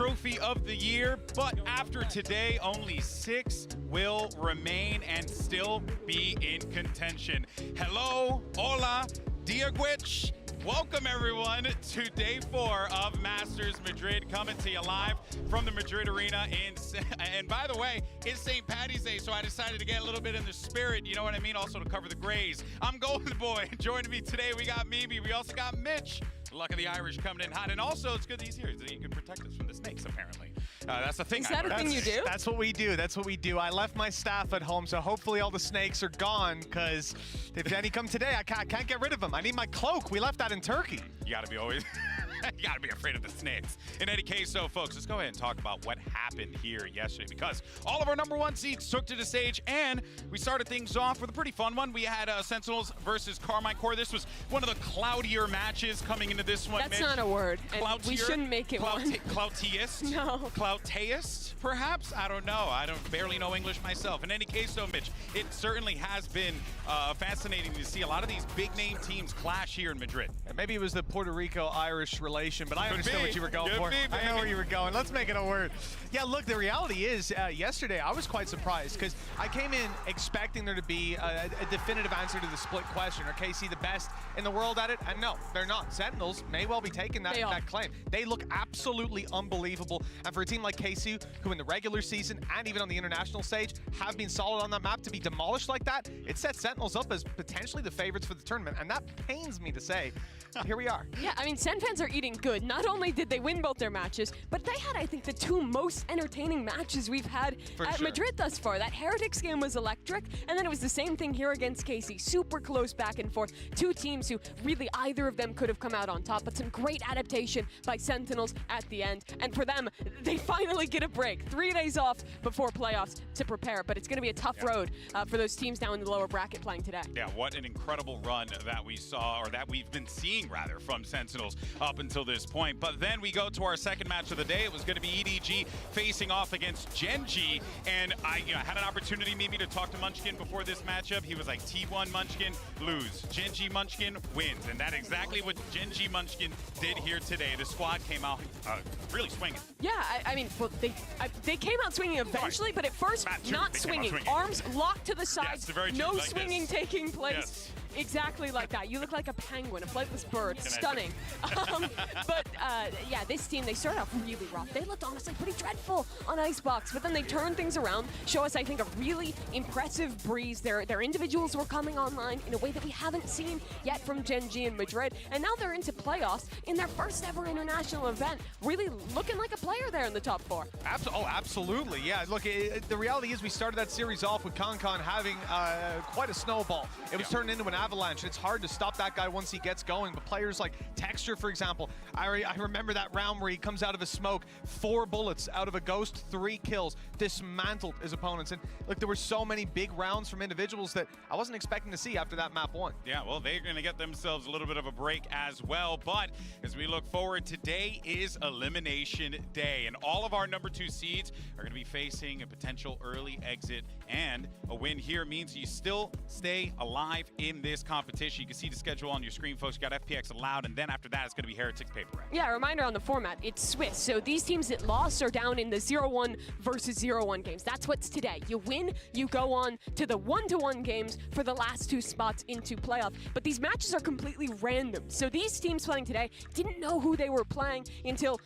trophy of the year, but after today, only 6 will remain and still be in contention. Hello, hola, diagwitch. Welcome everyone to day 4 of Masters Madrid, coming to you live from the Madrid Arena and by the way, it's St. Paddy's Day, so I decided to get a little bit in the spirit, you know what I mean, also to cover the Grays. I'm Golden Boy. Joining me today, we got Mimi, we also got Mitch. Luck of the Irish coming in hot, and also it's good that he's here. He can protect us from the snakes, apparently. That's the thing. Is that a thing you do? That's what we do. That's what we do. I left my staff at home, so hopefully all the snakes are gone, because if any come today, I can't get rid of them. I need my cloak. We left that in Turkey. You gotta be always... you gotta be afraid of the snakes. In any case, so folks, let's go ahead and talk about what happened here yesterday, because all of our #1 seeds took to the stage, and we started things off with a pretty fun one. We had Sentinels versus Carmine Core. This was one of the cloudier matches coming into this one. That's not a word, and we shouldn't make it one. Cloutiest? No. Cloutiest, perhaps? I don't know. I don't barely know English myself. In any case, though, Mitch, it certainly has been fascinating to see a lot of these big-name teams clash here in Madrid. Maybe it was the Puerto Rico-Irish relation, but I understood what you were going for. I know where you were going. Let's make it a word. Yeah, look, the reality is, yesterday I was quite surprised, because I came in expecting there to be a definitive answer to the split question. Are KC the best in the world at it? And no, they're not. Sentinels may well be taking that claim. They look absolutely unbelievable. And for a team like KC, who in the regular season and even on the international stage have been solid on that map, to be demolished like that, it sets Sentinels up as potentially the favorites for the tournament. And that pains me to say. Here we are. Yeah, I mean, Sen fans are eating good. Not only did they win both their matches, but they had, I think, the 2 most entertaining matches we've had at Madrid thus far. That Heretics game was electric, and then it was the same thing here against KC. Super close back and forth. 2 teams who really either of them could have come out on top, but some great adaptation by Sentinels at the end. And for them, they finally get a break. 3 days off before playoffs to prepare, but it's going to be a tough road for those teams down in the lower bracket playing today. Yeah, what an incredible run that we saw, or that we've been seeing rather, from Sentinels up until this point. But then we go to our second match of the day. It was going to be EDG facing off against Genji, and I had an opportunity maybe to talk to Munchkin before this matchup. He was like, T1 Munchkin, lose. Genji Munchkin wins, and that's exactly what Genji Munchkin did here today. The squad came out really swinging. Yeah, I mean, well, they came out swinging eventually, but at first, not swinging. Arms locked to the sides, no swinging taking place. Yes. Exactly like that. You look like a penguin, a flightless bird. Stunning. Yeah, this team, they started off really rough. They looked honestly pretty dreadful on Icebox, but then they turned things around, show us, I think, a really impressive breeze. Their individuals were coming online in a way that we haven't seen yet from Genji and Madrid, and now they're into playoffs in their first ever international event, really looking like a player there in the top 4. Absolutely. Yeah, look, the reality is we started that series off with Concon having quite a snowball. It was turned into an avalanche. It's hard to stop that guy once he gets going, but players like Texture, for example, I remember that round where he comes out of a smoke, 4 bullets out of a ghost, 3 kills, dismantled his opponents. And look, there were so many big rounds from individuals that I wasn't expecting to see after that map 1. Yeah, well, they're going to get themselves a little bit of a break as well. But as we look forward, today is Elimination Day, and all of our #2 seeds are going to be facing a potential early exit, and a win here means you still stay alive in this competition. You can see the schedule on your screen, folks. You got FPX allowed, and then after that, it's going to be Heretics Paper Round. Yeah, a reminder on the format, it's Swiss. So these teams that lost are down in the 0-1 versus 0-1 games. That's what's today. You win, you go on to the 1-1 games for the last 2 spots into playoff. But these matches are completely random. So these teams playing today didn't know who they were playing until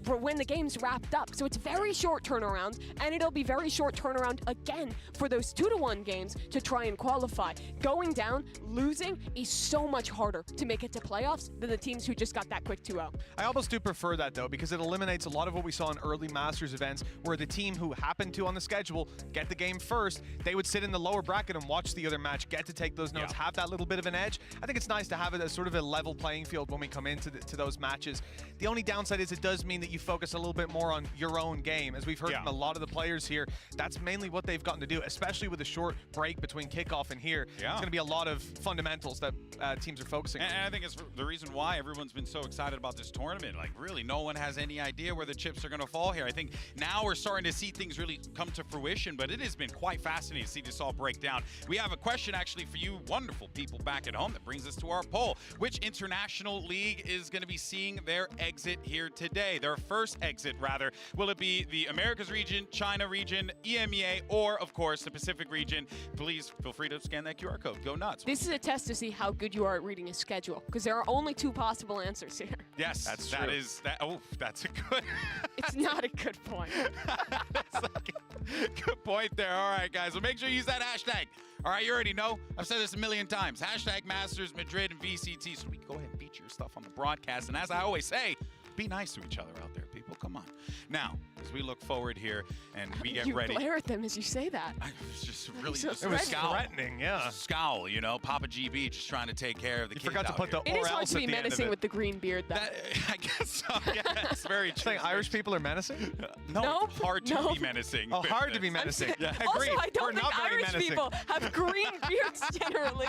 when the games wrapped up. So it's very short turnaround, and it'll be very short turnaround again for those 2-1 games to try and qualify. Going down, losing is so much harder to make it to playoffs than the teams who just got that quick 2-0. I almost do prefer that, though, because it eliminates a lot of what we saw in early Masters events, where the team who happened to on the schedule get the game first, they would sit in the lower bracket and watch the other match, get to take those notes, have that little bit of an edge. I think it's nice to have it as sort of a level playing field when we come into those matches. The only downside is it does mean that you focus a little bit more on your own game. As we've heard from a lot of the players here, that's mainly what they've gotten to do, especially with a short break between kickoff and here. It's going to be a lot of fundamentals that teams are focusing on. And I think it's the reason why everyone's been so excited about this tournament. Like, really, no one has any idea where the chips are going to fall here. I think now we're starting to see things really come to fruition, but it has been quite fascinating to see this all break down. We have a question actually for you wonderful people back at home that brings us to our poll. Which international league is going to be seeing their exit here today? Their first exit, rather. Will it be the Americas region, China region, EMEA, or, of course, the Pacific region? Please feel free to scan that QR code. Go nuts. This is a test to see how good you are at reading a schedule, because there are only 2 possible answers here. Yes, that's that true. is that. Oh, that's a good. It's not a good point. That's like a good point there. All right, guys. Well, make sure you use that hashtag. All right, you already know. I've said this a million times. Hashtag Masters Madrid and VCT, so we can go ahead and feature your stuff on the broadcast. And as I always say, be nice to each other out there, people. Come on. Now, as we look forward here and we get you ready. You glare at them as you say that. I was just really so just It was scowl. threatening, yeah. Scowl, you know, Papa GB just trying to take care of the You kids forgot to out put here. the It or is hard else to at be the end of menacing it. with the green beard, though. I guess so. Yeah, it's very true. Saying Irish people are menacing? No, hard to no. be menacing. Oh, hard to be menacing. Yeah, Also, agreed. I don't We're think not very Irish menacing. people have green beards generally.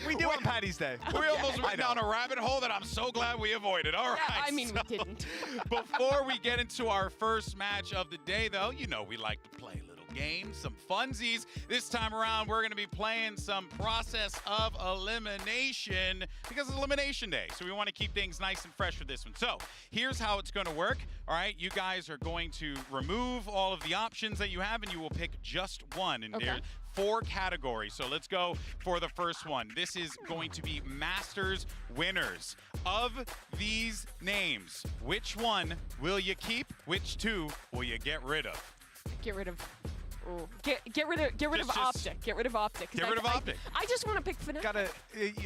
We do on Paddy's Day. We almost I went know. down a rabbit hole that I'm so glad we avoided. All right. Yeah, I mean, so we didn't. Before we get into our first match of the day, though, you know we like to play a little game, some funsies. This time around, we're going to be playing some process of elimination because it's Elimination Day. So we want to keep things nice and fresh for this one. So here's how it's going to work. All right, you guys are going to remove all of the options that you have, and you will pick just one. And Okay. there's 4 categories. So let's go for the first one. This is going to be Masters winners. Of these names, which one will you keep? Which 2 will you get rid of? Get rid of. Oh. Get rid of Just- Optic. Get rid of Optic. 'Cause Get rid of Optic. I just want to pick Fnatic.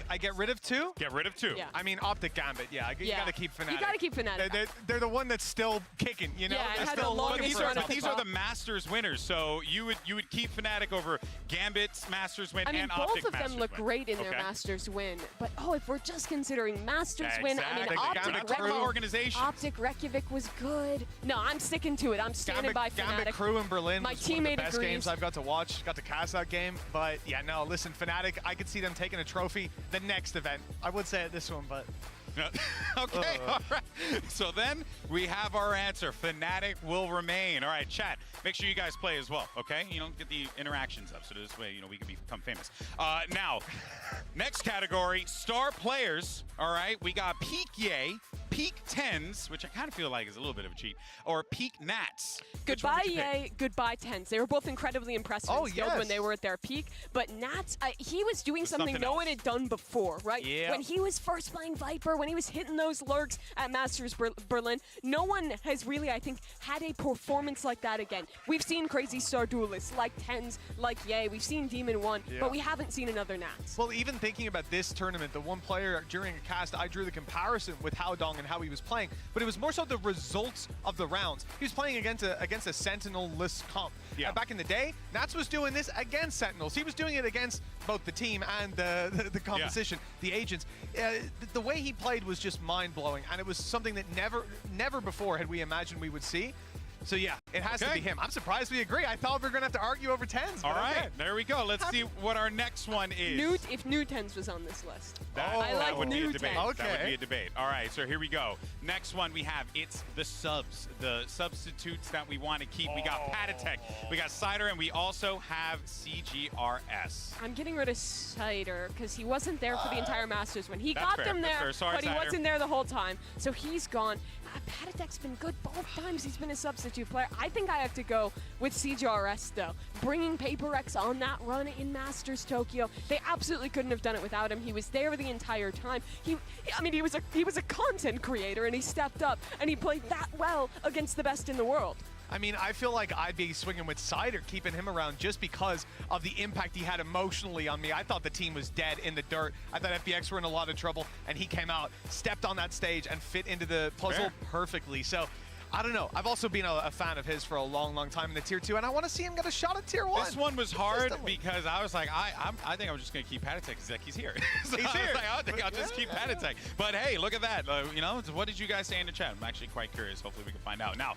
I get rid of 2? Get rid of 2. Yeah. I mean, Optic Gambit, yeah. You Yeah. gotta keep Fnatic. You gotta keep Fnatic. They're the one that's still kicking, you know? Yeah, it They're had the still longest looking These for run are, at the these are the top. Masters winners. So you would keep Fnatic over Gambit's Masters win I mean, and both Optic of them Masters look win. great in their Okay. Masters win. But if we're just considering Masters win, I mean, Exactly. Optic Gambit Talk about crew. organization. Optic Reykjavik was good. No, I'm sticking to it. I'm standing by Gambit Fnatic. crew in Berlin My was one of the teammate best agrees. games I've got to watch. Got to cast that game. But yeah, no, listen, Fnatic, I could see them taking a trophy the next event. I would say at this one, but Okay, all right. So then we have our answer. Fnatic will remain. All right, chat. Make sure you guys play as well, okay? You know, get the interactions up so this way, you know, we can become famous. Now, next category, star players. All right, we got Peak Yay, Peak Tenz, which I kind of feel like is a little bit of a cheat, or Peak Nats. Which one Goodbye, would you pick? Yay. Goodbye, Tenz. They were both incredibly impressive Oh, and skilled when yes. they were at their peak. But Nats, he was doing something something no one else. had done before, right? Yeah. When he was first playing Viper, when he was hitting those lurks at Masters Berlin, no one has really, I think, had a performance like that again. We've seen crazy star duelists like Tenz, like Yay. We've seen Demon 1, Yeah. but we haven't seen another Nats. well, even thinking about this tournament, the one player during a cast, I drew the comparison with Haodong and how he was playing, but it was more so the results of the rounds. He was playing against a sentinel-less comp. Yeah. Back in the day, Nats was doing this against sentinels. He was doing it against both the team and the competition, the agents. The way he played was just mind-blowing, and it was something that never before had we imagined we would see. So yeah, it has to Okay. be him. I'm surprised we agree. I thought we were gonna have to argue over Tenz. All but right, okay. there we go. Let's see what our next one is. If New Tenz was on this list. That, I that like would be a new debate. Tenz. That would Okay. be a debate. All right, so here we go. Next one we have, it's the subs, the substitutes that we want to keep. We got Patatek, we got Cider, and we also have CGRS. I'm getting rid of Cider because he wasn't there for the entire Masters when he That's got fair, them that's there, fair. Sorry, but he Cider. wasn't there the whole time. So he's gone. Patatek's been good both times he's been a substitute player. I think I have to go with CGRS though. Bringing Paper X on that run in Masters Tokyo, they absolutely couldn't have done it without him. He was there the entire time. He was a content creator and he stepped up and he played that well against the best in the world. I mean, I feel like I'd be swinging with Cider, keeping him around just because of the impact he had emotionally on me. I thought the team was dead in the dirt. I thought FBX were in a lot of trouble, and he came out, stepped on that stage, and fit into the puzzle Fair. perfectly. So, I don't know. I've also been a fan of his for a long, long time in the Tier 2, and I want to see him get a shot at Tier 1. This one was hard Consistently. because I was like, I think I'm just going to keep Patatek. He's like, he's here. So He's I was here. like, I think I'll just keep Patatek. But hey, look at that. You know, what did you guys say in the chat? I'm actually quite curious. Hopefully we can find out. Now,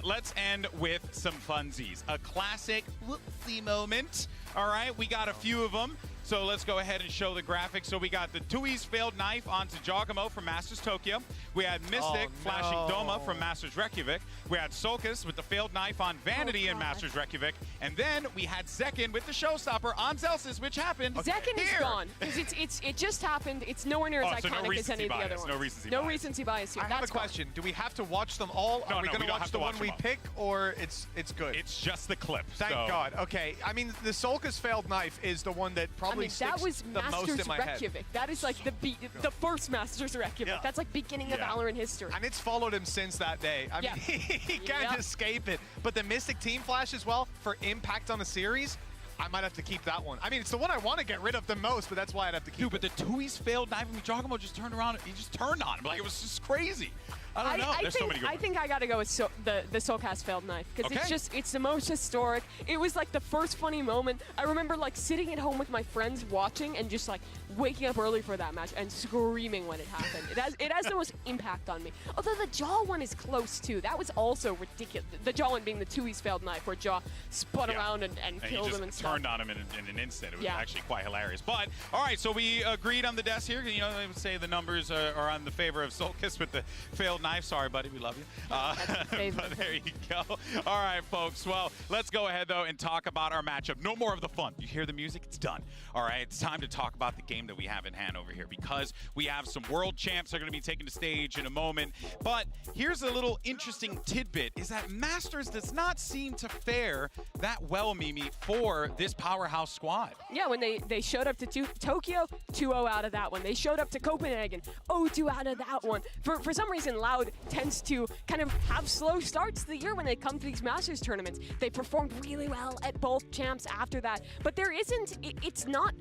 let's end with some funsies. A classic whoopsie moment. All right, we got a few of them. So let's go ahead and show the graphics. So we got the Tui's failed knife onto Jogamo from Masters Tokyo. We had Mystic flashing Doma from Masters Reykjavik. We had Solkis with the failed knife on Vanity in Masters Reykjavik. And then we had Zekin with the showstopper on Zelsis, which happened Zekin is gone. Because it just happened. It's nowhere near as so iconic as any of the other ones. No recency bias here. I have a question. Do we have to watch them all? No, Are we no, going we to don't watch the one we pick, or it's good? It's just the clip. Thank God. Okay. I mean, the Solkis failed knife is the one that probably sticks that was the most in my Reykjavik. head. That is like the first Masters Reykjavik. Yeah. That's like beginning of Valorant history. And it's followed him since that day. I mean, he can't escape it. But the Mystic Team Flash as well, for impact on a series, I might have to keep that one. I mean, it's the one I want to get rid of the most, but that's why I'd have to keep it. But the Tui's failed knife, and Jogamo just turned around, he just turned on him. Like, it was just crazy. I don't know. There's so many good ones. I think I got to go with the Soulcast failed knife because it's the most historic. It was like the first funny moment. I remember like sitting at home with my friends watching and just like waking up early for that match and screaming when it happened. It has the most impact on me. Although the Jaw one is close too. That was also ridiculous. The Jaw one being the Tui's failed knife where Jaw spun around and killed him and stuff. Turned on him in an instant. It was actually quite hilarious. But all right, so we agreed on the desk here. You know, they would say the numbers are on the favor of Solkis with the failed knife. Sorry, buddy, we love you. But there you go. All right, folks. Well, let's go ahead, though, and talk about our matchup. No more of the fun. You hear the music? It's done. All right, it's time to talk about the game that we have in hand over here because we have some world champs that are going to be taking the stage in a moment. But here's a little interesting tidbit, is that Masters does not seem to fare that well, Mimi, for this powerhouse squad. Yeah, when they showed up to Tokyo, 2-0 out of that one. They showed up to Copenhagen, 0-2 out of that one. For some reason, Loud tends to kind of have slow starts to the year when they come to these Masters tournaments. They performed really well at both champs after that, but it's not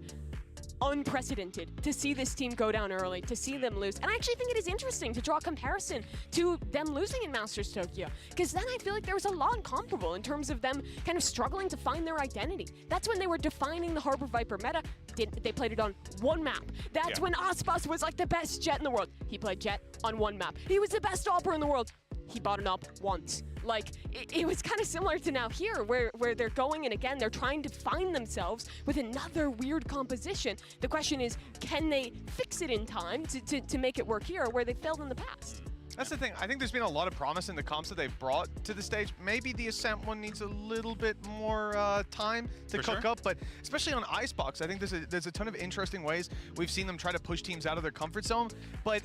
unprecedented to see this team go down early, to see them lose. And I actually think it is interesting to draw a comparison to them losing in Masters Tokyo, because then I feel like there was a lot comparable in terms of them kind of struggling to find their identity. That's when they were defining the Harbor Viper meta. They played it on one map. That's when Aspas was like the best Jet in the world. He played Jet on one map. He was the best Opera in the world. He bought an up once. Like, it was kind of similar to now here, where they're going, and again, they're trying to find themselves with another weird composition. The question is, can they fix it in time to make it work here, where they failed in the past? That's the thing. I think there's been a lot of promise in the comps that they've brought to the stage. Maybe the Ascent one needs a little bit more time to cook up, but especially on Icebox, I think there's a ton of interesting ways we've seen them try to push teams out of their comfort zone. But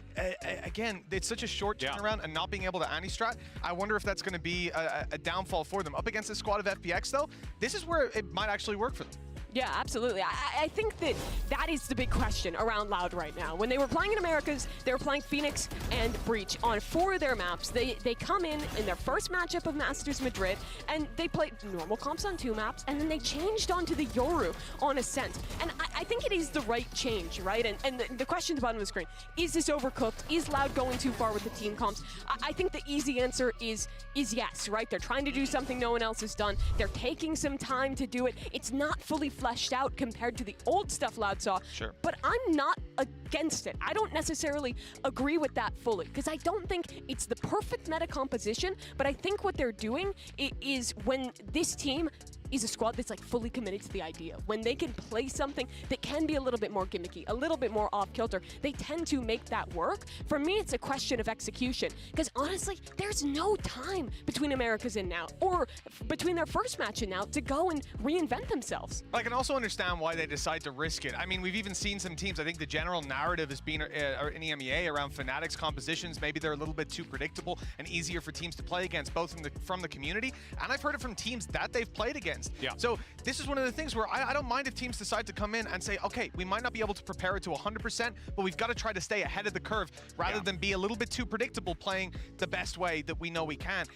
again, it's such a short turnaround, and not being able to anti-strat, I wonder if that's going to be a downfall for them. Up against a squad of FPX, though, this is where it might actually work for them. Yeah, absolutely. I think that is the big question around Loud right now. When they were playing in Americas, they were playing Phoenix and Breach on 4 of their maps. They come in their first matchup of Masters Madrid, and they played normal comps on 2 maps, and then they changed onto the Yoru on Ascent. And I think it is the right change, right? And the question at the bottom of the screen, is this overcooked? Is Loud going too far with the team comps? I think the easy answer is yes, right? They're trying to do something no one else has done. They're taking some time to do it. It's not fully fleshed out compared to the old stuff Loud saw, but I'm not against it. I don't necessarily agree with that fully, because I don't think it's the perfect meta composition, but I think what they're doing is when this team is a squad that's like fully committed to the idea. When they can play something that can be a little bit more gimmicky, a little bit more off-kilter, they tend to make that work. For me, it's a question of execution, because honestly, there's no time between Americas and now, or between their first match and now, to go and reinvent themselves. I can also understand why they decide to risk it. I mean, we've even seen some teams, I think the general narrative has been in EMEA around Fnatic's compositions. Maybe they're a little bit too predictable and easier for teams to play against, both from the community, and I've heard it from teams that they've played against. So this is one of the things where I don't mind if teams decide to come in and say, okay, we might not be able to prepare it to 100%, but we've got to try to stay ahead of the curve rather than be a little bit too predictable playing the best way that we know we can.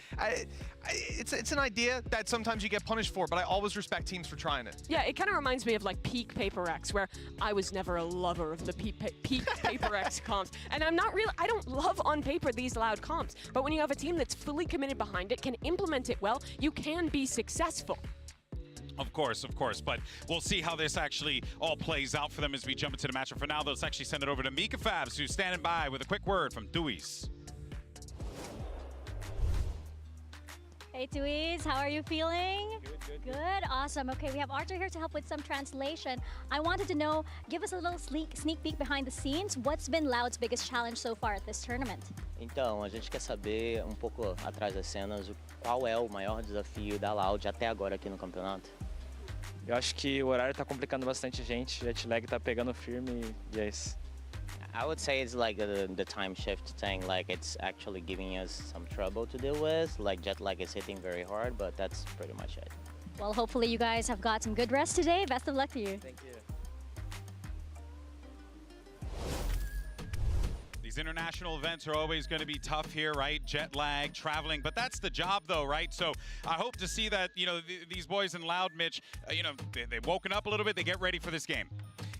It's an idea that sometimes you get punished for, but I always respect teams for trying it. Yeah, it kind of reminds me of like peak Paper X, where I was never a lover of the peak Paper X comps. And I don't love on paper these Loud comps, but when you have a team that's fully committed behind it, can implement it well, you can be successful. Of course, but we'll see how this actually all plays out for them as we jump into the matchup. For now, let's actually send it over to Mika Fabs, who's standing by with a quick word from Duis. Hey, Tuiz, how are you feeling? Good. Good, awesome. Okay, we have Arthur here to help with some translation. I wanted to know, give us a little sneak peek behind the scenes. What's been Loud's biggest challenge so far at this tournament? Então, a gente quer saber, um pouco atrás das cenas, qual é o maior desafio da Loud até agora aqui no campeonato? Eu acho que o horário tá complicando bastante a gente, o jet lag tá pegando firme e é isso. I would say it's like the time shift thing, like it's actually giving us some trouble to deal with, like jet lag is hitting very hard, but that's pretty much it. Well, hopefully you guys have got some good rest today. Best of luck to you. Thank you. These international events are always going to be tough here, right? Jet lag, traveling, but that's the job though, right? So I hope to see that, you know, these boys in Loud, Mitch, you know, they've woken up a little bit, they get ready for this game.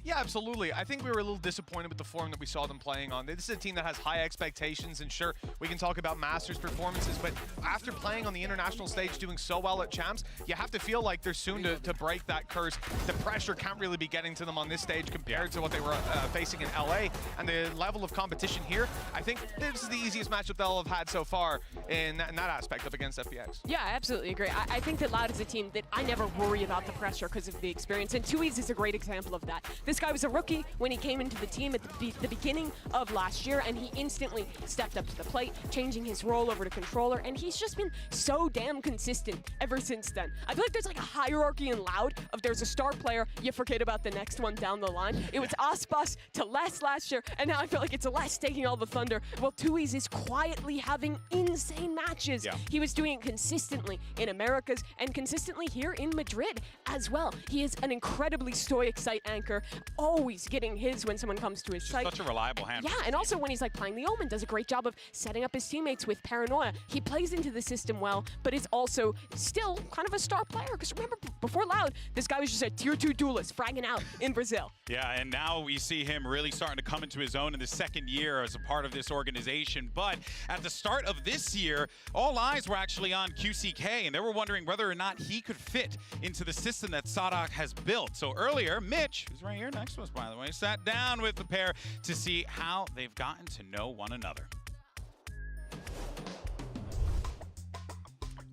Yeah, absolutely. I think we were a little disappointed with the form that we saw them playing on. This is a team that has high expectations, and sure, we can talk about Masters performances, but after playing on the international stage, doing so well at Champs, you have to feel like they're soon to break that curse. The pressure can't really be getting to them on this stage compared to what they were facing in LA, and the level of competition here, I think this is the easiest matchup they'll have had so far in that aspect up against FPX. Yeah, I absolutely agree. I think that Loud is a team that I never worry about the pressure because of the experience, and Tuiz is a great example of that. This guy was a rookie when he came into the team at the beginning of last year, and he instantly stepped up to the plate, changing his role over to controller, and he's just been so damn consistent ever since then. I feel like there's like a hierarchy in Loud of there's a star player, you forget about the next one down the line. It was Aspas to Les last year, and now I feel like it's Les taking all the thunder. Well, Tuiz is quietly having insane matches. Yeah. He was doing it consistently in Americas and consistently here in Madrid as well. He is an incredibly stoic site anchor, always getting his when someone comes to his site. Such a reliable hand. Yeah, and also when he's like playing the Omen, does a great job of setting up his teammates with paranoia. He plays into the system well, but is also still kind of a star player. Because remember, before Loud, this guy was just a tier 2 duelist, fragging out in Brazil. Yeah, and now we see him really starting to come into his own in the second year as a part of this organization. But at the start of this year, all eyes were actually on QCK, and they were wondering whether or not he could fit into the system that Sadak has built. So earlier, Mitch, who's right here next to us, by the way, sat down with the pair to see how they've gotten to know one another.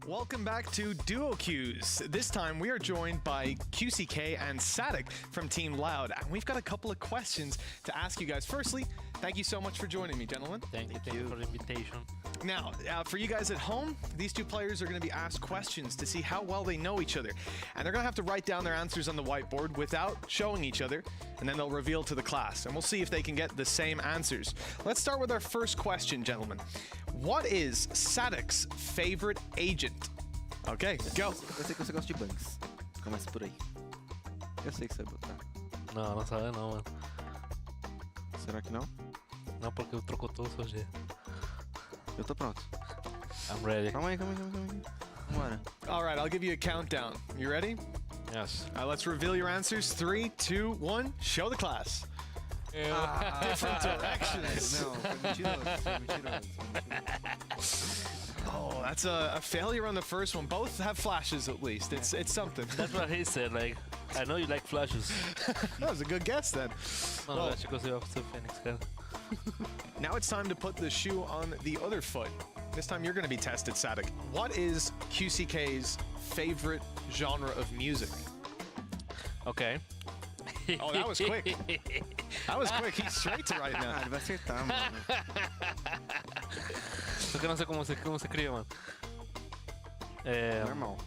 Welcome back to Duo Qs. This time we are joined by QCK and Sadak from Team Loud, and we've got a couple of questions to ask you guys. Firstly, thank you so much for joining me, gentlemen. Thank you for the invitation. Now, for you guys at home, these two players are going to be asked questions to see how well they know each other. And they're going to have to write down their answers on the whiteboard without showing each other, and then they'll reveal to the class. And we'll see if they can get the same answers. Let's start with our first question, gentlemen. What is Sadak's favorite agent? Okay, go. Eu sei que você gosta de banks. Começa por aí. Eu sei que você vai botar. Não, não sabe não, mano. Será que não? Não, porque eu trocou todo hoje. Eu tô pronto. I'm ready. Calma aí. Vambora. All right, I'll give you a countdown. You ready? Yes. Let's reveal your answers. 3, 2, 1. Show the class. Different directions. Não, foi mentiroso. Oh, that's a failure on the first one. Both have flashes at least. It's something. That's what he said, like, I know you like flashes. That was a good guess then. Mano, Well, acho que você vai ser o Fênix, cara. now it's time to put the shoe on the other foot. This time you're going to be tested, Sadak. What is QCK's favorite genre of music? Okay. Oh, that was quick. That was quick. He's straight to right Ah, now. ele vai acertar, mano. Só que eu não sei como você cria, mano. Normal.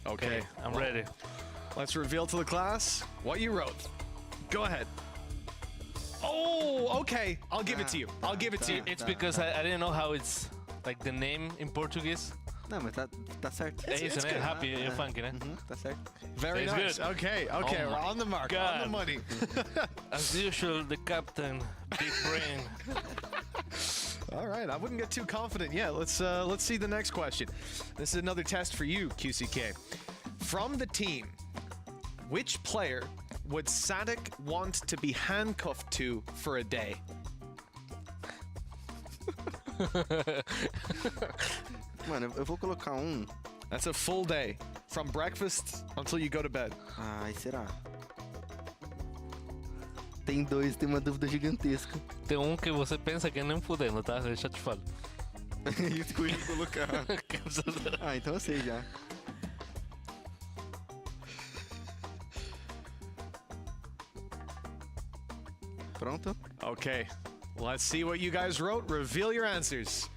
Okay, I'm ready. let's reveal to the class what you wrote. Go ahead. Oh, okay. I'll give it to you. I'll give it to you. It's because I didn't know how it's, like, the name in Portuguese. Não, mas tá certo. É isso, né? good. Happy e funk, né? Tá certo. Very It's nice. good. Okay, Oh we're my on the mark, on the God. money. As usual, the captain, big brain. All right, I wouldn't get too confident yet. Let's see the next question. This is another test for you, QCK. From the team, which player would Sadak want to be handcuffed to for a day? Mano, eu vou colocar um. That's a full day, from breakfast until you go to bed. Ai, será? Tem dois, tem uma dúvida gigantesca. Tem um que você pensa que é nem fudendo, tá? Eu já te falo. Isso que eu ia colocar. Ah, então eu sei já. Pronto? Okay, let's see what you guys wrote. Reveal your answers.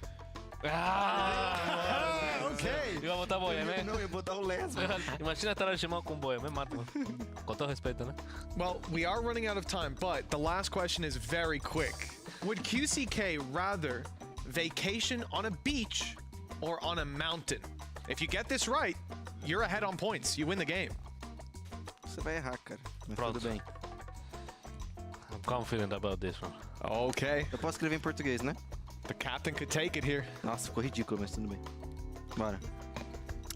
Ok. Eu vou botar boia, né? Não, eu vou botar o Les, mano. Imagina estar chamando com boia, me mata. Com todo respeito, né? Well, we are running out of time, but the last question is very quick. Would QCK rather vacation on a beach or on a mountain? If you get this right, you're ahead on points. You win the game. Você vai errar, cara. Mas Pronto. tudo bem. I'm confident about this one. Okay, Eu posso escrever em português, né? the captain could take it here. Nossa, ficou ridículo, mas tudo bem. Bora.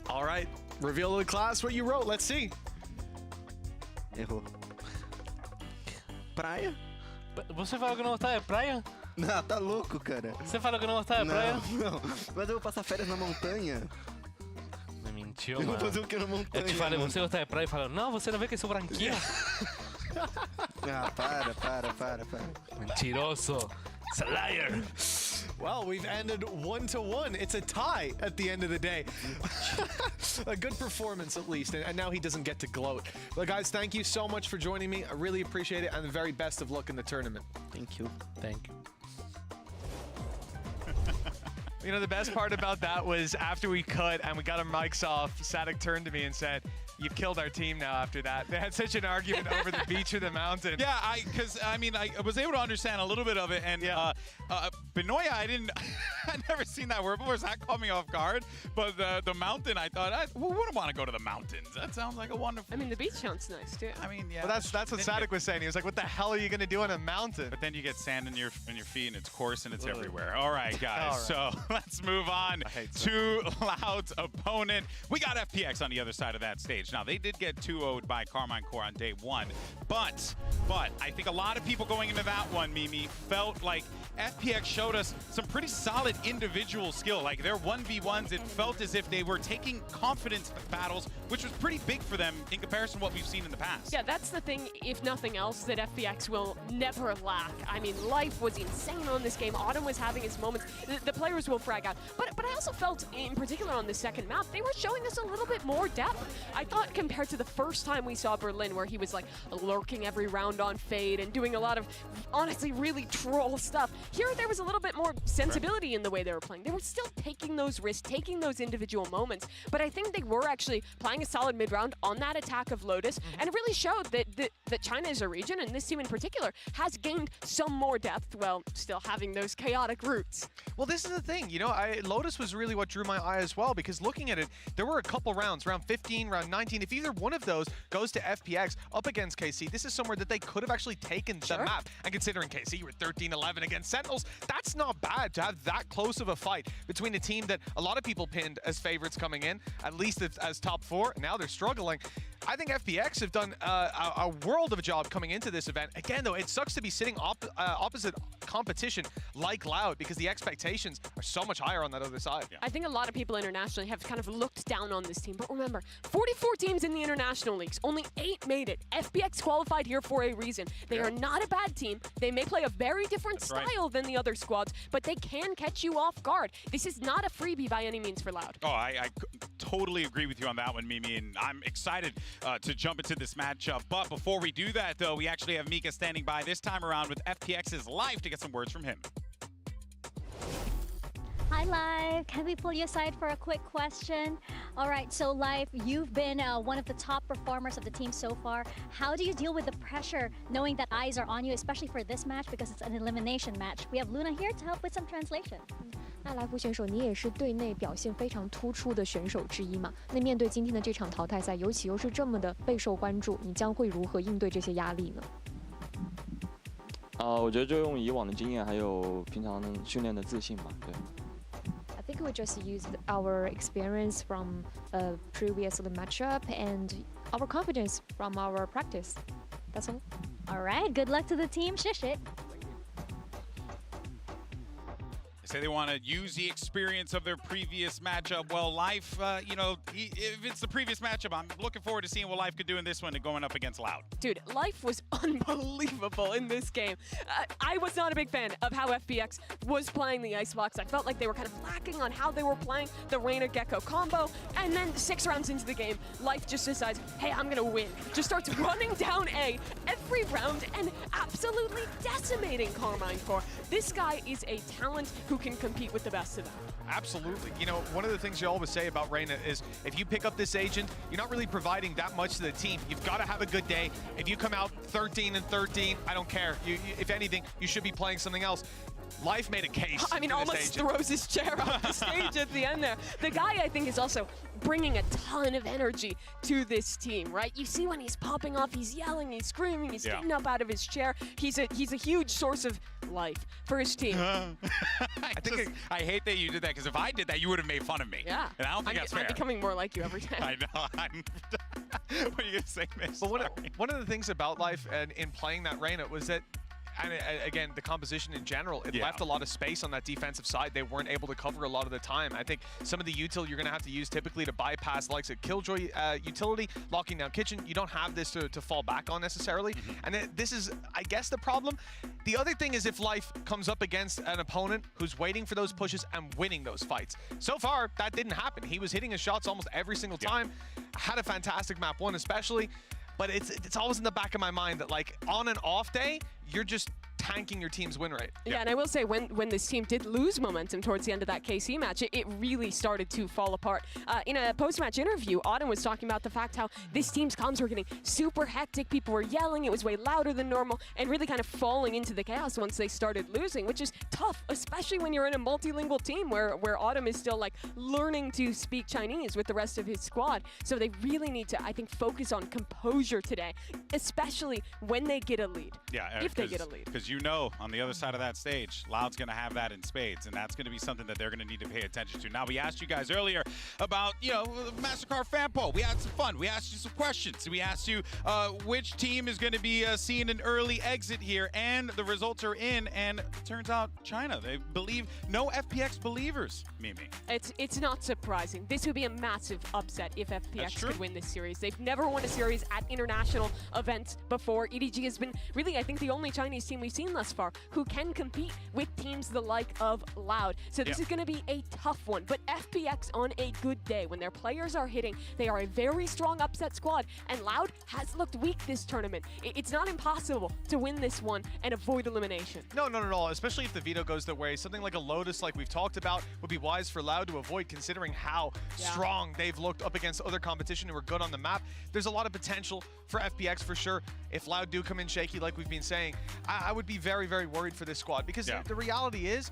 All right, reveal to the class what you wrote. Let's see. Errou. Praia? Você falou que não gostava de praia? Não, tá louco, cara. Você falou que não gostava de praia? Não. Mas eu vou passar férias na montanha. Me mentiu, Eu vou mano. fazer o que na montanha? Eu te falei, mano? você gostava de praia? E falou, não, você não vê que eu sou branquinho? Ah, para. Mentiroso. It's a liar. Well, we've ended 1-1. It's a tie at the end of the day. A good performance, at least, and now he doesn't get to gloat. But guys, thank you so much for joining me. I really appreciate it, and the very best of luck in the tournament. Thank you. Thank you. You know, the best part about that was after we cut and we got our mics off, Sadek turned to me and said, "You've killed our team now after that." They had such an argument over the beach or the mountain. Yeah, I was able to understand a little bit of it, and Benoya, I'd never seen that word before, so that caught me off guard. But the mountain, I thought, we wouldn't want to go to the mountains. That sounds like a wonderful. I mean, the beach sounds nice too. I mean, yeah. Well, that's what Sadek was saying. He was like, "What the hell are you going to do on a mountain?" But then you get sand in your feet, and it's coarse and it's everywhere. All right, guys. So let's move on to Loud's opponent. We got FPX on the other side of that stage. Now, they did get 2-0'd by Carmine Core on day one, but I think a lot of people going into that one, Mimi, felt like FPX showed us some pretty solid individual skill. Like their 1v1s, it felt as if they were taking confidence battles, which was pretty big for them in comparison to what we've seen in the past. Yeah, that's the thing, if nothing else, that FPX will never lack. I mean, life was insane on this game. Autumn was having its moments. The players will frag out. But I also felt, in particular on the second map, they were showing us a little bit more depth. I thought compared to the first time we saw Berlin, where he was like lurking every round on Fade and doing a lot of, honestly, really troll stuff, here there was a little bit more sensibility in the way they were playing. They were still taking those risks, taking those individual moments, but I think they were actually playing a solid mid-round on that attack of Lotus, and it really showed that China as a region, and this team in particular, has gained some more depth while still having those chaotic roots. Well, this is the thing, you know, Lotus was really what drew my eye as well, because looking at it, there were a couple rounds, round 15, round 19, if either one of those goes to FPX up against KC, this is somewhere that they could have actually taken the map. And considering KC were 13-11 against Sentinels, that's not bad to have that close of a fight between a team that a lot of people pinned as favorites coming in, at least as top four. Now they're struggling. I think FPX have done a world of a job coming into this event. Again, though, it sucks to be sitting opposite competition like Loud, because the expectations are so much higher on that other side. Yeah. I think a lot of people internationally have kind of looked down on this team, but remember, 44 teams in the international leagues, only 8 made it. FPX qualified here for a reason. They are not a bad team. They may play a very different style than the other squads, but they can catch you off guard. This is not a freebie by any means for Loud. Oh, I totally agree with you on that one, Mimi, and I'm excited to jump into this matchup. But before we do that, though, we actually have Mika standing by this time around with FPX's Life to get some words from him. Hi, Live. Can we pull you aside for a quick question? All right, so Live, you've been one of the top performers of the team so far. How do you deal with the pressure knowing that eyes are on you, especially for this match because it's an elimination match? We have Luna here to help with some translation. 那来福选手，你也是队内表现非常突出的选手之一嘛？那面对今天的这场淘汰赛，尤其又是这么的备受关注，你将会如何应对这些压力呢？我觉得就用以往的经验，还有平常训练的自信吧，对。I think we just used our experience from a previous matchup and our confidence from our practice. That's all. All right, good luck to the team. Shish it. say they want to use the experience of their previous matchup. Well, Life, you know, if it's the previous matchup, I'm looking forward to seeing what Life could do in this one and going up against Loud. Dude, Life was unbelievable in this game. I was not a big fan of how FPX was playing the Icebox. I felt like they were kind of lacking on how they were playing the Reyna Gecko combo. And then 6 rounds into the game, Life just decides, hey, I'm going to win. Just starts running down A every round and absolutely decimating Carmine Core. This guy is a talent who can compete with the best of them. Absolutely. You know, one of the things you always say about Reyna is if you pick up this agent, you're not really providing that much to the team. You've got to have a good day. If you come out 13-13, I don't care. If anything, you should be playing something else. Life made a case. I mean, almost throws his chair off the stage at the end there. The guy, I think, is also bringing a ton of energy to this team, right? You see when he's popping off, he's yelling, he's screaming, he's getting up out of his chair. He's a huge source of life for his team. I hate that you did that, because if I did that, you would have made fun of me. Yeah. And I don't think that's fair. I'm becoming more like you every time. I know. What are you going to say, Miss? But one of the things about Life and in playing that Reyna was that, and again, the composition in general, it left a lot of space on that defensive side. They weren't able to cover a lot of the time. I think some of the util you're going to have to use typically to bypass the likes of Killjoy utility, locking down Kitchen. You don't have this to fall back on necessarily. And this is, I guess, the problem. The other thing is if Life comes up against an opponent who's waiting for those pushes and winning those fights. So far, that didn't happen. He was hitting his shots almost every single time. Had a fantastic map 1 especially. But it's always in the back of my mind that, like, on an off day, you're just tanking your team's win rate. Yeah, and I will say when this team did lose momentum towards the end of that KC match, it really started to fall apart. In a post-match interview, Autumn was talking about the fact how this team's comms were getting super hectic. People were yelling. It was way louder than normal and really kind of falling into the chaos once they started losing, which is tough, especially when you're in a multilingual team where Autumn is still, like, learning to speak Chinese with the rest of his squad. So they really need to, I think, focus on composure today, especially when they get a lead. Yeah, if they get a lead. Because you know, on the other side of that stage, Loud's going to have that in spades, and that's going to be something that they're going to need to pay attention to. Now, we asked you guys earlier about, you know, MasterCard fan poll. We had some fun. We asked you some questions. We asked you which team is going to be seeing an early exit here, and the results are in, and it turns out China. They believe no FPX believers, Mimi. It's not surprising. This would be a massive upset if FPX could win this series. They've never won a series at international events before. EDG has been really, I think, the only Chinese team we've seen thus far who can compete with teams the like of Loud. So this is going to be a tough one. But FPX on a good day, when their players are hitting, they are a very strong upset squad. And Loud has looked weak this tournament. It's not impossible to win this one and avoid elimination. No, not at all. Especially if the veto goes their way. Something like a Lotus, like we've talked about, would be wise for Loud to avoid, considering how strong they've looked up against other competition who are good on the map. There's a lot of potential for FPX for sure. If Loud do come in shaky, like we've been saying, I would be very, very worried for this squad, because the reality is,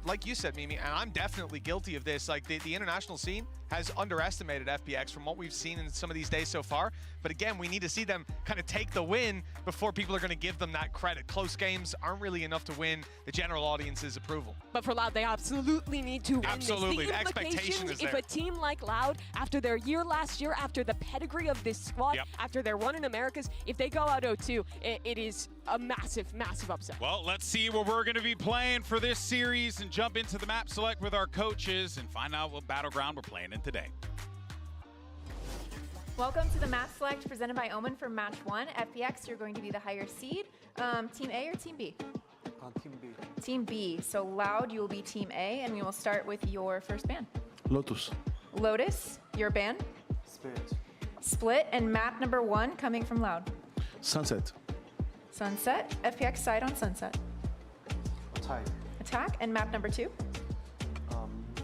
like you said, Mimi, and I'm definitely guilty of this, like the international scene has underestimated FPX from what we've seen in some of these days so far. But again, we need to see them kind of take the win before people are going to give them that credit. Close games aren't really enough to win the general audience's approval. But for Loud, they absolutely need to win Absolutely, this. the expectation is there. If a team like Loud, after their year last year, after the pedigree of this squad, after their run in Americas, if they go out 0-2, it is a massive, massive upset. Well, let's see what we're going to be playing for this series and jump into the map select with our coaches and find out what battleground we're playing in today. Welcome to the map select presented by Omen for match 1. FPX, you're going to be the higher seed. Team A or Team B? Team B. Team B. So Loud, you will be Team A, and we will start with your first ban. Lotus. Lotus, your ban. Split. Split, and map number 1 coming from Loud. Sunset. Sunset. FPX side on Sunset. Attack. Attack, and map number 2.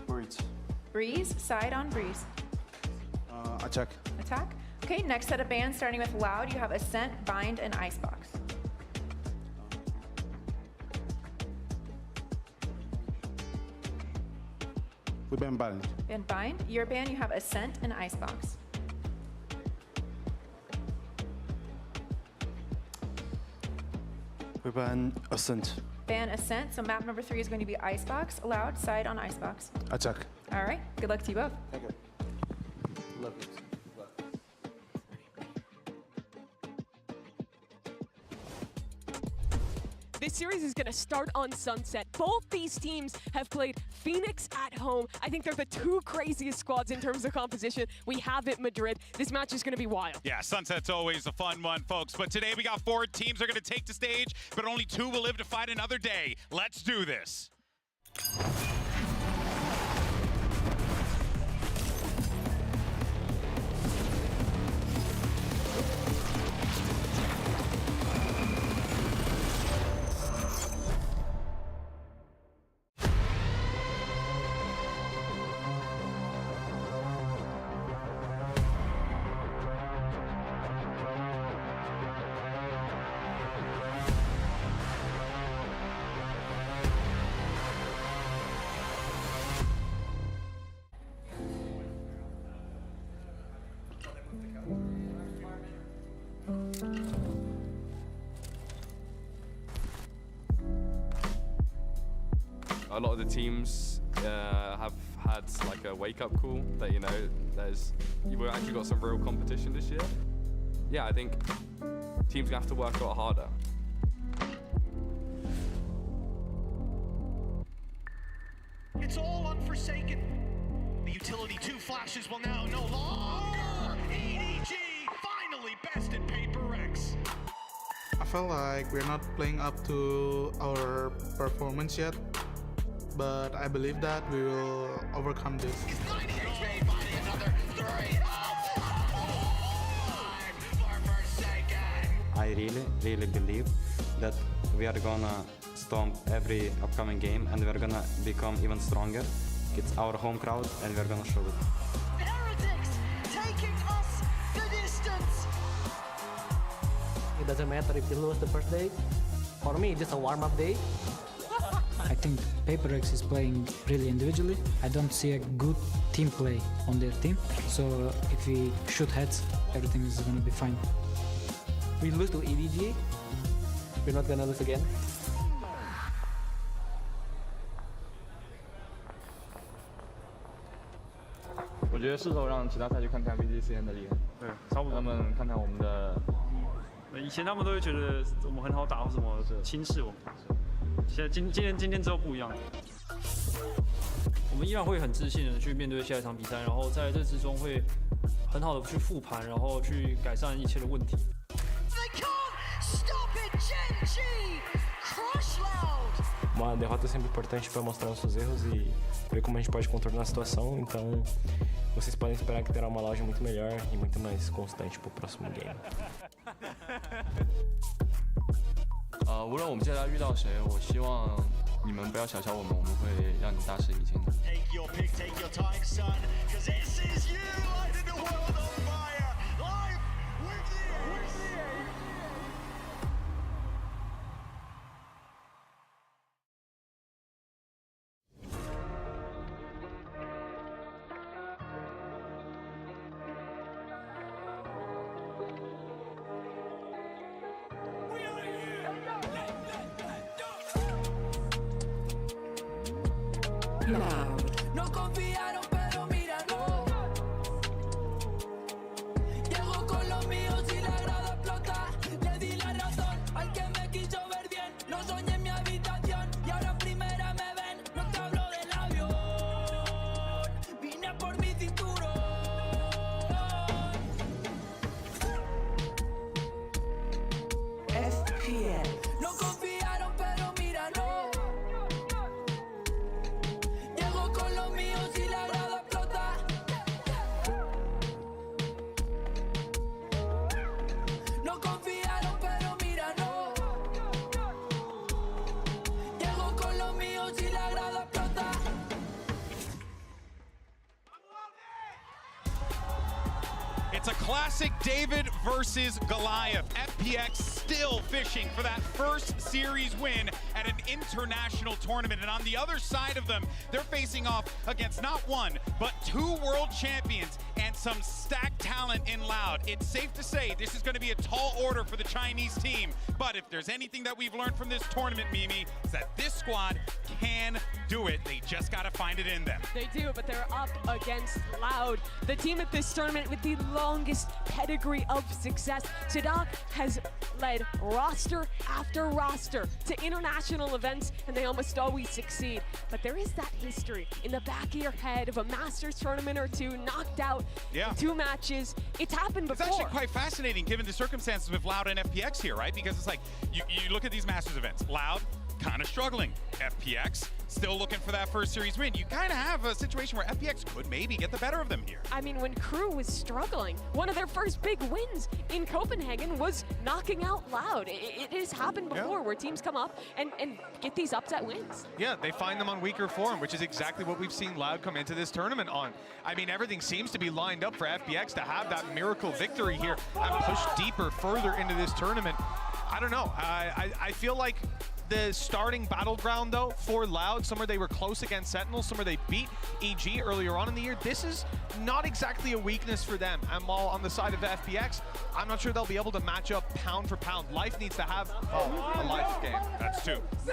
Breeze. Breeze, side on Breeze. Attack. Attack. Okay, next set of bans starting with Loud. You have Ascent, Bind, and Icebox. We ban Bind. And Bind. Your ban, you have Ascent and Icebox. We ban Ascent. Ban Ascent, so map number 3 is going to be Icebox. Loud, side on Icebox. Attack. All right, good luck to you both. Thank you. Love it. This This series is going to start on Sunset. Both these teams have played Phoenix at home. I think they're the two craziest squads in terms of composition we have at Madrid. This match is going to be wild. Yeah, Sunset's always a fun one, folks. But today we got 4 teams that are going to take the stage, but only 2 will live to fight another day. Let's do this. A lot of the teams have had like a wake-up call that, you know, you've actually got some real competition this year. Yeah, I think teams gonna have to work a lot harder. It's all unforsaken. The utility 2 flashes will now no longer. EDG finally bested PaperX. I felt like we're not playing up to our performance yet, but I believe that we will overcome this. He's 90 HP fighting another 3 for Forsaken. I really believe that we are gonna stomp every upcoming game and we're gonna become even stronger. It's our home crowd and we're gonna show it. Heretics taking us the distance. It doesn't matter if you lose the first day. For me, just a warm-up day. I think PaperX is playing really individually. I don't see a good team play on their team. So if we shoot heads, everything is gonna be fine. We lose to EDG. We're not gonna lose again. 我觉得是时候让其他赛区看看 VGCN 的厉害。对，差不多。他们看看我们的。以前他们都会觉得我们很好打，或什么轻视我们。现在今天之后不一样了。我们依然会很自信的去面对下一场比赛，然后在这之中会很好的去复盘，然后去改善一切的问题。Uma derrota é sempre importante para mostrar nossos erros e ver como a gente pode contornar a situação, então vocês podem esperar que terá uma loja muito melhor e muito mais constante para o próximo game. 无论我们接下来遇到谁，我希望你们不要小瞧我们，我们会让你大吃一惊的。Take your pick, take your time, son, 'cause this is you lighting the world on fire. Live with the No confiaron, pero míralo. Llego con los míos y la grada explota. Le di la razón al que me quiso ver bien. Lo soñé en mi habitación y ahora en primera me ven. No te hablo del avión, vine por mi cinturón. FPL. No confiaron, pero míralo. It's a classic David versus Goliath. FPX still fishing for that first series win at an international tournament. And on the other side of them, they're facing off against not one, but 2 world champions and some stacked talent in Loud. It's safe to say this is going to be a tall order for the Chinese team. But if there's anything that we've learned from this tournament, Mimi, is that this squad can do it. They just got to find it in them. They do, but they're up against Loud, the team at this tournament with the longest pedigree of success. Sadak has led roster after roster to international events, and they almost always succeed. But there is that history in the back of your head of a Masters tournament or two, knocked out in 2 matches. It's happened before. It's actually quite fascinating given the circumstances with Loud and FPX here, right? Because it's like, you look at these Masters events, Loud, kind of struggling. FPX still looking for that first series win. You kind of have a situation where FPX could maybe get the better of them here. I mean, when Crew was struggling, one of their first big wins in Copenhagen was knocking out Loud. It has happened before where teams come up and get these upset wins. Yeah, they find them on weaker form, which is exactly what we've seen Loud come into this tournament on. I mean, everything seems to be lined up for FPX to have that miracle victory here and push deeper, further into this tournament. I don't know. I feel like the starting battleground, though, for Loud, somewhere they were close against Sentinels, somewhere they beat EG earlier on in the year, this is not exactly a weakness for them. And while on the side of FPX, I'm not sure they'll be able to match up pound for pound. Life needs to have a life game. That's 2. We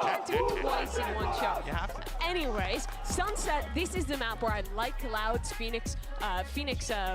can't do it twice in one show. You have to. Anyways, Sunset, this is the map where I like Loud's Phoenix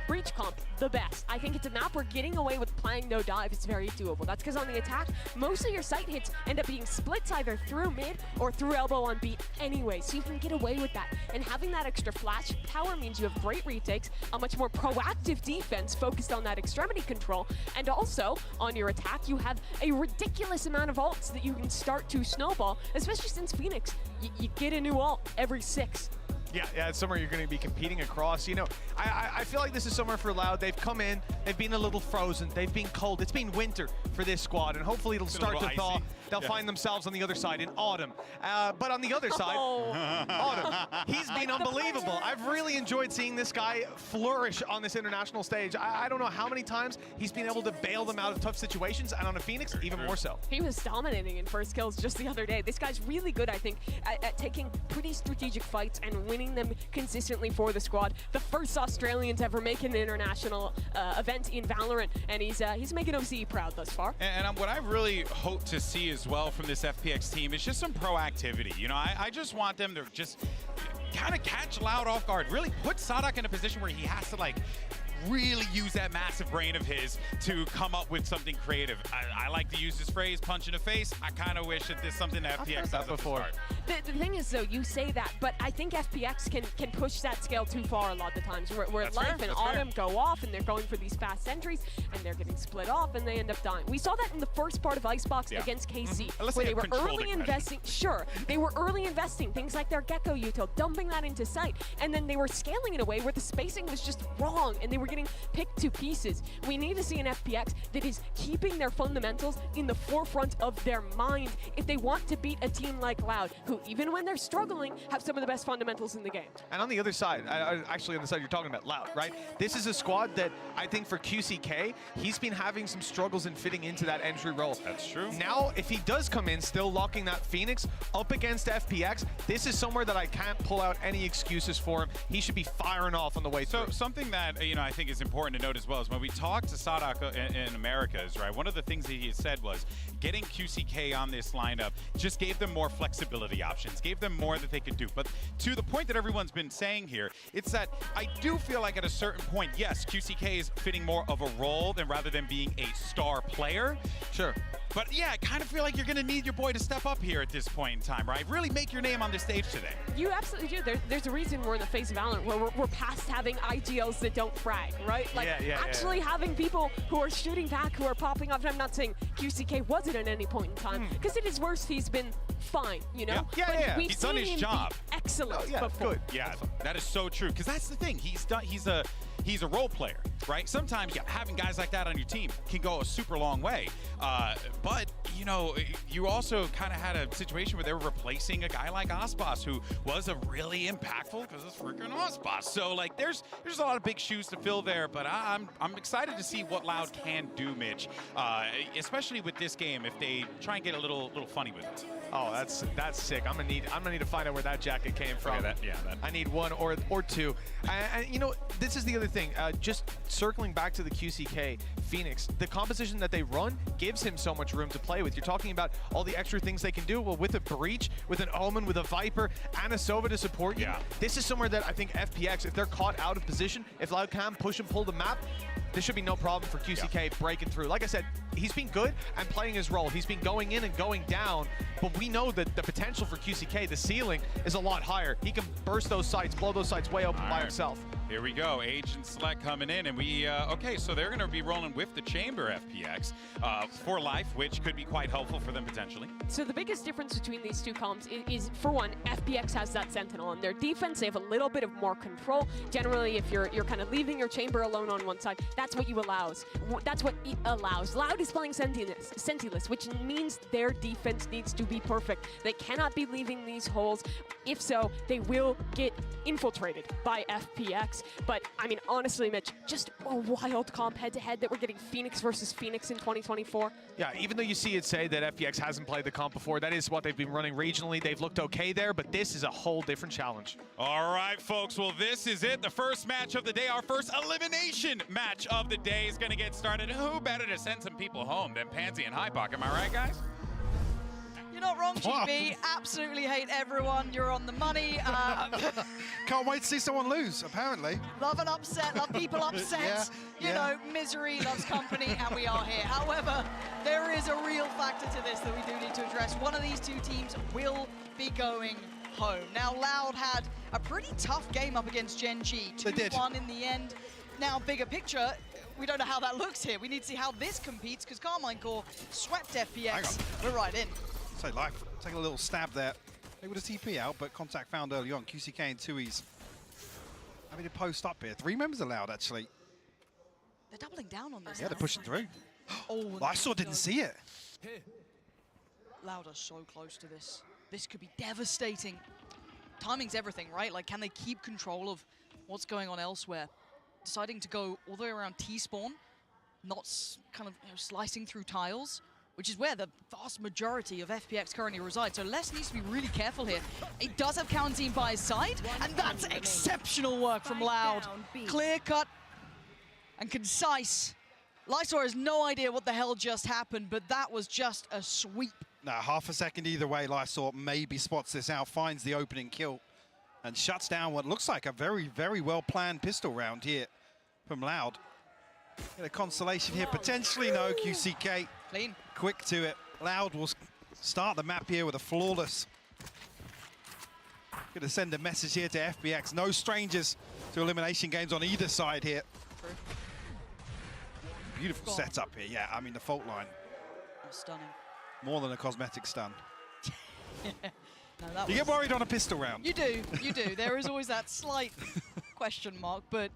Breach comp the best. I think it's a map where getting away with playing no dive is very doable. That's because on the attack, most of your sight hits end up being splits either through mid or through elbow on beat anyway, so you can get away with that. And having that extra flash power means you have great retakes, a much more proactive defense focused on that extremity control, and also on your attack, you have a ridiculous amount of ults that you can start to snowball, especially since Phoenix, you get a new ult every 6. Yeah, it's somewhere you're going to be competing across. You know, I feel like this is somewhere for Loud. They've come in, they've been a little frozen, they've been cold. It's been winter for this squad, and hopefully it'll start to thaw. They'll find themselves on the other side in autumn. But on the other side, Autumn, he's been unbelievable. I've really enjoyed seeing this guy flourish on this international stage. I don't know how many times he's been able to bail them out of tough situations, and on a Phoenix, even more so. He was dominating in first kills just the other day. This guy's really good, I think, at taking pretty strategic fights and winning them consistently for the squad. The first Australian to ever make an international event in Valorant, and he's making OCE proud thus far. And what I really hope to see as well from this FPX team is just some proactivity. You know, I just want them to just kind of catch Loud off guard, really put Sadak in a position where he has to like really use that massive brain of his to come up with something creative. I like to use this phrase, punch in the face. I kind of wish that this is something that FPX has before. The thing is, though, you say that, but I think FPX can push that scale too far a lot of the times, where Life and Autumn go off, and they're going for these fast entries, and they're getting split off, and they end up dying. We saw that in the first part of Icebox against KC, where they were early investing. Sure, they were early investing, things like their Gecko util, dumping that into sight, and then they were scaling in a way where the spacing was just wrong, and they were getting picked to pieces. We need to see an FPX that is keeping their fundamentals in the forefront of their mind if they want to beat a team like Loud, who even when they're struggling, have some of the best fundamentals in the game. And on the other side, actually on the side you're talking about, Loud, right? This is a squad that I think for QCK, he's been having some struggles in fitting into that entry role. That's true. Now, if he does come in, still locking that Phoenix up against FPX, this is somewhere that I can't pull out any excuses for him. He should be firing off on the way through. So something that, you know, I think is important to note as well is when we talked to Sadak in Americas, right, one of the things that he had said was getting QCK on this lineup just gave them more flexibility options, gave them more that they could do. But to the point that everyone's been saying here, it's that I do feel like at a certain point, yes, QCK is fitting more of a role than rather than being a star player. Sure. But yeah, I kind of feel like you're going to need your boy to step up here at this point in time, right? Really make your name on the stage today. You absolutely do. There's a reason we're in the phase of Valorant where we're past having IGLs that don't frag, right? Like actually having people who are shooting back, who are popping off. And I'm not saying QCK wasn't at any point in time, because at his worst, he's been fine, you know? Yeah. We've He's done his job. Excellent before. Good. Yeah, that is so true. Because that's the thing. He's a role player, right? Sometimes having guys like that on your team can go a super long way. But, you know, you also kind of had a situation where they were replacing a guy like Osbos, who was a really impactful because it's freaking Osbos. So, like, there's a lot of big shoes to fill there, but I'm excited to see what Loud can do, Mitch, especially with this game if they try and get a little funny with it. Oh, that's sick. I'm gonna need to find out where that jacket came from. Okay, I need one or two. And you know, this is the other thing. Just circling back to the QCK Phoenix, the composition that they run gives him so much room to play with. You're talking about all the extra things they can do. Well, with a Breach, with an Omen, with a Viper, and a Sova to support you, this is somewhere that I think FPX, if they're caught out of position, if Loud can push and pull the map, there should be no problem for QCK breaking through. Like I said, he's been good and playing his role. He's been going in and going down, but we know that the potential for QCK, the ceiling, is a lot higher. He can burst those sites, blow those sites way open by himself. Here we go, Agent Select coming in, and we, okay, so they're gonna be rolling with the Chamber FPX for life, which could be quite helpful for them potentially. So the biggest difference between these two comps is for one, FPX has that Sentinel on their defense. They have a little bit of more control. Generally, if you're kind of leaving your Chamber alone on one side, that's what you allows. That's what it allows. Loud is playing Sentinels, which means their defense needs to be perfect. They cannot be leaving these holes. If so, they will get infiltrated by FPX. But, I mean, honestly, Mitch, just a wild comp head-to-head that we're getting Phoenix versus Phoenix in 2024. Yeah, even though you see it say that FPX hasn't played the comp before, that is what they've been running regionally. They've looked okay there, but this is a whole different challenge. All right, folks, well, this is it. The first match of the day, our first elimination match of the day is going to get started. Who better to send some people home than Pansy and Hypock? Am I right, guys? You're not wrong, GB. Absolutely hate everyone. You're on the money. Can't wait to see someone lose, apparently. Love an upset, love people upset. You know, misery loves company, and we are here. However, there is a real factor to this that we do need to address. One of these two teams will be going home. Now, Loud had a pretty tough game up against Gen G. 2-1 in the end. Now, bigger picture, we don't know how that looks here. We need to see how this competes, because Carmine Core swept FPX. We're right in. So Life taking a little stab there. They would have TP out, but contact found early on. QCK and 2Es having to post up here. 3 members allowed, actually. They're doubling down on this. Yeah, they're pushing through. Oh, I saw, didn't see it. Loud are so close to this. This could be devastating. Timing's everything, right? Like, can they keep control of what's going on elsewhere? Deciding to go all the way around T-spawn, not kind of slicing through tiles, which is where the vast majority of FPX currently resides. So Les needs to be really careful here. It does have Kaunzine by his side, and that's exceptional work from Loud. Clear cut and concise. Lysor has no idea what the hell just happened, but that was just a sweep. Now, half a second either way, Lysor maybe spots this out, finds the opening kill, and shuts down what looks like a very, very well-planned pistol round here from Loud. Get a consolation here, potentially no. QCK clean, quick to it. Loud will start the map here with a flawless. Gonna send a message here to FPX. No strangers to elimination games on either side here. True. Beautiful setup here. Yeah, I mean the fault line. Stunning. More than a cosmetic stun. No, you get worried on a pistol round. You do, you do. There is always that slight question mark, but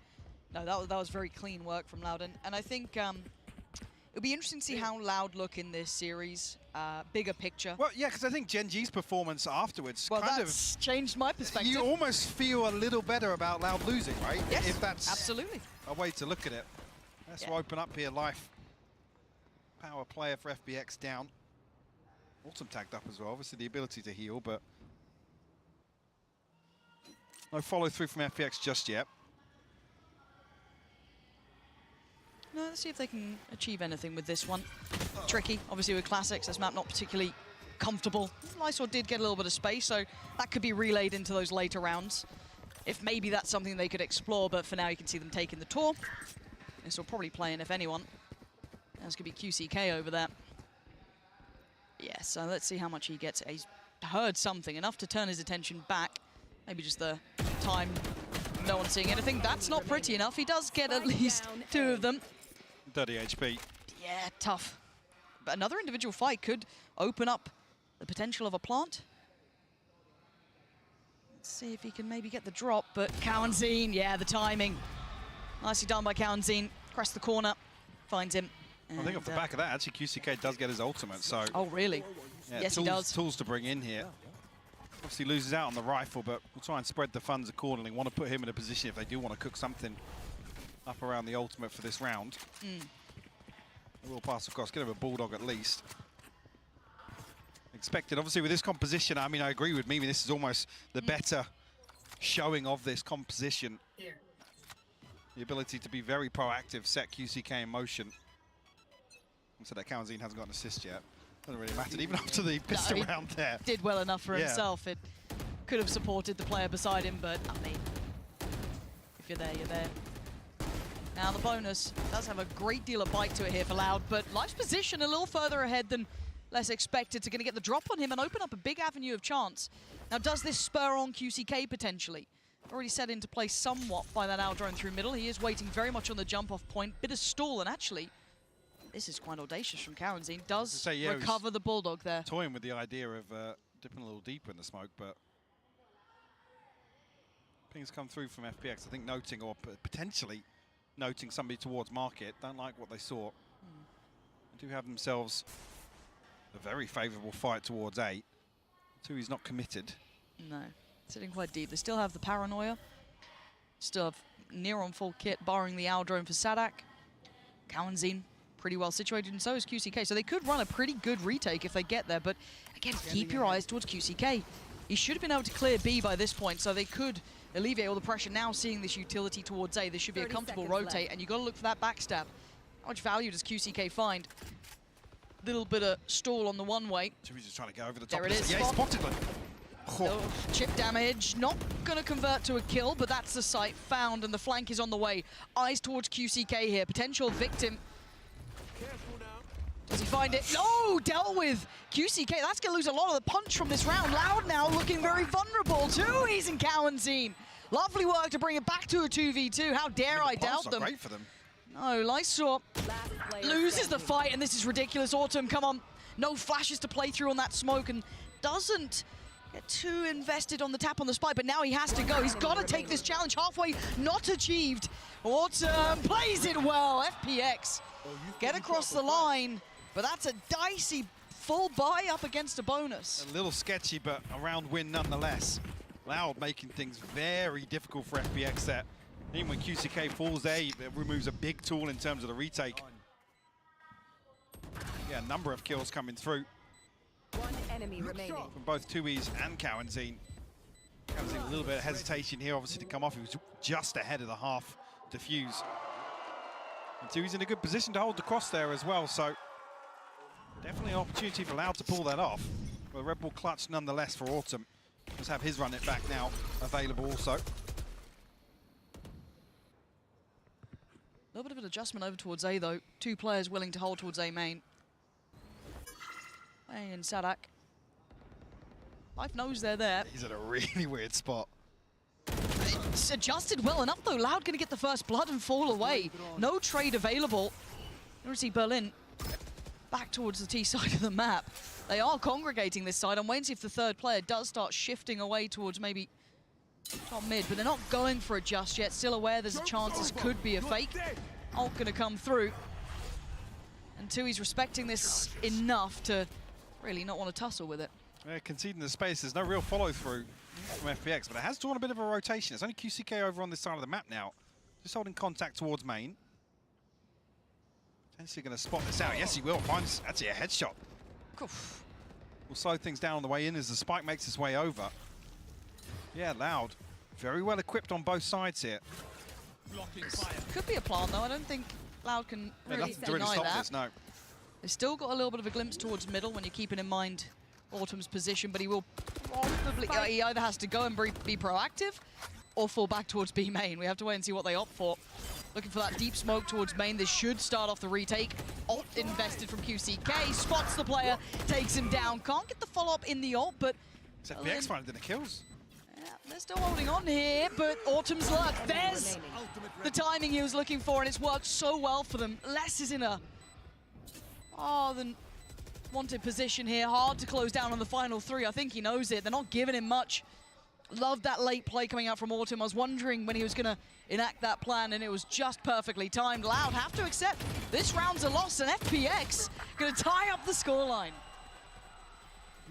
no, that was very clean work from Loud. And I think it'll be interesting to see how Loud look in this series, bigger picture. Well, yeah, because I think Gen G's performance afterwards kind of changed my perspective. You almost feel a little better about Loud losing, right? Yes, if that's absolutely a way to look at it. Let's open up here. Life power player for FBX down. Autumn tagged up as well. Obviously the ability to heal, but no follow through from FPX just yet. No, let's see if they can achieve anything with this one. Tricky, obviously with Classics, this map not particularly comfortable. Lysor did get a little bit of space, so that could be relayed into those later rounds. If maybe that's something they could explore, but for now you can see them taking the tour. This will probably play in, if anyone. That's going to be QCK over there. Yeah, so let's see how much he gets. He's heard something, enough to turn his attention back. Maybe just the time, no one seeing anything. That's not pretty enough. He does get at least 2 of them. 30 HP. Yeah, tough. But another individual fight could open up the potential of a plant. Let's see if he can maybe get the drop, but Kaunzine, yeah, the timing. Nicely done by Kaunzine. Crest the corner, finds him. I think off the back of that, actually, QCK does get his ultimate, so... Oh, really? Yeah, yes, he does. Tools to bring in here. Obviously loses out on the rifle, but we'll try and spread the funds accordingly. Want to put him in a position if they do want to cook something up around the ultimate for this round. A little pass across, get him a Bulldog at least. Expected, obviously, with this composition, I mean, I agree with Mimi, this is almost the better showing of this composition. The ability to be very proactive, set QCK in motion. So that Kawanzin hasn't got an assist yet. Doesn't really matter, even after the pistol round there. Did well enough for himself. It could have supported the player beside him, but I mean, if you're there, you're there. Now the bonus does have a great deal of bite to it here for Loud, but Life's position a little further ahead than less expected. To going to get the drop on him and open up a big avenue of chance. Now does this spur on QCK potentially? Already set into place somewhat by that Owl drone through middle. He is waiting very much on the jump off point. Bit of stall, and actually, this is quite audacious from Kawanzin. Does recover the Bulldog there. Toying with the idea of dipping a little deeper in the smoke, but things come through from FPX. I think noting or potentially noting somebody towards market. Don't like what they saw. They do have themselves a very favourable fight towards 8. He's not committed. No, sitting quite deep. They still have the paranoia. Still have near on full kit, barring the Owl drone for Sadak. Kawanzin pretty well situated, and so is QCK. So they could run a pretty good retake if they get there, but again, keep your eyes towards QCK. He should have been able to clear B by this point, so they could alleviate all the pressure. Now seeing this utility towards A, this should be a comfortable rotate, and you've got to look for that backstab. How much value does QCK find? Little bit of stall on the one-way. He's just trying to go over the top. There it is. Yeah, he spotted them. Oh, chip damage, not going to convert to a kill, but that's the site found, and the flank is on the way. Eyes towards QCK here, potential victim. Does he find it? No, dealt with. QCK, that's going to lose a lot of the punch from this round. Loud now looking very vulnerable. He's in Kawanzin. Lovely work to bring it back to a 2v2. How dare I doubt them. Great for them. No, Lysor loses the fight, and this is ridiculous. Autumn, come on. No flashes to play through on that smoke, and doesn't get too invested on the tap on the spike, but now he has to go. He's got to take this challenge halfway, not achieved. Autumn plays it well. FPX get across the line, but that's a dicey full buy up against a bonus. A little sketchy, but a round win nonetheless. Loud making things very difficult for FPX there. Even when QCK falls there, it removes a big tool in terms of the retake. Yeah, a number of kills coming through. One enemy remaining. From both 2Es and Kawanzin. Kawanzin a little bit of hesitation here, obviously, to come off. He was just ahead of the half defuse. And 2's in a good position to hold the cross there as well, so definitely an opportunity for Loud to pull that off. But a Red Bull clutch nonetheless for Autumn. Just have his run it back now available also. A little bit of an adjustment over towards A though. 2 players willing to hold towards A main. And Sadak. Life knows they're there. He's at a really weird spot. It's adjusted well enough though. Loud gonna get the first blood and fall away. No trade available. You want to see Berlin back towards the T side of the map. They are congregating this side. I'm waiting to see if the third player does start shifting away towards maybe top mid, but they're not going for it just yet. Still aware there's a chance this could be a fake. Ult gonna come through. And 2's respecting this enough to really not want to tussle with it. Yeah, conceding the space. There's no real follow through from FPX, but it has drawn a bit of a rotation. It's only QCK over on this side of the map now. Just holding contact towards main. Potentially going to spot this out. Yes, he will. Finds actually a headshot. Oof. We'll slow things down on the way in as the spike makes its way over. Yeah, Loud. Very well equipped on both sides here. Could be a plan though. I don't think Loud can really deny that. This, no. They've still got a little bit of a glimpse towards middle when you're keeping in mind Autumn's position, but he will probably, he either has to go and be proactive or fall back towards B main. We have to wait and see what they opt for. Looking for that deep smoke towards main. This should start off the retake. Ult invested from QCK, spots the player, takes him down. Can't get the follow-up in the ult, but It's FPX finding the kills. Yeah, they're still holding on here, but Autumn's luck. There's the timing he was looking for, and it's worked so well for them. Les is in a than wanted position here. Hard to close down on the final 3. I think he knows it. They're not giving him much. Loved that late play coming out from Autumn. I was wondering when he was going to enact that plan, and it was just perfectly timed. Loud have to accept this round's a loss, and FPX going to tie up the scoreline.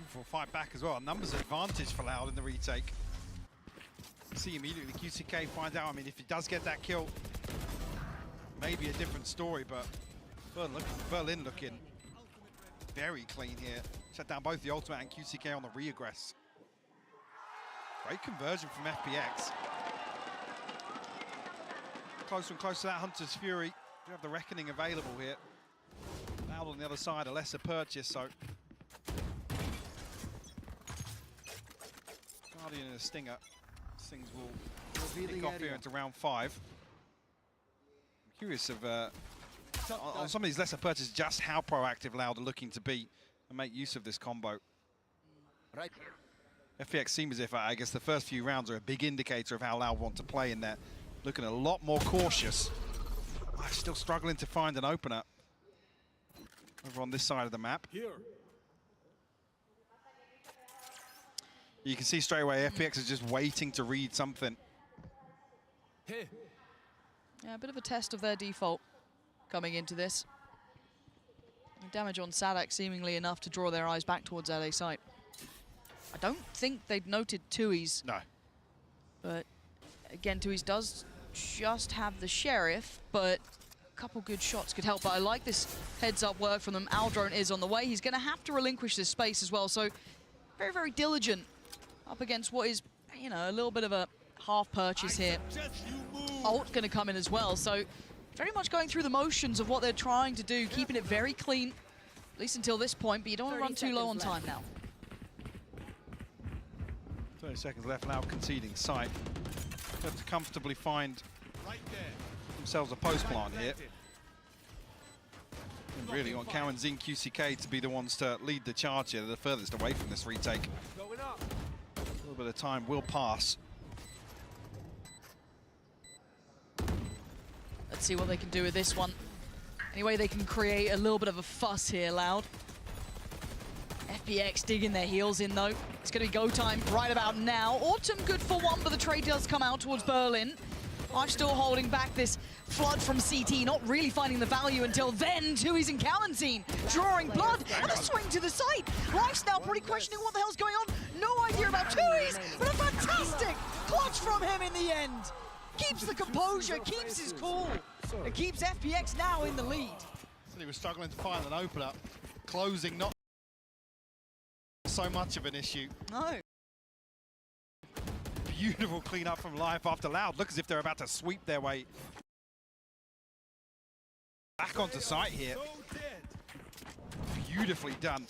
For a fight back as well. Numbers advantage for Loud in the retake. See immediately QCK finds out. I mean, if he does get that kill, maybe a different story, but Berlin looking very clean here. Shut down both the ultimate and QCK on the re-aggress. Great conversion from FPX. closer and closer to that Hunter's Fury. We have the Reckoning available here. Loud on the other side, a lesser purchase, so. Guardian and a Stinger. Things will kick off here into round 5. I'm curious of, on some of these lesser purchases, just how proactive Loud are looking to be and make use of this combo. Right. FPX seem as if, I guess, the first few rounds are a big indicator of how Loud want to play in there. Looking a lot more cautious. Still struggling to find an opener over on this side of the map. Here. You can see straight away FPX is just waiting to read something. Hey. Yeah, a bit of a test of their default coming into this. Damage on Sadak seemingly enough to draw their eyes back towards that A site. I don't think they'd noted Tui's. No. But again, Tui's does just have the Sheriff, but a couple good shots could help. But I like this heads-up work from them. Aldrone is on the way. He's going to have to relinquish this space as well. So very, very diligent up against what is, you know, a little bit of a half purchase here. Ult going to come in as well. So very much going through the motions of what they're trying to do, keeping it very clean, at least until this point. But you don't want to run too low on time now. 30 seconds left now, conceding sight. Have to comfortably find themselves a post plant here. And really want Cow and Zing QCK to be the ones to lead the charge here. They're the furthest away from this retake. A little bit of time will pass. Let's see what they can do with this one. Anyway, they can create a little bit of a fuss here, Loud. FPX digging their heels in, though. It's going to be go time right about now. Autumn good for one, but the trade does come out towards Berlin. I'm still holding back this flood from CT, not really finding the value until then. Tui's and Kalenzine drawing blood, and a swing to the site. Life's now pretty questioning what the hell's going on. No idea about Tui's, but a fantastic clutch from him in the end. Keeps the composure, keeps his cool. It keeps FPX now in the lead. So he was struggling to find an opener. Closing not so much of an issue. No. Beautiful cleanup from Life after Loud. Look as if they're about to sweep their way back onto site here. Beautifully done.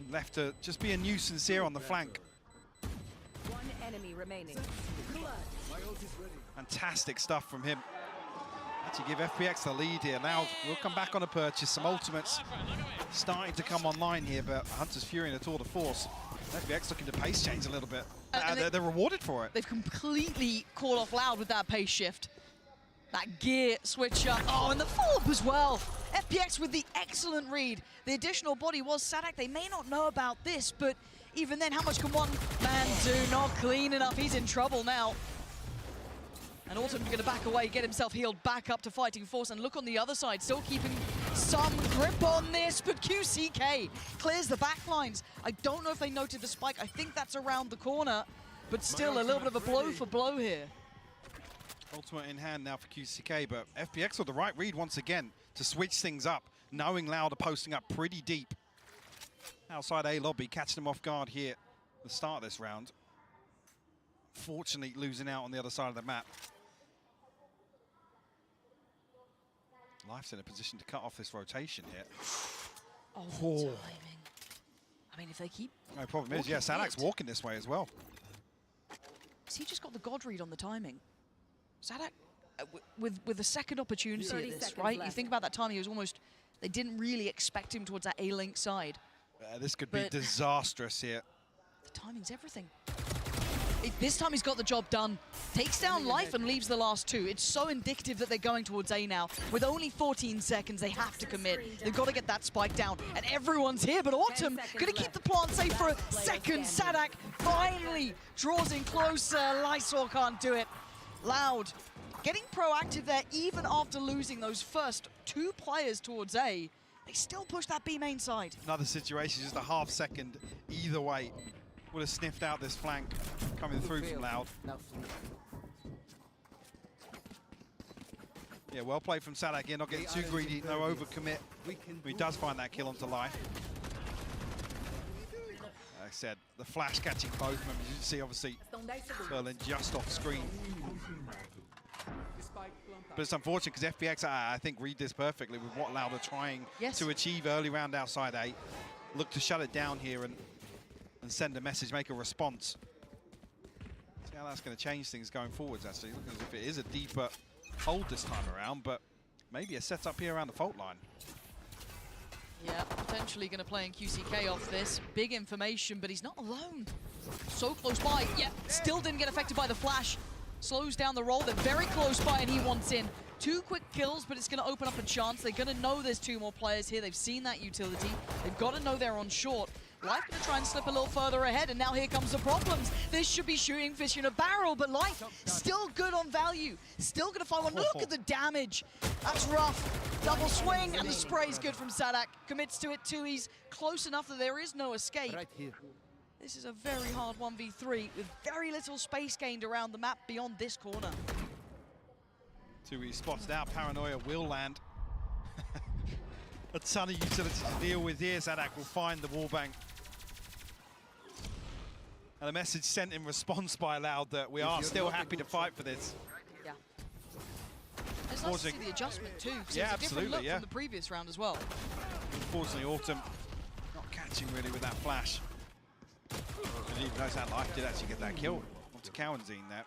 Left to just be a nuisance here on the flank. One enemy remaining. Fantastic stuff from him. To give FPX the lead here. Now we'll come back on a purchase. Some ultimates starting to come online here, but Hunter's Fury in a tour de force. FPX looking to pace change a little bit. They're rewarded for it. They've completely called off Loud with that pace shift. That gear switch up. Oh, and the follow-up as well. FPX with the excellent read. The additional body was Sadak. They may not know about this, but even then, how much can one man do? Not clean enough. He's in trouble now. And Autumn's going to back away, get himself healed back up to fighting force, and look on the other side, still keeping some grip on this, but QCK clears the backlines. I don't know if they noted the spike. I think that's around the corner, but still a little bit of a blow for blow here. Ultimate in hand now for QCK, but FPX with the right read once again to switch things up, knowing Loud are posting up pretty deep. Outside A lobby, catching them off guard here at the start of this round. Fortunately, losing out on the other side of the map. Life's in a position to cut off this rotation here. Oh, timing. I mean, if they keep... No problem is, yeah, Sadak's walking this way as well. So he just got the God read on the timing. Sadak, with a second opportunity at this, right? You think about that timing, it was almost... They didn't really expect him towards that A-link side. This could be disastrous here. The timing's everything. This time he's got the job done. Takes down Life and leaves the last two. It's so indicative that they're going towards A now. With only 14 seconds, they have to commit. They've got to get that spike down. And everyone's here, but Autumn going to keep the plant safe for a second. Sadak finally draws in closer. Lysor can't do it. Loud getting proactive there, even after losing those first two players towards A. They still push that B main side. Another situation, just a half second either way. Would have sniffed out this flank coming through from Loud. Yeah, well played from Sadak here, not getting too greedy, no overcommit. He does find that kill onto Life. Like I said, the flash catching both members. You can see, obviously, Berlin just off screen. But it's unfortunate because FPX, I think, read this perfectly with what Loud are trying to achieve early round outside A. Look to shut it down here and send a message, make a response. See how that's going to change things going forwards, actually. Looking as if it is a deeper hold this time around, but maybe a setup here around the fault line. Yeah, potentially going to play in QCK off this. Big information, but he's not alone. So close by. Yeah, still didn't get affected by the flash. Slows down the roll. They're very close by, and he wants in. 2 quick kills, but it's going to open up a chance. They're going to know there's 2 more players here. They've seen that utility. They've got to know they're on short. Life going to try and slip a little further ahead, and now here comes the problems. This should be shooting fish in a barrel, but Life still good on value. Still going to find one. Look at the damage. That's rough. Double swing, and the spray's good from Sadak. Commits to it too. He's close enough that there is no escape. Right here. This is a very hard 1v3 with very little space gained around the map beyond this corner. Tui spots out. Paranoia will land. A ton of utility to deal with here. Sadak will find the wallbang. And a message sent in response by Loud that we are still happy to fight for this. Yeah. It's nice to see the adjustment too, because it's a different look from the previous round as well. Unfortunately, Autumn not catching really with that flash. And even knows that Life did actually get that kill onto Cowanzine there.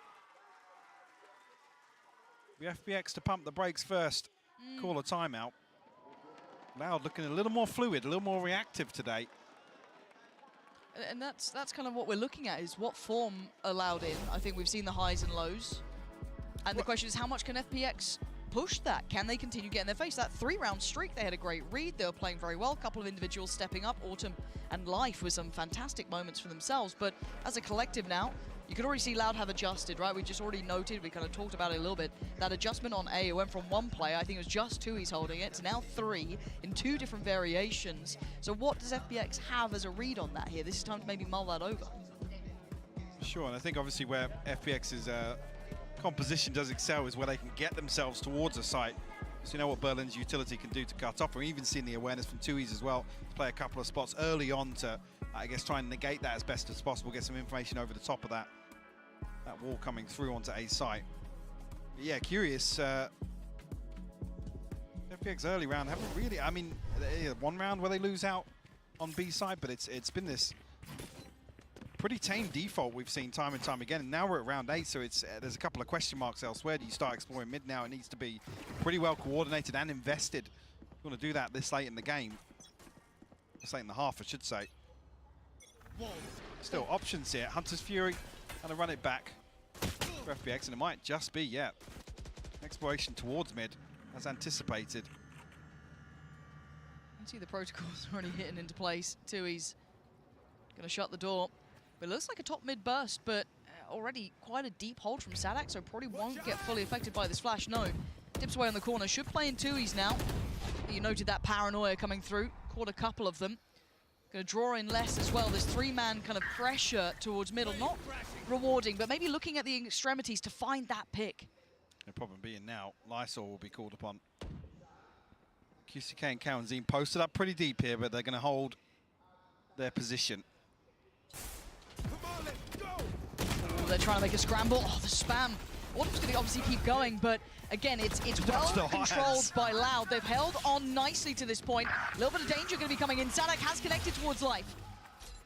We FPX to pump the brakes first, call a timeout. Loud looking a little more fluid, a little more reactive today. And that's kind of what we're looking at, is what form allowed in. I think we've seen the highs and lows. And the question is, how much can FPX push that? Can they continue getting their face? That 3-round streak, they had a great read. They were playing very well. A couple of individuals stepping up. Autumn and Life with some fantastic moments for themselves. But as a collective now, you can already see Loud have adjusted, right? We just already noted, we kind of talked about it a little bit, that adjustment on A, it went from 1 player, I think it was just 2 he's holding it, to now 3 in 2 different variations. So what does FPX have as a read on that here? This is time to maybe mull that over. Sure, and I think obviously where FPX's composition does excel is where they can get themselves towards a site. So you know what Berlin's utility can do to cut off. We're even seeing the awareness from Tui's as well, to play a couple of spots early on to, I guess, try and negate that as best as possible, get some information over the top of that wall coming through onto A site. But yeah, curious. FPX early round haven't really, I mean, 1 round where they lose out on B side, but it's been this pretty tame default we've seen time and time again. And now we're at round 8, so it's there's a couple of question marks elsewhere. Do you start exploring mid now? It needs to be pretty well coordinated and invested. You want to do that this late in the game. This late in the half, I should say. Still options here. Hunter's Fury, and to run it back for FPX, and it might just be, yeah, exploration towards mid, as anticipated. You can see the protocols already hitting into place. Tui's going to shut the door. But it looks like a top mid burst, but already quite a deep hold from Sadak, so probably won't get fully affected by this flash. No. Dips away on the corner. Should play in Tui's now. You noted that Paranoia coming through. Caught a couple of them. Going to draw in less as well. This 3-man kind of pressure towards middle. Not rewarding, but maybe looking at the extremities to find that pick. The problem being now, Lysol will be called upon. QCK and Cowanzine posted up pretty deep here, but they're going to hold their position. They're trying to make a scramble. Oh, the spam. Autumn's going to obviously keep going, but again, it's well controlled by Loud. They've held on nicely to this point. A little bit of danger going to be coming in. Sadak has connected towards Life.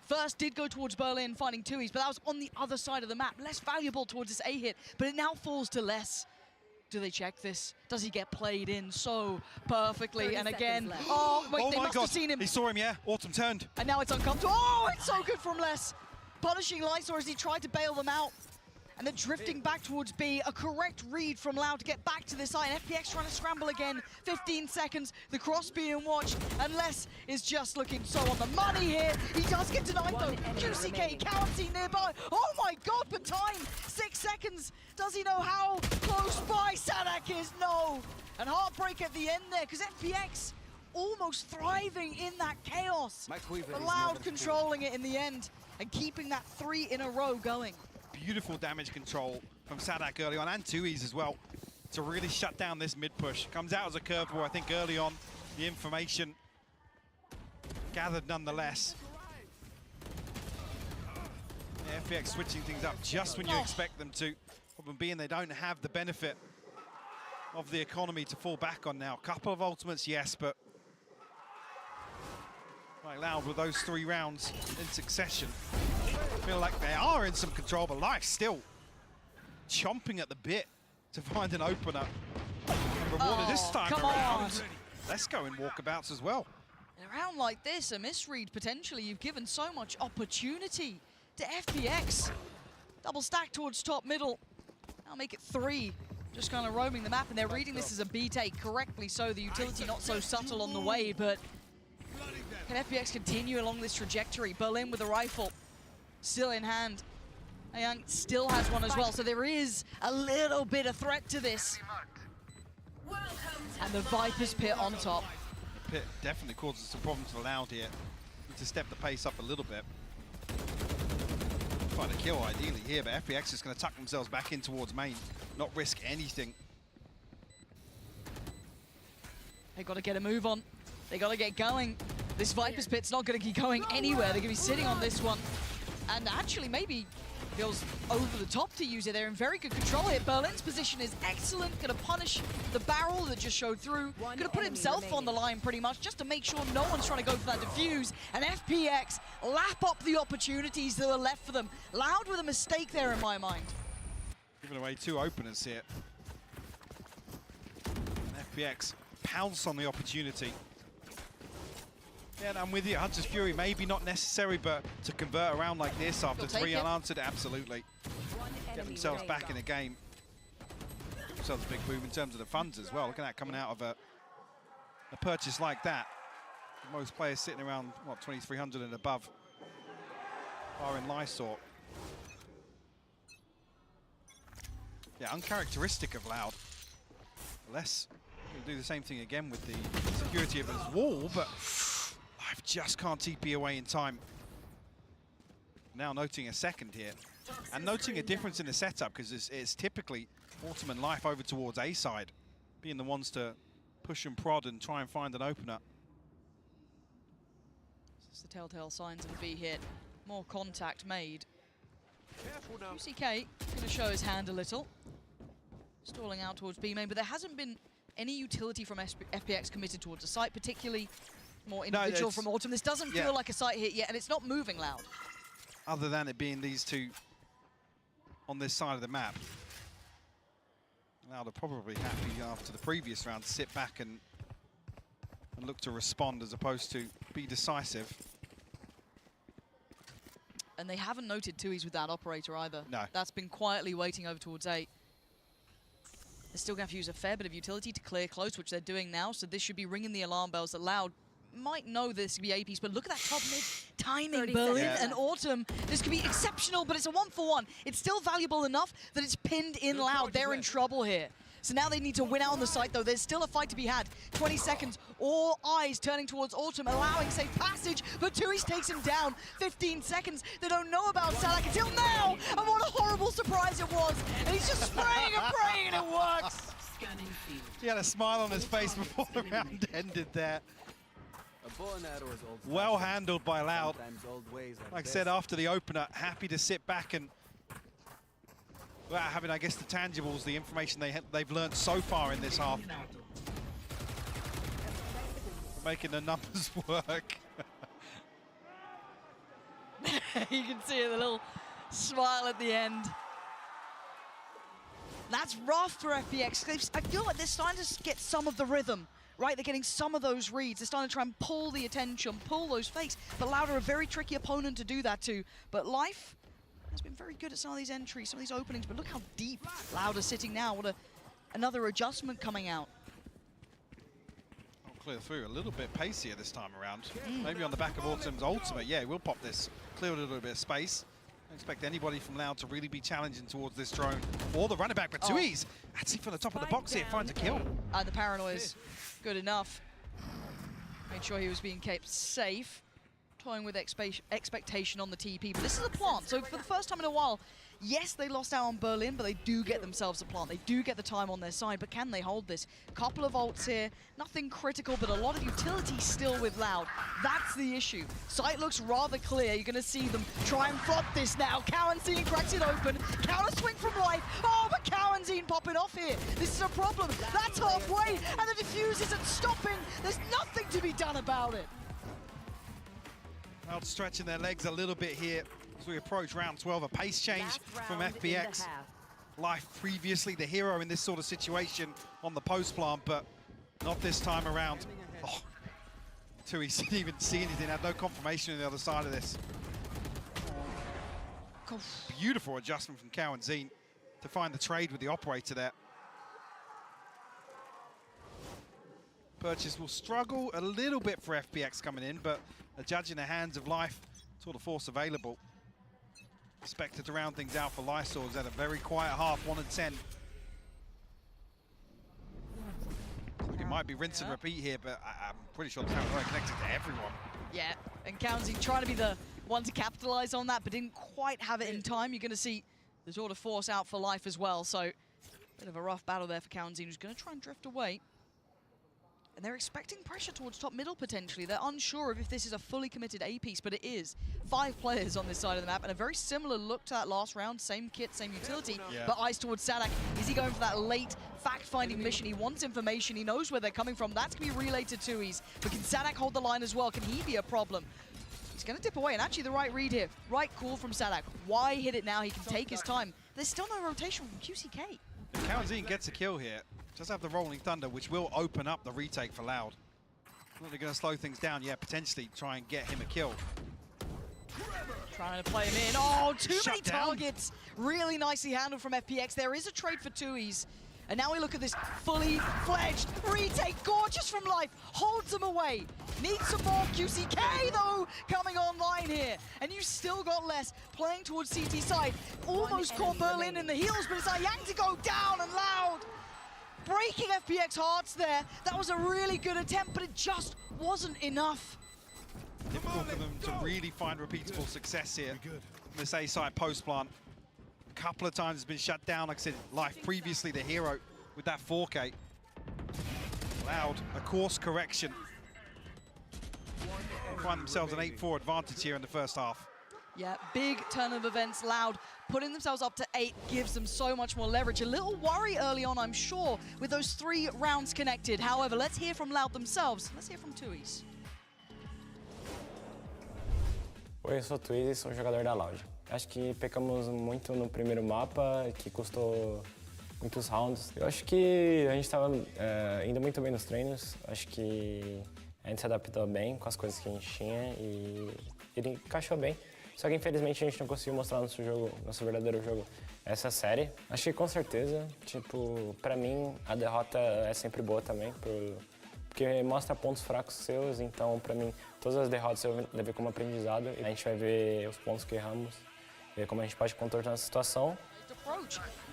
First did go towards Berlin, finding Tui's, but that was on the other side of the map. Less valuable towards this A hit, but it now falls to less. Do they check this? Does he get played in so perfectly? And again, oh, wait, they must have seen him. He saw him, yeah. Autumn turned. And now it's uncomfortable. Oh, it's so good from Less. Punishing Lysor as he tried to bail them out. And then drifting back towards B, a correct read from Loud to get back to the side. FPX trying to scramble again, 15 seconds, the cross being watched, and Less is just looking so on the money here. He does get denied though. QCK, Cowanzine nearby. Oh my God, but time, 6 seconds. Does he know how close by Sadak is? No. And heartbreak at the end there, because FPX almost thriving in that chaos. But Loud controlling it in the end and keeping that 3 in a row going. Beautiful damage control from Sadak early on, and Tui's as well, to really shut down this mid push. Comes out as a curveball, I think, early on. The information gathered nonetheless. FPX switching things up just when you expect them to. Problem being they don't have the benefit of the economy to fall back on now. Couple of ultimates, yes, but like Loud with those 3 rounds in succession. I feel like they are in some control, but Life still chomping at the bit to find an opener. And rewarded this time around. Let's go in walkabouts as well. In a round like this, a misread potentially, you've given so much opportunity to FPX. Double stack towards top middle. Now make it 3. Just kind of roaming the map, and they're reading this as a B take, correctly so. The utility not so subtle on the way, but can FPX continue along this trajectory? Berlin with a rifle, still in hand. Young still has one as well, so there is a little bit of threat to this. And the Viper's Pit on top. The Pit definitely causes some problems for Loud here. Need to step the pace up a little bit. Find a kill ideally here, but FPX is going to tuck themselves back in towards main, not risk anything. They got to get a move on. They got to get going. This Viper's Pit's not going to keep going anywhere. They're going to be sitting on this one. And actually, maybe feels over the top to use it. They're in very good control here. Berlin's position is excellent. Going to punish the barrel that just showed through. Going to put himself on the line pretty much just to make sure no one's trying to go for that defuse. And FPX lap up the opportunities that are left for them. Loud with a mistake there in my mind. Giving away 2 openers here. And FPX pounce on the opportunity. Yeah, and I'm with you. Hunter's Fury maybe not necessary, but to convert a round like this after 3 unanswered, absolutely. Get themselves back in the game. Give themselves a big boom in terms of the funds as well. Look at that coming out of a purchase like that. Most players sitting around, what, 2,300 and above are in Lysort. Yeah, uncharacteristic of Loud. Less, he'll do the same thing again with the security of his wall, but Life just can't TP away in time. Now noting a second here, and noting a difference in the setup, because it's typically Autumn and Life over towards A side, being the ones to push and prod and try and find an opener. This is the telltale signs of a B hit. More contact made. UCK going to show his hand a little. Stalling out towards B main, but there hasn't been any utility from FPX committed towards the site, particularly more individual from Autumn. This doesn't feel like a site hit yet, and it's not moving Loud. Other than it being these 2 on this side of the map. Loud are probably happy after the previous round to sit back and look to respond as opposed to be decisive. And they haven't noted 2Es with that operator either. No. That's been quietly waiting over towards A. They're still going to have to use a fair bit of utility to clear close, which they're doing now, so this should be ringing the alarm bells that Loud might know this could be A piece, but look at that top mid timing. Berlin and Autumn. This could be exceptional, but it's a 1-for-1. It's still valuable enough that it's pinned in Loud. They're in trouble here. So now they need to win out on the site, though. There's still a fight to be had. 20 seconds, all eyes turning towards Autumn, allowing safe passage, but 2Es takes him down. 15 seconds, they don't know about Salak until now, and what a horrible surprise it was. And he's just spraying and praying, and it works. He had a smile on his face before the round ended there. Well handled by Loud. Like I said, after the opener, happy to sit back and without having, I guess, the tangibles, the information they've learned so far in this half. Making the numbers work. You can see the little smile at the end. That's rough for FPX. I feel like they're starting to get some of the rhythm. Right, they're getting some of those reads. They're starting to try and pull the attention, pull those fakes. But Loud are a very tricky opponent to do that to. But Life has been very good at some of these entries, some of these openings. But look how deep Loud are sitting now. What another adjustment coming out. I'll clear through a little bit pacier this time around. Maybe on the back of Autumn's ultimate. Yeah, we'll pop this. Clear a little bit of space. Don't expect anybody from Loud to really be challenging towards this drone. Or the running back, but 2Es. Actually from the top of the box here, finds a kill. And the paranoia's good enough. Made sure he was being kept safe. Toying with expectation on the TP. But this is a plant, so for the first time in a while, Yes, they lost out on Berlin, but they do get themselves a plant. They do get the time on their side, but can they hold this? Couple of ults here, nothing critical, but a lot of utility still with Loud. That's the issue. Site looks rather clear. You're going to see them try and flop this now. Cowanzine cracks it open. Counter swing from Life. Oh, but Cowanzine popping off here. This is a problem. That's halfway, and the defuse isn't stopping. There's nothing to be done about it. Loud stretching their legs a little bit here as we approach round 12. A pace change from FPX. Life previously the hero in this sort of situation on the post plant, but not this time around. Oh, Tui didn't even see anything, had no confirmation on the other side of this. Beautiful adjustment from Cowanzine to find the trade with the operator there. Purchase will struggle a little bit for FPX coming in, but a judge in the hands of Life, sort of force available. Expected to round things out for Lysol, who's had a very quiet half, 1 and 10. It might be rinse and repeat here, but I'm pretty sure the sound right connected to everyone. Yeah, and Cowanzine trying to be the one to capitalize on that, but didn't quite have it in time. You're going to see the sort of force out for Life as well, so bit of a rough battle there for Cowanzine, who's going to try and drift away. And they're expecting pressure towards top middle potentially. They're unsure of if this is a fully committed A piece, but it is. 5 players on this side of the map, and a very similar look to that last round. Same kit, same utility, but eyes towards Sadak. Is he going for that late fact-finding mission? He wants information. He knows where they're coming from. That's going to be relayed to Tui's. But can Sadak hold the line as well? Can he be a problem? He's going to dip away, and actually the right read here. Right call from Sadak. Why hit it now? He can take his time. There's still no rotation from QCK. If Cowanzine gets a kill here, does have the Rolling Thunder, which will open up the retake for Loud. They're going to slow things down, yeah, potentially try and get him a kill. Trying to play him in. Oh, too many targets. Really nicely handled from FPX. There is a trade for Tui's. And now we look at this fully fledged retake. Gorgeous from Life. Holds them away. Needs some more. QCK, though, coming online here. And you still got less. Playing towards CT side. Almost caught Berlin in the heels, but it's Yang to go down and Loud. Breaking FPX hearts there. That was a really good attempt, but it just wasn't enough. Difficult for them to really find repeatable success here. This A-side post plant. A couple of times it's been shut down. Like I said, Life previously the hero with that 4K. Loud, a course correction. Find themselves an 8-4 advantage here in the first half. Yeah, big turn of events. Loud putting themselves up to 8 gives them so much more leverage. A little worry early on, I'm sure, with those 3 rounds connected. However, let's hear from Loud themselves. Let's hear from Tui's. Oi, eu sou o Twiz e sou jogador da Loud. Acho que pecamos muito no primeiro mapa, que custou muitos rounds. Eu acho que a gente estava indo muito bem nos treinos. Acho que a gente se adaptou bem com as coisas que a gente tinha e ele encaixou bem. Só que infelizmente a gente não conseguiu mostrar nosso jogo, nosso verdadeiro jogo, essa série. Acho que com certeza, tipo, pra mim a derrota é sempre boa também, porque mostra pontos fracos seus, então pra mim todas as derrotas eu levei como aprendizado. A gente vai ver os pontos que erramos, ver como a gente pode contornar a situação.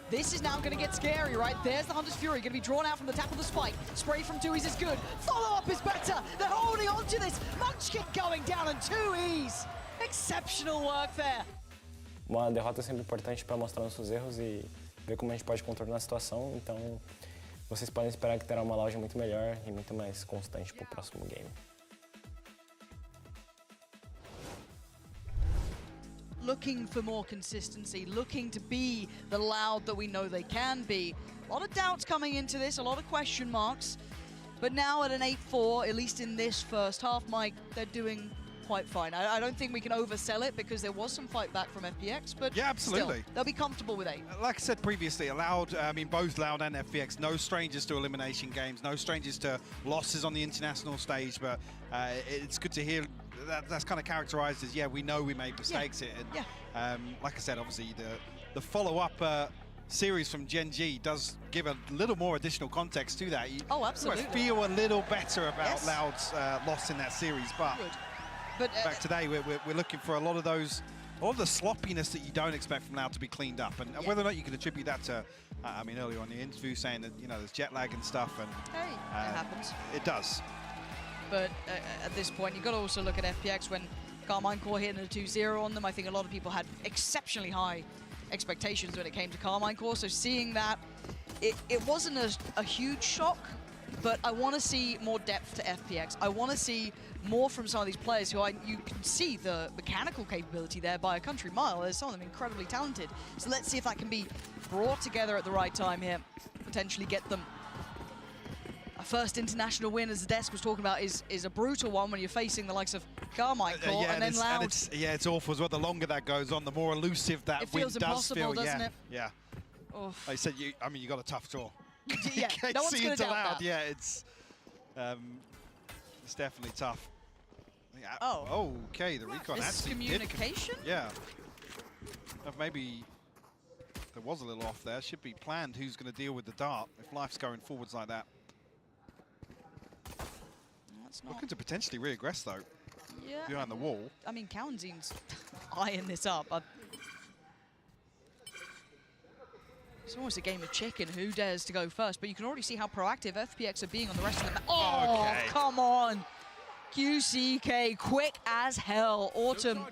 This is now going to get scary, right? There's the Hunter's Fury, going to be drawn out from the tap of the spike. Spray from Tui's is good. Follow-up is better. They're holding on to this. Munchkin going down and Tui's. Exceptional work there. Uma derrota é sempre importante para mostrar nossos erros e ver como a gente pode contornar a situação. Então, vocês podem esperar que terá uma loja muito melhor e muito mais constante para o próximo game. Looking for more consistency, looking to be the Loud that we know they can be. A lot of doubts coming into this, a lot of question marks. But now at an 8-4, at least in this first half, Mike, they're doing quite fine. I don't think we can oversell it because there was some fight back from FPX, but yeah, absolutely. Still, they'll be comfortable with 8. Like I said previously, both Loud and FPX, no strangers to elimination games, no strangers to losses on the international stage, but it's good to hear that's kind of characterized as, yeah, we know we made mistakes here. And, like I said, obviously the follow-up series from Gen G does give a little more additional context to that. Absolutely. I feel a little better about Loud's loss in that series, but back today we're looking for a lot of the sloppiness that you don't expect from Loud to be cleaned up, and whether or not you can attribute that to, earlier on in the interview saying that, there's jet lag and stuff, and hey, it happens. It does. But at this point, you've got to also look at FPX when Carmine Core hitting a 2-0 on them. I think a lot of people had exceptionally high expectations when it came to Carmine Core. So seeing that, it wasn't a huge shock, but I want to see more depth to FPX. I want to see more from some of these players who you can see the mechanical capability there by a country mile. There's some of them incredibly talented. So let's see if that can be brought together at the right time here. Potentially get them a first international win, as the desk was talking about, is a brutal one when you're facing the likes of Carmine Core and then Loud. It's awful as well. The longer that goes on, the more elusive that win does feel. It feels impossible, doesn't it? Yeah. Like I said, you got a tough draw. Yeah, no one's going to doubt Loud. that. Yeah, it's definitely tough. Oh. Okay, the recon actually miscommunication? Yeah. Maybe there was a little off there. Should be planned who's going to deal with the dart if life's going forwards like that. That's not... Looking to potentially re-aggress, though. Yeah. Behind the wall. I mean, Kaunzin's eyeing this up. It's almost a game of chicken. Who dares to go first? But you can already see how proactive FPX are being on the rest of the map. Oh, okay. Come on. QCK, quick as hell. Autumn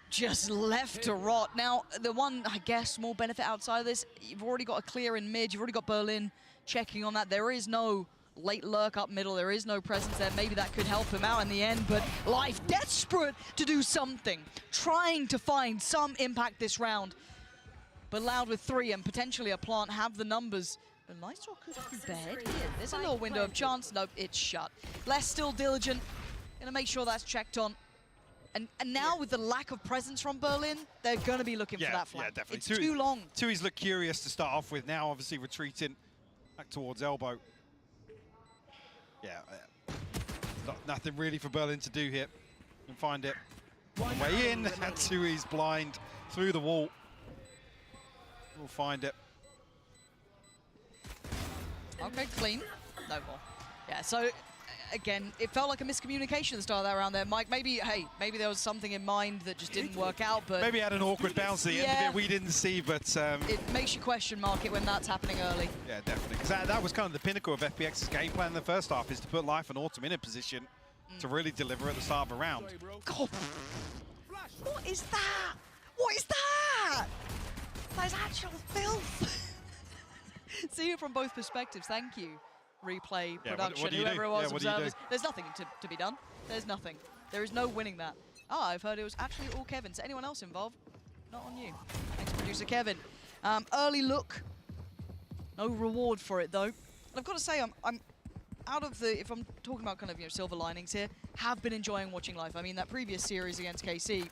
just left to rot. Now, the one, I guess, small benefit outside of this, you've already got a clear in mid. You've already got Berlin checking on that. There is no late lurk up middle. There is no presence there. Maybe that could help him out in the end, but Life desperate to do something, trying to find some impact this round. But Loud with 3 and potentially a plant have the numbers. But Nightstore could be bad here. There's a little window of chance. Nope, it's shut. Less still diligent. Gonna make sure that's checked on. And now with the lack of presence from Berlin, they're gonna be looking for that flank. Yeah, definitely. It's too long. Tui's look curious to start off with. Now, obviously, retreating back towards elbow. Yeah, nothing really for Berlin to do here. Can find it. Way in, and Tui's blind through the wall. We'll find it. Okay, clean. No more. Yeah, so again, it felt like a miscommunication at the start of that round there. Mike, maybe there was something in mind that just didn't work out, but... Maybe had an awkward bounce at the end of it we didn't see, but... it makes you question market when that's happening early. Yeah, definitely. Because that was kind of the pinnacle of FPX's game plan in the first half, is to put Life and Autumn in a position to really deliver at the start of a round. God. What is that? What is that? That is actual filth. See it from both perspectives. Thank you, replay, production, what do you whoever do? it was, Yeah, what do you observers. do? There's nothing to be done. There's nothing. There is no winning that. Ah, I've heard it was actually all Kevin's. Anyone else involved? Not on you. Thanks, producer Kevin. Early look. No reward for it, though. And I've got to say, I'm out of the... If I'm talking about kind of, silver linings here, have been enjoying watching Life. I mean, that previous series against KC,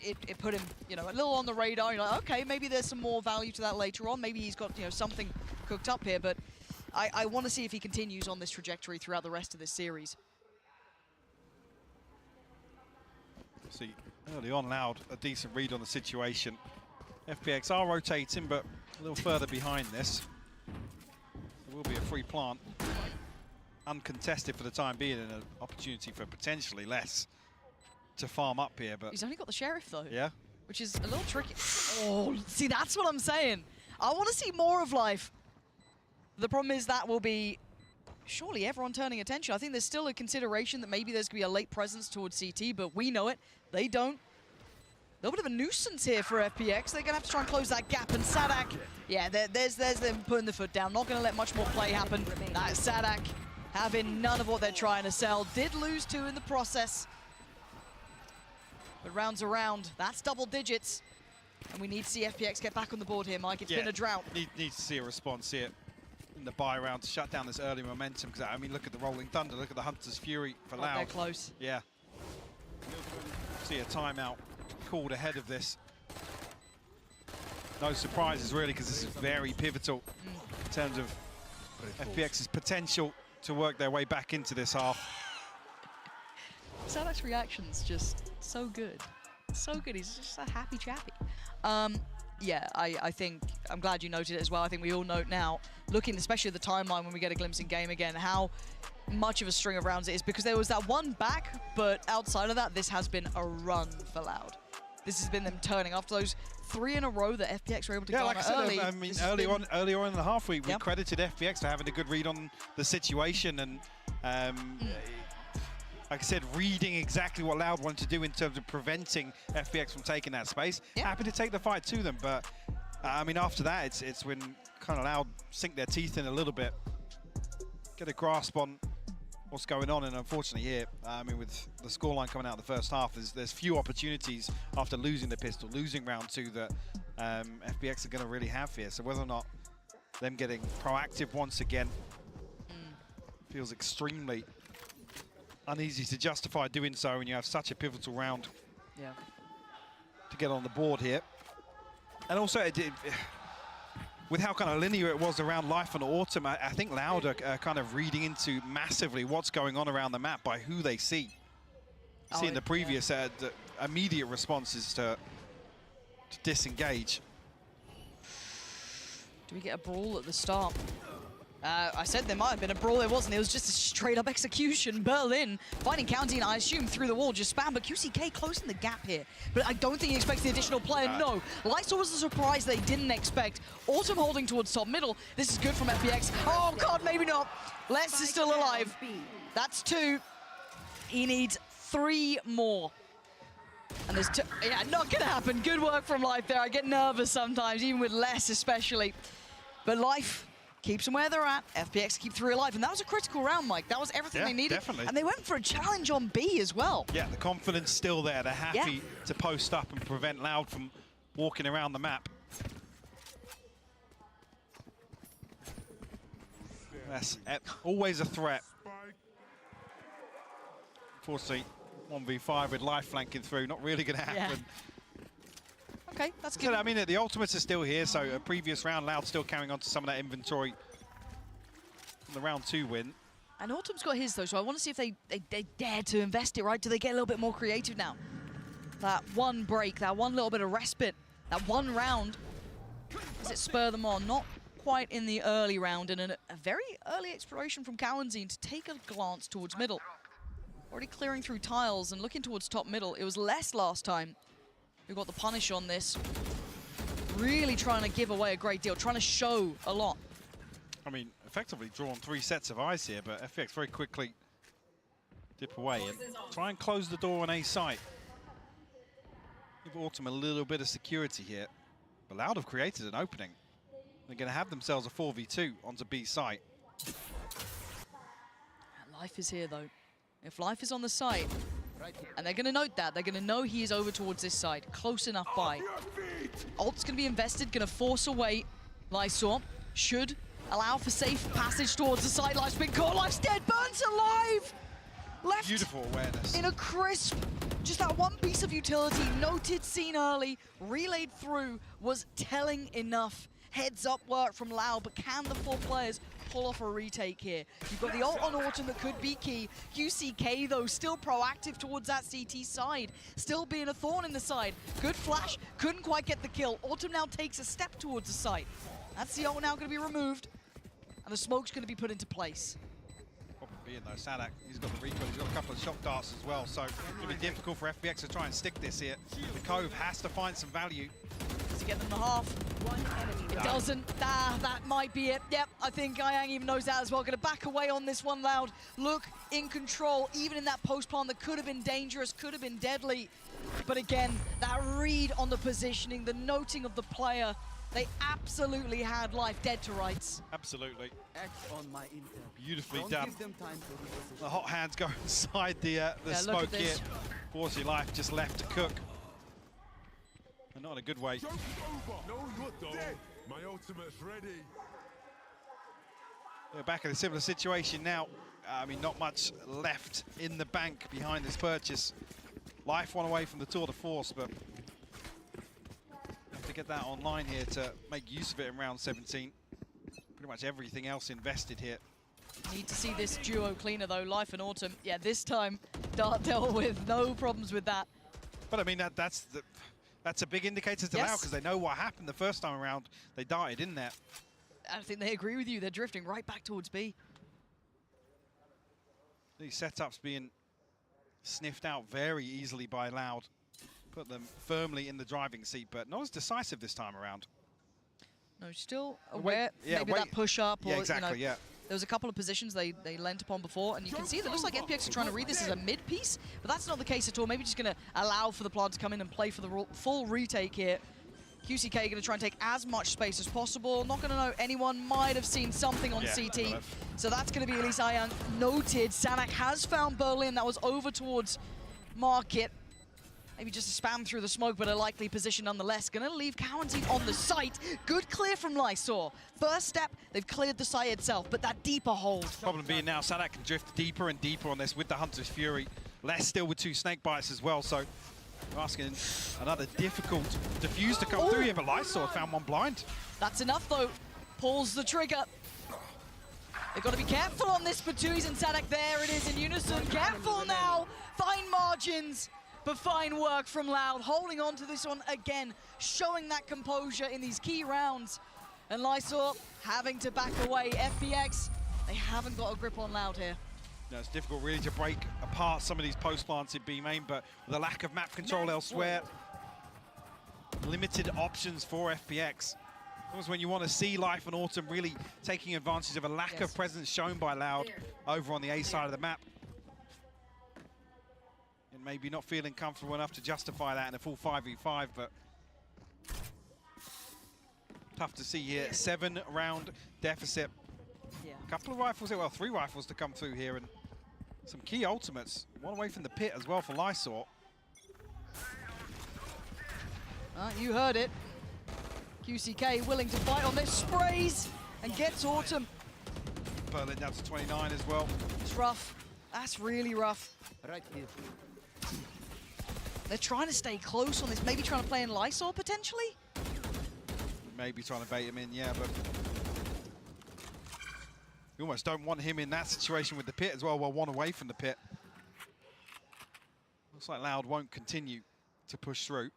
it put him, a little on the radar. You're like, okay, maybe there's some more value to that later on. Maybe he's got, something cooked up here. But I want to see if he continues on this trajectory throughout the rest of this series. See, early on, Loud, a decent read on the situation. FPX are rotating, but a little further behind this. There will be a free plant. Uncontested for the time being, and an opportunity for potentially less to farm up here, but... He's only got the Sheriff, though. Yeah. Which is a little tricky. Oh, see, that's what I'm saying. I want to see more of Life. The problem is that will be surely everyone turning attention. I think there's still a consideration that maybe there's going to be a late presence towards CT, but we know it. They don't. A little bit of a nuisance here for FPX. They're going to have to try and close that gap. And Sadak, yeah, there's them putting the foot down. Not going to let much more play happen. That is Sadak having none of what they're trying to sell. Did lose 2 in the process. But rounds around, that's double digits. And we need to see FPX get back on the board here, Mike. It's been a drought. Need to see a response here in the buy round to shut down this early momentum. Because, I mean, look at the Rolling Thunder, look at the Hunter's Fury for Loud. They're close. Yeah. See a timeout called ahead of this. No surprises, really, because this is very pivotal in terms of FPX's potential to work their way back into this half. Sadak's reaction's just so good. So good, he's just a happy chappy. Yeah, I think, I'm glad you noted it as well. I think we all note now, looking especially at the timeline when we get a glimpse in game again, how much of a string of rounds it is, because there was that one back, but outside of that, this has been a run for Loud. This has been them turning after those 3 in a row that FPX were able to garner like I said, early. I mean, earlier on in the half, we credited FPX for having a good read on the situation, and like I said, reading exactly what Loud wanted to do in terms of preventing FPX from taking that space. Yeah. Happy to take the fight to them, but I mean, after that, it's when kind of Loud sink their teeth in a little bit, get a grasp on what's going on, and unfortunately here, I mean, with the scoreline coming out of the first half, there's few opportunities after losing the pistol, losing round 2 that FPX are going to really have here. So whether or not them getting proactive once again feels extremely uneasy to justify doing so when you have such a pivotal round to get on the board here. And also, with how kind of linear it was around Life and Autumn, I think Loud are kind of reading into massively what's going on around the map by who they see. Seeing the previous the immediate responses to disengage. Do we get a brawl at the start? I said there might have been a brawl, there wasn't. It was just a straight-up execution. Berlin finding County, and I assume through the wall, just spam, but QCK closing the gap here. But I don't think he expects the additional player, no. Lysol was a surprise they didn't expect. Autumn holding towards top middle. This is good from FPX. Oh, God, maybe not. Les is still alive. That's 2. He needs 3 more. And there's 2. Yeah, not gonna happen. Good work from Life there. I get nervous sometimes, even with Les especially. But Life keeps them where they're at. FPX keep 3 alive, and that was a critical round, Mike. That was everything they needed. Definitely. And they went for a challenge on B as well. Yeah, the confidence still there. They're happy to post up and prevent Loud from walking around the map. That's always a threat. Unfortunately, 1v5 with Life flanking through, not really going to happen. Okay, that's good. I mean, the ultimates are still here, so a previous round, Loud still carrying on to some of that inventory from the round 2 win. And Autumn's got his, though, so I want to see if they dare to invest it, right? Do they get a little bit more creative now? That one break, that one little bit of respite, that one round, does it spur them on? Not quite in the early round, and a very early exploration from Cowanzine to take a glance towards middle. Already clearing through tiles and looking towards top middle. It was less last time. We got the punish on this. Really trying to give away a great deal, trying to show a lot. I mean, effectively drawn 3 sets of eyes here, but FPX very quickly dip away and try and close the door on A site. Give Autumn a little bit of security here. But Loud have created an opening. They're going to have themselves a 4v2 onto B site. Life is here, though. If Life is on the site, and they're going to note that. They're going to know he is over towards this side. Close enough by. Ult's going to be invested, going to force away Lysor. Should allow for safe passage towards the side. Life's been caught. Life's dead. Burns alive! Left beautiful awareness. In a crisp, just that one piece of utility. Noted, seen early, relayed through, was telling enough. Heads up work from Loud, but can the 4 players pull off a retake here? You've got the ult on Autumn that could be key. QCK, though, still proactive towards that CT side. Still being a thorn in the side. Good flash, couldn't quite get the kill. Autumn now takes a step towards the site. That's the ult now going to be removed. And the smoke's going to be put into place. Being though, Sadak, he's got the recoil, he's got a couple of shock darts as well, so it'll be difficult for FPX to try and stick this here. The Cove has to find some value. Does it get them the half? It doesn't. That might be it. Yep, I think Ayang even knows that as well. Going to back away on this one, Loud. Look in control, even in that post plant that could have been dangerous, could have been deadly. But again, that read on the positioning, the noting of the player, they absolutely had Life dead to rights. Absolutely. Act on my intel. Beautifully Don't done. give them time to reposition. The hot hands go inside the smoke here. Fortunately, Life just left to cook. And not in a good way. My ultimate's ready. They're back in a similar situation now. I mean, not much left in the bank behind this purchase. Life one away from the tour de force, but have to get that online here to make use of it in round 17. Pretty much everything else invested here. Need to see this duo cleaner, though. Life and Autumn. Yeah, this time, Dart dealt with no problems with that. But I mean, that's a big indicator to Lau, because they know what happened the first time around. They darted in there. I think they agree with you. They're drifting right back towards B. These setups being sniffed out very easily by Loud. Put them firmly in the driving seat, but not as decisive this time around. No, still aware. Yeah, maybe that push up. Or, yeah, exactly, you know, There was a couple of positions they lent upon before, and you can see that it looks like FPX are trying to read this as a mid piece, but that's not the case at all. Maybe just going to allow for the plant to come in and play for the full retake here. QCK going to try and take as much space as possible. Not going to know anyone might have seen something on CT. So that's going to be Elise Ayang noted. Sanak has found Berlin. That was over towards Market. Maybe just a spam through the smoke, but a likely position nonetheless. Going to leave Quarantine on the site. Good clear from Lysor. First step, they've cleared the site itself, but that deeper hold. Problem being now, Sanak can drift deeper and deeper on this with the Hunter's Fury. Less still with 2 snake bites as well, so we're asking another difficult defuse to come through here, but Lysor found one blind. That's enough though. Pulls the trigger. They've got to be careful on this, Batuis and Sanak. There it is in unison. Careful now. Fine margins, but fine work from Loud. Holding on to this one again, showing that composure in these key rounds. And Lysor having to back away. FPX, they haven't got a grip on Loud here. No, it's difficult really to break apart some of these post plants in B main, but with the lack of map control elsewhere, limited options for FPX. Almost when you want to see Life and Autumn really taking advantage of a lack of presence shown by Loud over on the A side of the map. And maybe not feeling comfortable enough to justify that in a full 5v5, but tough to see here. 7-round deficit. A couple of rifles, well, 3 rifles to come through here, and some key ultimates. One away from the pit as well for Lysor. You heard it. QCK willing to fight on this, sprays and gets Autumn. Berlin down to 29 as well. It's rough. That's really rough. Right here. They're trying to stay close on this, maybe trying to play in Lysor potentially? Maybe trying to bait him in, yeah, but you almost don't want him in that situation with the pit as well. Well, one away from the pit. Looks like Loud won't continue to push through.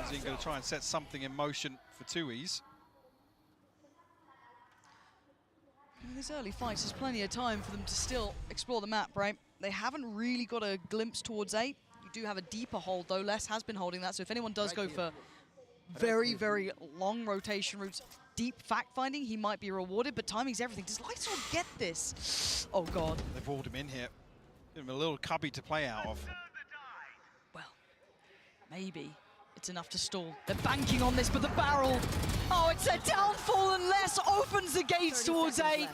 He's going to try and set something in motion for 2Es. In these early fights, there's plenty of time for them to still explore the map, right? They haven't really got a glimpse towards A. You do have a deeper hold, though. Les has been holding that, so if anyone does go for very, very long rotation routes, deep fact-finding, he might be rewarded, but timing's everything. Does Lysor get this? Oh, God. They've walled him in here. Give him a little cubby to play out of. Well, maybe it's enough to stall. They're banking on this, but the barrel, oh, it's a downfall, and Les opens the gates towards A.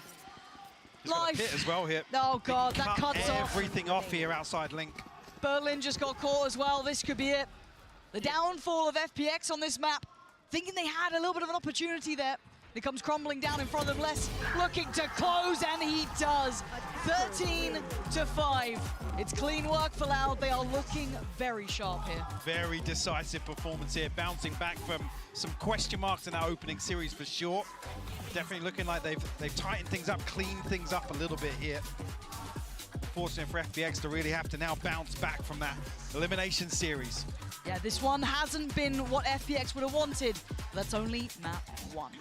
He's got a pit as well here. Oh, God, that cuts off. Everything off here outside Link. Berlin just got caught as well. This could be it. The downfall of FPX on this map. Thinking they had a little bit of an opportunity there. It comes crumbling down in front of them. Les looking to close, and he does. 13-5. It's clean work for Loud. They are looking very sharp here. Very decisive performance here, bouncing back from some question marks in our opening series for sure. Definitely looking like they've tightened things up, cleaned things up a little bit here. Fortunate for FPX to really have to now bounce back from that elimination series. Yeah, this one hasn't been what FPX would have wanted. That's only map 1.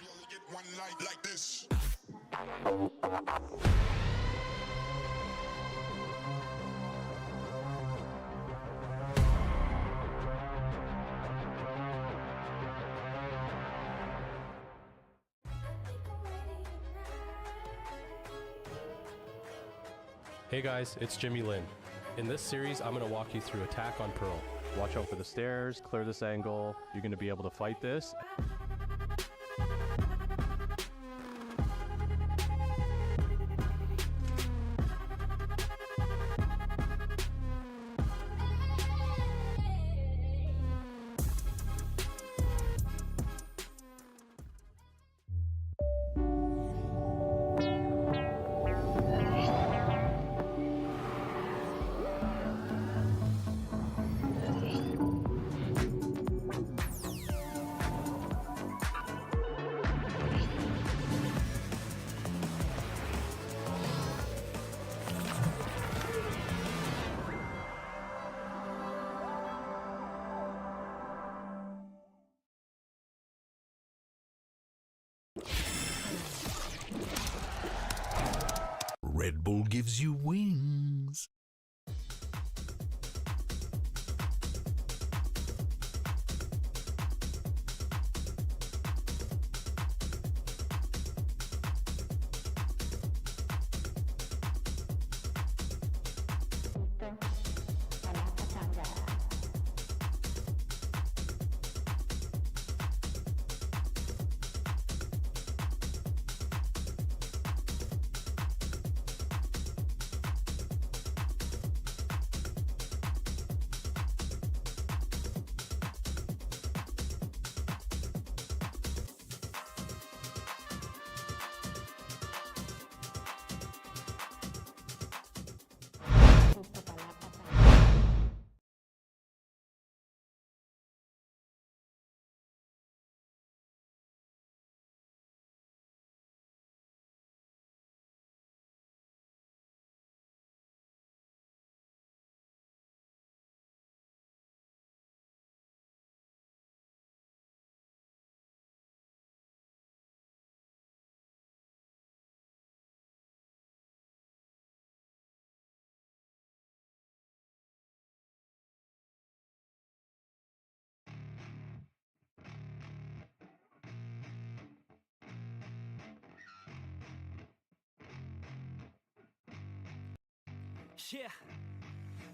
Hey guys, it's Jimmy Lin. In this series, I'm going to walk you through attack on Pearl. Watch out for the stairs, clear this angle. You're going to be able to fight this. Red Bull gives you wings. Yeah.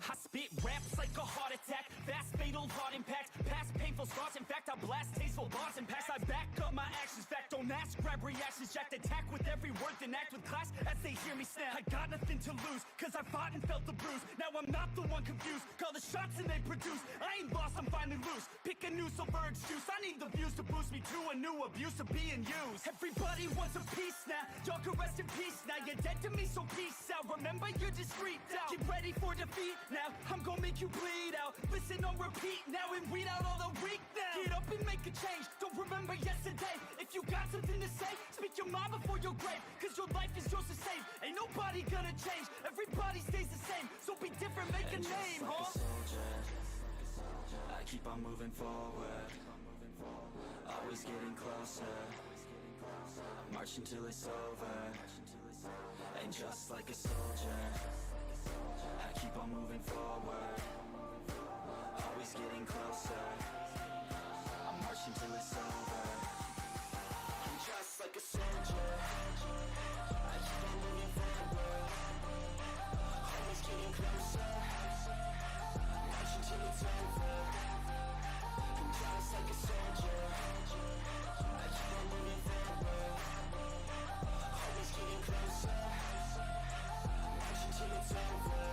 I spit raps like a heart attack, fast fatal heart impact, past painful scars. In fact, I blast tasteful bars and packs. I back up my actions, fact don't ask, grab reactions, jacked attack with every word, then act with class as they hear me snap. I got nothing to lose, cause I fought and felt the bruise. Now I'm not the one confused, call the shots and they produce. I ain't lost, I'm finally loose. Pick a new silver excuse, I need the views to boost me to a new abuse of being used. Everybody wants a piece now, y'all can rest in peace now. You're dead to me, so peace out. Remember, you're discreet out. Get ready for defeat now, I'm gonna make you bleed out. Listen on repeat now and weed out all the weak now. Get up and make a change, don't remember yesterday. If you got something to say, speak your mind before your grave. Cause your life is yours to save, ain't nobody gonna change. Everybody stays the same, so be different, make a name, huh? I keep on moving forward, always getting closer. I march until it's over, and just like a soldier, I keep on moving forward, always getting closer. I march until it's over, and just like a soldier, I keep on moving forward, always getting closer. March until it's over, and just like a soldier, I keep on moving forward, always getting closer. March until it's over.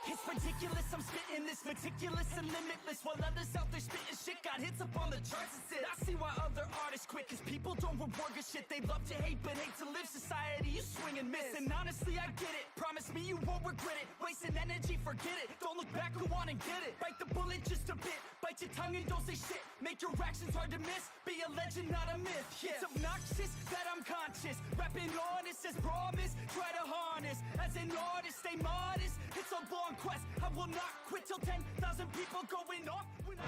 It's ridiculous, I'm spitting this meticulous and limitless, while others out there spitting shit got hits up on the charts and shit. I see why other artists quit, cause people don't reward good shit. They love to hate but hate to live. Society, you swing and miss, and honestly I get it. Promise me you won't regret it. Wasting energy, forget it. Don't look back, go on and get it. Bite the bullet just a bit, bite your tongue and don't say shit. Make your actions hard to miss, be a legend not a myth. Yeah. It's obnoxious that I'm conscious, rapping honest as promise. Try to harness, as an artist stay modest. It's a long quest, I will not quit till 10,000 people going off. When I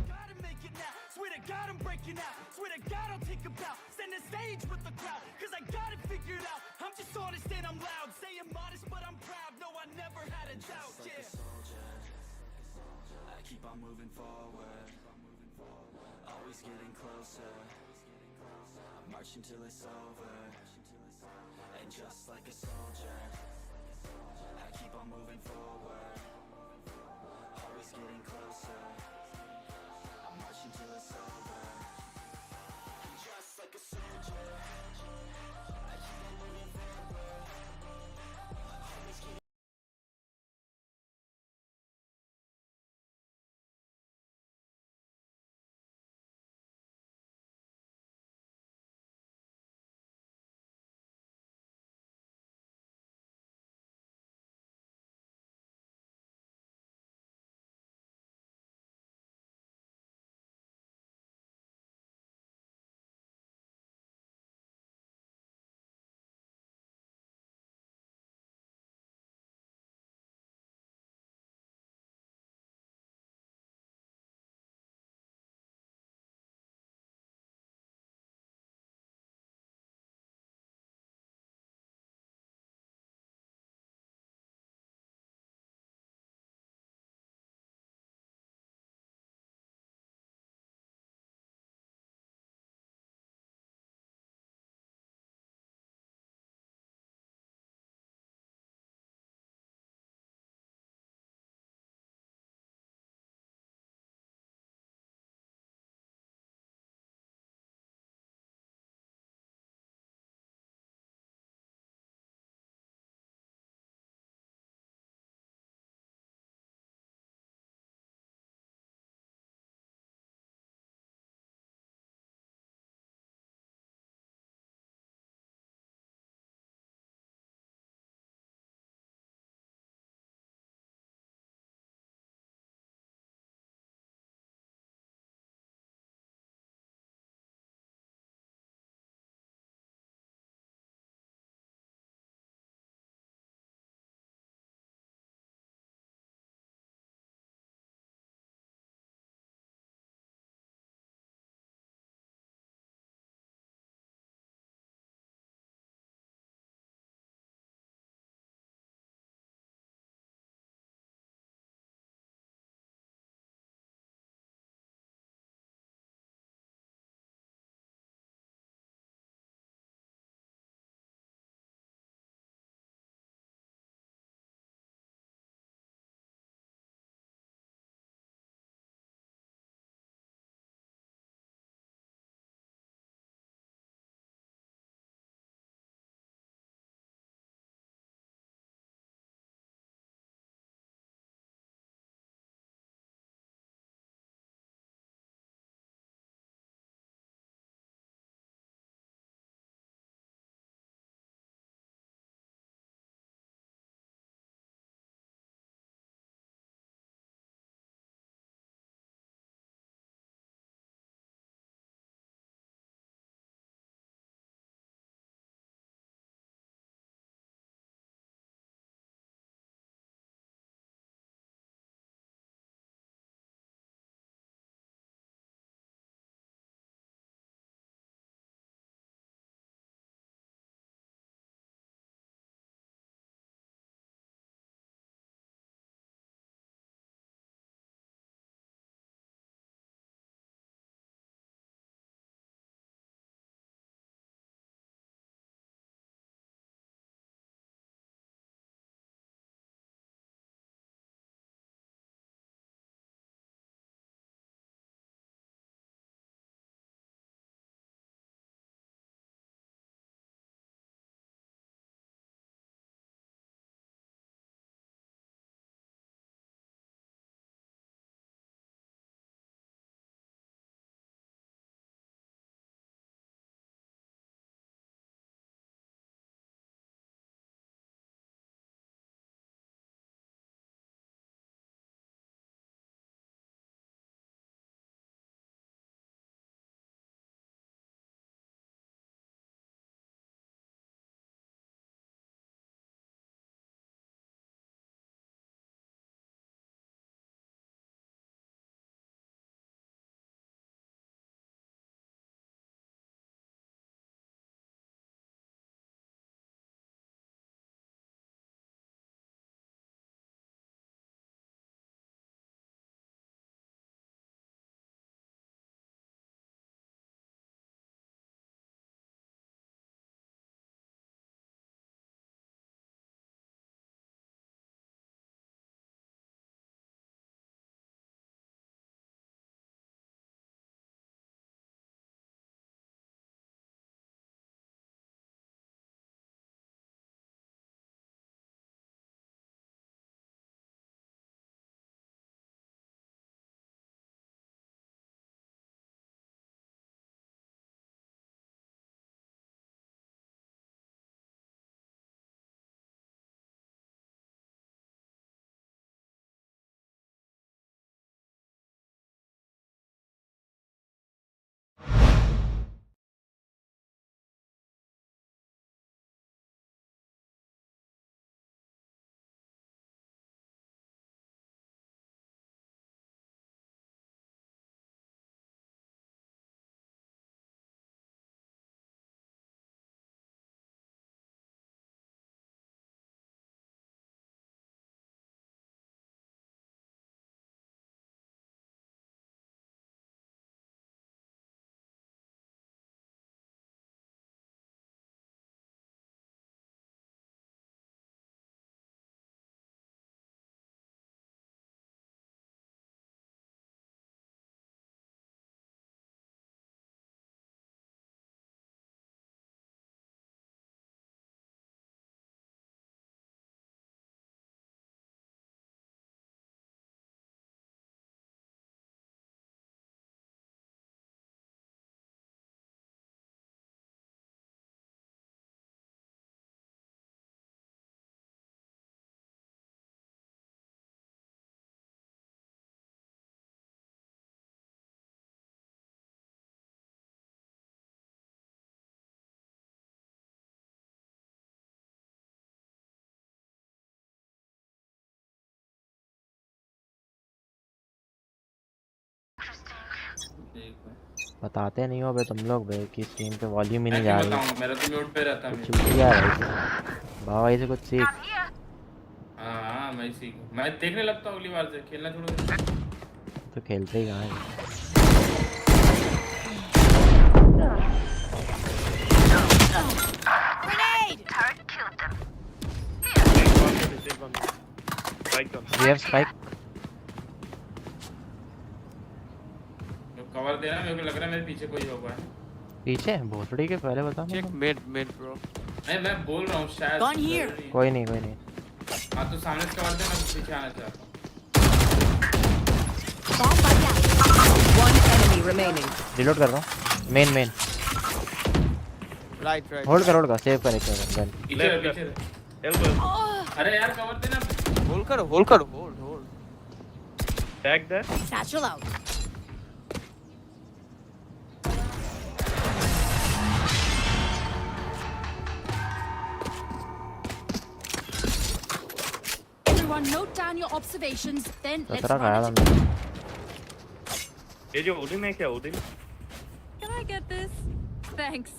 gotta make it now, swear to God I'm breaking out. Swear to God I'll take a bow, stand the stage with the crowd, cause I got it figured out. I'm just honest and I'm loud, saying modest but I'm proud. No, I never had a doubt, Just like yeah. a soldier, I keep on moving forward, always getting closer. I march until it's over, and just like a soldier, I keep on moving forward, always getting closer. I march until it's over, and just like a soldier, बताते नहीं हो बे तुम लोग बे कि screen पे volume ही नहीं जा रही है। मेरा तो म्यूट पे रहता है। कुछ किया है भाई भाई से कुछ सीख। हाँ मैं सीख मैं देखने लगता हूँ अगली बार से खेलना छोड़ दे। तो खेलते ही कहाँ है। We have spike. कवर देना मेरे को लग रहा है मेरे पीछे कोई होगा। पीछे भोसड़ी के पहले बता। Check mid bro. नहीं मैं बोल रहा हूँ शायद। कोई नहीं कोई नहीं। हाँ तो सामने से कवर देना पीछे आना चाहता हूँ। One enemy remaining. रिलोड कर रहा हूँ। मेन राइट होल्ड कर सेव कर एक गन। पीछे अरे यार कवर देना। होल्ड करो hold tag that Satchel out. Everyone note down your observations, then let's run it. ये जो ओडिन है क्या Odin? Can I get this? Thanks.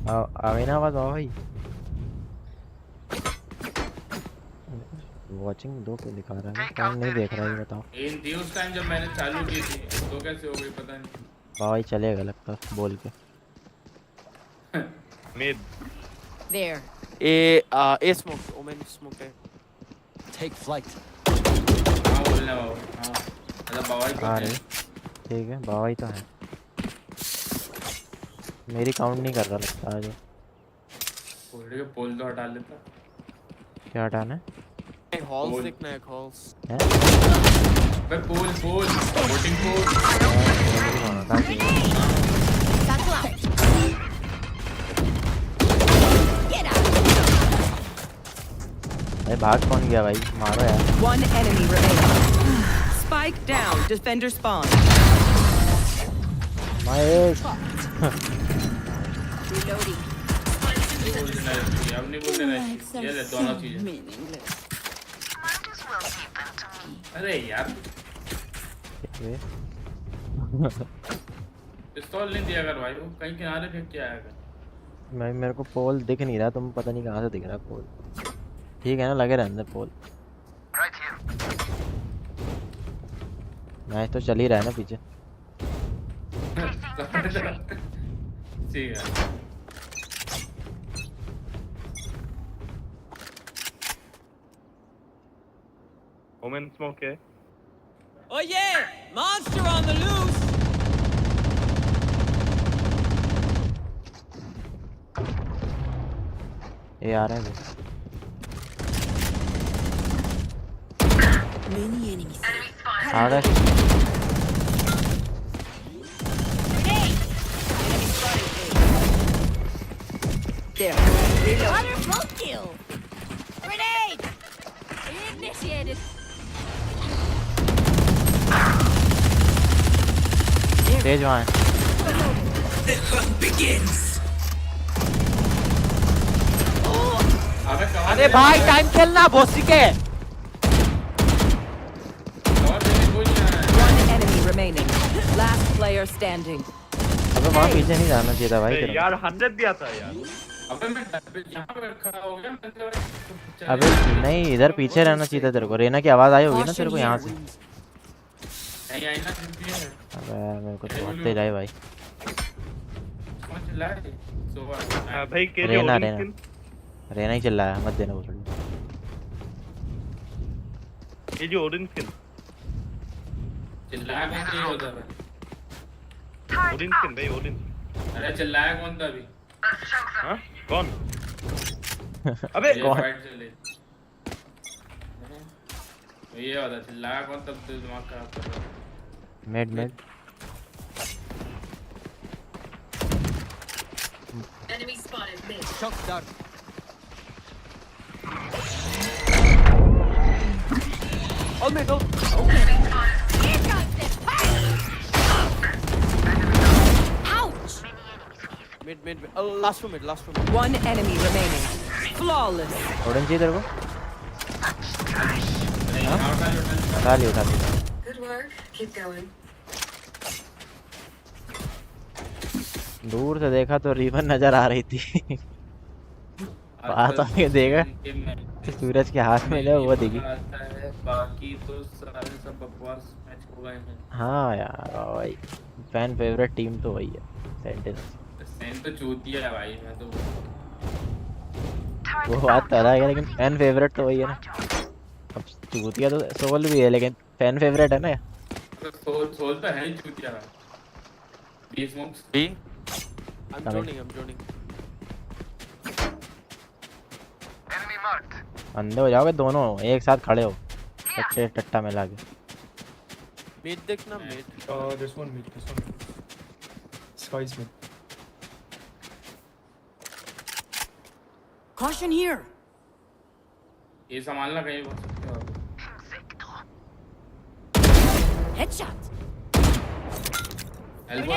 आवे ना आवाज आओ भाई। वॉचिंग 2 पे दिखा रहा है कौन नहीं देख रहा है बताओ। इन थी उस टाइम जब मैंने चालू की थी तो कैसे हो गई पता नहीं। भाई चलेगा लगता बोल के। Mid There. A smoke omen smoke है। Take flight. हाँ बोलना बाबा। हाँ मतलब बाबा ही अरे ठीक है बाबा ही तो है। मेरी काउंट नहीं कर रहा लगता आज। बोल पोल तो हटा लेता। क्या हटाना है? हॉल्स देखना है हॉल्स। पर पोल वोटिंग पोल। अरे भाग कौन गया भाई मारो यार। One enemy remaining. Spike down. Defender spawn. Mic. Reloading. अब नहीं बोलने नहीं ये ले दोनों चीजें। अरे यार पिस्तौल नहीं दिया कर भाई वो कहीं किनारे फेंक के आया कर। मैं मेरे को पोल दिख नहीं रहा तुम पता नहीं कहाँ से दिख रहा पोल। ठीक है ना लगे रहने पोल। मैच तो चल ही रहा है ना पीछे। ठीक है ओमेन स्मोक है। Oh yeah! Monster on the loose! ये आ रहा है Many enemies. आ रहा है। There. Wonderful kill. Grenade. Initiated. तेज वहाँ है। The hunt begins. अरे भाई टाइम खेलना बोसी के। One enemy remaining. Last player standing. अबे वहाँ पीछे नहीं जाना चाहिए था भाई। यार 100 दिया था यार। अबे मैं यहाँ पे खड़ा हो गया मतलब। अबे नहीं इधर पीछे रहना चाहिए था तेरे को। रेना की आवाज आई होगी ना तेरे को यहाँ से। नहीं आई ना चिंती है। अबे मेरे को तो आते जाए भाई। कौन चिल्ला रहा है? भाई के रेना ही चिल्लाया मत देना बोल। ये जो ओडिन स्किन चिल्लाया कौन था उधर? ओडिन स्किन भाई ओडिन। अरे चिल्लाया कौन था अभी? हाँ कौन? अबे कौन? ये वाला चिल्लाया कौन तब तो दिमाग खराब कर रहा है। Mid Enemy spotted mid. Shock dart. All mid, all. Here comes the party! Ouch! Mid. Last one mid. One enemy remaining. Flawless. Orange इधर को उठा लिया Good work. Keep going. दूर से देखा तो रिवन नजर आ रही थी पास आके देखा सूरज के हाथ में जब वो दिखी बाकी तो सारे सब बकवास मैच हो गए हैं। हाँ यार भाई फैन फेवरेट टीम तो वही है सेंटिनल्स। सेंट तो चूतिया है भाई, मैं तो वो बात तो अलग है लेकिन फैन फेवरेट तो वही है ना। अब चूतिया तो सोल भी है लेकिन फैन फेवरेट है ना। सोल तो है ही चूतिया भाई। B smokes B. I'm joining. अंधे हो जाओगे दोनों एक साथ खड़े हो अच्छे टट्टा में लाके। Mid देखना mid. This one mid. Sky's mid. Caution here. ये संभालना कहीं हो सकते हो। Headshot. एल्बो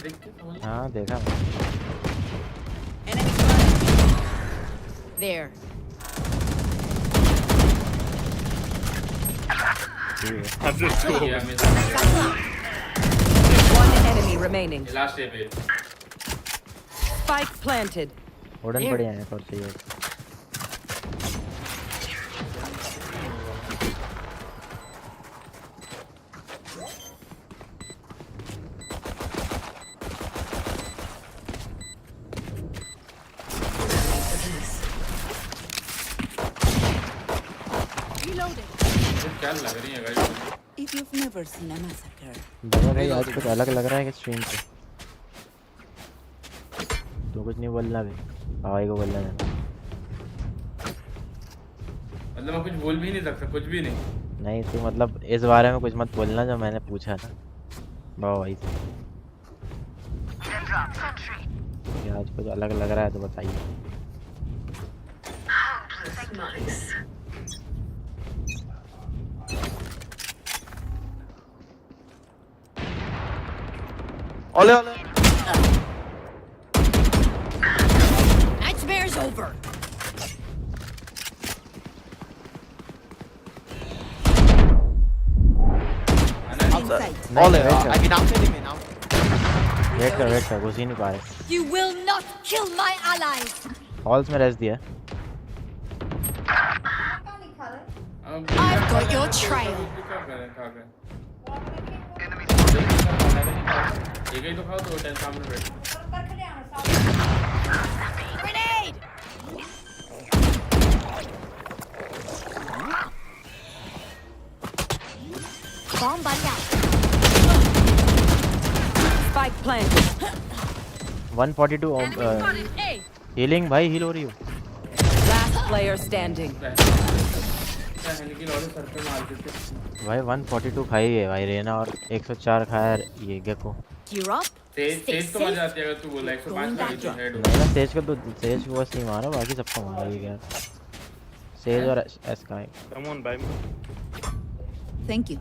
देख के संभाल। हाँ देखा There. One enemy remaining. Last day पे। Spike planted. उड़न पड़े हैं और चाहिए। क्या लग रही है guys? If you've never seen a massacre. बड़ा भाई आज कुछ अलग लग रहा है कि स्ट्रीम पे तो कुछ नहीं बोलना भी भाई को बोलना है। मतलब मैं कुछ बोल भी नहीं सकता, कुछ भी नहीं। नहीं तो मतलब इस बारे में कुछ मत बोलना जो मैंने पूछा था भाई से। आज कुछ अलग लग रहा है तो बताइए। Ole. Nightmare's over. Ole. I mean I'm telling me now. Wait कर घुस ही नहीं पा रहे। You will not kill my allies. Halls में रेस दिया। I've got your trail. एक ही तो खाओ तो टेंस सामने बैठ। Grenade. Bomb buddy out. Spike planted. 142 healing भाई हील हो रही हो। Last player standing. भाई 142 खाई है भाई रेना और 104 खाया ये गेको। Gear up. तेज तो मजा आती है अगर तू बोला 105 का तो हेड हो। नहीं ना तेज को तो तेज को बस नहीं मारा बाकी सबको मारा ये क्या सेज और एस का है। कम ऑन भाई। Thank you.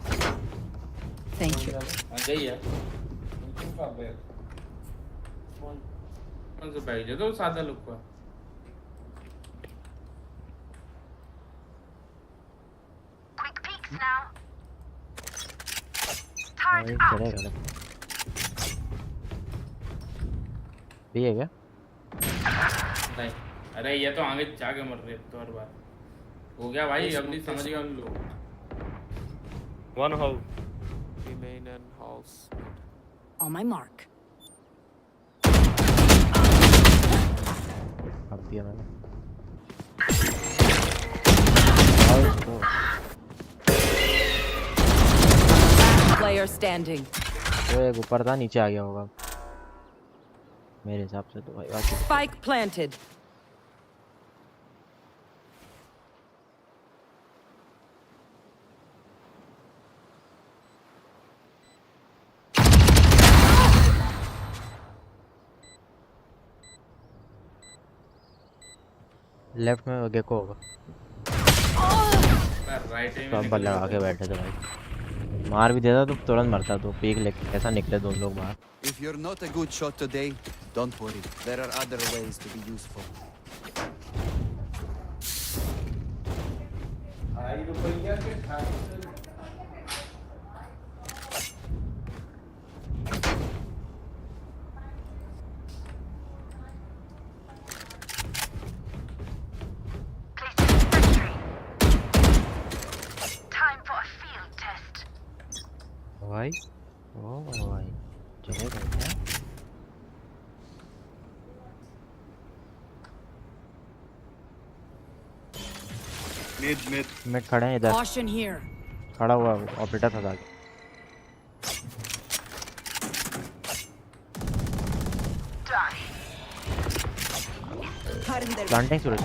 Thank you. सही है। कौन सा बैग जो तो सादा लुक का। चलेगा भी है क्या? नहीं अरे ये तो आगे जाके मर रहे तो हर बार हो गया भाई अब नहीं समझ गया उन लोग। One hole. Remain and halls. On my mark. अब दिया मैंने। Player standing. वो एक ऊपर था नीचे आ गया होगा मेरे हिसाब से तो भाई बाकी। Spike planted. लेफ्ट में गेको होगा। राइट तो अब लगा के बैठे थे भाई मार भी देता तो तुरंत मरता तो पीक लेके ऐसा निकले दोनों लोग बाहर। If you're not a good shot today, Don't worry, there are other ways to be useful. भाई ओ भाई चले गए मिड खड़े हैं इधर Caution here. खड़ा हुआ ऑपरेटर था आगे planting Suraj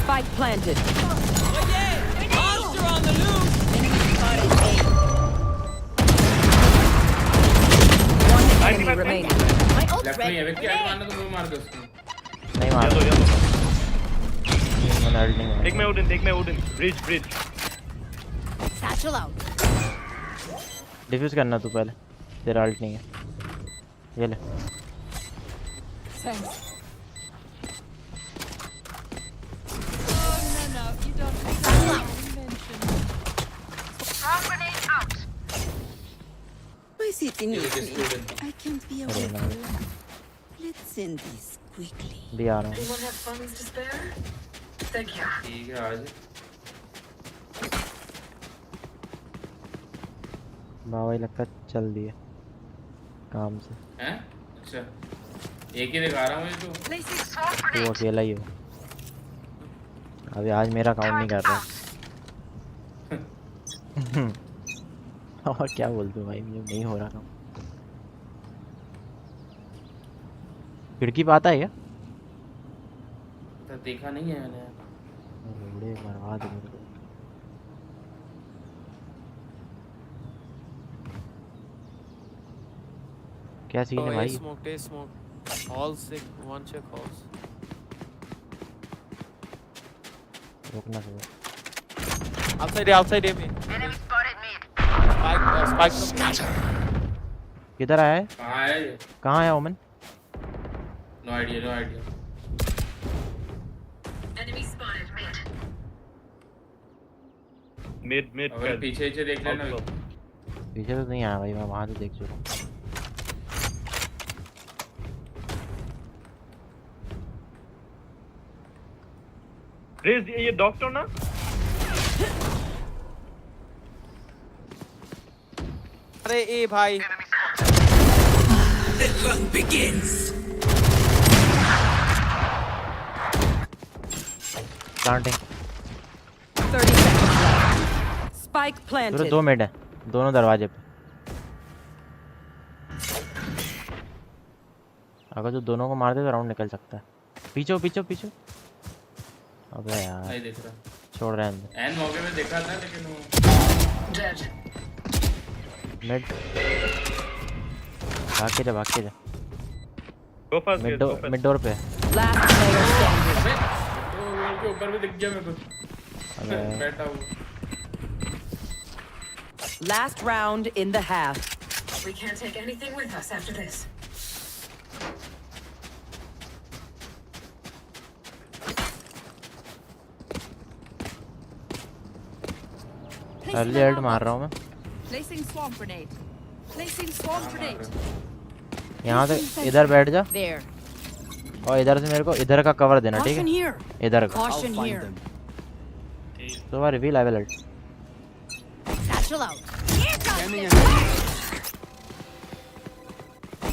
Spike planted. Monster on the loose. One enemy remaining. My ult left में है व्यक्ति आगे मारना तो वो मार दो उसको नहीं मार Take my Odin. Bridge. Satchel out. Defuse करना तू पहले तेरा अल्ट नहीं है ये ले Thanks. No, you don't mention. My city needs me. I can't be away for long. Let's send this quickly. भी आ रहा हूँ Anyone have funds to spare? Thank you. ठीक है आज बाबा लगता है चल दिए काम से हैं अच्छा एक ही दिखा रहा हूँ ये तू अकेला ही हो अभी आज मेरा काउंट नहीं कर रहा और क्या बोलते हो भाई मुझे नहीं हो रहा काम खिड़की पे आता है क्या तो देखा नहीं है मैंने बड़े बर्बाद हो गए क्या सीन है भाई Smoke. All sick. One check halls. रुकना सर Outside A में. Spike. किधर आया है कहाँ है Omen no idea Enemy spotted mid. Mid. अगर पीछे देख लेना पीछे तो नहीं आया भाई मैं वहां से देख चुका हूं Raise ये डॉक्टर ना अरे ए भाई The hunt begins. Planting 30 seconds left. Spike planted. दो मिड है दोनों दरवाजे पे अगर जो दोनों को मार दे तो राउंड निकल सकता है पीछे अबे यार नहीं देख रहा छोड़ रहे हैं एन मौके में देखा था लेकिन वो Dead. मिड भाग के जा Go fast. मिड डोर पे Last player standing. वो वॉल के ऊपर भी दिख गया मेरे को बैठा हूँ Last round in the half. We can't take anything with us after this. Early ult मार रहा हूँ मैं Placing swamp grenade. यहाँ से इधर बैठ जा There. और इधर से मेरे को इधर का कवर देना ठीक Caution है here. इधर का Caution here. तो बार reveal I will ult Satchel out.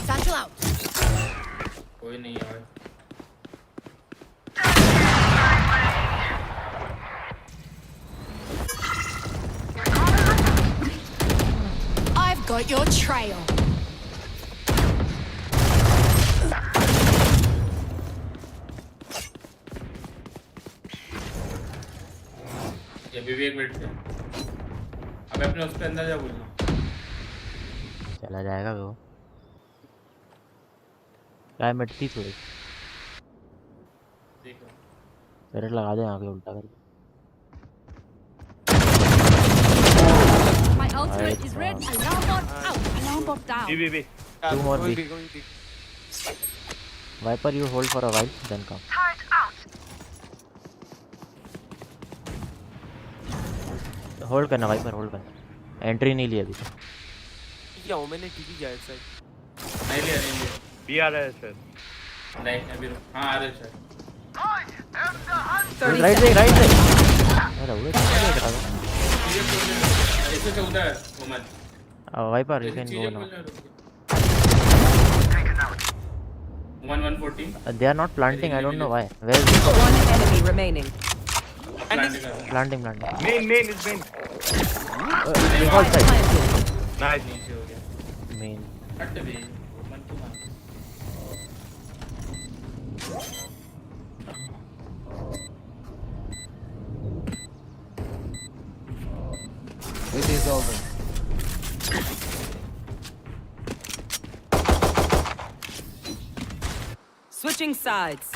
Satchel out. कोई नहीं यार I've got your trail. ये भी एक मिनट से अब अपने उसके अंदर जा बोलना चला जाएगा वो क्या मिट्टी थोड़ी देखो पैरेट लगा दे आगे उल्टा करके My ultimate is ready. Alarm bot out. Alarm bot down. B. Two more Going B. B, going B. Viper, you hold for a while, then come. Hold करना Viper, hold करना. Entry नहीं ली अभी. क्या हो मैंने टीवी किया एक side. नहीं लिया नहीं लिया. बी आ रहा है सर. नहीं अभी हाँ आ रहे sir. Right side, right side. अरे वो क्या कर रहा है? ऐसे चलता है Mohammad. Viper, you can go now. 140. They are not planting. I don't know why. Where is it? One enemy remaining. Planting. Main is main. Default side. Nice. Main. हट भी. मन की मान. It is over. Switching sides.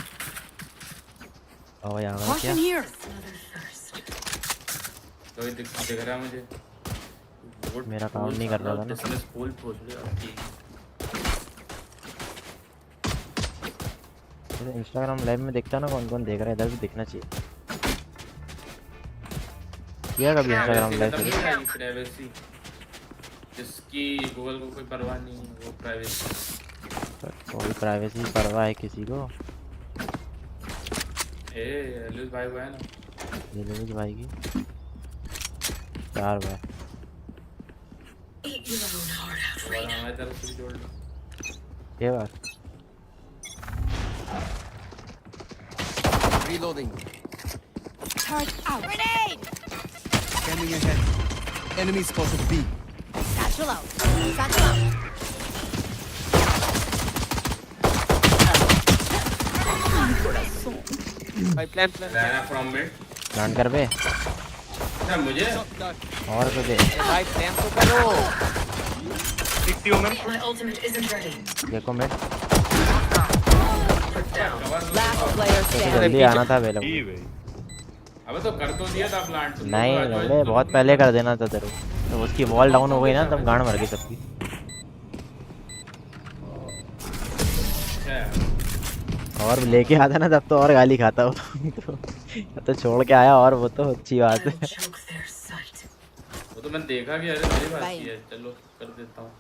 Oh yeah. Caution here. कोई दिख रहा है मुझे. मेरा काउंट नहीं कर रहा था ना. स्कूल पहुंच गया. इंस्टाग्राम लाइव में देखता ना कौन कौन देख रहा है, इधर भी देखना चाहिए. किया कभी इंस्टाग्राम लाइव पे? प्राइवेसी जिसकी गूगल को कोई परवाह नहीं है वो प्राइवेसी. कोई प्राइवेसी परवाह है किसी को? लुज भाई को है ना. ये लुज भाई की 4 भाई. हमारी तरफ से जोड़ लो. ये बात. Reloading. Charge out. Grenade. Scanning ahead. Enemy spotted B. Satchel out. Satchel out. भाई plan. From mid. प्लान कर बे. अच्छा मुझे और तो दे. भाई plan तो करो. 60 ओमेन. देखो मिड. Last player standing. जल्दी आना था बेलो. अबे तो कर तो दिया था प्लांट. नहीं अबे बहुत पहले कर देना था तेरे को. तो उसकी वॉल डाउन हो गई ना तब गांड मर गई सबकी. और लेके आता ना तब तो और गाली खाता वो. तो छोड़ के आया और वो तो अच्छी बात है. वो तो मैंने देखा कि अरे मेरी बात है. चलो कर देता हूँ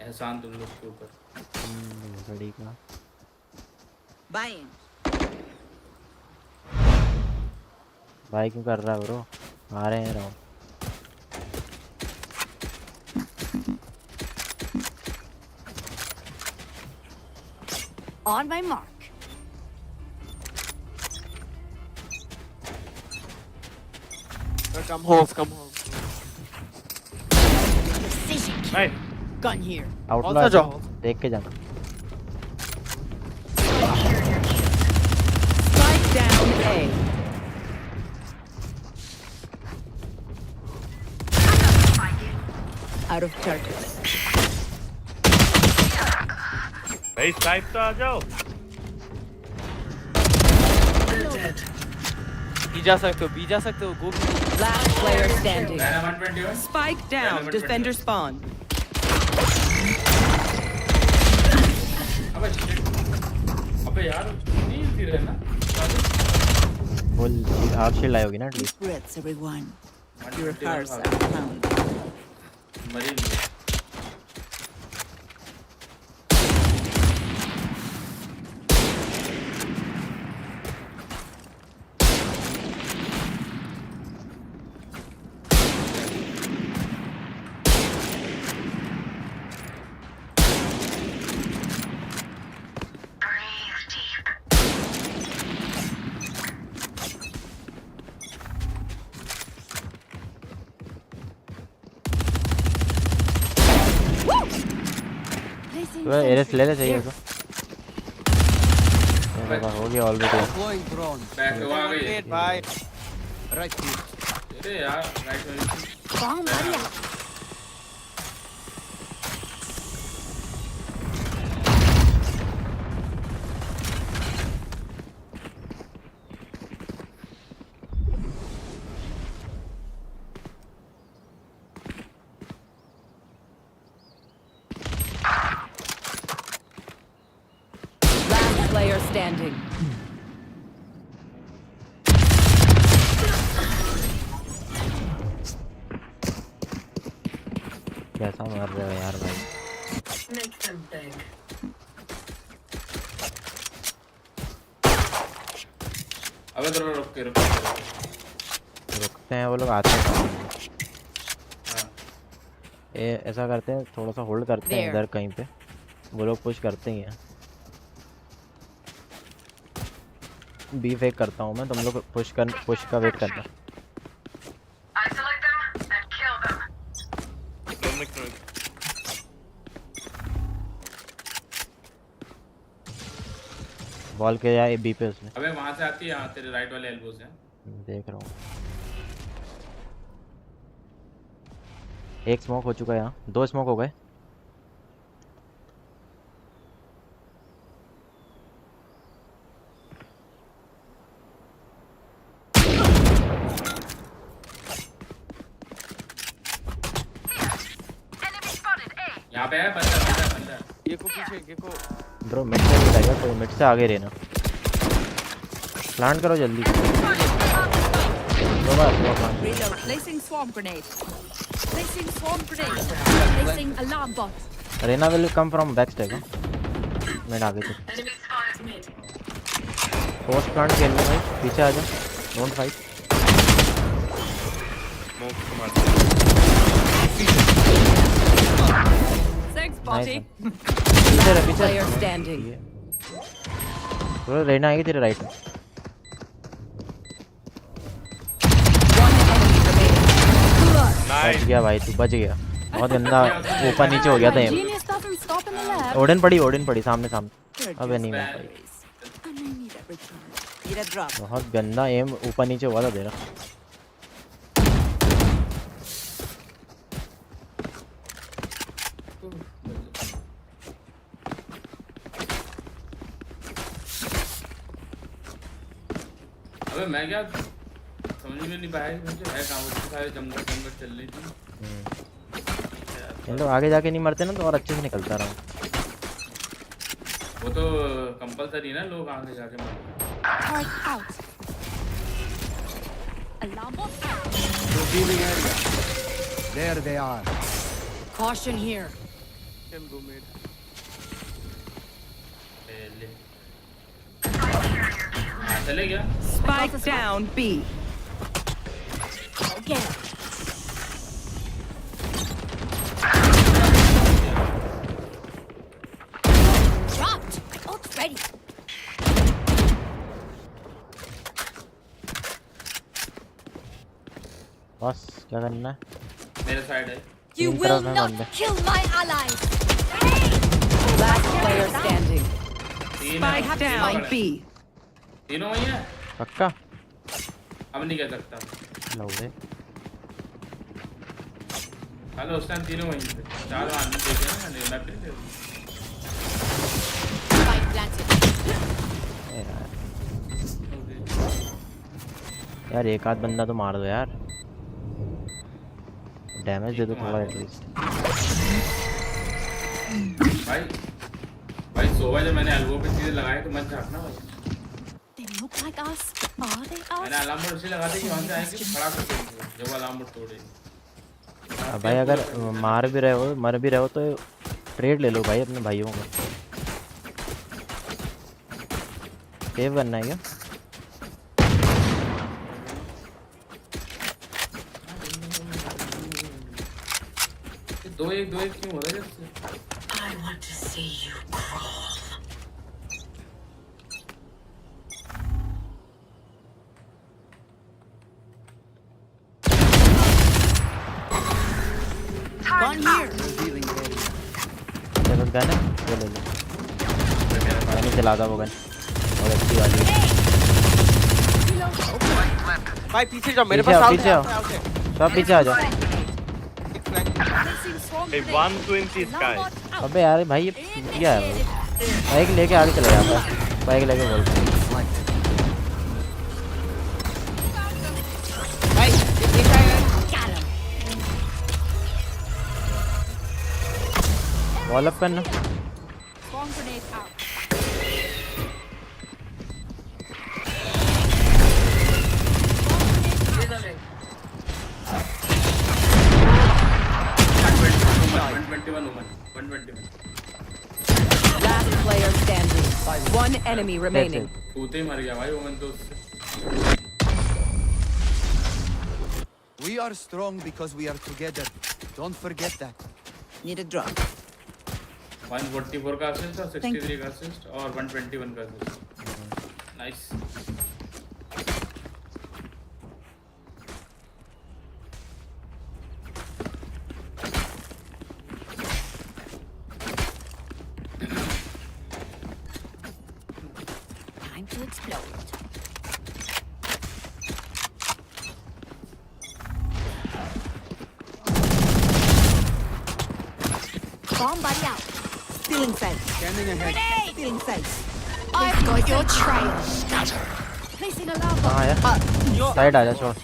एहसान तुम लोग के ऊपर. बड़ी का Buying. भाई क्यों कर रहा है ब्रो? आ रहे हैं round. On my mark. Come home. Precision. Nice. Gun here. आउटला देख के जाना. Strike down A. Out of charges. भाई स्नाइप तो आ जाओ. बी जा सकते हो गो. Last player standing. Spike down. Defender spawn. अबे यार नहीं थी रहना. बोल हाफ शील्ड आई होगी ना at least. Regrets, everyone. Your hearts are pounding. मरी नहीं. तो एरेस ले ले चाहिए तो. हो गया ऑलरेडी. Deploying drone. बैक हुआ गई. भाई Right here. अरे यार राइट में. Bomb buddy. player standing. कैसा मार रहे हो यार भाई? अबे तो रुकते हैं वो लोग आते हैं। ऐसा करते हैं, थोड़ा सा होल्ड करते हैं इधर कहीं पे, वो लोग पुश करते ही हैं। बी फेक करता हूँ मैं, तुम लोग पुश का वेट करना। बॉल के जाए बी पे उसने। अबे वहां से आती है, हां तेरे राइट वाले एल्बो से। देख रहा हूँ, एक स्मोक हो चुका है यहाँ, 2 स्मोक हो गए। यहाँ पे है बंदा। ये को पीछे, ये को ब्रो मिड से नहीं लगा, कोई मिड से आगे रहना। प्लांट करो जल्दी। Reload. Placing swarm grenade. Placing swarm grenade. Placing alarm bot. Arena will come from backstage. मैं आगे चल। पोस्ट प्लांट खेलने भाई, पीछे आ जा, डोंट फाइट। Thanks, Botty. पीछे Player standing. ब्रो रहना आएगी तेरे राइट में। बच गया भाई, तू बच गया। बहुत गंदा ऊपर नीचे हो गया था। ओडिन पड़ी सामने। अबे नहीं मैं भाई, बहुत गंदा एम ऊपर नीचे हुआ था तेरा। अबे मैं क्या समझ में नहीं पाया, मुझे है काम सारे जंगल चल रही थी। इन लोग आगे जाके नहीं मरते ना तो और अच्छे से निकलता रहा। वो तो कंपलसरी ना, लोग आगे जाके मरते। There they are. Caution here. Can go mid. चले गया। Spike down B. Okay. Dropped. Ult's ready. बस क्या करना है? मेरे साइड है। You will not kill my allies. Last player standing. Spike down B. तीनों वही है। पक्का? अब नहीं कह सकता। लौड़े। हेलो उस टाइम तीनों वही थे। 4 आदमी देखे ना मैंने, मैं फिर यार एक आध बंदा तो मार दो यार, डैमेज दे दो थोड़ा एटलीस्ट। भाई सोवा जब मैंने एल्बो पे चीजें लगाई तो मत झाड़ना भाई। Look like us. Are they us? मैंने अलार्म बोर्ड से लगा दी कि वहां से आएंगे खड़ा कर देंगे जब अलार्म बोर्ड तोड़े। भाई अगर मार भी रहे हो मर भी रहे हो तो ट्रेड ले लो भाई अपने भाइयों को। सेव करना है क्या? दो एक क्यों हो रहा है इससे? I want to see you crawl. Gone here. Gun है ये ले लो। मैंने चला था वो गन और अच्छी वाली। भाई पीछे जाओ, मेरे पास आओ। पीछे आओ, सब पीछे आ जाओ। Hey, 120 sky. अबे यार भाई ये क्या है? बाइक लेके आगे चला जाता है, बाइक लेके बोलता है। वॉल अप करना। enemy remaining. कूदते ही मर गया भाई ओमन तो उससे। We are strong because we are together. Don't forget that. Need a drop. 144 का असिस्ट और 63 का असिस्ट और 121 का assist. Nice. Time to explode. Bomb buddy out. Stealing sight. Scanning ahead. Stealing sight. I've got your trail. Placing alarm bomb. हाँ यार side आ जा छोड़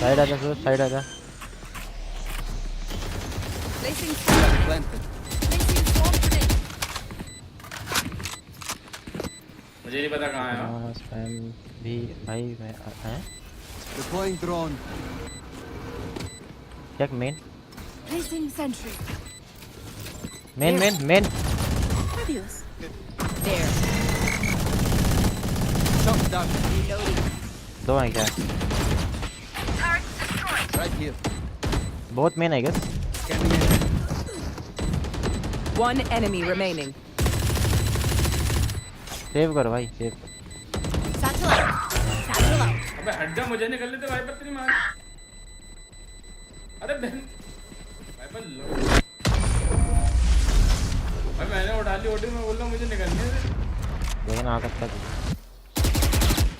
side आ जा साइड आ जा Placing swarm grenade. Placing swarm grenade. मुझे नहीं पता कहाँ है। स्पैम भी भाई मैं हैं Deploying drone. Check main Placing sentry. Main Reviews. There. Shot down. Reloading. दो हैं क्या Right here. बहुत मेन है क्या Scanning ahead. One enemy remaining. Save करो भाई save Satchel out. Satchel out. अबे हट जा मुझे निकल लेते भाई पर तेरी मार। अरे बहन भाई पर लो भाई मैंने उठा ली ओडी में बोल रहा हूँ मुझे निकलने दे। लेकिन आ सकता है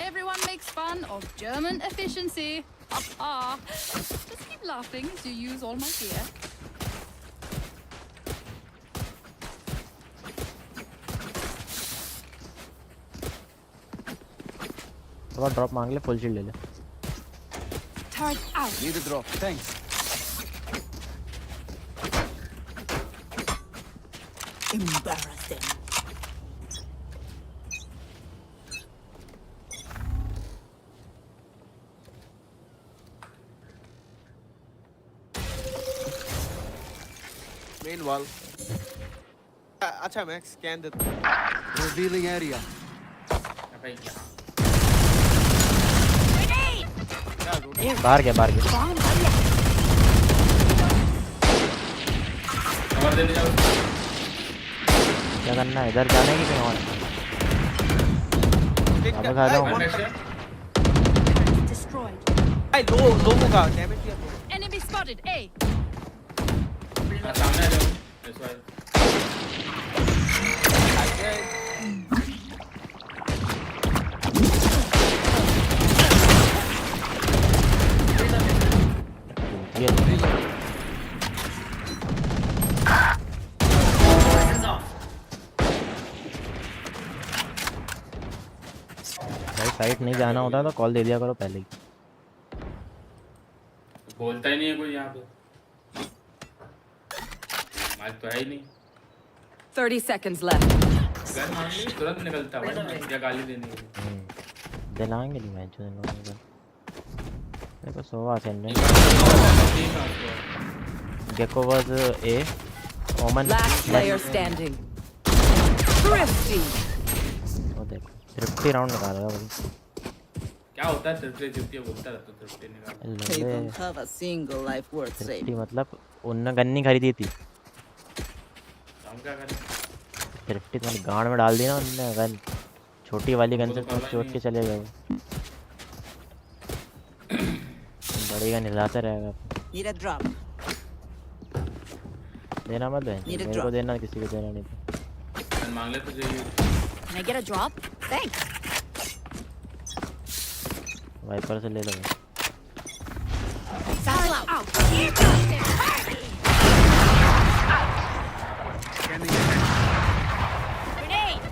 Everyone makes fun of German efficiency. Just keep laughing as you use all my gear. थोड़ा ड्रॉप मांग ले फुल शील्ड ले ले Turret out. Need a drop. Thanks. Embarrassing. Main wall. अच्छा मैं स्कैन देता हूँ। Revealing area. भाई क्या बाहर गया Bomb buddy out. कवर देने जाओ। क्या करना है इधर जाने की कहीं और अब खा जाऊँ Destroyed. भाई लो होगा डैमेज किया तो। Enemy spotted. A. सामने आ जाओ। इस बार ये भाई साइट नहीं जाना होता तो कॉल दे दिया करो पहले ही बोलता ही नहीं है कोई यहाँ पे। माइक तो है ही नहीं। 30 seconds left. गन मांग ली तुरंत निकलता भाई क्या गाली देनी है। दिलाएंगे नहीं मैच दिलाएंगे देखो सोवा सेंड गेको वाज ए ओमन Last player standing. Thrifty. वो देखो 30 राउंड निकालेगा भाई क्या होता है तृप्ति बोलता रहता तृप्ति निकाल। They don't have a single life worth saving. 30 मतलब उन्होंने गन नहीं खरीदी थी हम क्या करें 30 तुम्हारी गांड में डाल दी ना उन्होंने गन छोटी वाली गन से चोट के चले गए बड़ी गन हिलाते रहेगा Need a drop. देना मत बहन Need a मेरे drop. को देना किसी को देना नहीं गन मांग ले तुझे ये Can I get a drop? Thanks. Viper से ले लो Satchel out. Scanning ahead. Grenade.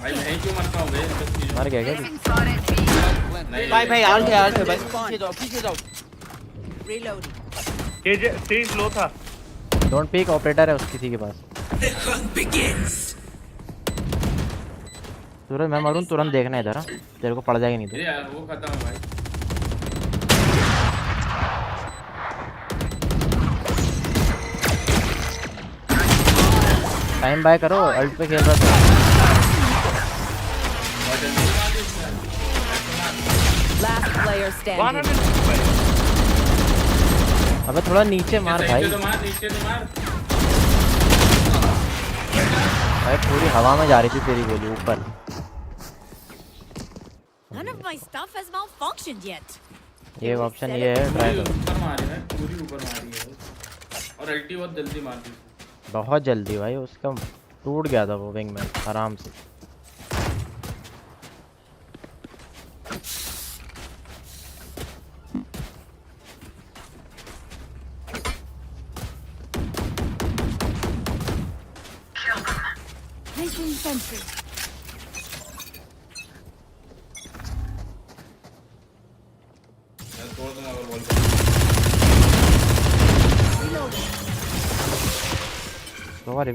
भाई मैं क्यों मरता हूँ बे मर गया क्या नहीं भाई आल्ट है भाई पीछे जाओ। Reloading. सीरीज लो था। डोंट पिक ऑपरेटर है उस किसी के पास तुरंत मैं मरूं तुरंत देखना इधर हां तेरे को पड़ जाएगी नहीं तो यार वो खत्म है भाई। टाइम बाय करो, अल्ट पे खेल रहा था। Last player standing. अबे थोड़ा नीचे मार भाई। भाई पूरी हवा में जा रही थी तेरी गोली ऊपर। None of my stuff has malfunctioned yet. ये ऑप्शन ये है, ट्राई करो। ऊपर मारी है, पूरी ऊपर मारी है और अल्टी बहुत जल्दी मार दी। बहुत जल्दी भाई, उसका टूट गया था वो विंगमैन आराम से। Placing sentry. मैं तोड़ दूंगा अगर ball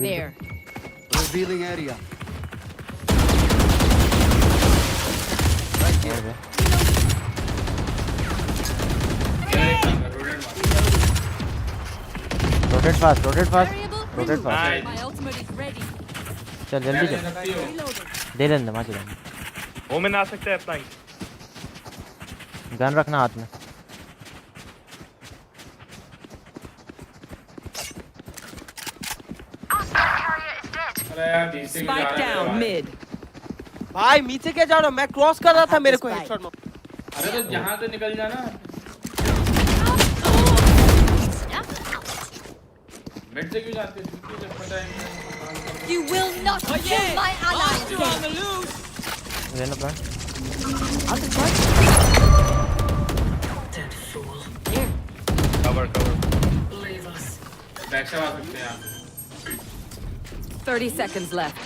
There. Revealing area. Right here. Rotate fast, rotate fast, rotate fast. My ultimate is ready. चल जल्दी चल। दे लेने मार चल। ओमेन आ सकता है फ्लैंक। गन रखना हाथ में। Spike down mid. भाई नीचे क्या जा रहा हूँ? मैं क्रॉस कर रहा था, मेरे को हेडशॉट मार। अरे तो यहाँ से निकल जाना। मिड से क्यों जाते हो? You will not kill my ally. लेना प्लान। Cover cover. बैक से आ सकते हैं आप। 30 seconds left.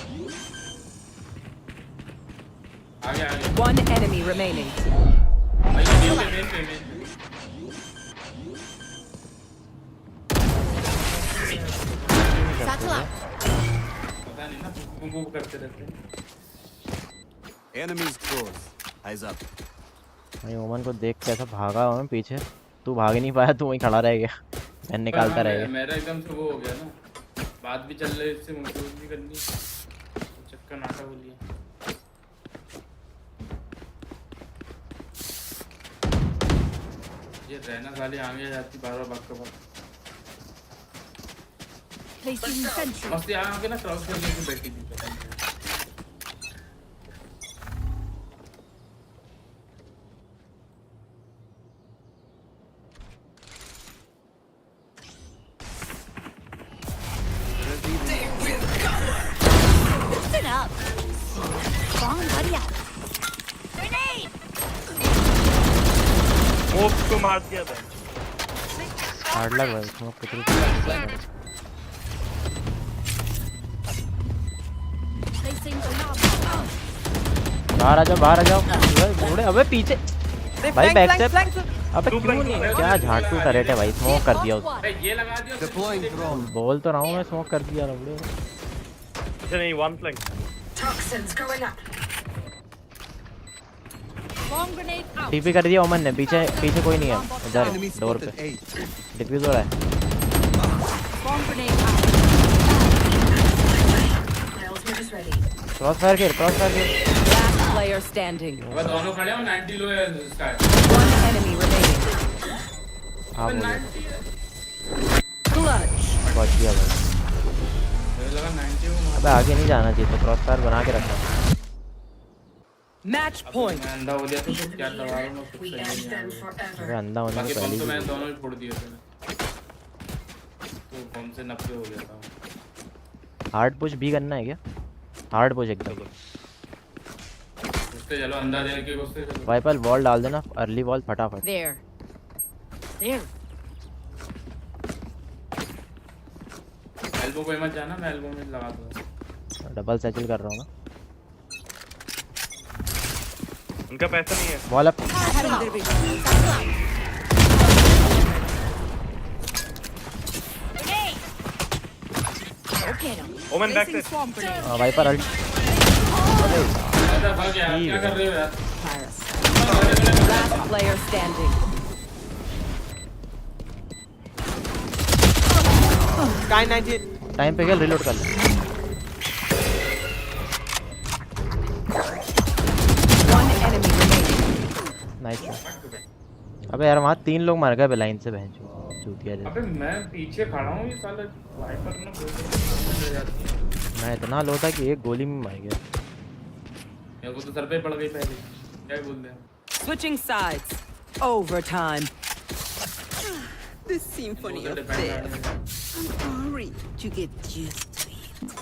आगे आगे। One enemy remaining. भाई मेन Satchel out. पता नहीं ना मूव करते रहते हैं। Enemies close. Eyes up. भाई ओमन को देख कैसा भागा मैं पीछे। तू भाग नहीं पाया, तू वहीं खड़ा रह गया। मैं निकालता रह गया। मेरा एकदम से वो हो गया ना, बात भी चल रही, इससे मुझे भी करनी, चक्कर नाटा बोलिए। ये रहना साली आगे जाती बार-बार भाग के भाग। Placing sentry. मस्त यहाँ आके ना क्रॉस करके बैठी थी। Listen up. Bomb buddy out. Grenade. Smoke को मार दिया था। हार्ड लग भाई स्मोक कितनी। Placing alarm. बाहर आ जाओ, बाहर आ जाओ। थोड़े अबे पीछे। भाई बैक स्टेप। अबे क्यों नहीं? क्या झाटू टरेट है भाई, स्मोक कर दिया उसने। ये लगा दिया। Deploying drone. बोल तो रहा हूँ मैं, स्मोक कर दिया लवड़े। इधर नहीं one flank. Toxins going up. Bomb grenade out. TP कर दिया ओमन ने, पीछे पीछे कोई नहीं है इधर डोर पे। डिफ्यूज हो रहा है। Bomb grenade out. Cross fire खेल, क्रॉस फायर खेल। Last player standing. अब दोनों खड़े हो, 90 लो है स्काई। One enemy remaining. हाँ बोलो। Clutch. बच गया भाई। मुझे लगा 90 हूँ। अबे आगे नहीं जाना चाहिए, तो क्रॉस फायर बना के रखना। Match point. मैं अंधा हो गया तो क्या दबा रहा हूँ, कुछ सही नहीं आ रहा। अबे अंधा होने बाकी से पहले बम तो ही। मैंने दोनों ही फोड़ दिए थे। तो बम से 90 हो गया था। हार्ड पुश भी करना है क्या? हार्ड पुश एकदम। उससे चलो अंधा देने की कोशिश करो। वाइपल वॉल डाल देना, अर्ली वॉल फटाफट। There. There. एल्बो पे मत जाना, मैं एल्बो में लगा दूंगा। डबल सैचल कर रहा हूँ ना। उनका पैसा नहीं है। Wall up. ओमन बैक से। Viper ult. क्या कर रहे हो यार? Last player standing. Sky 98. Time पे खेल, रिलोड कर ले। नाइस। अबे यार वहाँ 3 लोग मर गए बेलाइन से बहन चूतिया अबे जैसे। मैं पीछे खड़ा हूँ, ये साला वाइपर ना गोली ले जाती है। मैं इतना लो था कि एक गोली में मर गया। मेरे को तो सर पे पड़ गई पहले, क्या बोल रहे हैं? Switching sides. Overtime. The symphony of death. I'm sorry to get used to it.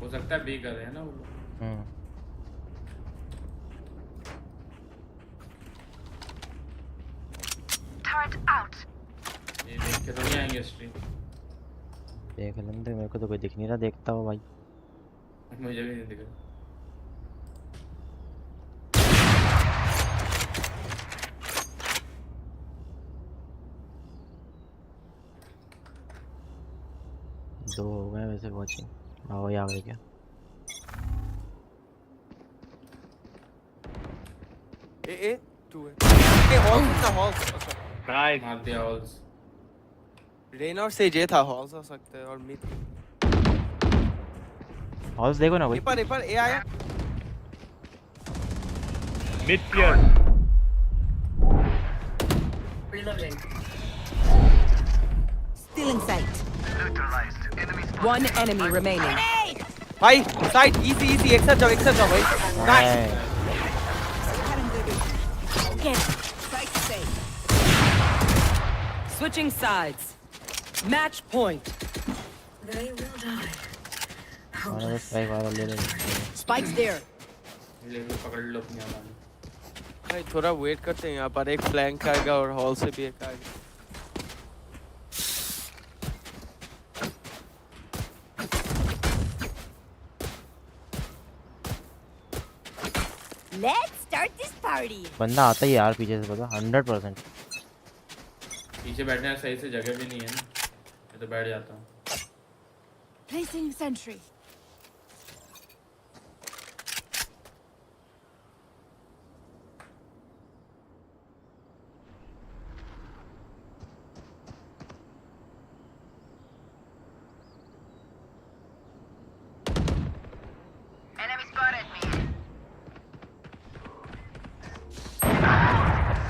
हो सकता है बी कर रहे हैं ना वो लोग। Turret out. ये देख के तो नहीं आएंगे स्ट्रीम। देख लेंगे, मेरे को तो कोई दिख नहीं रहा, देखता हो भाई। मुझे भी नहीं दिखा। दो हो गए वैसे वॉचिंग। आओ आ गए क्या? ए 2 है। ए हॉल्स ना हॉल्स। नाइस, मार दिया हॉल्स। रेन और से जे था, हॉल्स हो सकते हैं और मिड। हॉल्स देखो ना भाई। ऊपर ए आया। Mid clear. Reloading. Still in sight. One enemy remaining. भाई साइड इजी एक साथ जाओ भाई। Nice. Get sight safe. Switching sides. Match point. They will die. हमारा बस भाई वाला ले ले। Spikes there. ले पकड़ लो अपनी आवाज़। भाई थोड़ा वेट करते हैं, यहाँ पर एक फ्लैंक आएगा और हॉल से भी एक आएगा। Let's start this party. बंदा आता ही यार पीछे से, पता 100%। पीछे बैठने सही से जगह भी नहीं है ना, मैं तो बैठ जाता हूँ। Placing sentry.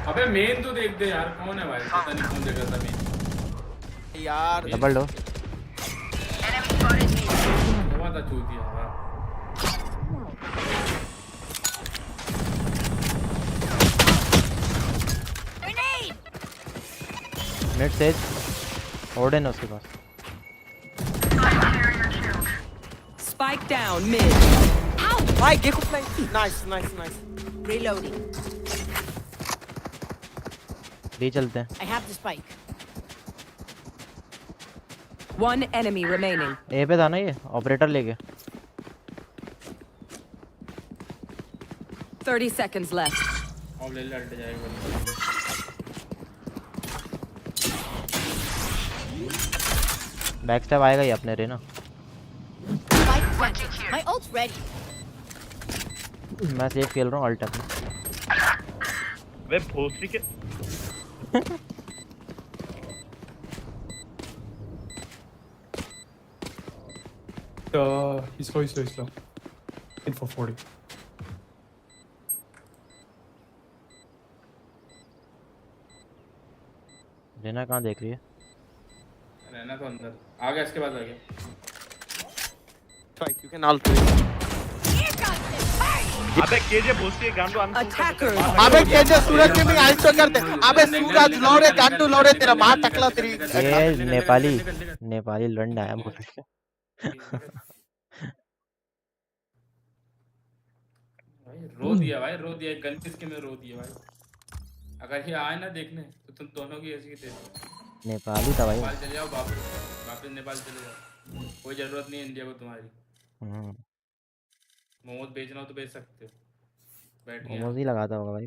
अबे मेन तो देख दे यार, कौन है भाई? पता नहीं कौन देख रहा था मेन यार। डबल लो। हुआ था चूतिया। मिड सेज ओडन है उसके पास। Spike down mid. भाई Gekko flank. Nice. Reloading. D चलते हैं। I have the spike. One enemy remaining. ए पे था ना ये ऑपरेटर लेके। 30 seconds left. अब ले लट जाएगा। बैक स्टेप आएगा ही अपने रे ना। Spike planted. My ult's ready. मैं सेफ खेल रहा हूँ अल्ट अपने। वे भोसड़ी के He's slow. In for 40. Raina कहाँ देख रही है? रहना तो अंदर आ गया, इसके बाद आ गया। Strike, you can ult. अबे केजे भोसड़ी गांडू Attacker. अबे केजे सूरज के भी आइस तो करते। अबे सूरज लौड़े गांडू लौड़े, तेरा मार टकला तेरी। ये नेपाली लंड आया बोल के। रो दिया, गन किसके में रो दिया भाई। अगर ये आए ना देखने तो तुम दोनों की ऐसी दे दो। नेपाली था भाई। नेपाल चले जाओ, वापस नेपाल चले जाओ, कोई जरूरत नहीं है इंडिया को तुम्हारी। मोमोज बेचना हो तो बेच सकते हो, बैठ गया। मोमोज ही लगाता होगा भाई।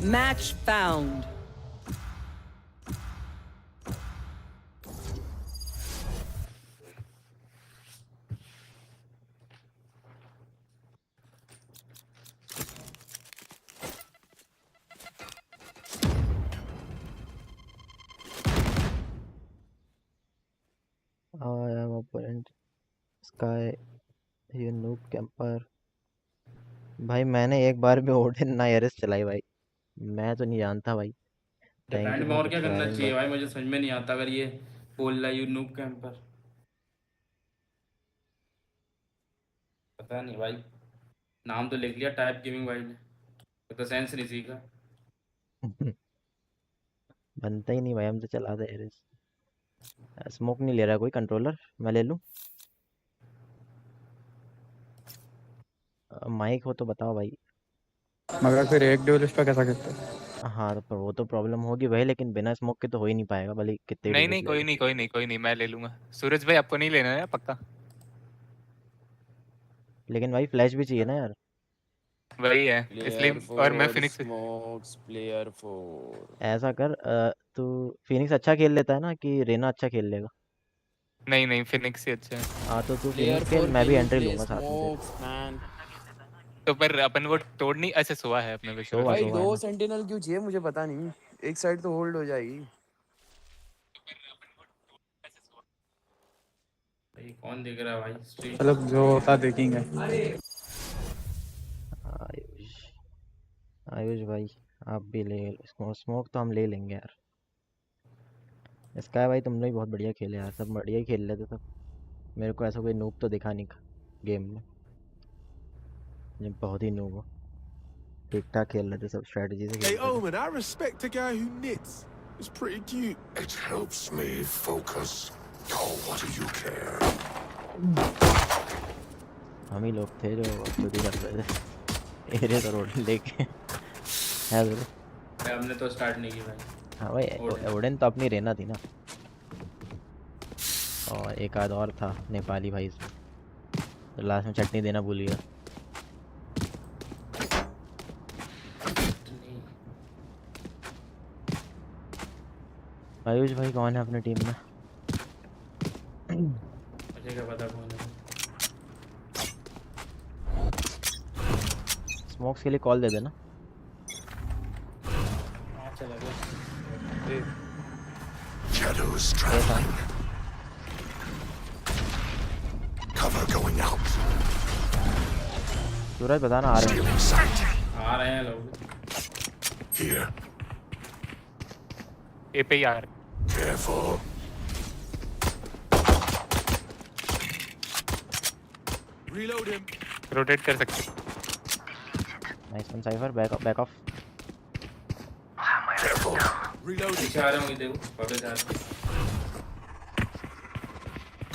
Match found. I am a range sky ये नूब कैंपर। भाई मैंने एक बार भी ओडिन ना एरिस चलाई भाई, मैं तो नहीं जानता भाई। थैंक डिपेंड यू में फॉर और क्या करना सब्सक्राइबिंग चाहिए भाई। भाई, मुझे समझ में नहीं आता अगर ये बोल रहा है यू नूब कैंपर। पता नहीं भाई, नाम तो लिख लिया टाइप गेमिंग भाई ने, तो सेंस नहीं सीखा। बनता ही नहीं भाई, हम तो चलाते एरिस। स्मोक नहीं ले रहा कोई कंट्रोलर, मैं ले लूं? माइक हो तो बताओ भाई। मगर फिर एक ड्यूलिस्ट पे कैसा खेलते हैं? हाँ तो पर वो तो प्रॉब्लम होगी भाई, लेकिन बिना स्मोक के तो हो ही नहीं पाएगा भले कितने नहीं ड्यूलिस्ट नहीं, ले कोई लो। नहीं कोई नहीं कोई नहीं, मैं ले लूंगा। सूरज भाई आपको नहीं लेना है पक्का? लेकिन भाई फ्लैश भी चाहिए ना यार। वही है प्लेयर इसलिए, और मैं 4 फिनिक्स। Smokes player 4। ऐसा कर तू फिनिक्स अच्छा खेल लेता है ना कि रेना अच्छा खेल लेगा? नहीं नहीं, फिनिक्स ही अच्छा है। हाँ तो तू प्लेयर फिनिक्स खेल, 4 मैं भी कैन यू एंट्री प्ले लूंगा साथ में तेरे। Smokes man? तो पर अपन वो तोड़ नहीं, ऐसे सुआ है अपने पे सूरज सोवा भाई। भाई सोवा दो है ना। सेंटिनल क्यों चाहिए मुझे पता नहीं, एक साइड तो होल्ड हो जाएगी। भाई कौन देख रहा है भाई स्ट्रीम? चलो जो होता देखेंगे। आयुष आयुष भाई आप भी ले लो स्मोक तो हम ले लेंगे यार। इसका भाई तुम लोग भी बहुत बढ़िया खेले यार, सब बढ़िया ही खेल रहे थे सब। मेरे को ऐसा कोई नूब तो दिखा नहीं गेम में, जो बहुत ही नूब हो। ठीक ठाक खेल रहे थे सब, स्ट्रेटजी से Hey खेल रहे थे। Omen, I respect a guy who knits. It's pretty cute. It helps me focus. Oh, what do you care? हम ही लोग थे जो चोरी कर रहे थे एरिया तो रोड लेके है जरूर। हमने तो स्टार्ट नहीं की भाई। हाँ भाई ओडेन तो अपनी रहना थी ना, और एक आध और था नेपाली भाई इसमें, तो लास्ट में चटनी देना भूल गया। आयुष भाई कौन है अपनी टीम में? मुझे क्या पता कौन है। स्मोक्स के लिए कॉल दे देना। चला गया। Shadows traveling. Cover going out. सूरज बताना आ रहे हैं। आ रहे हैं लोग। Here. ए पे ही आ रहे। Careful. Reload him. रोटेट कर सकते। Nice one cipher, back of. Careful. Reloading. पीछे आ रहे होंगे देखो, पकड़ जा रहे हैं।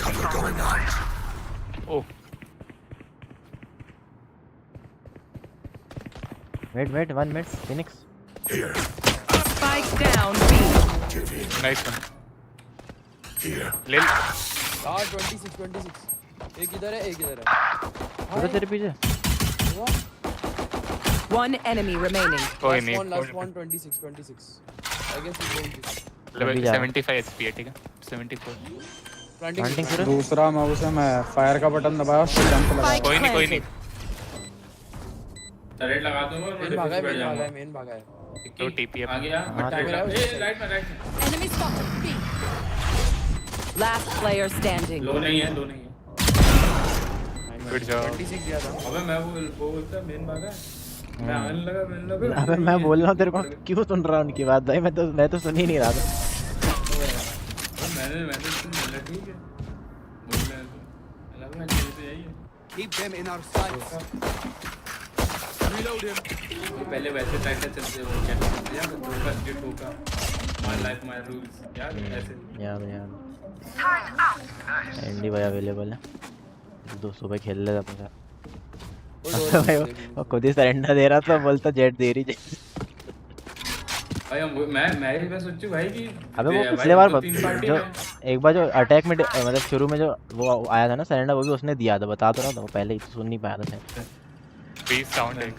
Cover going out. Oh wait 1 minute Phoenix. Here. Spike down B. Nice one. Here. ले 26 एक इधर है एक इधर है। सूरज तेरे पीछे। One enemy remaining. कोई नहीं। Last one 26 I guess he's going to level अभी जा रहा हूँ। 75 एचपी है, ठीक है 74। प्लांटिंग सूरज। दूसरा माउस है, मैं फायर का बटन दबाया उसको जंप लगा। कोई नहीं कोई नहीं। टरेट लगा दूंगा और मेन मैं भागा है, बैठ मेन भागा जाऊंगा। है, मेन भागा है। तो टीपी आ गया। हाँ, राइट तो- में राइट में। Enemy spotted. B. Last player standing. लो नहीं है, लो नहीं है। Good job. 26 दिया था। अबे मैं वो बोलता मेन भागा है। मैं आने लगा अबे मैं बोल रहा हूँ तेरे को, क्यों सुन रहा हूँ उनकी बात भाई? मैं तो सुन ही नहीं रहा था। मैंने सुन लिया, ठीक है बोल रहे हैं तो लगा मैं तो यही है। Keep them in our sights. Reload him. पहले वैसे ट्रैक्टर चलते हो क्या करते हैं, ठोका स्ट्रेट ठोका, माय लाइफ माय रूल्स याद है ऐसे। याद एंडी भाई अवेलेबल है, 200 भाई खेल लेगा अपने साथ। भाई वो खुद ही सरेंडर दे रहा था, बोलता जेट दे रही। भाई मैं सोचूं भाई कि अबे वो भाई पिछले बार दो तीन पार्टी जो में एक बार जो अटैक में मतलब शुरू में जो वो आया था ना सरेंडर, वो भी उसने दिया था, बता तो रहा था, वो पहले ही तो सुन नहीं पाया था शायद। प्लीज साउंड है।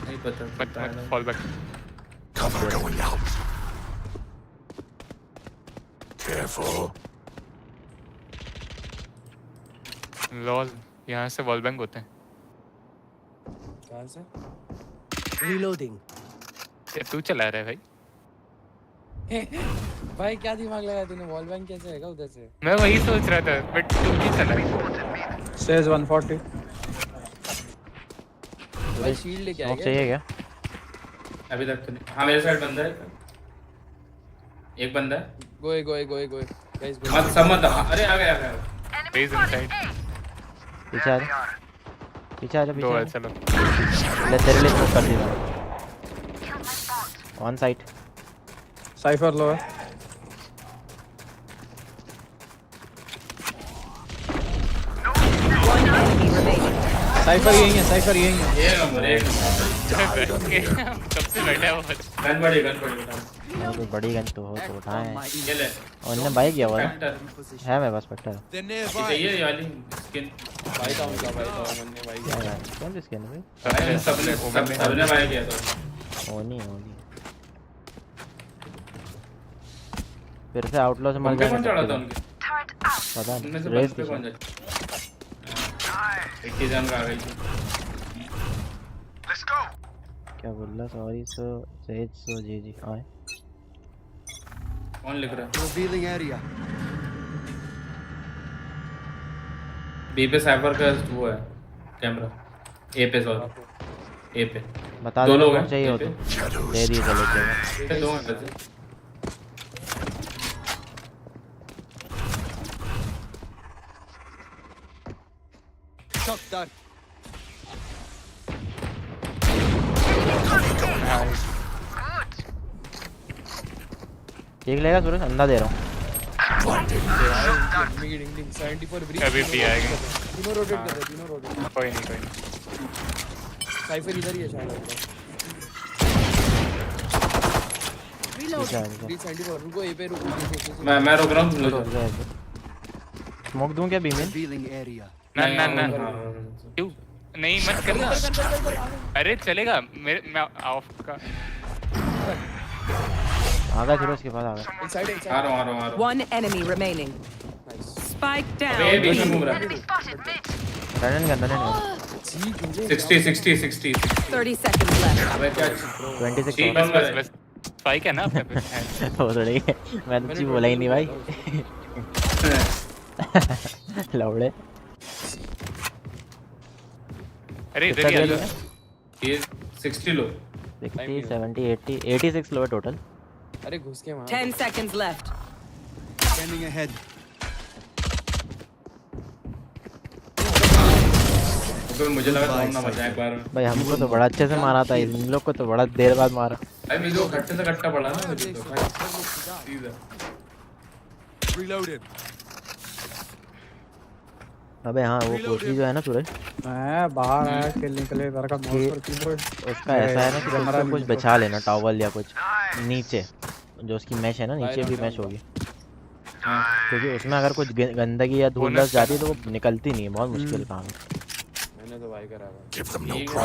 नहीं पता मत fall back. Cover going out. Careful. Lol यहाँ से वॉल बैंग होते हैं। कहां से? Reloading. ये तू चला रहा है भाई? भाई क्या दिमाग लगाया तूने? वॉल बैंक कैसे आएगा उधर से? मैं वही सोच रहा था बट तू ही चला। Says 140. भाई शील्ड लेके आएगा। चाहिए क्या? अभी तक तो नहीं। हाँ मेरे साइड बंदा है, एक बंदा है। गोए गाइस गो। मत समझ। अरे आ गया रेज इनसाइड। पीछे आ जा दो है, चलो ले तेरे लिए स्मोक कर दिया ऑन साइट। साइफर लो है। साइफर यही है। ये नंबर एक कब से बैठा है वो? गन बड़ी कोई बड़ी गन तो हो तो उठाए। ये ले। और इन्हें बाइक किया हुआ है मेरे पास स्पेक्टर। ये वाली स्किन भाई का उनका भाई का मैंने भाई क्या है कौन सी स्किन है भाई? सबने भाई किया था। ओनी फिर से आउटलॉ से मर कौन चढ़ा था उनके? पता उनमें से नहीं रेस बंद पे कौन जाता? एक ही जन आ गई थी। क्या बोल रहा? सॉरी सो सेज सो जी आए। कौन लिख रहा है? Revealing area. बी पे साइफर का वो है कैमरा। ए पे सॉरी ए पे बता दो दो लोग कौन हैं चाहिए हो तो दे दिए चलो जाएगा। दो हैं वैसे। Shot that. देख लेगा सूरज अंधा दे रहा हूँ। अभी भी आएगा। तीनों रोटेट कर दे। कोई नहीं साइफर इधर ही है शायद। रुको ए पे रुको। मैं रुक रहा हूं तुम लोग। स्मोक दूं क्या बीमेन? Revealing area. ना क्यों नहीं मत करना। अरे चलेगा मेरे मैं ऑफ का आगा फिर उसके पास आगा। आ रहा हूं। One enemy remaining. Spike down. अबे बीच में घूम रहा है। Run 60 30 seconds left. अबे क्या 26 बस स्पाइक है ना अपने पे। वो थोड़ी है मैं तो कुछ बोला ही नहीं भाई। लौड़े अरे इधर ही आ जा। ये 60 लो 60 70 80 86 लो है टोटल। अरे घुस के मार। 10 seconds left. Scanning ahead. तो मुझे लगा तुम ना बचा एक बार। भाई हमको तो बड़ा अच्छे से मारा था, इन लोग को तो बड़ा देर बाद मारा। भाई मुझे वो घट्टे से घट्टा पड़ा ना मुझे तो। Reloaded. अबे हाँ वो कोची जो है ना सूरज, मैं बाहर आया खेल निकले तेरा का माउस पर कीबोर्ड उसका ऐसा है ना कि उसको कुछ बचा लेना टॉवल या कुछ नीचे, जो उसकी मैश है ना नीचे भी मैश होगी, क्योंकि उसमें अगर कुछ गंदगी या धूल दस जाती है तो वो निकलती नहीं है, बहुत मुश्किल काम है। मैंने तो भाई करा है।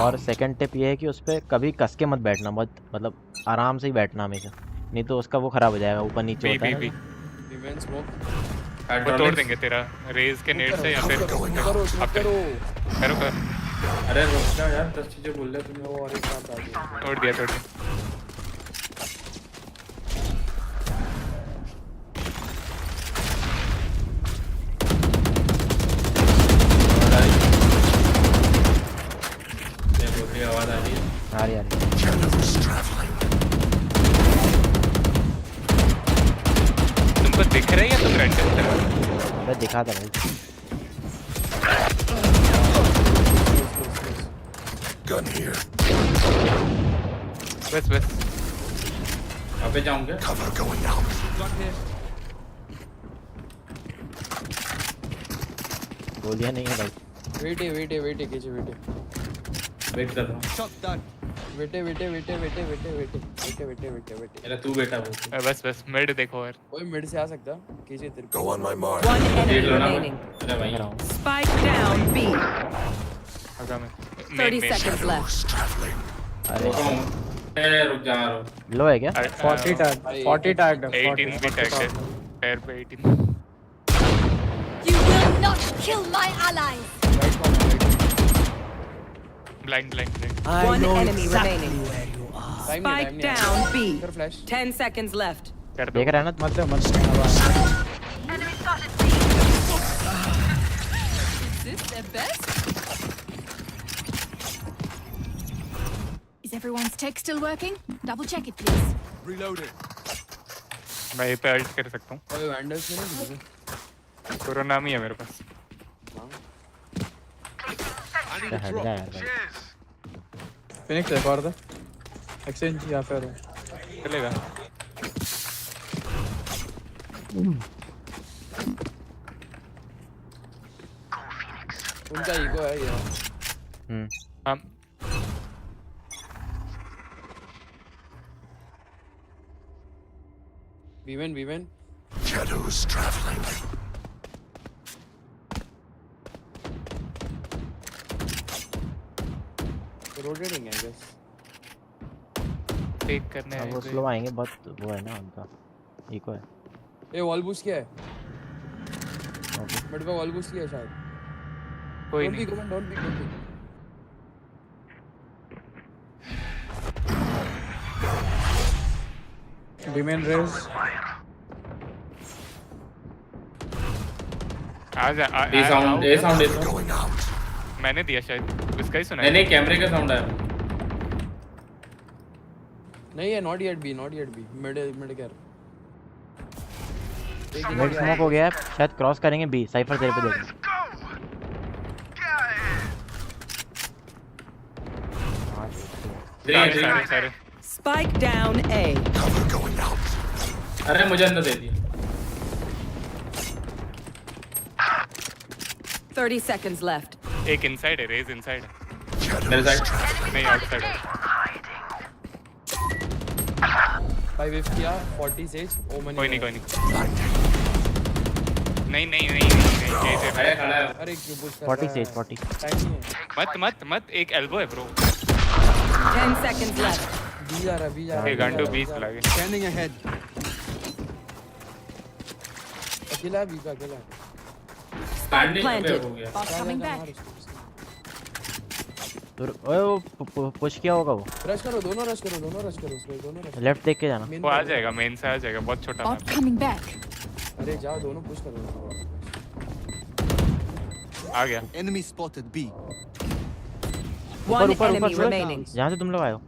और सेकंड टिप ये है कि उस पर कभी कस के मत बैठना, बहुत मतलब आराम से ही बैठना हमेशा, नहीं तो उसका वो खराब हो जाएगा, ऊपर नीचे होता है। वो तोड़ देंगे तेरा रेज के नेट से, या फिर करो। अरे रुक जा यार, 10 चीजें बोल रहे तुमने, वो और एक साथ आ गया। तोड़ दिया आवाज आ रही है। आ रही तुमको दिख रहा है या तुम रेड कर रहे हो? मैं दिखा था भाई। Gun here. बस अबे जाऊंगा। Cover going out. गोलियां नहीं है भाई। वेट कीजिए वेट कर रहा हूं। वेटे मेरा तू बेटा वो। बस मिड देखो यार, कोई मिड से आ सकता कीजिए तेरे Go on my mark. One enemy देख लो ना। remaining. अरे भाई Spike down B. आगा में 30 seconds left. अरे रुक जा रहा हूं। लो है क्या? 40 टैग 18 भी टैग है पैर पे 18। You will not kill my allies. Blind. One enemy remaining. Spike down B. 10 seconds left. कर दो। देख रहा है ना मत Is this their best? Is everyone's tech still working? Double check it, please. Reloading. मैं ये पे अल्ट कर सकता हूँ। ओए वैंडल्स नहीं किसी कोरोना ही है मेरे पास। हट जा यार भाई। फिनिक्स एक और था एक्सचेंज या फिर चलेगा। उनका ईगो है ये। हम वीवन Shadows traveling. रोटेटिंग है गेस। टेक करने वो स्लो आएंगे बहुत वो है ना उनका इको है। ये वॉल बूस्ट किया है। मेरे पे वॉल बूस्ट किया है शायद। कोई नहीं। डोंट बी डिमेन रेज आजा ए साउंड मैंने दिया शायद इसका ही सुना। नहीं कैमरे का साउंड आया। नहीं है नॉट येट बी मिड कर। मिड स्मोक हो गया है शायद क्रॉस करेंगे बी साइफर तेरे पे देख। सारे Spike down A. Cover going out. अरे मुझे अंदर दे दिया। 30 seconds left. एक इनसाइड है रेज इनसाइड है। मेरे साइड नहीं आउटसाइड है। 5 किया 40 सेज ओमन। कोई नहीं नहीं खड़ा है। अरे क्यों पुश कर 40 सेज 40 मत एक एल्बो है ब्रो। 10 seconds left. बी जा रहा एक घंटो 20 लगे। Standing ahead. अकेला बी का अकेला। स्टैंडिंग पे हो गया। Boss coming back. तो ओए वो पुश किया होगा वो। रश करो दोनों रश करो लेफ्ट देख के जाना। वो आ जाएगा मेन से आ जाएगा बहुत छोटा Boss coming back. अरे जाओ दोनों पुश करो। आ गया। Enemy spotted B. One enemy remaining. जहाँ से तुम लोग आए हो।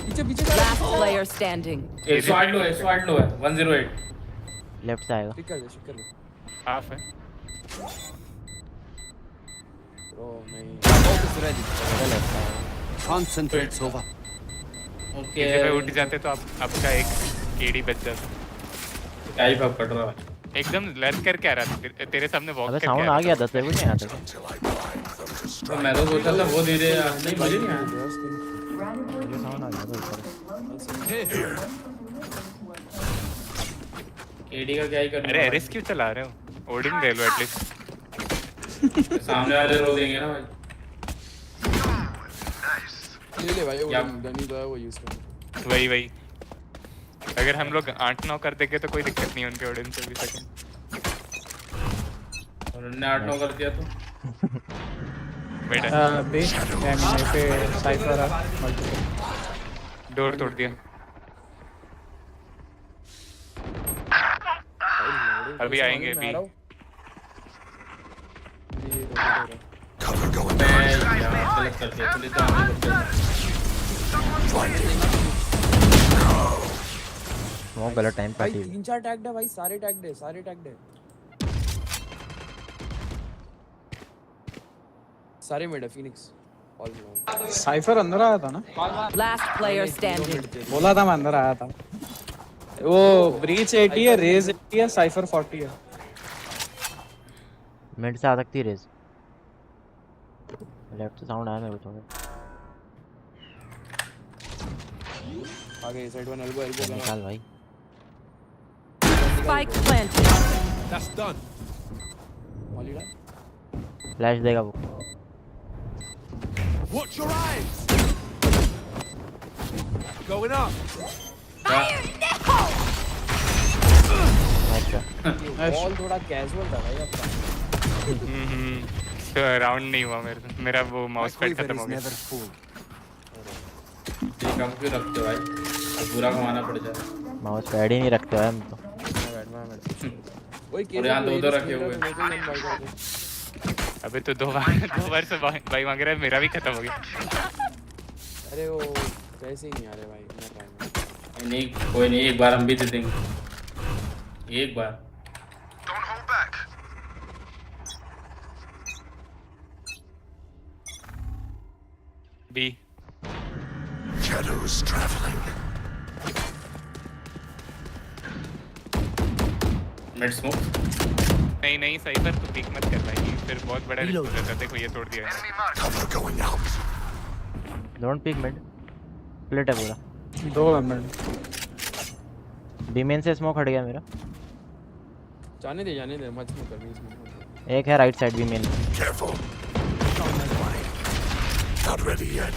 पीछे Last player standing. 108 लो है 108। लेफ्ट से आएगा। पिक कर ले। हाफ है। ब्रो नहीं। Focus ready. Concentrate Sova. Okay पे उठ जाते तो आपका एक केडी बच जाता। क्या ही फर्क पड़ रहा है। एकदम लर्न करके आ रहा था तेरे सामने वॉक अबे करके साउंड आ गया था तेरे को नहीं आता था। तो मैं तो सोचा था वो धीरे नहीं मुझे नहीं आया। मुझे साउंड आ गया था ऊपर। केडी का क्या ही करना। अरे एरिस क्यों चला रहे हो? ओडिन ले लो एटलीस्ट। सामने वाले रो देंगे ना भाई। ले भाई वो गनी तो है वो यूज कर। वही अगर हम लोग 8-9 कर देंगे तो कोई दिक्कत नहीं उनके ओडिन से भी सेकंड। उन्होंने 8-9 कर दिया तो बेटा बे एमए पे साइफर है मल्टीपल डोर तोड़ दिया। अभी आएंगे भी। Cover going गलत कर दिया पुलिस आगे वो गलत टाइम पे भाई थी। 3-4 टैग्ड है भाई सारे टैग्ड है सारे मिड है फिनिक्स ऑल साइफर अंदर आया था ना। Last player standing. बोला था मैं अंदर आया था। वो ब्रीच 80 है रेज 80 है साइफर 40 है। मिड से आ सकती है रेज। लेफ्ट से साउंड आया मेरे को थोड़ा। आगे साइड वन एल्बो निकाल भाई। Spike planted. That's done. हॉलीडा फ्लैश देगा वो। Watch your eyes. Going up. अच्छा। बॉल थोड़ा कैजुअल था भाई आपका। तो राउंड नहीं हुआ मेरा वो माउस पैड खत्म हो गया। ये कम क्यों रखते हो भाई? अब पूरा घुमाना पड़ जाए। माउस पैड ही नहीं रखते हो हम तो। ओए और यहाँ दो रखे हुए। अबे तो दो बार से भाई मांग रहा है, मेरा भी खत्म हो गया। अरे वो पैसे ही नहीं आ रहे भाई, नहीं कोई नहीं, एक बार हम भी दे देंगे, एक बार। B Shadows traveling. Mid smoke. नहीं सही पर तू पीक मत कर भाई, फिर बहुत बड़ा रिस्क हो जाता है। देखो ये तोड़ दिया है। Cover going out. Don't pick mid, split है पूरा। 2 मिड। बी मेन से स्मोक हट गया मेरा। जाने दे मत स्मोक कर, नहीं स्मोक। एक है right side B main. Careful. Not ready yet.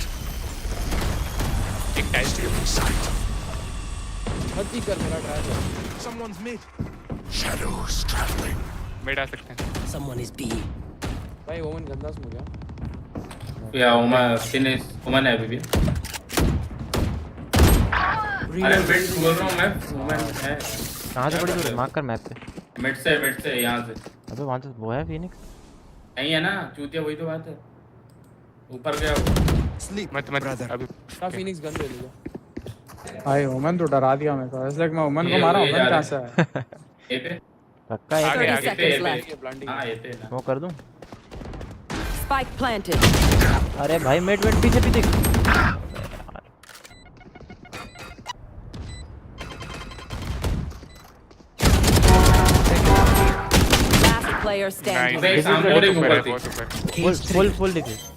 एक टाइम Stealing sight. मत ही कर, मेरा ट्राई कर। Someone's mid. Shadows traveling. Mid आ सकते हैं। Someone is B. भाई ओमन गंदा स्मोक है या ओमन है अभी भी। अरे मिड बोल रहा हूँ मैं, ओमन है। कहाँ से पड़ी तू? मार्क कर मैप पे। मिड से यहाँ से। अबे वहाँ से वो है फिनिक्स। नहीं है ना चूतिया, वही तो बात है। ऊपर गया मत अभी फिनिक्स गन ले लीजिए भाई। ओमन तो डरा दिया मेरे को, इसलिए मैं ओमन को मारा। ओमन कहाँ से है? ए पे पक्का आगे एक हाँ ये पे वो कर दूं। Spike planted. अरे भाई मिड पीछे पीछे। Last player standing. Full defence.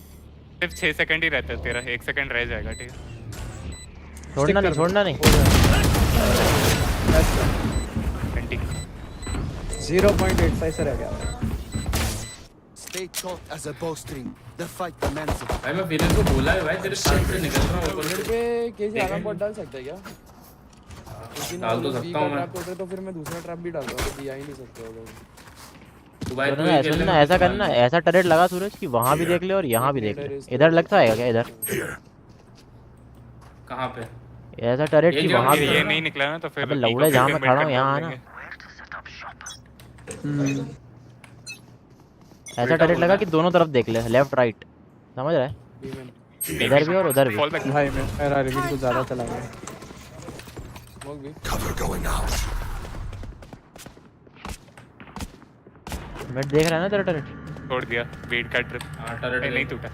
सिर्फ 6 सेकंड ही रहता है तेरा, 1 सेकंड रह जाएगा। ठीक है, छोड़ना नहीं। 0.85 से रह गया। Stay taut as a bowstring. The fight demands it. भाई मैं वीरेंद्र को बोला है भाई, तेरे साथ से निकल रहा हूँ ऊपर मेरे पे केजे आराम पॉट डाल सकता है क्या? डाल तो सकता हूँ मैं। तो फिर मैं दूसरा ट्रैप भी डाल रहा हूँ, तो दिया ही नहीं सकते वो लोग। ऐसा करना, ऐसा टरेट लगा सूरज कि वहाँ भी देख ले और यहाँ भी देख ले। इधर लगता है क्या? इधर कहाँ पे? ऐसा टरेट कि वहाँ भी। ये नहीं निकला ना तो फिर लौड़े जहाँ मैं खड़ा हूँ यहाँ आना। ऐसा टरेट लगा कि दोनों तरफ देख ले, लेफ्ट राइट, समझ रहा है? इधर भी और उधर भी। भाई मेरा रिवील कुछ ज्यादा चला गया। Cover going out. मैं देख रहा है ना तेरा टरेट। तोड़ दिया वेट का ट्रिप। टरेट नहीं टूटा।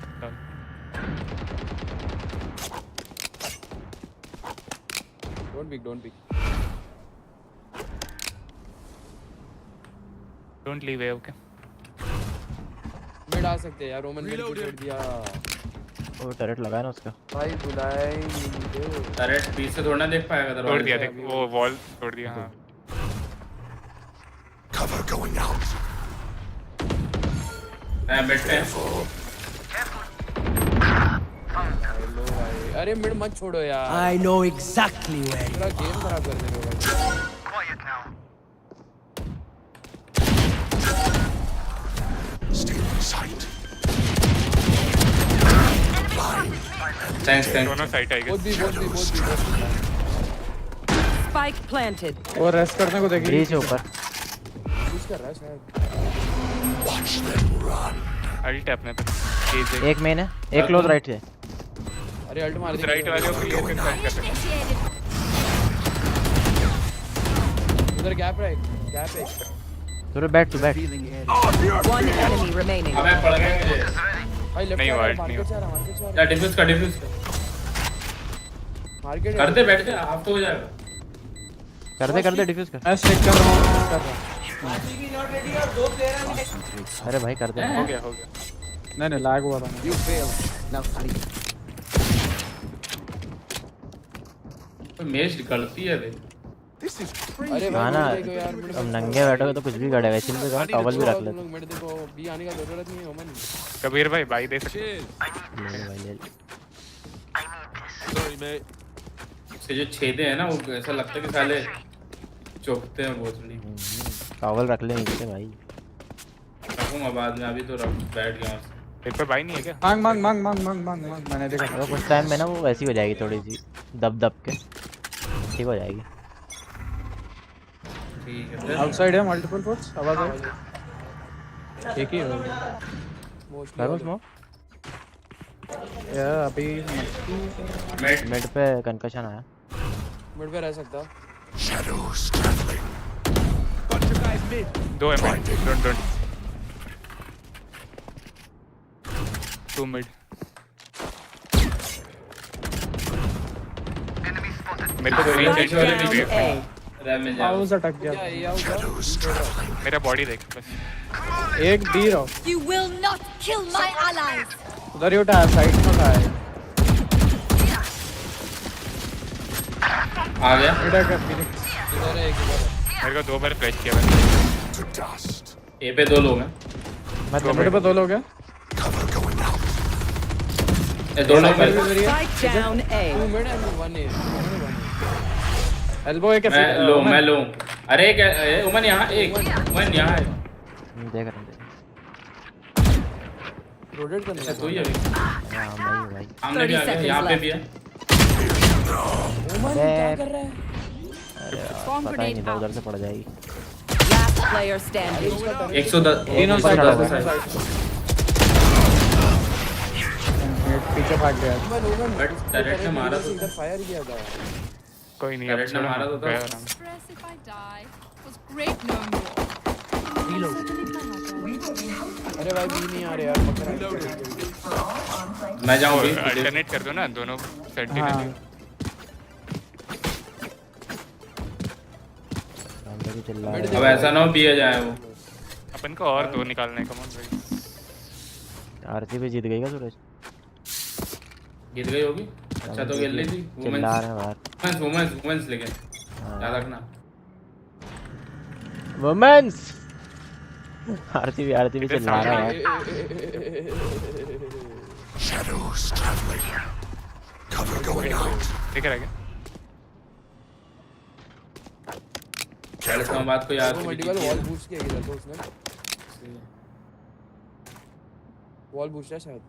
Don't pick. Don't leave है, okay? मिड आ सकते हैं यार, रोमन मिड को छोड़ दिया। वो टरेट लगा है ना उसका। भाई बुलाए नहीं मुझे। टरेट बीच से थोड़ा देख पाएगा दरवाजे। तोड़ दिया, देख वो वॉल तोड़ दिया। हाँ। Cover going out. मिड पे। हेलो भाई, अरे मिड मत छोड़ो यार। I know exactly where. पूरा गेम खराब कर देंगे भाई। Stealing sight. Thanks. दोनों साइड आएंगे। बहुत भी। Spike planted. और रेस्ट करने को देखिए। ब्रीच ऊपर। पुश कर रहा है शायद। Watch them run. अल्ट अपने पे। एक मेन है, एक क्लोज राइट है। अरे अल्ट मार दे। राइट वाले को क्लियर कर सकते हैं। उधर गैप है। थोड़ा बैठ टू बैठ। One enemy remaining. अबे पड़ गए मुझे। भाई लेफ्ट नहीं हुआ, मार्केट नहीं से आ रहा, मार्केट से आ रहा। या डिफ्यूज कर मार्केट कर दे, बैठ जा, हाफ तो हो जाएगा। कर दे डिफ्यूज कर। मैं स्टिक कर रहा हूँ। अरे भाई कर दे। हो गया। नहीं लैग हुआ था। You failed. Now flee. मेज गलती है भाई। This is crazy. अरे हाँ ना, अब नंगे बैठोगे तो कुछ भी गड़ेगा। चिल पे करो, टॉवल भी रख ले। मेरे देखो बी आने का जरूरत नहीं है ओमन। कबीर भाई दे सकते। Sorry, mate. इससे जो छेदे हैं ना, वो ऐसा लगता है कि साले चौकते हैं बहुत बड़ी। टॉवल रख ले नीचे भाई। रखूंगा बाद में, अभी तो बैठ गया। इस पे भाई नहीं है क्या? मांग मैंने देखा। तो कुछ टाइम में ना वो वैसी हो जाएगी, थोड़ी सी दब के ठीक हो जाएगी। ठीक है आउटसाइड है मल्टीपल फोर्स आवाज आई एक ही है करो स्मोक यार अभी मिड पे कंकशन आया मिड पे रह सकता Shadows traveling. दो है मिड डोंट 2 मिड मेरे को माउस अटक गया मेरा बॉडी देख बस एक डी रहो You will not kill my allies. उधर ही उठा साइड में उठा है आ गया इधर का फिनिक्स इधर है एक इधर है मेरे को 2 बार फ्लैश किया मैंने ए पे 2 लोग हैं मिड पे 2 लोग हैं ए दोनों पे Spike down A. 2 mid and 1 A elbow एक मैं लो अरे एक उमन यहाँ एक उमन यहाँ है देख रहा हूं रोटेट करने का तू ही है हां मैं ही भाई सामने भी आ गया यहाँ पे भी है उमन क्या कर रहा है पता ही नहीं था उधर से पड़ जाएगी Last player standing. 110 तीनों साइड पीछे भाग गया बट डायरेक्ट ने मारा तो इधर फायर किया था कोई नहीं डायरेक्ट ने मारा तो था Stress if I die. It was great knowing you all. अरे भाई भी नहीं आ रहे यार पकड़ मैं जाऊँ अल्टरनेट कर दो ना दोनों सेंटिनल अब ऐसा ना हो पिया जाए वो अपन को और 2 निकालने का मन भाई आरसीबी जीत गई क्या सूरज जीत गई होगी अच्छा तो खेल ली थी चिल्ला रहे हैं बाहर वुमेन्स लेकिन याद रखना वुमेन्स आरसीबी चिल्ला रहा है Shadows traveling. Cover going out. देख रहा है क्या पहले समय बात को याद मल्टीपल वॉल बूस्ट किया इधर तो उसने वॉल बूस्ट है शायद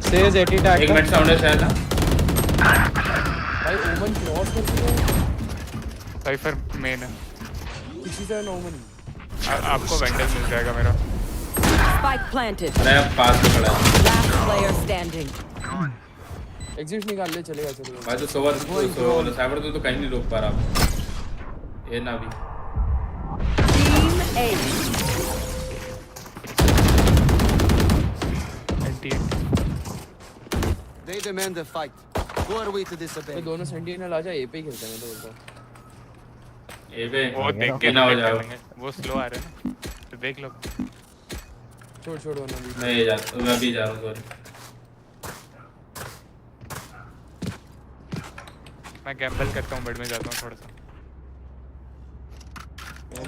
सेज 80 टैग एक मिनट साउंड है शायद ना भाई ओमन क्रॉस कर दिया साइफर मेन है किसी से ओमन आपको वेंडल मिल जाएगा मेरा Spike planted. अरे अब पास में खड़ा है Last player standing. एग्जिट निकाल ले चलेगा भाई तो सोवर साइबर तो कहीं नहीं रोक पा रहा ये ना भी Team A. They demand a fight. Who are we to disobey? दोनों सेंटिनल आ जा ए पे ही खेलते हैं तो बोलता ए पे वो देख के ना हो जाए वो स्लो आ रहे हैं तो देख लो छोड़ वरना भी मैं ये जाता हूं मैं भी जा रहा हूं सॉरी मैं गैम्बल करता हूं बेड में जाता हूं थोड़ा सा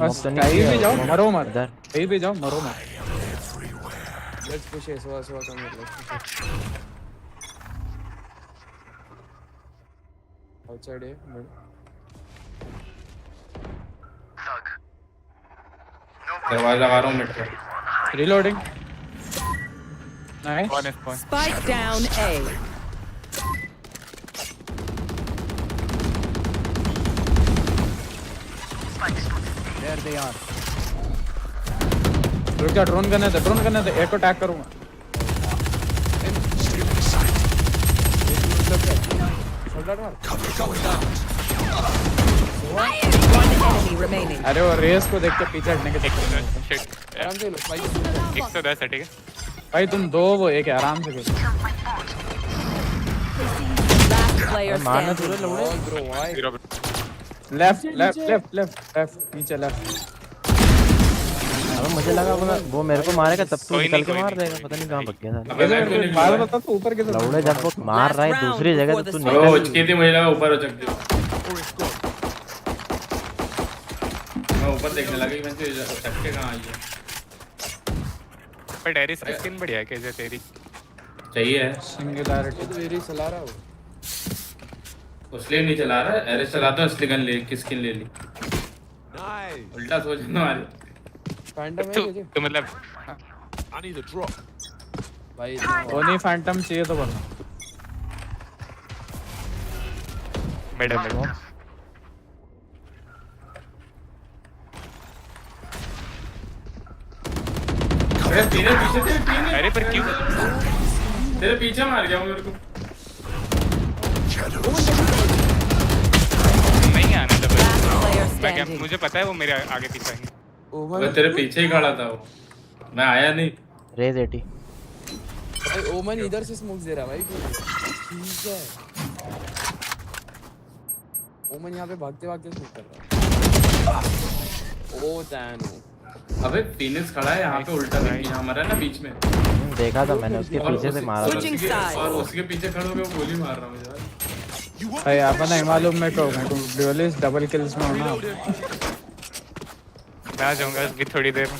बस कहीं भी जाओ मरो मत इधर कहीं भी जाओ मरो मत लेट्स पुश है सवा कम मतलब आउटसाइड है दरवाजा लगा रहा हूं मिड पे reloading nice Spike down A. There they are. रुक जा ड्रोन करने दे एक को टैग करूंगा Cover going out. One enemy remaining. अरे वो रेस को देख के पीछे हटने के चक्कर में आराम से लो भाई 110 है ठीक है भाई तुम दो वो एक है आराम से खेलो Last player मारना standing. थोड़ा लौड़े ब्रो व्हाई लेफ्ट नीचे लेफ्ट अबे मुझे लगा वो मेरे को मारेगा तब तू निकल के मार देगा पता नहीं कहां भाग गया था बार बता तू ऊपर कैसे लौड़े जब वो मार रहा है दूसरी जगह तो तू ओ निकल उचकी थी मुझे लगा ऊपर उचक दिया मैं ऊपर देखने लगा कि मैं तो उचक के कहां आई है पर डेरिस की स्किन बढ़िया है कैसे तेरी चाहिए सिंगुलैरिटी तो मेरी चला रहा हो उसलिए नहीं चला रहा है एरेस चलाता हूं इसलिए गन ले किस स्किन ले ली उल्टा सोचना वाले फैंटम है तो मतलब I need a drop. भाई वो नहीं फैंटम चाहिए तो बोलना। मैडम अरे तेरे पीछे अरे पर क्यों तेरे पीछे मार गया मेरे को। नहीं आना डबल। मुझे पता है वो मेरे आगे पीछे आएंगे। मैं तेरे पीछे ही खड़ा था वो, मैं आया नहीं। रेज 80 भाई ओमन इधर से स्मोक दे रहा भाई। ठीक है ओमन यहाँ पे भागते भागते स्मोक कर रहा है। ओ दैन अबे फिनिक्स खड़ा है यहाँ पे उल्टा देखिए हमारा ना बीच में। देखा था मैंने, उसके पीछे से मारा था। और उसके पीछे खड़े होके वो गोली मार रहा मुझे भाई। भाई आपको नहीं मालूम मेरे को ड्यूलिस्ट डबल किल्स में होना। मैं आ जाऊंगा अभी थोड़ी देर में।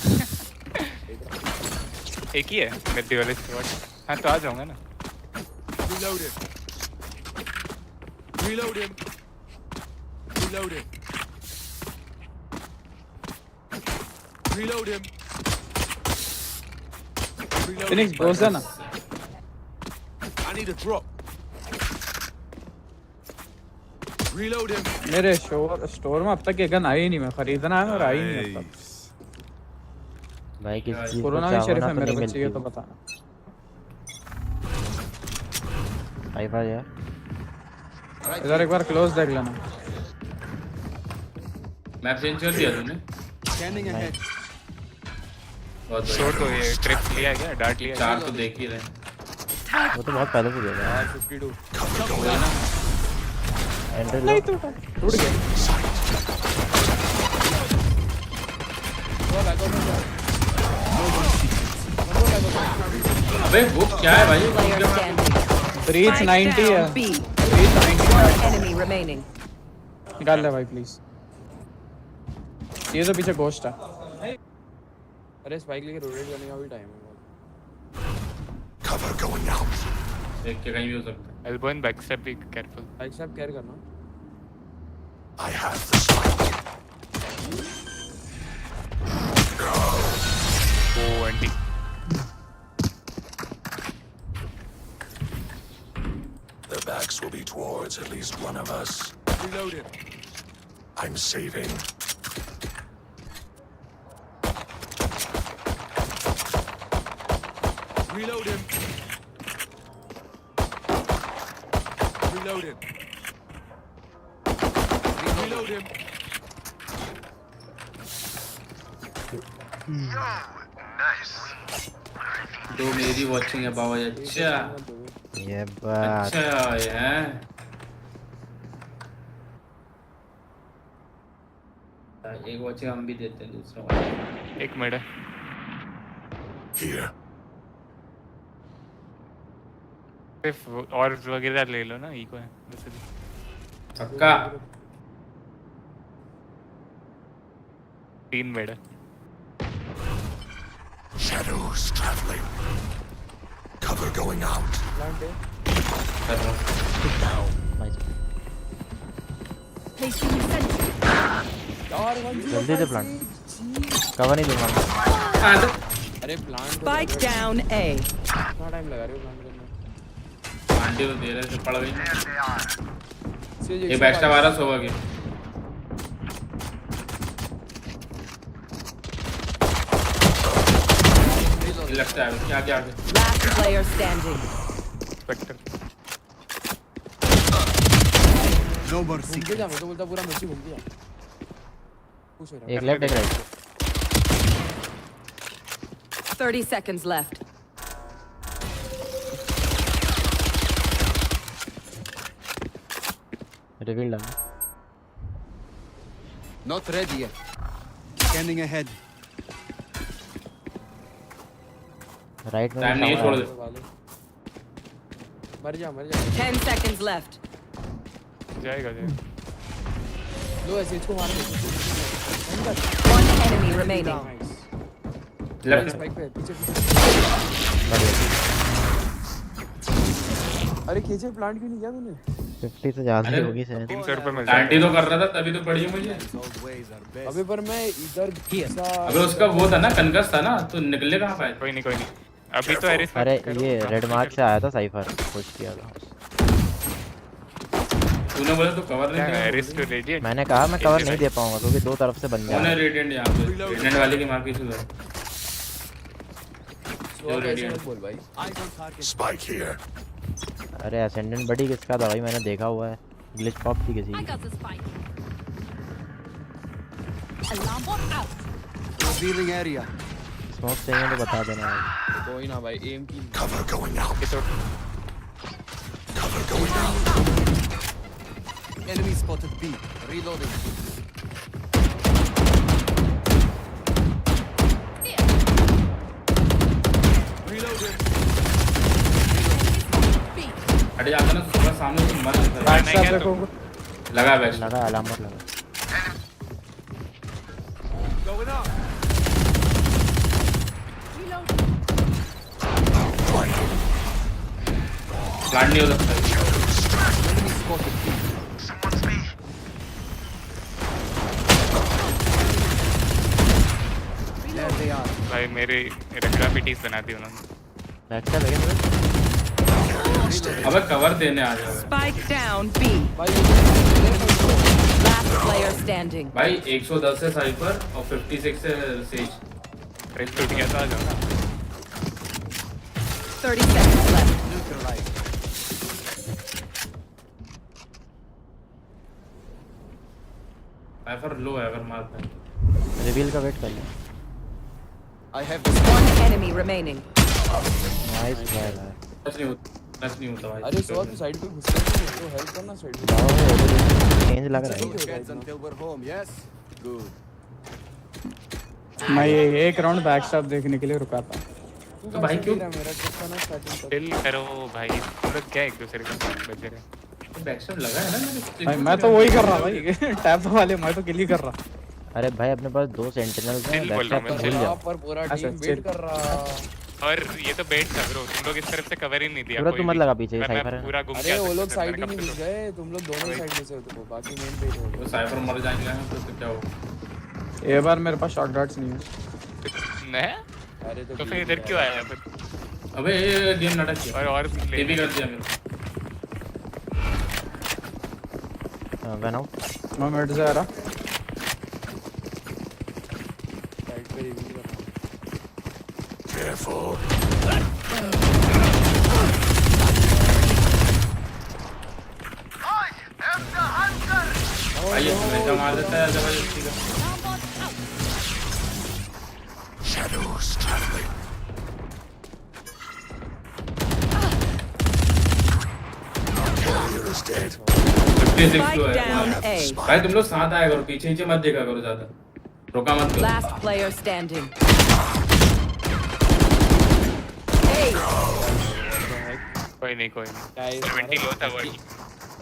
एक ही है मैं ड्यूलिस्ट स्क्वाड। हाँ तो आ जाऊंगा ना। Reload him. Reload him. Reload him. Reload him. Phoenix घुस जाना। I need a drop. Reload him. मेरे स्टोर में अब तक ये गन आई नहीं, मैं खरीदना है और आई नहीं अब तक। भाई किस चीज कोरोना को में चाहो शरीफ ना है तो मेरे नहीं बच्चे, ये मिलती। तो बताना। हाइपर यार इधर एक बार क्लोज देख लेना। मैप चेंज कर दिया तूने? Scanning ahead. बहुत शॉट तो ये ट्रिप लिया क्या डार्ट लिया? चार तो देख ही रहे। वो तो बहुत पहले से देगा। 52 एंट्री नहीं टूटा, टूट गया। अबे वो क्या है भाई? ब्रीच 90 है। Breach 90 enemy remaining. निकाल ले भाई प्लीज। ये तो पीछे घोस्ट है। अरे स्पाइक लेके रोटेट करने का भी टाइम है। Cover going out. देख के कहीं भी हो सकता है। Elbow and back step be careful. Back step care करना। I have the spike. Oh anti Their backs will be towards at least one of us. Reload him. I'm saving. Reload him. Reload him. Reload him. दो मेरी watching है बाबा। अच्छा ये बात। अच्छा है। एक वॉचिंग हम भी देते हैं दूसरा। एक मिनट है। Here. सिर्फ और वगैरह ले लो ना, इको है वैसे भी। पक्का 3 मिनट है। Shadows traveling. Cover going out. Placing sentry. जल्दी से प्लांट कवर नहीं दूंगा। अरे प्लांट Spike down A. कितना टाइम लगा रहे हो प्लांट करने में? आंटी तो दे रहे थे पड़ गई। ये ये बैक्स्टैब आ रहा सो गया। लगता है क्या क्या Last player standing. Spectre No mercy. घूम के जा, मैं तो बोलता पूरा मुझे घूम के जा। पूछ रहा एक लेफ्ट एक राइट। 30 seconds left. रिवील डाल। Not ready yet. Scanning ahead. Right में टाइम नहीं छोड़ दे। मर जा 10 seconds left. जाएगा लो ऐसे इसको मार दे। One enemy remaining. Left spike पे पीछे। अरे केजे प्लांट क्यों नहीं किया तूने? 50 से ज्यादा ही होगी शायद। 300 रुपए मिल आंटी तो कर रहा था तभी तो पड़ी है मुझे। अबे पर मैं इधर अबे उसका वो था ना, कनकस था ना, तो निकले कहाँ पाए? कोई नहीं अभी तो एरिस अरे ये रेड मार्क से आया था साइफर पुश किया था तूने बोला तो कवर नहीं किया एरिस तो रेडिएंट मैंने कहा मैं कवर नहीं दे पाऊंगा क्योंकि दो तरफ से बंदे कौन है आ रहे रेडिएंट यहां पे रेडिएंट वाले की मार की सुधर वो रेडिएंट बोल भाई Spike here. अरे असेंडेंट बड़ी किसका था भाई मैंने देखा हुआ है ग्लिच पॉप थी किसी I की got the spike. Alarm bot out. Revealing area. Smoke चाहिए तो बता देना भाई कोई ना भाई एम की Cover going out. Cover going out. Enemy spotted B. Reloading. हट जाता ना थोड़ा सामने से मत बैक साइड देखो लगा बैक लगा अलार्म मत लगा Going up. प्लांट नहीं हो सकता Enemy spotted B. There they are. भाई मेरे ग्राफिटीज बना दी उन्होंने बैक साइड लगे मुझे अबे कवर देने आ जाओ Spike down B. Last player standing. भाई 110 से साइपर और 56 से सेज रेस टूट गया था जाओ 30 seconds left. Neutralized. साइपर लो है अगर मारता है रिवील का वेट कर ले I have this. One enemy remaining. Nice try यार टच नहीं होता भाई अरे सो साइड पे घुस के तो हेल्प करना साइड पे चेंज लग रहा है Heads until we're home. Yes. Good. मैं ये एक राउंड बैक स्टैप देखने के लिए रुका था तो भाई क्यों मेरा कितना ना स्टार्टिंग चिल करो भाई तुम लोग क्या एक दूसरे को बच रहे बैकस्टैप लगा है ना मेरे भाई मैं तो वही कर रहा भाई टैप वाले मैं तो किल ही कर रहा अरे भाई अपने पास दो सेंटिनल्स हैं चिल बोल रहा हूं मैं, भूल जाओ पर पूरा अच्छा, टीम वेट कर रहा और ये तो बेट था ब्रो तुम लोग इस तरफ से कवर ही नहीं दिया पूरा कोई तू मत भी। लगा पीछे, वरना साइफर है। पूरा घूम अरे वो लोग साइड ही नहीं घुस गए तुम लोग दोनों साइड में से हो तो बाकी मेन पे हो तो साइफर मर जाएंगे तो क्या होगा ये बार मेरे पास शॉट डॉट्स नहीं है नहीं अरे तो फिर इधर क्यों आया फिर अबे ये गेम नाटक किया और टीवी कर दिया मेरे गन आउट मैं मिड से आ रहा साइड पे रिव्यू कर रहा Careful. आइए मैं मार देता है जबरदस्ती का Shadows traveling. Warrior is dead. 56 Spike तो है down A. भाई तुम लोग साथ आया करो पीछे नीचे मत देखा करो ज्यादा रोका मत करो Last player standing. Hey. कोई नहीं 70 लो था वही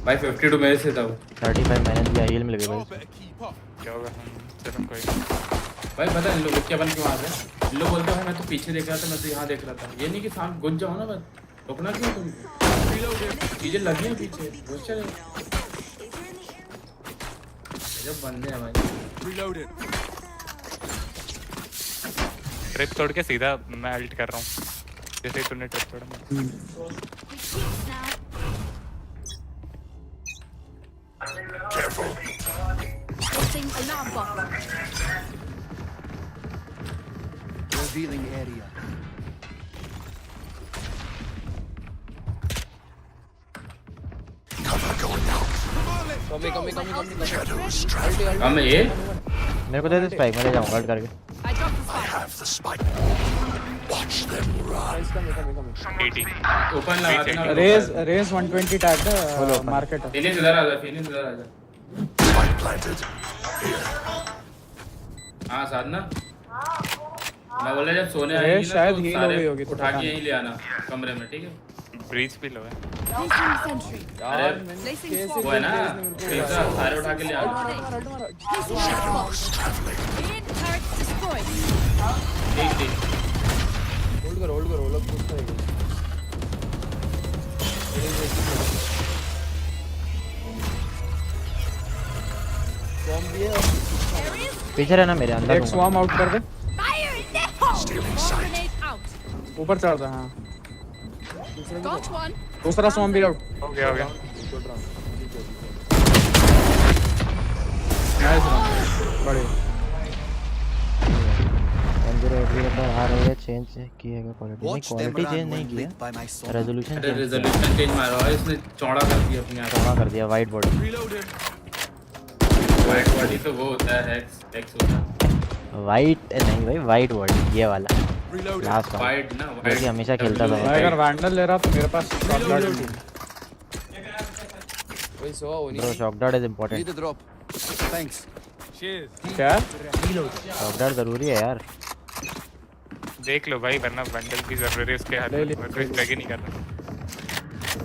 भाई 52 मेरे से था वो 35 मैंने दिया हील मिल गई भाई क्या होगा चलो कोई भाई पता है इन लोग क्या बन के वहां से इन लोग बोलते हैं मैं तो पीछे देख रहा था मैं तो यहाँ देख रहा था ये नहीं कि सामने घुस जाओ ना बस रुकना क्यों तुमको चीजें लगी हैं पीछे घुस चले जब बंदे हैं भाई Reloaded. ट्रिप तोड़ के सीधा मैं अल्ट कर रहा हूँ जैसे ही तूने ट्रिप तोड़ा Careful. Placing alarm bot. Revealing area. Cover going out. कमी Shadows traveling. हम ये मेरे को दे दे स्पाइक मैं ले जाऊंगा अल्ट करके I dropped the I spike. have the spike. Watch them run. Open लगा देना रेस 120 टैग मार्केट है फिनिश इधर आ जा फिनिश इधर आ जा Spike planted. Here. हाँ साधना मैं बोला जब सोने ये आएगी ना शायद तो heal हो सारे गई होगी, तो उठा पता के यहीं ले आना कमरे में ठीक है ब्रीच भी लो है Placing sentry. अरे Placing वो swamp है ना grenade. सारे उठा के ले आना Placing alarm bot. Radiant turret destroyed. ठीक ठीक होल्ड करो वो लोग पुश करेंगे बॉम्ब भी है पीछे रहना मेरे अंदर एक स्वाम आउट कर दे Fire in the hole. Stealing Swarm sight. grenade out. ऊपर चढ़ रहा। हाँ Got one. दूसरा स्वॉर्म भी आउट। हो गया नाइस बड़े आ रही है चेंज किया गया क्वालिटी नहीं, क्वालिटी चेंज नहीं किया, रेजोल्यूशन चेंज मारा है इसने, चौड़ा कर दिया अपने आप, चौड़ा कर दिया। वाइट बॉडी तो वो होता है एक्स होता है वाइट नहीं भाई, वाइट बॉडी ये वाला लास्ट वाइट ना, वाइट हमेशा खेलता था। मैं अगर वैंडल ले रहा तो मेरे पास shot dart bro, shot dart is important. क्या शॉट डार्ट जरूरी है यार। देख लो भाई, वरना वेंडल की जरूरत है उसके हाथ में, मैं कोई बैग ही नहीं कर रहा।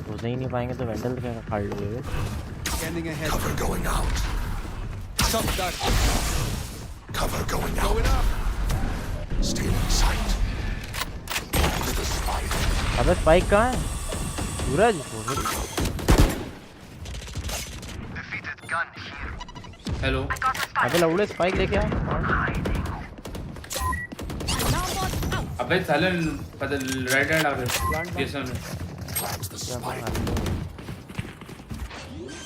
घुस ही नहीं पाएंगे तो वेंडल क्या फाड़ लोगे। Cover going out. Cover going out. Stay in sight. The spike. अबे स्पाइक कहाँ है सूरज? हेलो अबे लौड़े स्पाइक लेके आ। अबे साले पता राइट हैंड आ गए केसन में।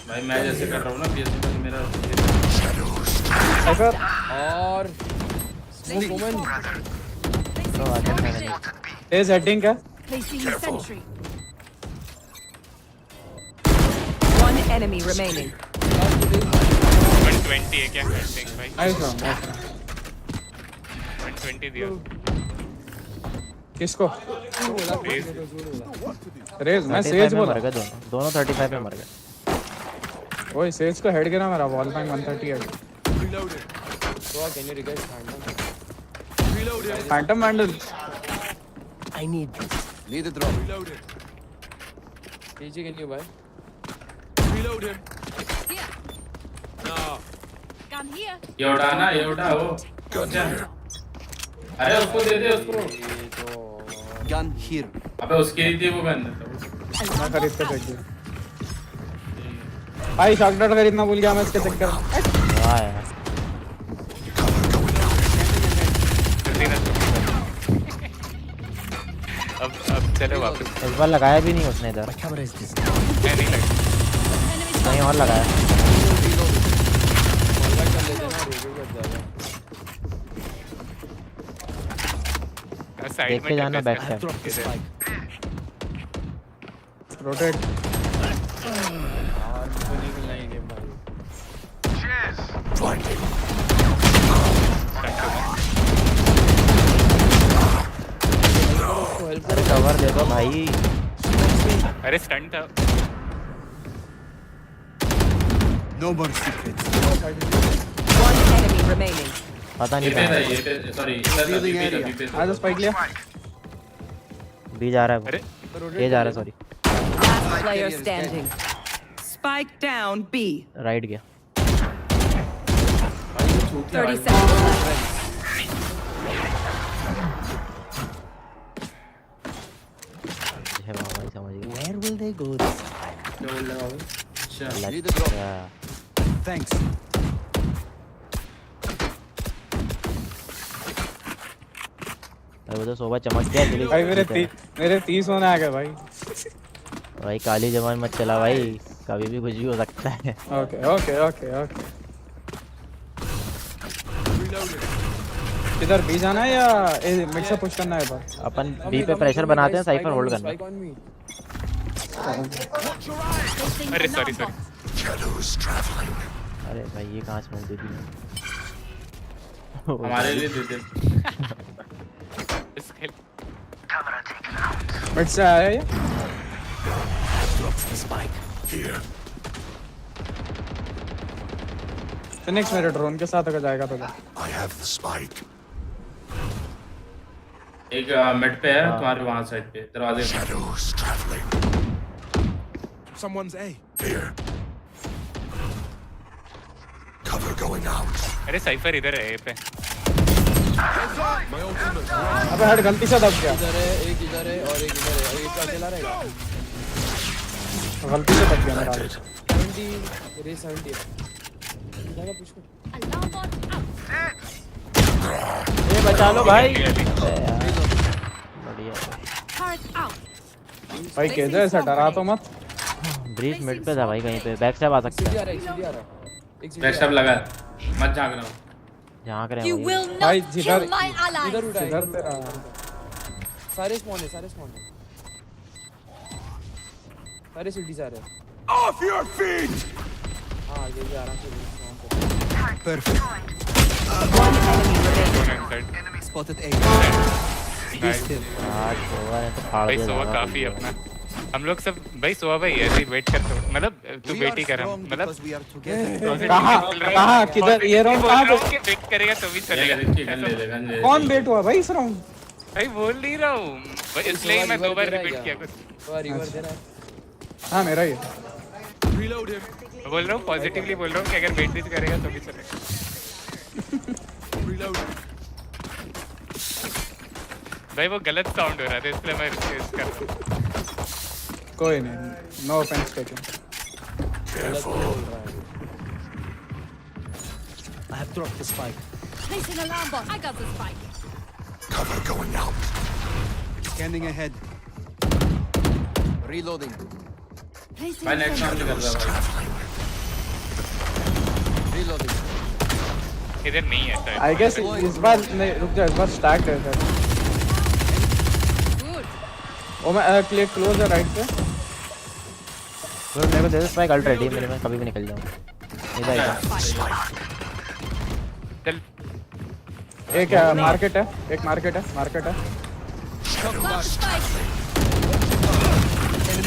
भाई मैं जैसे कर रहा हूँ ना पीएस में मेरा और इज हेडिंग का Placing sentry. One enemy remaining. 120 है क्या हेडिंग भाई? नाइस 120 दिया किसको? रेज मैं सेज बोला। मर गए दोनों 35 पे मर गए। ओए सेज को हेड गिरा मेरा, wall bang 138। So can you request Phantom Vandal. I need a drop. PG can you buy? Reload him. Here. No. Gun here. ये उठाना ये उठा वो। अरे उसको दे दे उसको। Gun here. अबे उसके ही थी वो गन। मैं खरीद के भेज दिया भाई। शॉट डार्ट खरीदना भूल गया मैं इसके चक्कर में। वाह यार अब चलो वापस। इस बार लगाया भी नहीं उसने इधर। नहीं और लगाया। देख के जाना बैक से। रोटेट अरे कवर दे दो भाई। अरे स्टंट था। No more secrets. One enemy remaining. पता नहीं ये पे सॉरी आज स्पाइक लिया। बी जा रहा है। ये जा रहा है sorry. Last player standing. Spike down B. Right गया। 30 seconds left. Where will they go this time? अच्छा Thanks. वो तो सोबा चमक गया दिल्ली। भाई मेरे 30 होने आ गए भाई। भाई काली जबान मत चला भाई, कभी भी कुछ भी हो सकता है। Okay okay okay okay. किधर बी जाना है या मिड से पुश करना है? बार अपन बी पे प्रेशर बनाते हैं, साइफर होल्ड करना। अरे सॉरी अरे भाई ये कहाँ से दे दी हमारे लिए दे दे। मिड से आया ये। फिनिक्स मेरे ड्रोन के साथ अगर जाएगा तो। I have the spike. एक मिड पे है तुम्हारे वहां साइड पे दरवाजे पे। Shadows traveling. Someone's A. Here. Cover going out. अरे साइफर इधर है ए पे। अबे हेड गलती से दब गया। इधर है एक, इधर है और एक इधर है, और एक अकेला रहेगा। गलती से दब गया मेरा। 70 रे 70 लगा पुश कर। ये बचा लो भाई। बढ़िया। Turret out. भाई केजे ऐसा डरा तो मत। ब्रीच मिड पे था भाई कहीं पे बैक से आ सकता सीधी आ है। रहा है, सीधी आ रहा है। एक सीधी बैक आ स्टैप रहा है। लगा मत झांकना जहाँ करे You भाई will भाई not जिधर kill my ally. इधर उड़ा है, जिधर इधर उड़ा तेरा है। सारे स्पॉन है, सारे स्पॉन है। सारे सीढ़ी जा रहे हैं। Off your feet! हाँ ये आराम से स्पॉन कर। Perfect. One enemy remaining. Spotted A. Nice. आज सोवा ने तो फाड़ भाई दिया सोवा था काफी अपना। हम लोग सब भाई सोवा भाई ऐसे ही वेट करते हो मतलब तू We वेट are ही कर strong मतलब because we are together. कहाँ किधर ये राउंड कहाँ पे वेट करेगा तो भी चलेगा। गन ले ले गन ले कौन बेट हुआ भाई इस राउंड? भाई बोल नहीं रहा हूँ इसलिए मैं 2 बार रिपीट किया कुछ वो रिवर दे रहा है। हाँ मेरा ही है। Reload him. बोल रहा हूँ पॉजिटिवली बोल रहा हूँ कि अगर वेट भी करेगा तो भी चलेगा। Reload. भाई वो गलत साउंड हो रहा था इसलिए मैं रिक्वेस्ट कर रहा हूँ। कोई नहीं, no offense taken. I have dropped the spike. Placing alarm bot. I got the spike. Cover going out. Scanning ahead. Reloading. Placing भाई नेक्स्ट राउंड कर रहा भाई Reloading. इधर नहीं है शायद। आई गेस इस बार नहीं रुक जा, इस बार स्टैक है सर। Good. ओ मैं क्लिक क्लोज है राइट पे। मेरे को दे दे स्पाइक ऑलरेडी मेरे में कभी भी निकल जाऊँ। इधर इधर चल एक मार्केट है, एक मार्केट है, मार्केट है। Got the spike.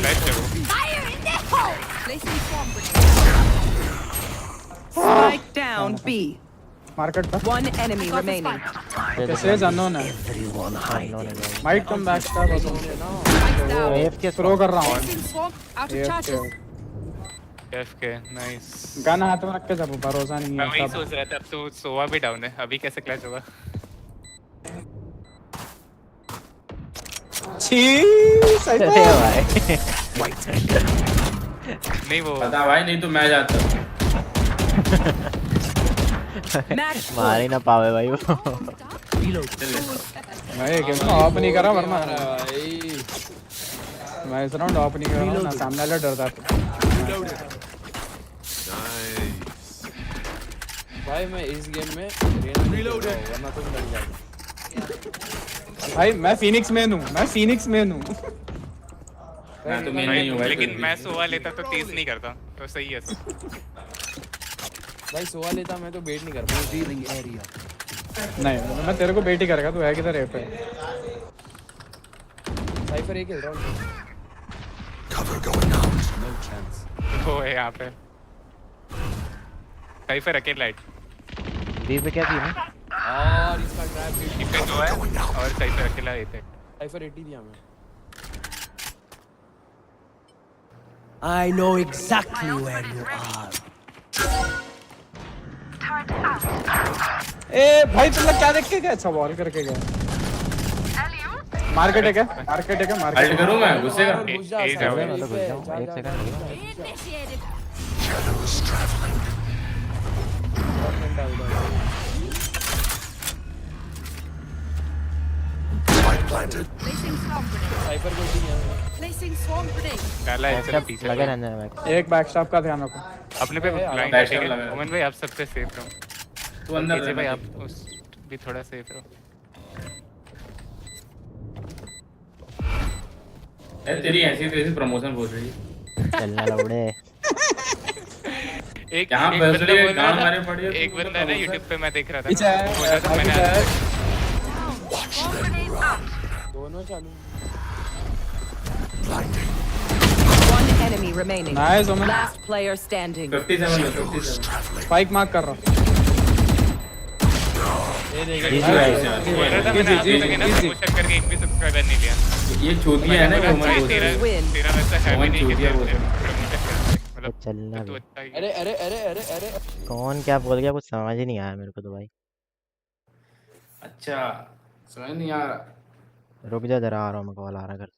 बैठ जाओ। Fire in the hole. Placing swarm grenade. Spike down B. Market पे। One enemy Got the remaining. spike. कैसे अननोन है? माइट कम बैक स्टैप हो तो। Spike down. AFK थ्रो कर रहा हूँ। Placing swarm out of charges. एफके nice. Gun हाथ में रख के जब भरोसा नहीं मैं है वही तब। सोच रहा था अब तो सोवा भी डाउन है अभी कैसे क्लच होगा। छी सही अरे भाई नहीं वो पता भाई नहीं तो मैं जाता Match मार ही ना पावे भाई वो। मैं गेम में ऑफ नहीं करा वरना मैं इस राउंड ऑफ नहीं कर रहा ना सामने वाला डरता था। भाई मैं इस गेम में रीलोड वरना तुम लग जाओगे। भाई मैं फिनिक्स मैन हूँ, मैं फिनिक्स मैन हूँ। मैं तो मेन नहीं हूँ भाई लेकिन मैं सोवा लेता तो 30 नहीं करता तो सही है। भाई सोवा लेता मैं तो बेट नहीं कर पाऊँ। Revealing area. नहीं मैं तेरे को बेट ही करेगा, तू है किधर है पे? साइफर एक खेल रहा हूँ। Cover going out. No chance. वो है यहाँ पे साइफर अकेला लाइट बी पे क्या थी ना? और इसका ट्रैप पे जो है और साइफर अकेला ये थे। साइफर 80 दिया मैं। I know exactly where you are. ए भाई तुम लोग क्या देख के गए? अच्छा वॉल करके गए। मार्केट है क्या? मार्केट है क्या? हाइड मार्केट करूँ मैं गुस्से कर ए जाओ मैं तो घुस जाऊँ, एक सेकंड लगेगा। Initiated. Shadows traveling. Spike planted. Placing swarm grenade. Cipher को 80 दिया मैं। Placing swarm grenade. डाला है चल पीछे लगे रहने में एक बैक स्टॉप का ध्यान रखो। अपने पे लाइन बैक ठीक स्टैप है लगा। ओमन भाई आप सबसे सेफ रहो। तू अंदर पीछे भाई रह आप उस भी थोड़ा सेफ रहो। तेरी ऐसी प्रमोशन बोल रही है चलना लौड़े। एक यहाँ एक बस बंदा रही है, बोल रहा गांड था- मारे पड़ी है, एक तू बंदा तो ना promotion- YouTube पे मैं देख रहा था पीछे ना, है, बोल रहा था पीछे मैंने है। दोनों चालू। One enemy remaining. Nice, Omen. Last player standing. 57 है 57 स्पाइक मार्क कर रहा हूँ। ये देख जी, बोल रहा था मैंने आप जी, लोगों ने ना जी, जी। प्रमोशन करके एक भी सब्सक्राइबर नहीं लिया। ये चूतिया है ना मैंने रोमन बोला, बोल तेरा रही Win. तेरा वैसा है भी रोमन नहीं कि चूतिया बोल रहा है। प्रमोशन मतलब चलना तू भी। अच्छा ही अरे अरे अरे अरे अरे कौन क्या बोल गया कुछ समझ ही नहीं आया मेरे को तो भाई। अच्छा समझ नहीं आ रहा रुक जा जरा आ रहा हूँ मैं, कॉल आ रहा है घर से।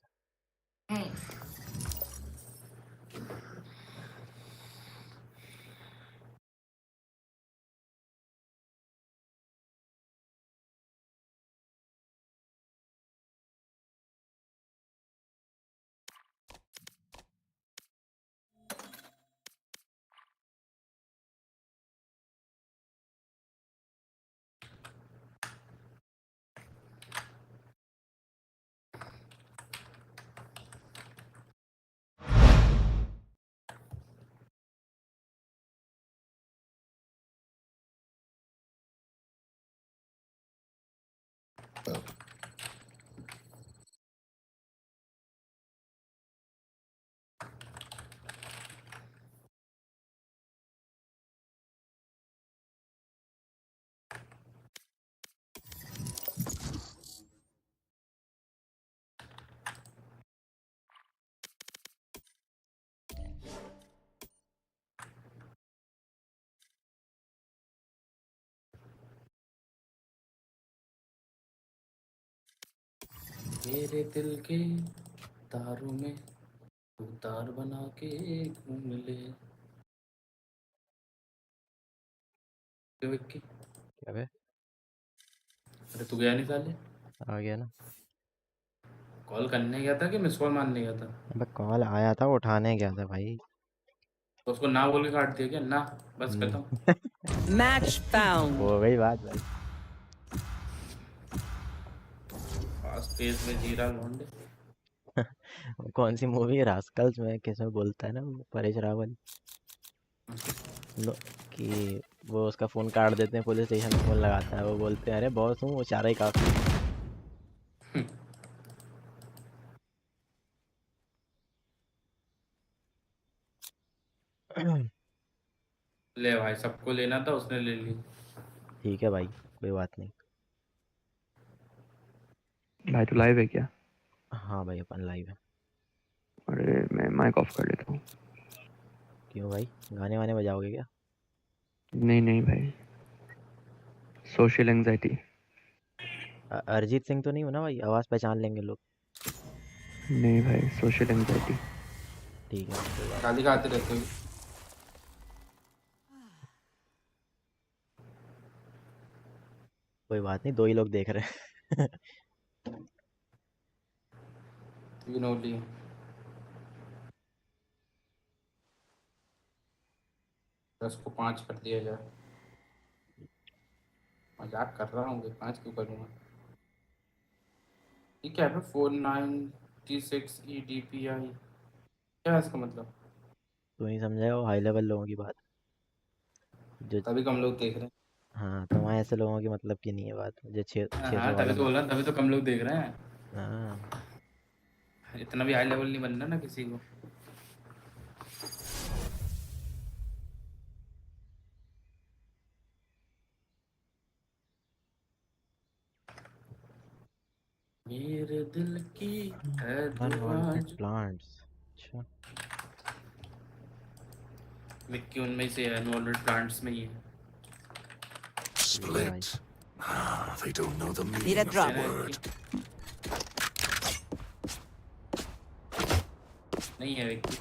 मेरे दिल के तारों में तू तार बना के घूम ले। विक्की क्या बे? अरे तू गया नहीं साले? आ गया ना। कॉल करने गया था कि मिस कॉल मारने गया था? अबे कॉल आया था, उठाने गया था भाई। तो उसको ना बोल के काट दिया क्या? ना बस खत्म। Match found. हो गई बात भाई। फास्ट पेस में जीरा लौंडे। कौन सी मूवी है रास्कल्स में, किसमें बोलता है ना वो परेश रावल कि वो उसका फोन काट देते हैं, पुलिस स्टेशन में फोन लगाता है, वो बोलते हैं अरे बॉस हूँ, वो चारा ही काफी है। ले भाई, सबको लेना था, उसने ले ली। ठीक है भाई, कोई बात नहीं। भाई तो लाइव है क्या? हाँ भाई अपन लाइव है। अरे मैं माइक ऑफ कर लेता हूँ। क्यों भाई, गाने वाने बजाओगे क्या? नहीं नहीं भाई, सोशल एंजाइटी। अरिजीत सिंह तो नहीं हो ना भाई, आवाज़ पहचान लेंगे लोग। नहीं भाई, सोशल एंजाइटी। ठीक है, कोई बात गाली खाते रहते हो। कोई बात नहीं, दो ही लोग देख रहे हैं। तीन ओली 10 को 5 कर दिया जाए। मजाक कर रहा हूँ, 5 क्यों करूँगा? ये क्या है? 496 EDPI क्या है इसका मतलब? तू नहीं समझा, वो हाई लेवल लोगों की बात जो तभी कम लोग देख रहे हैं। हाँ, तो वहाँ ऐसे लोगों की मतलब की नहीं है बात, जो 600 हाँ वाला तभी तो बोल रहा, तभी तो कम लोग देख रहे हैं। हाँ इतना भी हाई लेवल नहीं बनना ना किसी को। मेरे दिल की है दुआ जो। प्लांट्स। अच्छा, विक्की उनमें से है, अनवांटेड प्लांट्स में ही है। Split. Ah, they don't know the Need a meaning of drop. the word. नहीं है विक्की।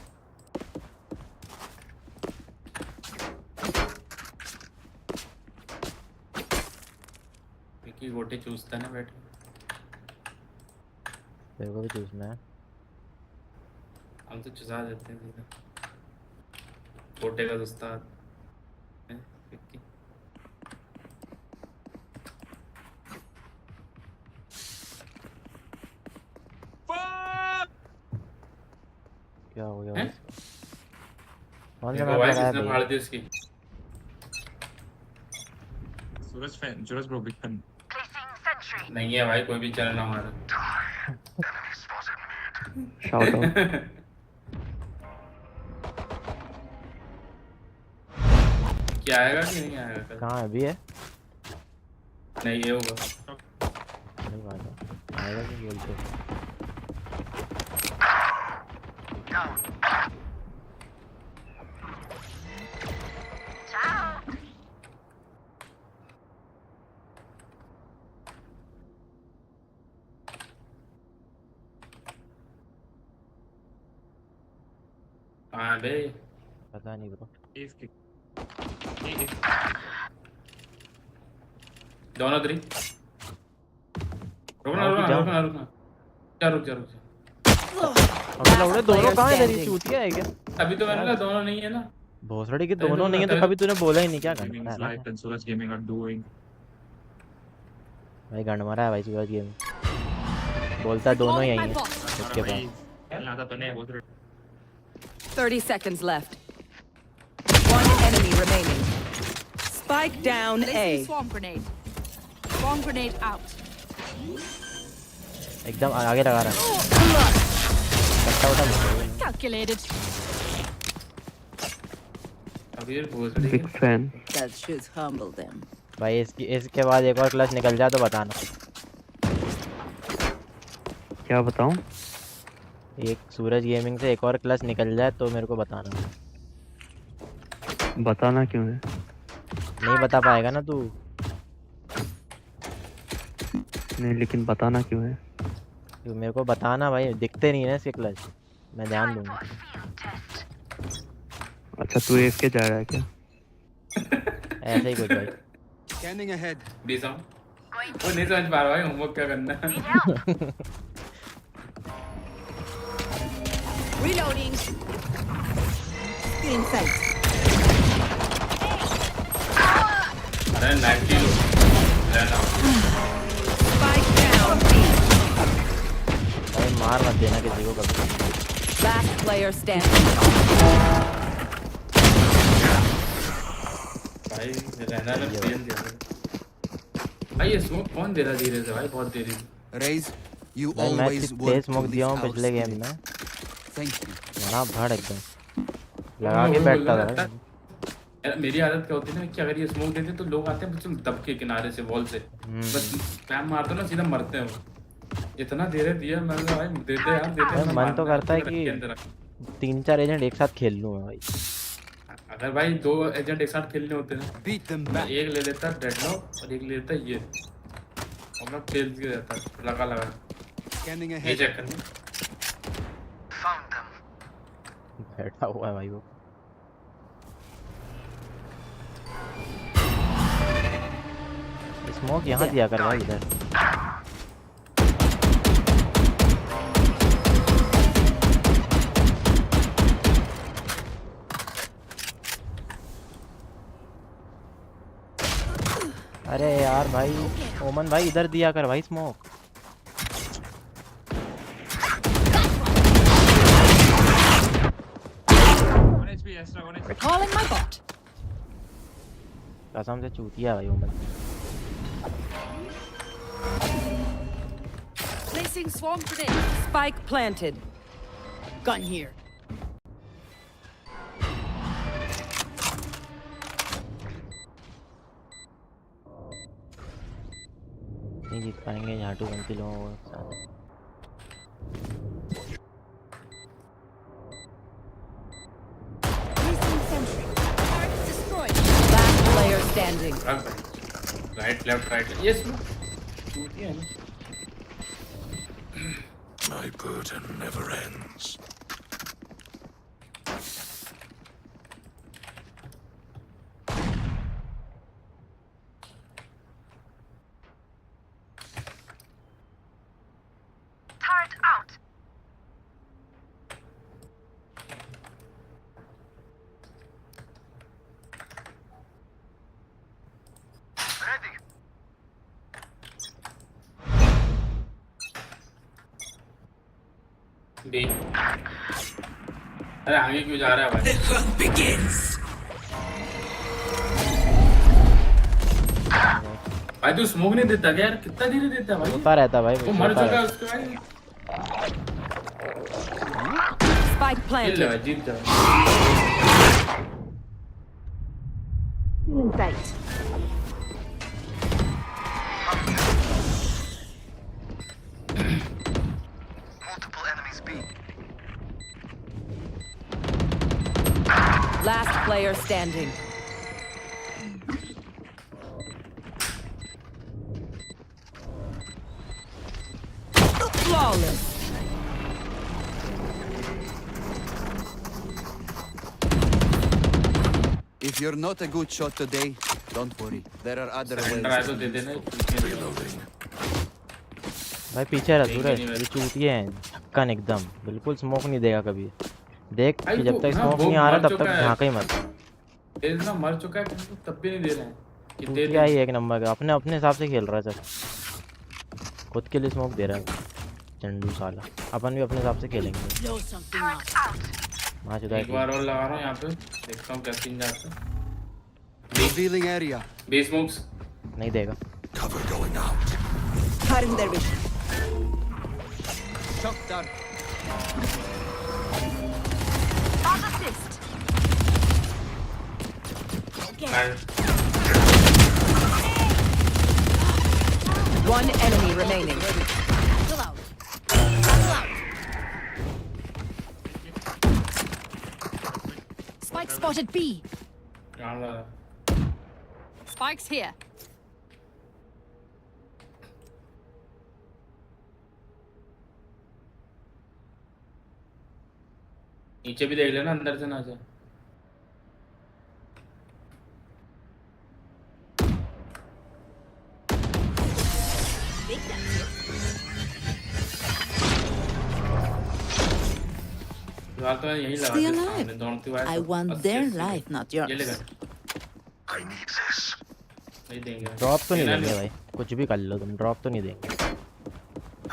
विक्की गोटे चूसता है ना बैठ के। तेरे को भी चूसना है? हम तो चुसा देते हैं सीधा। गोटे का उस्ताद है विक्की। क्या हो गया भाई? कौन सा देखो मैप भाई लगाया किसने भाई? फाड़ दी उसकी। सूरज ब्रो बिग फैन। नहीं है भाई, कोई भी चैनल हमारा। Shout out. क्या आएगा कि नहीं आएगा कल? कहाँ अभी है? नहीं ये होगा। नहीं बात है, आएगा कि बोलते हाँ बे, पता नहीं ब्रो। दोनों थ्री। रुकना जाओ कि रुकना जाओ? रुकना रुकना। क्या रुक जा, रुक जा। अबे लौड़े दोनों कहाँ है? तेरी चूतिया है क्या? अभी तो मैंने कहा दोनों नहीं है ना। भोसड़ी के दोनों नहीं है तो कभी तूने बोला ही नहीं, क्या Gaming करना is है ना? life and Suraj Gaming are doing. भाई गंड मारा है भाई सूरज गेम, बोलता है दोनों यही है उसके पास। यहाँ तो नहीं बोल रहे। 30 seconds left. One enemy remaining. Spike down Placing A. swarm grenade. Swarm grenade out. एकदम आगे लगा रहा है। Calculated. कबीर भोसड़ी big fan. That should humble them. भाई इसके बाद एक और क्लच निकल जाए तो बताना। क्या बताऊं? एक सूरज गेमिंग से एक और क्लच निकल जाए तो मेरे को बताना। बताना क्यों है? नहीं बता पाएगा ना तू। नहीं, लेकिन बताना क्यों है? तू मेरे को बताना भाई, दिखते नहीं है इसके क्लच, मैं ध्यान दूंगा। अच्छा, तू AFK जा रहा है क्या? ऐसे ही कुछ भाई। Scanning ahead. बीसा वो नहीं समझ पा रहा भाई होमवर्क क्या करना है। Reloading. In sight. अरे 90 लेना। Spike down B. भाई मार मत देना किसी को कभी। Last player standing. भाई रहना ना सीएन दिया भाई। ये स्मोक कौन दे रहा धीरे से भाई, बहुत देरी से। Raise, you भाई मैं always Tej work smoke to दिया हूँ lift our पिछले गेम spirit. में। Thank you. ना भड़ एकदम लगा के बैठता था। यार मेरी आदत क्या होती है ना कि अगर ये स्मोक देते तो लोग आते हैं बस दब के किनारे से वॉल से, बस स्पैम मारते ना सीधा मरते हैं वो। इतना धीरे दिया मैंने कहा भाई दे दे यार दे दे। मन तो करता है कि 3-4 एजेंट एक साथ खेल लूँ मैं भाई। अगर भाई 2 एजेंट एक साथ खेलने होते हैं Beat them back. एक ले लेता डेडलॉक और एक ले लेता ये, और मैं फेल के रहता लगा Scanning ये ahead. चेक करना। बैठा हुआ है भाई वो। स्मोक यहाँ दिया कर भाई इधर। अरे यार भाई ओमन भाई इधर दिया कर भाई स्मोक। Recalling my bot. कसम से चूतिया भाई ओमन। Placing swarm grenade. Spike planted. Gun here. नहीं जीत पाएंगे यहाँ 2-1 लोगों के साथ। Last player standing. Right left right ये स्मोक चूतिया है ना। My burden never ends. Turret out. Ready. B अरे आगे क्यों जा रहा है भाई? The hunt begins. भाई तू स्मोक नहीं देता क्या यार? कितना धीरे देता है भाई? होता रहता भाई वो मर चुका है उसके भाई। Spike planted. ले भाई जीत जा। In sight. Multiple enemies B. Last player standing. Flawless. If you're not a good shot today, don't worry. There are other ways. तो दे देना। भाई पीछे रह सूरज, ये चूतिए हैं ढक्कन एकदम, बिल्कुल स्मोक नहीं देगा कभी। देख कि जब तक स्मोक नहीं आ रहा तब तक झांका ही मत। इतना मर चुका है तब भी नहीं दे रहे हैं। चूतिया ही एक नंबर का, अपने अपने हिसाब से खेल रहा है सर, खुद के लिए स्मोक दे रहा है चंडू साला। अपन भी अपने हिसाब से खेलेंगे। एक बार और लगा रहा हूँ यहाँ पे, देखता हूँ क्या सीन जाता है। Revealing area. बी स्मोक्स नहीं देगा। Cover going out. Cutting their vision. Shock dart. Assist. One enemy remaining. Battle out. Battle out. Spike spotted B. Spike's here. नीचे भी देख लेना, अंदर से ना जाए। तो यही लगा Stay दे, alive. सामने दौड़ती हुई I want their life, not ये yours. लेगा I need this. नहीं देंगे। ड्रॉप तो नहीं देना देंगे भाई, कुछ भी कर लो तुम, ड्रॉप तो नहीं देंगे।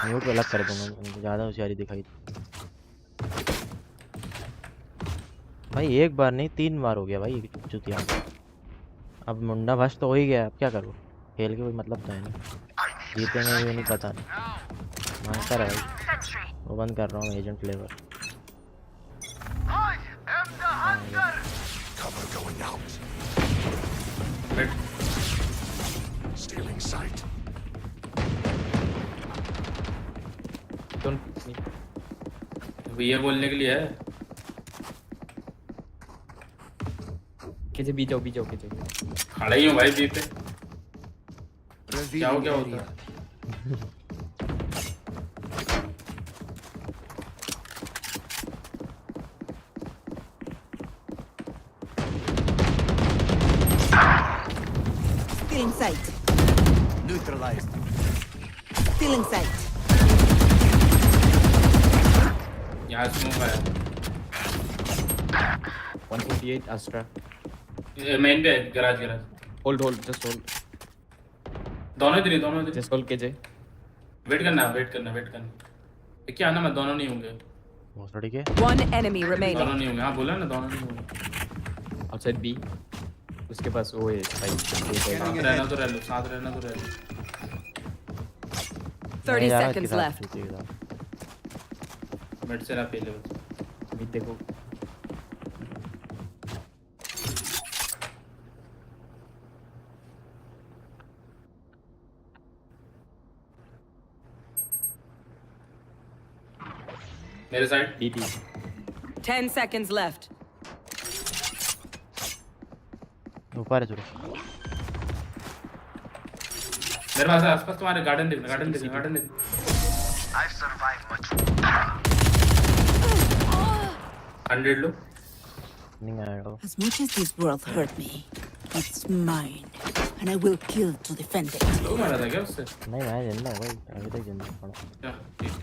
म्यूट अलग कर दूंगा, उनको ज़्यादा होशियारी दिखाई। भाई एक बार नहीं 3 बार हो गया भाई चुतिया। अब मुंडा भस्ट तो हो ही गया, अब क्या करूँ? खेल के कोई मतलब तो है नहीं, जीतेंगे ये नहीं पता नहीं। मांगता रहा भाई, वो बंद कर रहा हूँ agent flavour. Cover going out. Stealing sight. ये बोलने के लिए है। कैसे बी जाओ कैसे खड़ा ही हूँ भाई बी पे। क्या Revealing होता area. है? Stealing sight. Neutralized. Stealing sight. यहाँ स्मोक आया। 148 Astra. मेन पे गैराज। Hold, just hold. दोनों इधर। Just hold KJ. वेट करना। क्या ना, मैं दोनों नहीं होंगे। भोसड़ी के। One enemy remaining. दोनों नहीं होंगे। हाँ बोला ना, दोनों नहीं होंगे। Outside B. उसके पास वो है spike. रहना तो रह लो, साथ रहना तो रह लो। 30 seconds left. मिड से ना पहले मिड देखो। मेरे साइड DT. 10 seconds left. ऊपर है सूरज। मेरे पास आसपास तुम्हारे गार्डन देखना। I've survived much. 100 लो। नहीं आएगा। As much as this world hurt me, it's mine, and I will kill to defend it. दो मारा था क्या उससे? नहीं मैं जिंदा हूँ भाई, अभी तक जिंदा हूँ। ठीक।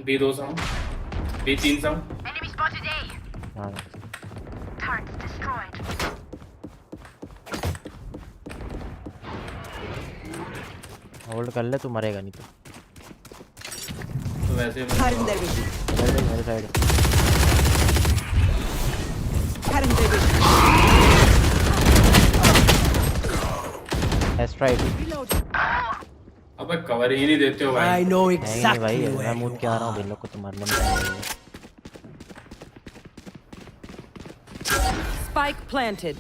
B2 sound, B3 sound. Enemy spotted A. हाँ। Turret destroyed. होल्ड कर ले, तू मरेगा नहीं तो वैसे Cutting their vision. मेरे साइड। Cutting their vision. एस्ट्राइड। अबे कवर ही नहीं देते हो भाई। I know exactly भाई, मैं मूड के आ रहा हूँ इन लोग को तो मारने में। Spike planted.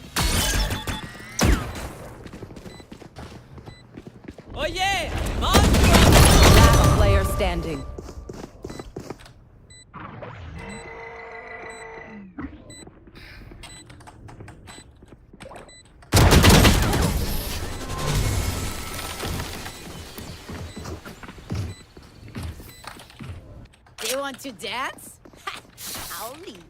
Oh yeah! Last player standing. They want to dance? I'll lead.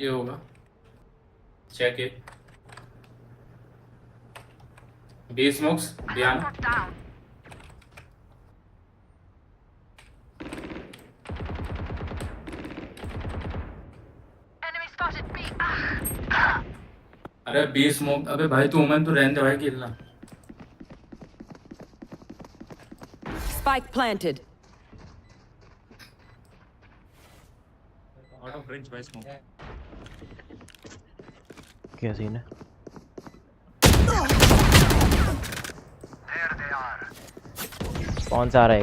ये होगा चेक इट बी स्मोक्स ध्यान अरे बी स्मोक अबे भाई तू ओमन तो रहने दे भाई खेलना Spike planted. Out of range by smoke. क्या सीन है? कौन सा आ रहा है?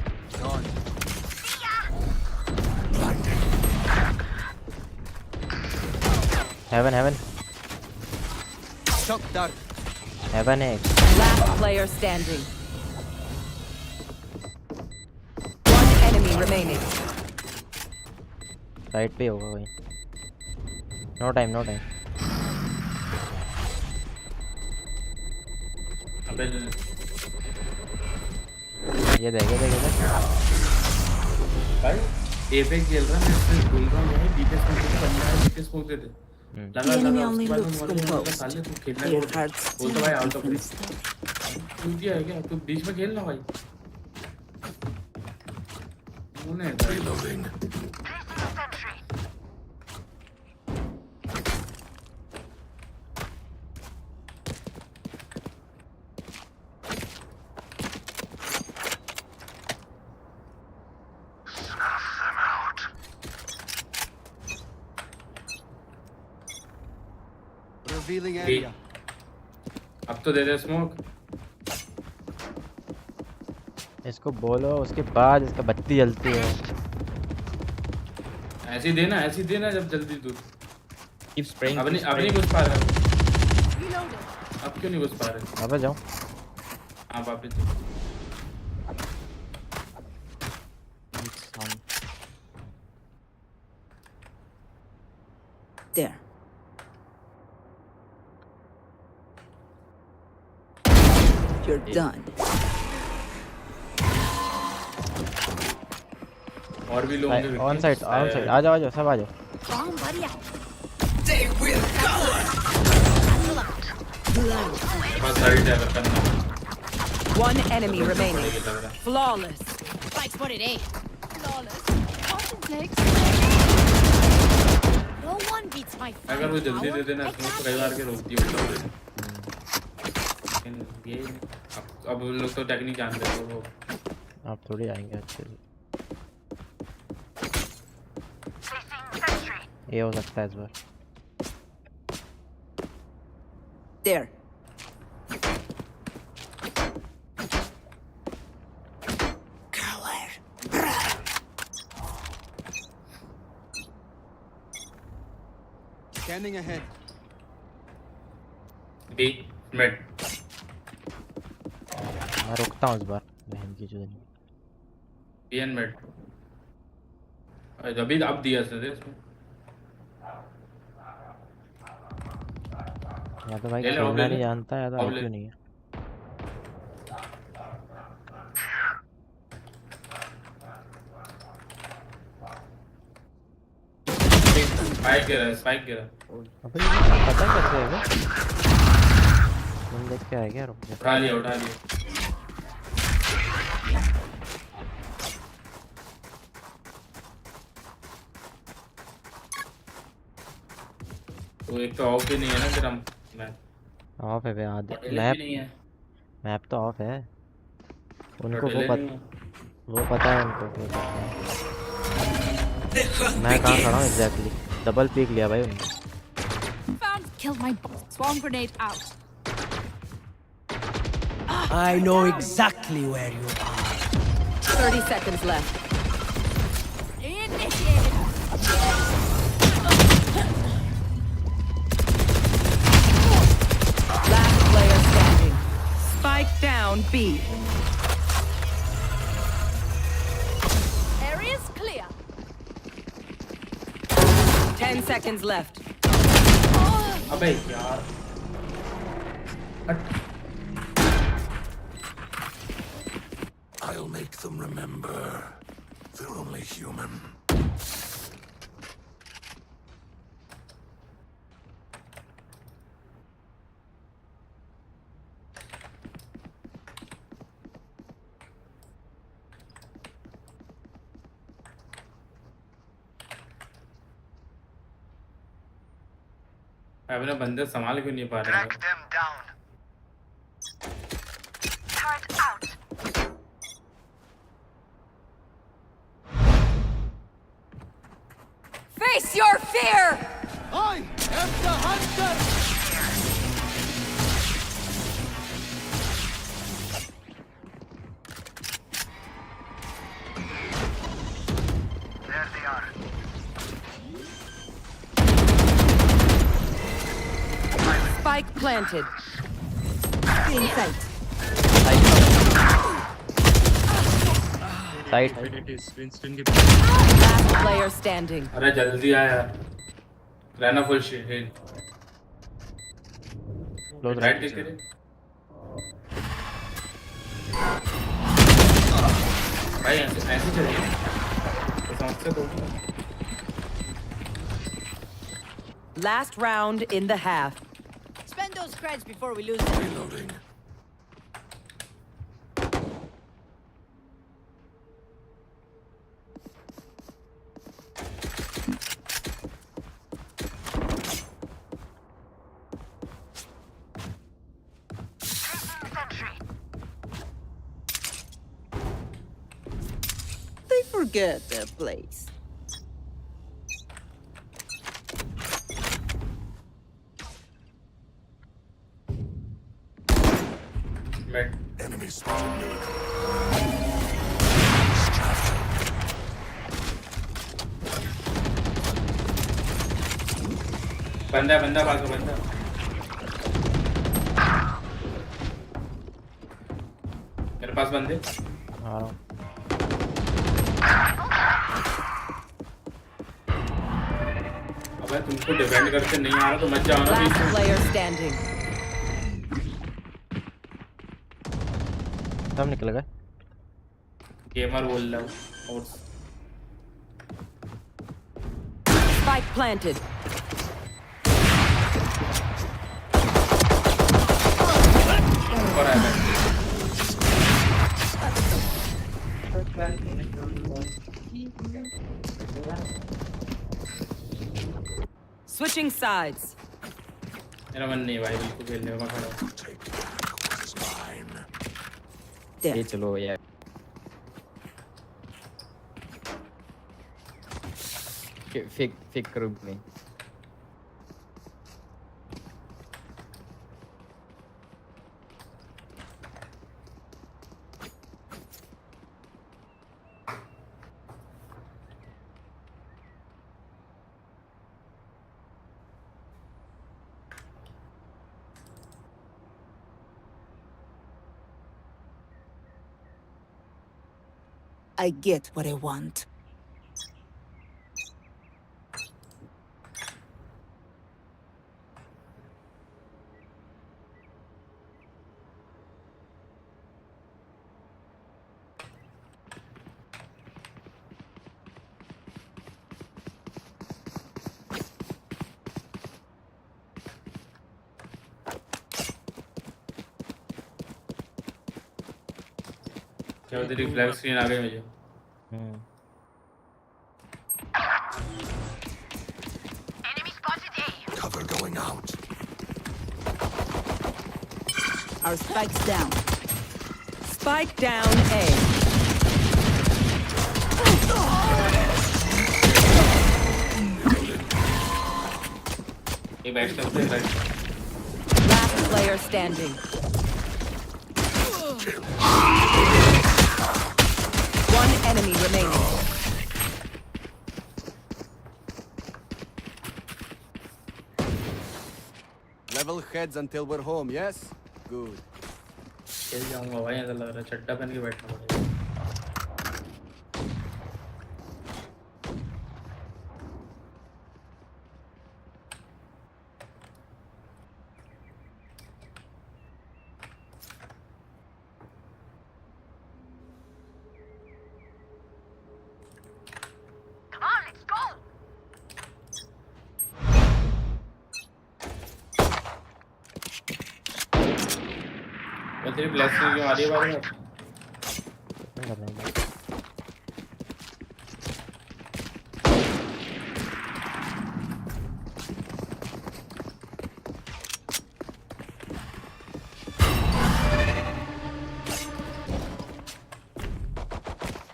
Heaven. Shock dart. Heaven है. Last player standing. One enemy remaining. Side पे होगा भाई. No time. अबे ये देख भाई ए पे खेल रहा मैं इससे बोल रहा हूं भाई बीपीएस को बनना है बीपीएस को दे लगा उसके बाद साले तू खेलना बोल तो भाई आउट ऑफ रिस्क तू दिया है क्या तू बीच में खेलना भाई उन्हें Reloading. Revealing area. अब तो दे दे स्मोक इसको बोलो उसके बाद इसका बत्ती जलती है. ऐसे ही देना जब जल्दी दूर Keep spraying. अब नहीं घुस पा रहा अब क्यों नहीं घुस पा रहे अबे जाओ. हाँ वापस There. You're done. और भी लोग ऑन साइड आ जाओ सब आ जाओ. Bomb buddy. They will come. बस साइड है करना One enemy remaining. Flawless. Spike spotted A. Flawless. Awesome flex. No one beats my fight. अगर वो जल्दी दे देना तो कई बार के रोकती है ये अब लोग तो टेक्निक जानते हैं वो आप थोड़ी आएंगे अच्छे से. ये हो सकता है इस बार. There. Scanning ahead. B mid मैं रुकता हूँ इस बार. बहन की चुदनी. B and mid अभी अब दिया सर इसमें या तो भाई खेलना नहीं जानता या तो IQ नहीं है. स्पाइक गिरा अबे पता कैसे है बे? तुम देख के आए क्या? रुक जा. उठा लिया तो एक तो ऑफ भी नहीं है ना फिर हम ऑफ है बे. आधे मैप तो ऑफ है. उनको वो पता है उनको. मैं कहाँ खड़ा हूँ एग्जैक्टली. डबल पीक लिया भाई उन्होंने. Found. Killed my swarm grenade out. I know exactly where you are. 30 seconds left. Initiated. Last player standing. Spike down B. Area's clear. 10 seconds left. अबे यार them remember. They're only human. अपने बंदे संभाल क्यों नहीं पा रहे हैं? Face your fear! I am the hunter! There they are. Spike planted. In sight. Side. Last player standing. अरे जल्दी आ यार. रहना full shield. Close right देख तेरे. भाई ऐसे चलिए. तो समझते तो. Last round in the half. Spend those creds before we lose them. Reloading. They forget their place. Enemy spotted me. बंदा बंदा बाजू बंदा. मेरे पास बंदे. हाँ. अबे तुमको डिफेंड करके नहीं आ रहा तो मत जाओ ना. Last player standing. सब निकल गए. गेमर बोल रहा हूँ. और Spike planted. और आया. Switching sides. मेरा मन नहीं है भाई बिल्कुल खेलने का खड़ा. ये चलो यार. फेक करो नहीं. I get what I want. क्या तेरी ब्लैक स्क्रीन आ गई मुझे. Cover going out. Our spike's down. Spike down A. ये बैठ सकते हैं right. Last player standing. One enemy remaining. Level heads until we're home, yes? Good. खेल जाऊंगा भाई. ऐसा लग रहा है चड्डा पहन के बैठना पड़ेगा. वो तेरी ब्लेसिंग क्यों आ रही है बार-बार?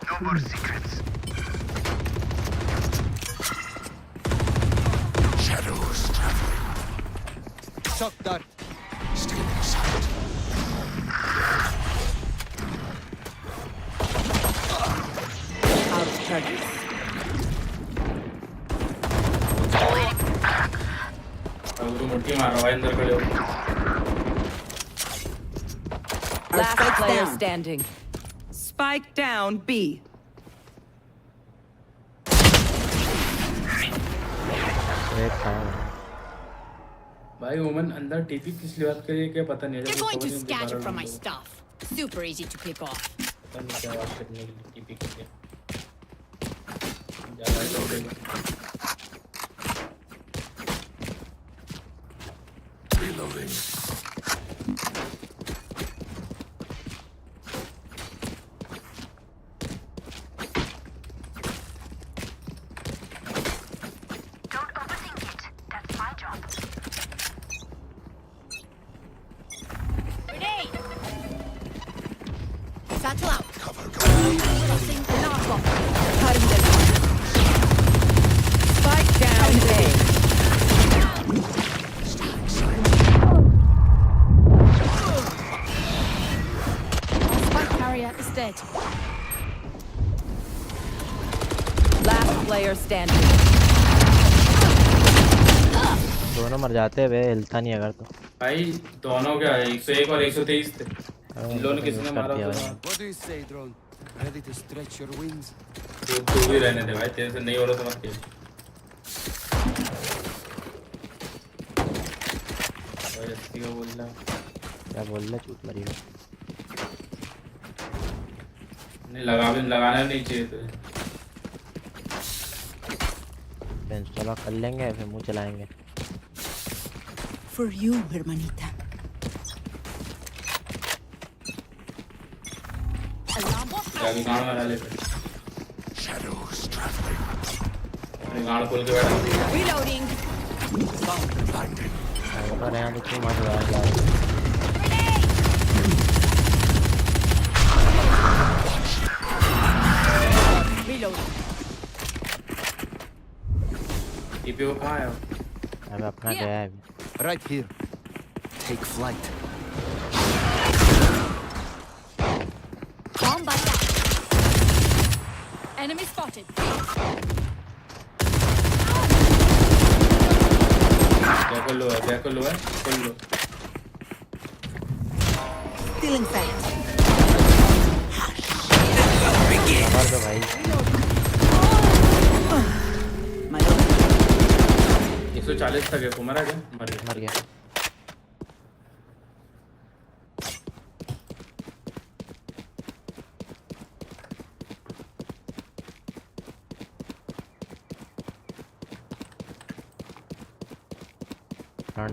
No more secrets. Shadows traveling. Shock dart. Still inside. Out of charges. अब तो मुट्ठी मार रहा है अंदर खड़े हो. Last player standing. Spike down B. भाई वुमन अंदर टीपी किस लिए बात कर रही है क्या पता नहीं है. You're going to scatter from my stuff. Super easy to pick off. पता नहीं क्या बात करने के लिए टीपी के लिए. ज़्यादा ही लोग Reloading. Satchel out. Cover Placing alarm bot. Cutting them. Spike down A. Spike carrier is dead. Last player standing. दोनों मर जाते हैं वे, हिलता नहीं अगर तो. भाई दोनों क्या है 101 और 123 थे. इन लोगों ने किसने मारा तो. What do you say, drone? Ready to stretch your wings? तू भी रहने दे भाई, तेरे से नहीं हो रहा तो मत खेल. भाई अस्सी का बोल रहा. क्या बोल रहा चूत मरी हो. नहीं लगाना नहीं चाहिए तुझे. बेंच चला कर लेंगे फिर मुंह चलाएंगे. For you, hermanita. जाके गाँव में डाले फिर. Shadows traveling. अपने गाँव खोल के बैठा. Reloading. Blinding. अगर यहाँ तो क्यों मर रहा है. Reloading. टीपी को कहाँ है? अब अपना गया है. Right here. Take flight. Bomb by that. Enemy spotted. देखो लो है. खोल लो. Still inside. मार दो भाई. My lord. 140 तक है. मरा क्या? मर गया.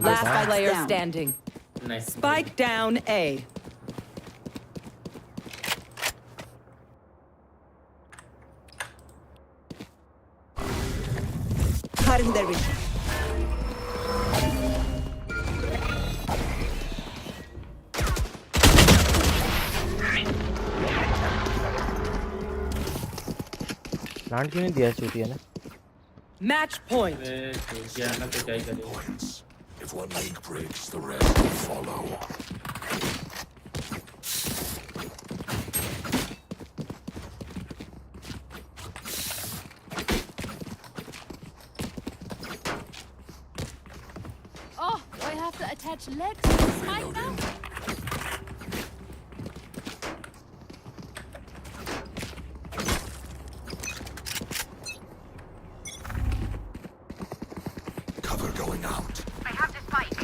Last player standing. Nice. Spike down A. Cutting their vision. Plant क्यों नहीं दिया चूतिया ने. Match point. चूतिया ना तो क्या ही करेगा. If one link breaks, the rest will follow. Oh, do I have to attach legs to the spike now? Cover going out. I have the spike.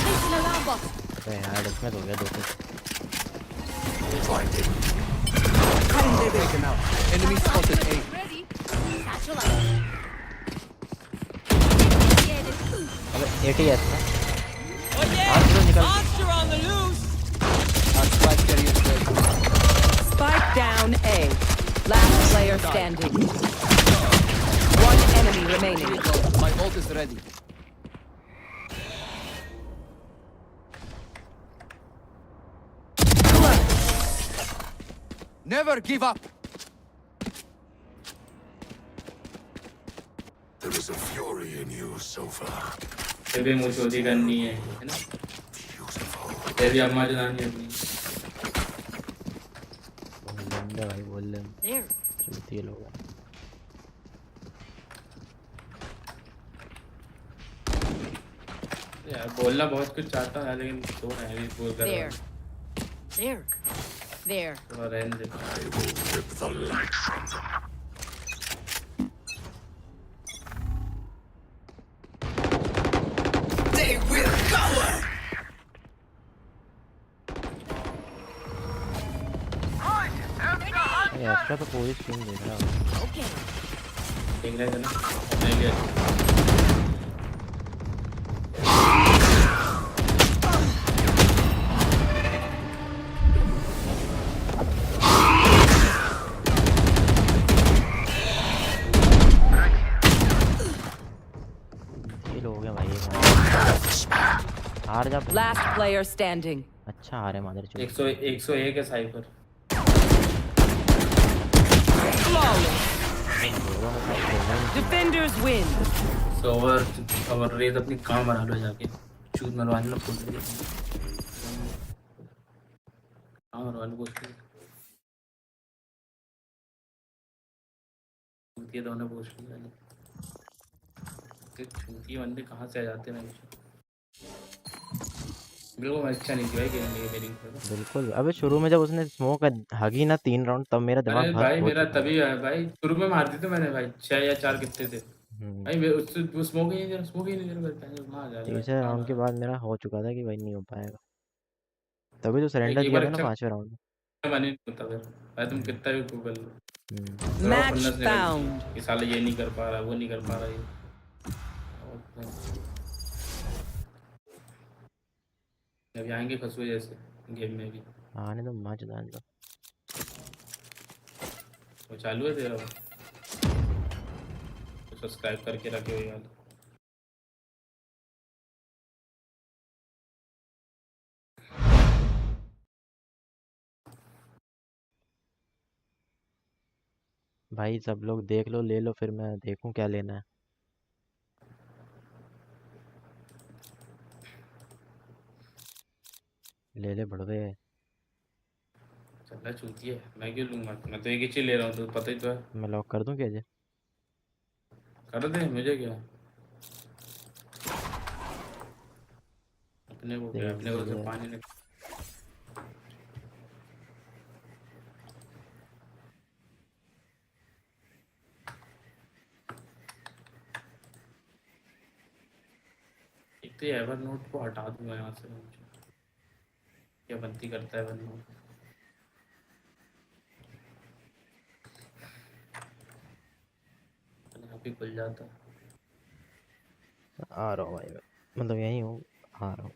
Placing alarm bot. यार इसमें तो गया 2. Blinding. Cutting their vision out. Enemy spotted A. Ready? Satchel out. अबे 80 है इसका. आज तो निकल. Monster on the loose. Our spike carrier is dead. Spike down A. Last player standing. One enemy remaining. My ult is ready. Never give up. There is a fury in you so far. तेरे मुझे चोरी करनी है ना? तेरी अम्मा जनानी अपनी। बोल ले चूतिए लोग हैं। यार बोलना बहुत कुछ चाहता है लेकिन तो है नहीं बोल कर रहा। There. तो रहने दे। I will rip the light from them. They will cover. ये एक्स्ट्रा तो पूरी स्क्रीन देख रहा हूँ। Okay. देख रहे थे ना? नहीं गया। हार जा। Last player standing. अच्छा हारे मादर चोद। 101 है Cypher. Defenders win. Cover Raze अपनी काम बना लो जाके। चूत मरवाने लो खुद भी। काम मरवाने को ये दोनों पोस्ट किया नहीं। छुट्टी बंदे कहाँ से आ जाते हैं बिल्कुल अच्छा नहीं किया गेम में मेरी। बिल्कुल अबे शुरू में जब उसने स्मोक हगी ना 3 राउंड तब मेरा दिमाग भाई मेरा तभी है भाई शुरू में मार दिए थे मैंने भाई 6 या 4 कितने थे भाई मैं उससे वो स्मोक ही नहीं दे रहा मार जा रहा। तीसरे राउंड के बाद मेरा हो चुका था कि भाई नहीं हो पाएगा तभी तो सरेंडर दिया था ना 5वें राउंड में। मन नहीं होता फिर भाई तुम कितना भी गूगल लो मैच फाउंड ये साले ये नहीं कर पा रहा वो नहीं कर पा रहा ये अभी आएंगे फंसुए जैसे गेम में भी आने तो मैच डाल दो वो चालू है तेरा तो सब्सक्राइब करके रखे हो यार भाई सब लोग देख लो ले लो फिर मैं देखूं क्या लेना है। ले ले बढ़वे चलना चूती है मैं क्यों लूंगा मैं तो एक ही चीज ले रहा हूँ तो पता ही तो है। मैं लॉक कर दूं क्या जे कर दे मुझे क्या अपने को क्या अपने को तो पानी ने एक तो एवर नोट को हटा दूंगा यहाँ से क्या बनती करता है एवर नोट यहाँ पे खुल जाता आ रहा हूँ भाई मतलब यहीं हूँ आ रहा हूँ।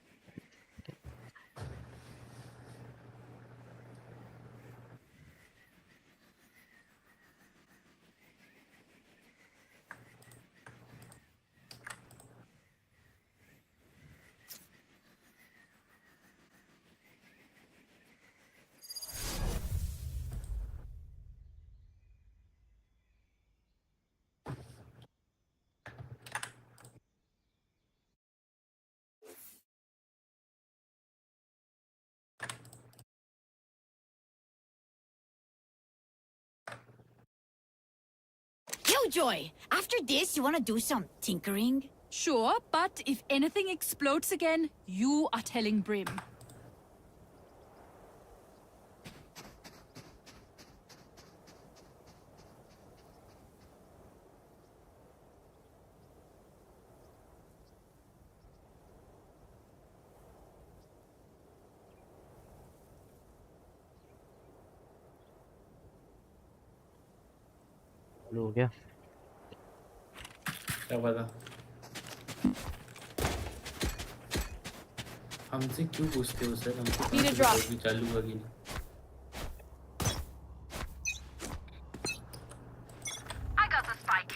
Joy, after this, you want to do some tinkering? Sure, but if anything explodes again, you are telling Brim. हो गया क्या पता हमसे क्यों पूछते हो सर? हमको Need a drop. भी चालू होगा कि नहीं? I got the spike.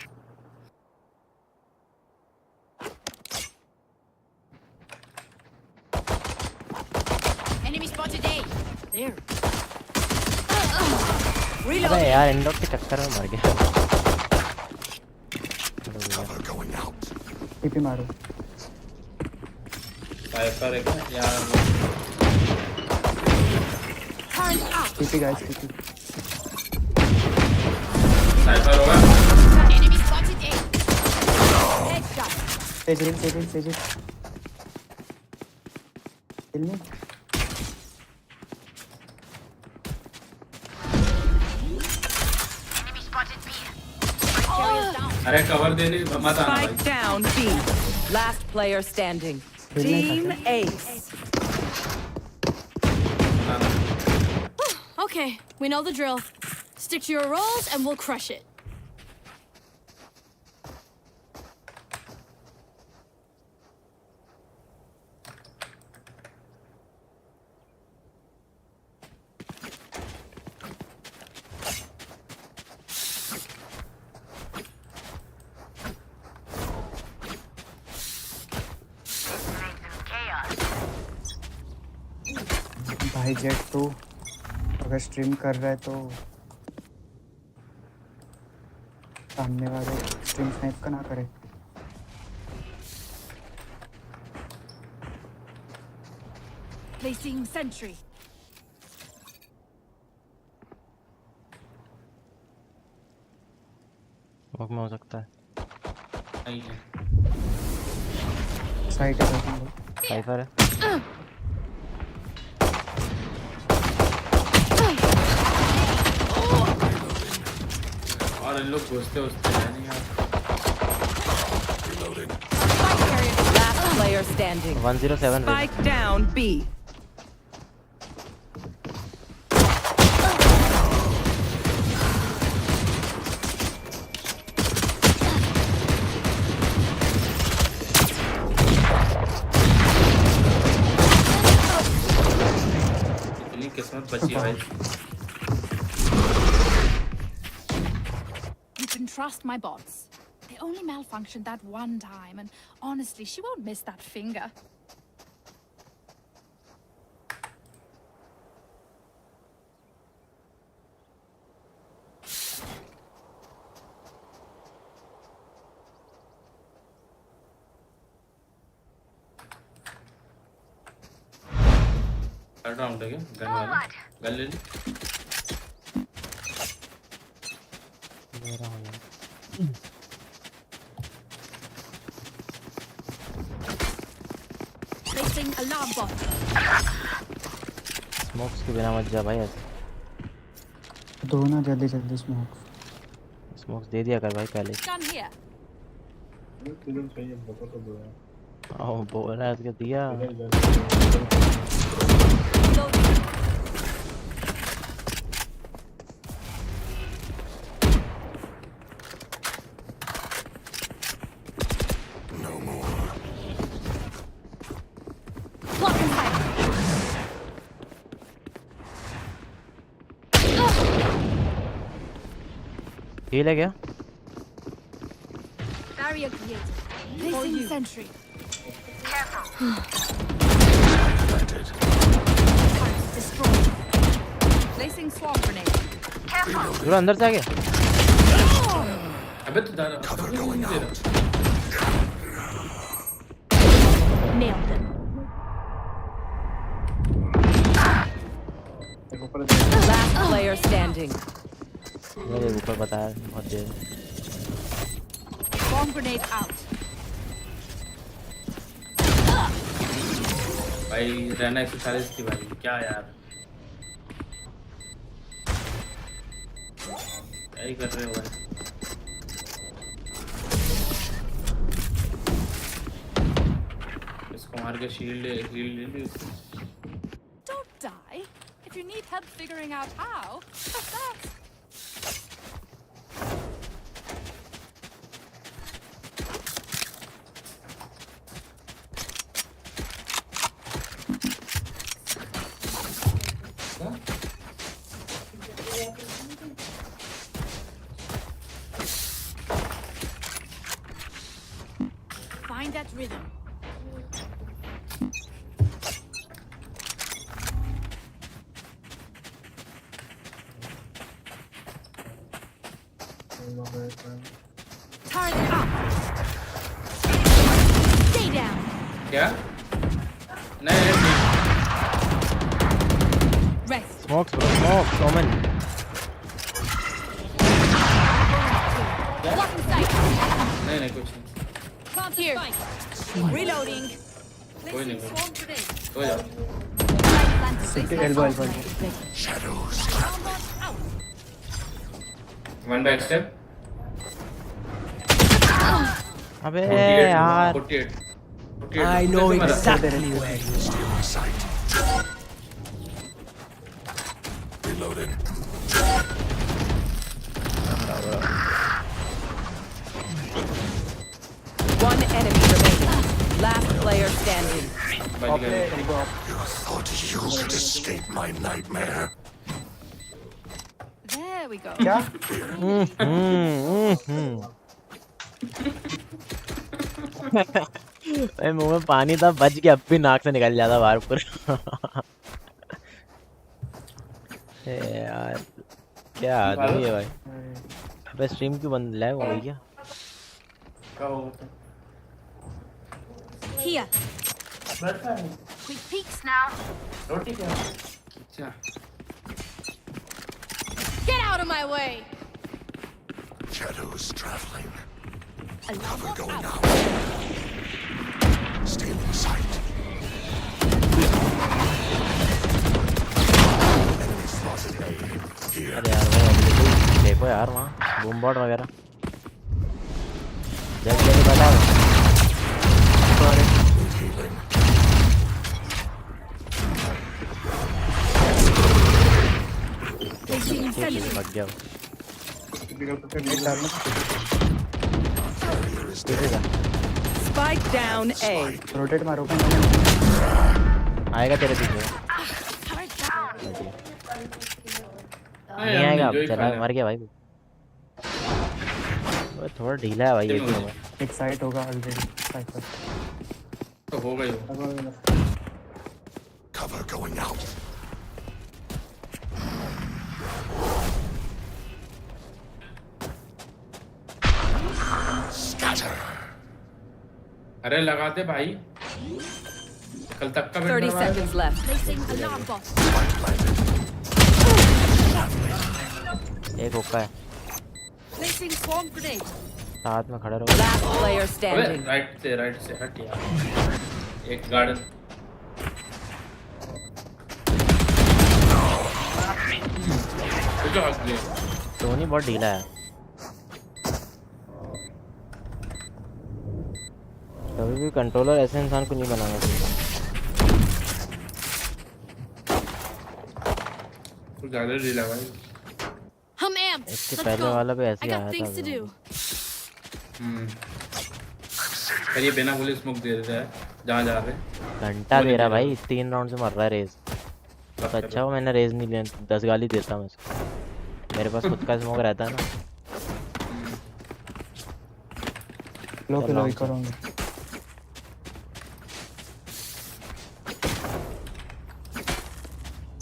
Enemy spotted A. There. अबे यार इन लोग के चक्कर में मर गया। टीपी मारो। साइफर है क्या यार? TP guys TP. साइफर होगा? Enemy spotted A. Headshot. सेजिन सेजिन। किल मी। अरे कवर देने मत आना भाई। Spike down B. Last player standing. Team Ace. Okay, we know the drill. Stick to your roles and we'll crush it. भाई जेट तो अगर stream कर रहा है तो सामने वाले स्ट्रीम स्नाइप का ना करे। Placing sentry. स्मोक में हो सकता है। नहीं है। साइड है साइफर है। और इन लोग घुसते हैं नहीं यार। Last player standing. 107 Spike down B. इतनी किस्मत बची भाई। You can trust my bots. They only malfunctioned that one time, and honestly, she won't miss that finger. Third round है क्या? गन वाला गन ले ली। मेरा हो गया। Placing alarm bot. स्मोक्स के बिना मत जा भाई ऐसे। दो ना जल्दी जल्दी स्मोक। स्मोक्स दे दिया कर भाई पहले। Gun here. आओ बोल रहा है उसके दिया। हील है क्या? Barrier created. Placing sentry. Destroyed. Placing swarm grenade. पूरा अंदर से आ गया। अबे तो cover going out. Nailed them. Last player standing. मेरे ऊपर बताया बहुत देर। Bomb grenade out. भाई रहना 140 की भाई क्या यार क्या ही कर रहे हो भाई। इसको मार के शील्ड ले ली। Don't die. If you need help figuring out how, that's rhythm. Turret up. Stay down. क्या? नहीं Rest. Smokes bro, smokes, Omen. Blocking sight. नहीं कुछ नहीं. Plant here. Reloading. कोई नहीं. Swarm grenade. हो जाओ. elbow. Shadows. One back step. अबे यार. 48. I know exactly where you Still in sight. Reloading. One enemy remaining. Last player standing. You thought you could escape my nightmare. There we go. क्या? भाई मुंह में पानी था, बच के अब भी नाक से निकल जाता बाहर पूरा. यार क्या आदमी है भाई. अबे स्ट्रीम क्यों बंद लैग हो गई क्या? Here. Quick peeks now. Get out of my way. Shadows traveling. Cover Cover going out. Still in sight. Enemy spotted A. Here. अरे यार वो देखो यार वहाँ बूम बॉट वगैरह. जल्दी जल्दी बता. Healing. भाग गया. Spike down A. रोटेट मारो. आएगा तेरे पीछे. नहीं आएगा अब. चला मर गया भाई. वो थोड़ा ढीला है भाई ये भी. एक साइड होगा ऑलरेडी. साइड तो हो गई. Cover going out. Scatter. अरे लगाते भाई. कल तक का 30 seconds left. Placing alarm bot. एक हुक्का है. Placing swarm grenade. साथ में खड़ा रहो. Last player अबे standing. राइट से हट यार. एक गार्डन. टोनी बहुत ढीला है. कभी भी कंट्रोलर ऐसे इंसान को नहीं बनाना चाहिए. ज़्यादा ढीला भाई. I'm amped. इसके Let's पहले go. वाला भी I ऐसे got आया things to था. do. पर ये बिना गोली स्मोक दे देता है जहाँ जा रहे. घंटा दे रहा भाई. 3 राउंड से मर रहा है रेज. तो अच्छा हो मैंने रेज नहीं लिया. 10 गाली देता हूँ इसको. मेरे पास खुद का स्मोक रहता है ना. लो करूंगा.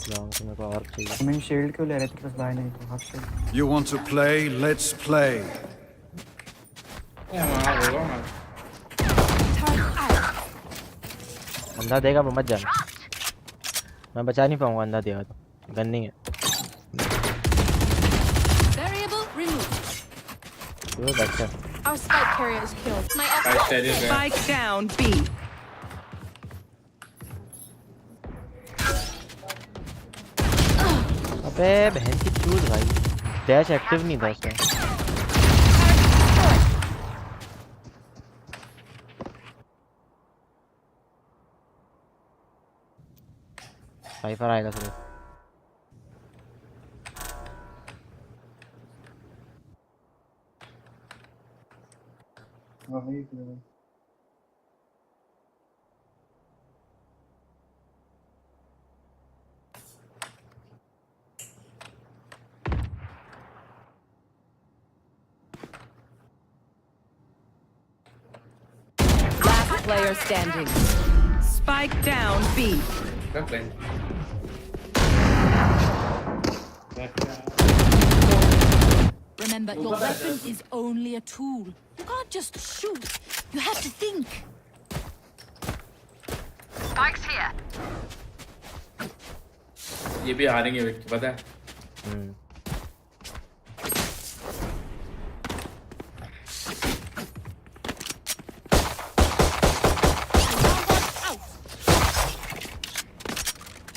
लॉन्ग से मेरे को और चाहिए. मैं शील्ड क्यों ले रहे थे? बस भाई नहीं तो half shield. You want to play? Let's play. अंधा देगा मत जाना. मैं बचा नहीं पाऊंगा अंधा देगा तो. गन नहीं है. Variable removed. तो बच्चा. Our spike carrier is killed. My Spike down B. अबे बहन की चूत भाई. डैश एक्टिव नहीं था उसका. साइफर आएगा फिर. player standing. Spike down B. Remember, your weapon is only a tool. You can't just shoot. You have to think. Spike's here. ये भी हारेंगे विक्की पता है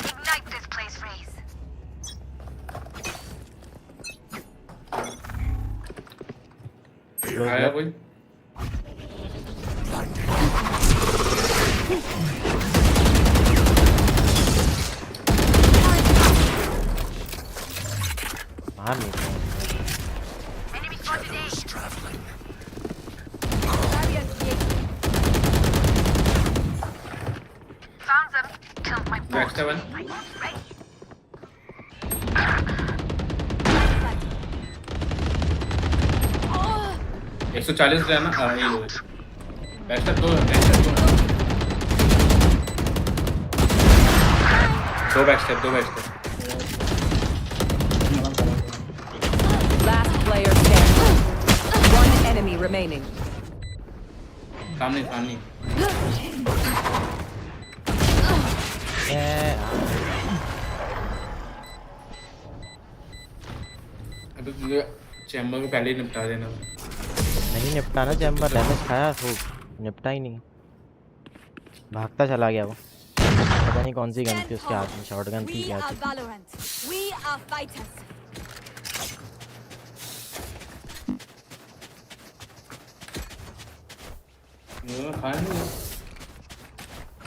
Ignite this place, Raze. आया कोई मार नहीं पाया Enemy spotted A. Traveling. Found them. Tilt my board. Next one Oh, 140 रहना हाँ ये लो बैक दो back step Last player standing. One enemy remaining. सामने अबे तुझे चैम्बर को पहले ही निपटा देना नहीं निपटाना चैम्बर डैमेज खाया खूब निपटा ही नहीं भागता चला गया वो पता नहीं कौन सी गन थी उसके हाथ में शॉटगन थी क्या थी Valorant. We are fighters.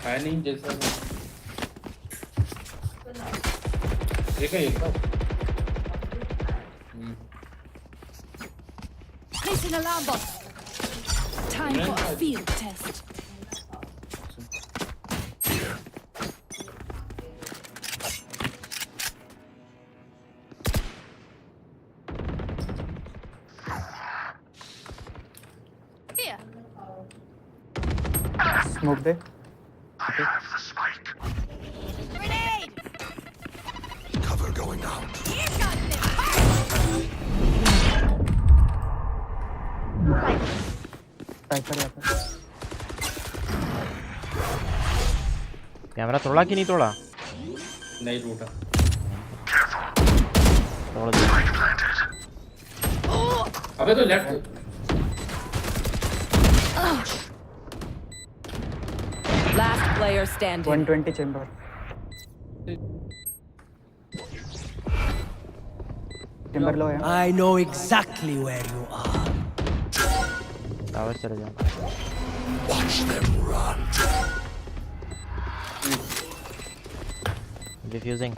खाया नहीं जैसा एक है Placing alarm bot. Time for a field test. Here. Smoke there. Grenade. Cover going out. Camera तोड़ा कि नहीं तोड़ा नहीं टूटा तोड़ दिया अबे तो left Last player standing. 120 chamber. Chamber low है. I know exactly where you are. Tower चले जाओ Watch them run. डिफ्यूजिंग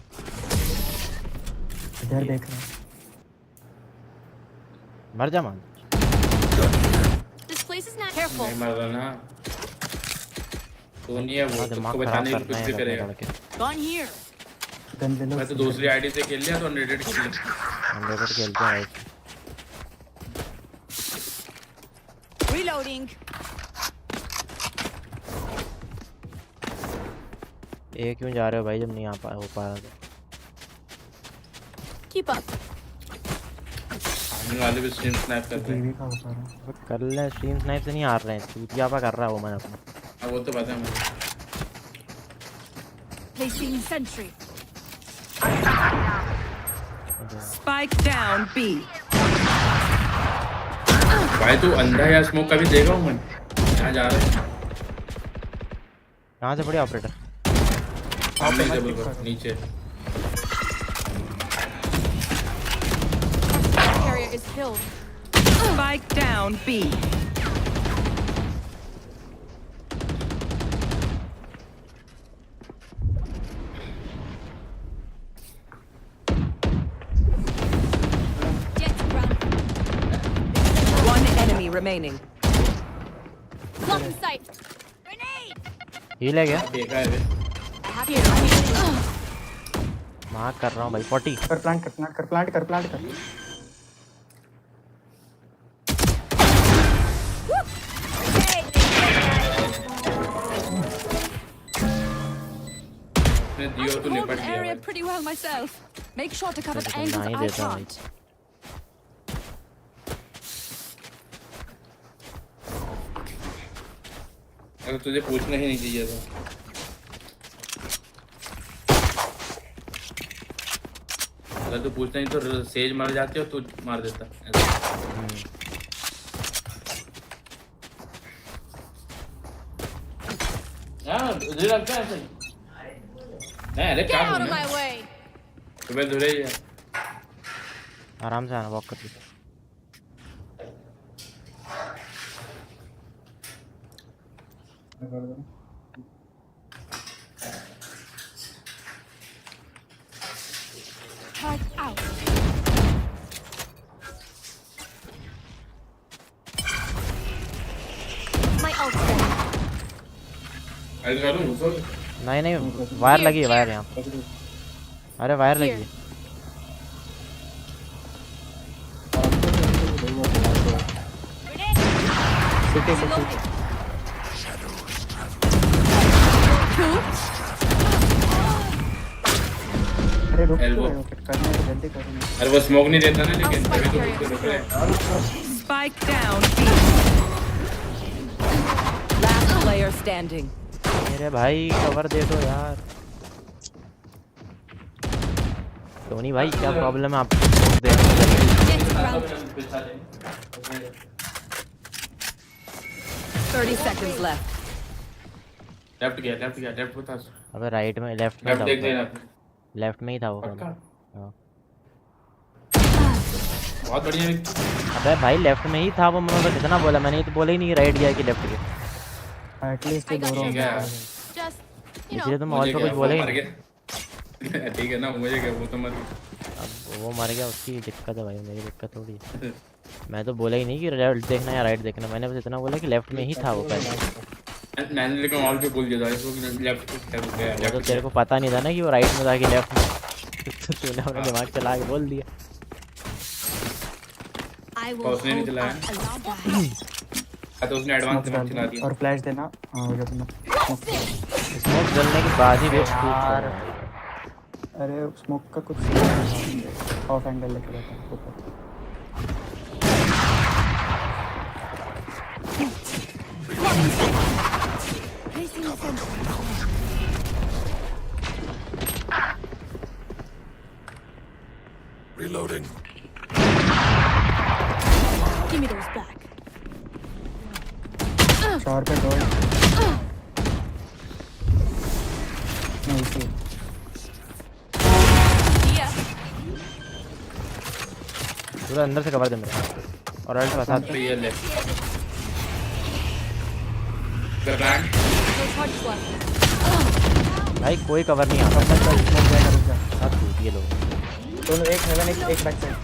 इधर देख रहा हूँ. मर जा मान This place is not careful. नहीं मर रहा ना तो नहीं है वो दिमाग उसको खराब बचाने की करना कुछ है भी करेगा Gone here. Gun ले लो. मैं तो दूसरी आईडी से खेल लिया तो 100 किल 100 खेलते हैं Reloading. ये क्यों जा रहे हो भाई जब नहीं हो पा रहा तो Keep up. आने वाले भी स्ट्रीम स्नैप कर रहे हैं कर ले स्ट्रीम स्नाइप से नहीं हार रहे हैं चूतियापा कर रहा है वो मैं अपना हाँ वो तो पता है मुझे Placing sentry. Spike down B. भाई तू अंधा या स्मोक कभी देगा हूँ मैं कहाँ जा रहा है कहाँ से पड़ी ऑपरेटर नीचे Carrier is killed. Spike down B. One enemy remaining. Block in sight. Grenade. Heal है क्या देखा है वे Here. मार्क कर रहा हूँ भाई 40 कर प्लांट कर. उसने I दिया can तो hold निपट an गया area भाई। pretty well myself. Make sure to cover the तो angles ना ही I देता भाई। can't. अगर तुझे पूछना ही नहीं चाहिए था। अगर तू पूछता नहीं तो सेज मार जाते हो तो मार देता। हाँ मुझे लगता है ऐसे। नहीं अरे Get क्या out of बोलना my है? way. तुम्हें धुरे ही है। आराम से आना वॉक करके। Turret out. My ult's ready. अरे करूँ घुसो। नहीं नहीं वायर लगी है वायर यहाँ। अरे वायर लगी है। अरे रुक Elbow. करना है जल्दी करो। अरे वो स्मोक नहीं देता ना लेकिन तभी तो उसको रुक रहे हैं। Spike down. B. Last player standing. मेरे भाई कवर दे दो यार। टोनी भाई क्या प्रॉब्लम है आपको? दे दो। 30 seconds left. लेफ्ट गया लेफ्ट बता। अबे राइट में लेफ्ट में लेफ्ट देख लेना। था। लेफ्ट में ही था वो। पक्का? हाँ। बहुत बढ़िया। अबे भाई लेफ्ट में ही था वो। मैंने बस इतना बोला, मैंने तो बोला ही नहीं राइट गया कि लेफ्ट गया। एटलीस्ट दो ठीक है। इसलिए तो मैं और तो कुछ बोला ही नहीं। ठीक है ना मुझे क्या वो तो मर गया। अब वो मर गया उसकी दिक्कत है भाई, मेरी दिक्कत थोड़ी है। मैं तो बोला ही नहीं कि लेफ्ट देखना या राइट देखना, मैंने बस इतना बोला कि लेफ्ट में ही था वो पहले। मैंने लेकिन ऑल पे बोल दिया था इसको कि लेफ्ट वो तो तेरे को पता नहीं था ना कि वो राइट में था कि लेफ्ट में। तो तूने अपना दिमाग चला के बोल दिया। उसने नहीं चलाया। तो उसने एडवांस दिमाग चला दिया। और फ्लैश देना। हां हो गया। स्मोक जलने के बाद ही वेस्ट यार अरे स्मोक का कुछ ऑफ एंगल लेके रहता है ऊपर। Reloading. Give me those back. Sure पे दो। नहीं सी। पूरा अंदर से कवर दे मेरा। और अल्ट बता दे। ये ले। भाई कोई कवर नहीं आता। सब टूट ये लोग। दोनों एक हेवन एक बैक साइड।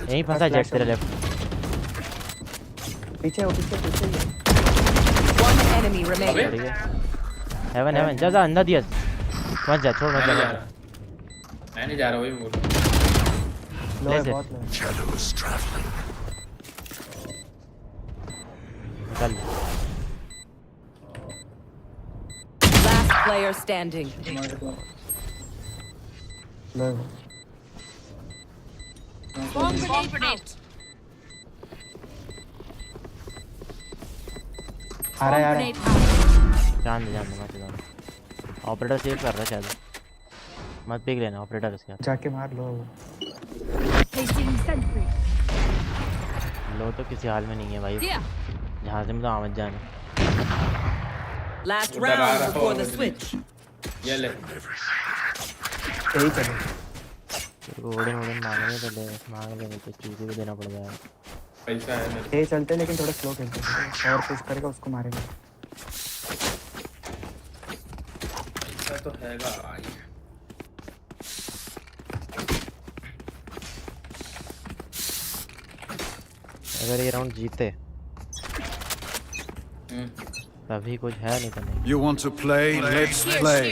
यहीं फंसा जेट तेरे लेफ्ट। पीछे हो पीछे। One enemy remaining. हेवन जा जा अंदर दिया। मत जा छोड़ मत जा। मैं नहीं जा रहा वही बोल। लो है बहुत लो। Shadows traveling. निकल। Last player standing. लो। Bomb grenade. आ रहा है। जान दे मत जान। ऑपरेटर सेव कर रहा है शायद। मत पिक लेना ऑपरेटर इसके। जाके मार लो। Placing sentry. लो तो किसी हाल में नहीं है भाई। जहाँ से मैं तो आमद जाने। Last round before the switch. ये ले। यही चलो। ओडन मांगने तो ले मांग ले, नहीं तो चूजे भी देना पड़ जाएगा। पैसा है मेरे। ये चलते लेकिन थोड़ा स्लो खेलते हैं। और पुश करेगा उसको मारेंगे। पैसा तो हैगा भाई। अगर ये राउंड जीते तभी कुछ है, नहीं तो नहीं। You want to play? Let's play.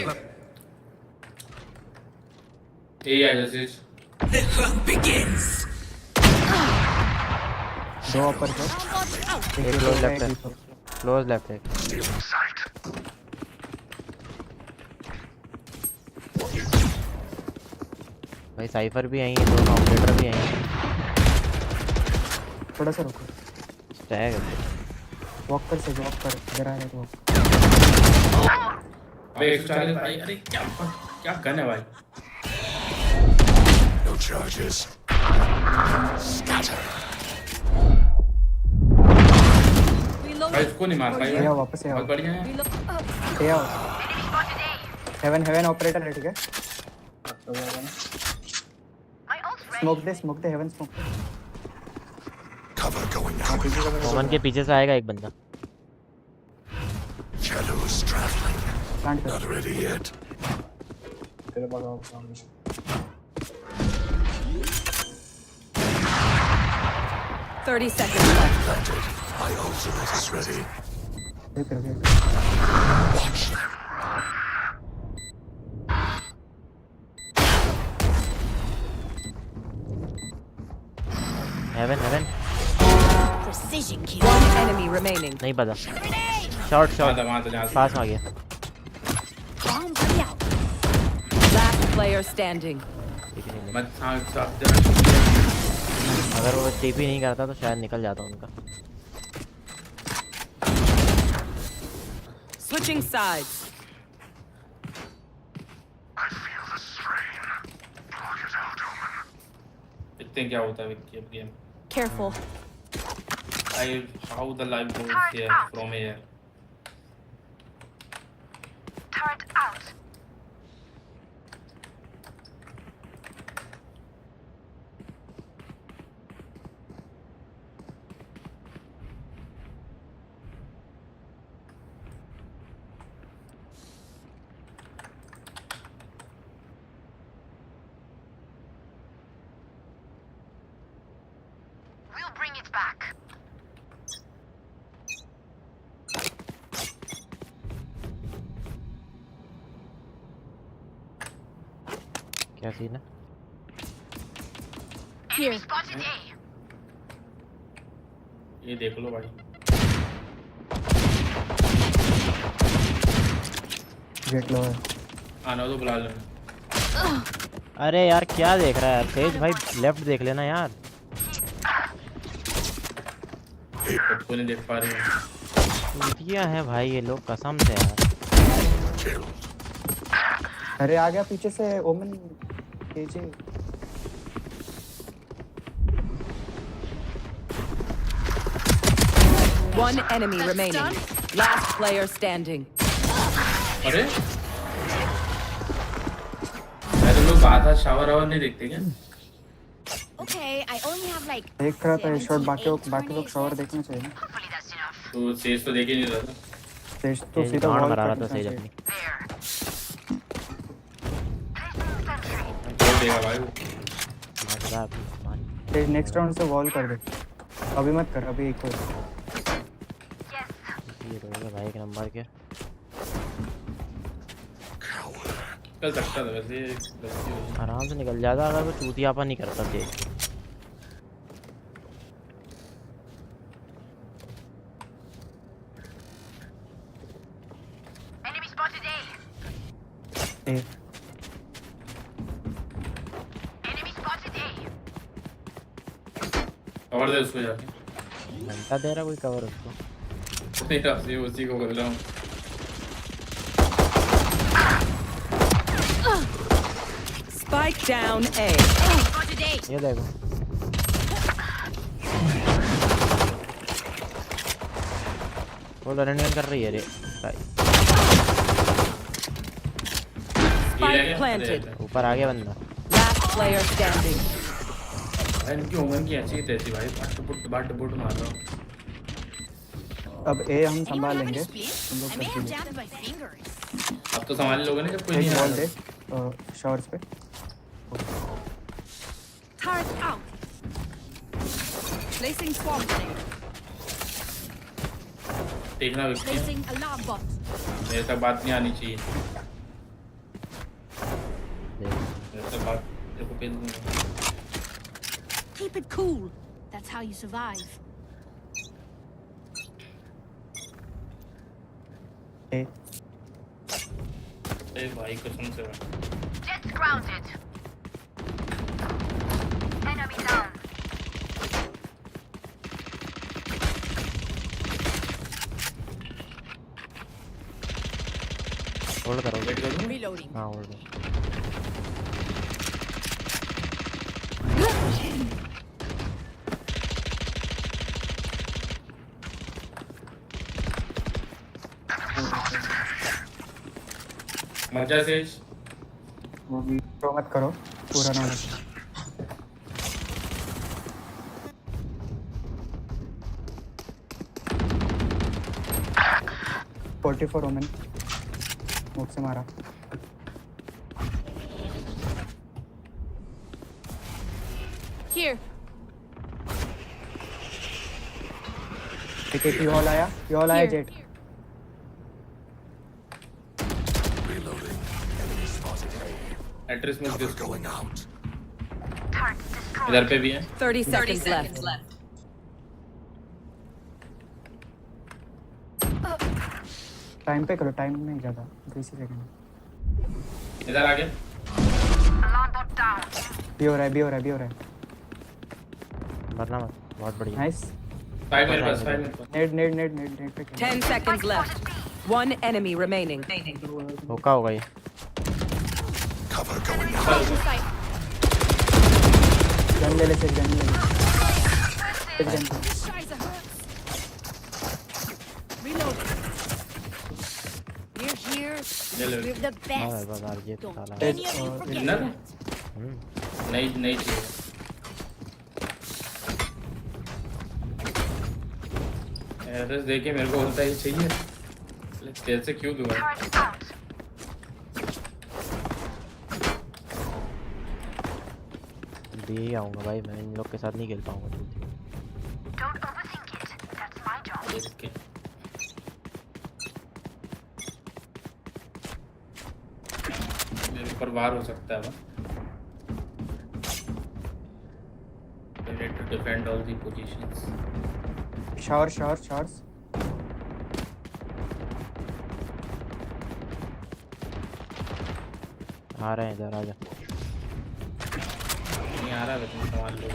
The hunt begins. दो ऊपर को। एक क्लोज लेफ्ट है। क्लोज लेफ्ट है। भाई साइफर भी यहीं है, दोनों ऑपरेटर भी यहीं हैं। थोड़ा सा रुको, स्टैग है। वॉक कर से वॉक कर, इधर आ रहा है तो अबे 140 भाई, अरे क्या गन है भाई। No charges. Scatter. भाई इसको नहीं मार पाएगा। आओ वापस आओ, बहुत बढ़िया है। ये आओ। हेवन ऑपरेटर है, ठीक है। स्मोक दे हेवन स्मोक दे। Cover going out. ओमन के पीछे से आएगा एक बंदा। Shadows traveling. Plant Not ready yet. तेरे पास आओ। 30 seconds left. Planted. My ultimate is ready. Watch them. Heaven Precision kill. One enemy remaining. नहीं पता। शॉर्ट वहाँ तो पास में आ गया। Last player standing. मत अगर वो टीपी नहीं करता तो शायद निकल जाता उनका। Switching sides. देखते हैं क्या होता है विक्की अब game. Careful. How the life goes here from here. Turret out. We'll bring it back. क्या सीन है? Here. Spotted A. ये देख लो भाई। गेट लो है। आना तो बुला लो। अरे यार क्या देख रहा है यार तेज भाई, लेफ्ट देख लेना यार। सबको नहीं देख पा रहे हैं। चूतिया है भाई ये लोग कसम से यार। अरे आ गया पीछे से ओमन KJ. One enemy remaining. Last player standing. अरे अरे लोग आधा शावर आवर नहीं देखते क्या? Okay, I only have like. देख रहा था शॉट, बाकी लोग शावर देखना चाहिए ना। तो सेज तो देख ही नहीं रहा था। सेज तो सीधा गांड वॉल मरा रहा पर था सेज चाहिए। अपनी। छोड़ देगा भाई वो। सेज नेक्स्ट राउंड से वॉल कर दे। अभी मत कर, अभी एक और। ये तो भाई एक नंबर के। निकल सकता था वैसे, गलती हुई। आराम से निकल जाता अगर वो चूतियापन नहीं करता थे। Enemy spotted A. Enemy spotted A. Cover दे उसको जाके। घंटा दे रहा कोई कवर उसको। नहीं आपसे उसी को बोल रहा हूँ। Spike down A. Spotted A. ये देखो वो लड़ने कर रही है रे भाई। Spike planted. ऊपर आ गया बंदा। Last player standing. भाई इनकी उम्र की ऐसी तैसी भाई, बाट बुट मार रहा हूँ। अब ए हम संभाल लेंगे, तुम लोग कर दीजिए। अब तो संभाल लोगे ना जब कोई एक नहीं बॉल आ दे शॉर्ट्स पे। Turret out. Placing swarm grenade. देखना विक्की, Placing alarm bot. मेरे तक बात नहीं आनी चाहिए। मेरे तक बात तेरे को पेल दूंगा। Keep it cool. That's how you survive. ए भाई कसम से भाई। Jets grounded. होल्ड करो। वेट करो। Reloading. हाँ होल्ड। मजा से वो भी तो मत करो पूरा ना हो। 44 ओमेन मुख से मारा। Here. ठीक है ये ऑल आया जेट। एड्रेस में इधर पे भी है। 30 seconds left. टाइम पे करो, टाइम नहीं ज्यादा 20 सेकंड। इधर आ गया। भी हो रहा है। मरना मत, बहुत बढ़िया। नाइस। 5 मेरे पास, 5 मेरे पास। नेट पे 10 seconds left. One enemy remaining. धोखा होगा ये। गन ले ले। Reload. We're here. We're the हाँ best. बाजार ये तो साला। Any of you forget इधर that. नहीं चाहिए। एड्रेस देके मेरे को होता ही चाहिए। कैसे क्यों दूंगा? दे आऊँगा भाई, मैं इन लोग के साथ नहीं खेल पाऊँगा। मेरे ऊपर वार हो सकता है। I need to defend all the positions. Shorts. आ रहे हैं इधर, आजा। नहीं आ रहा है, तुम संभाल लो।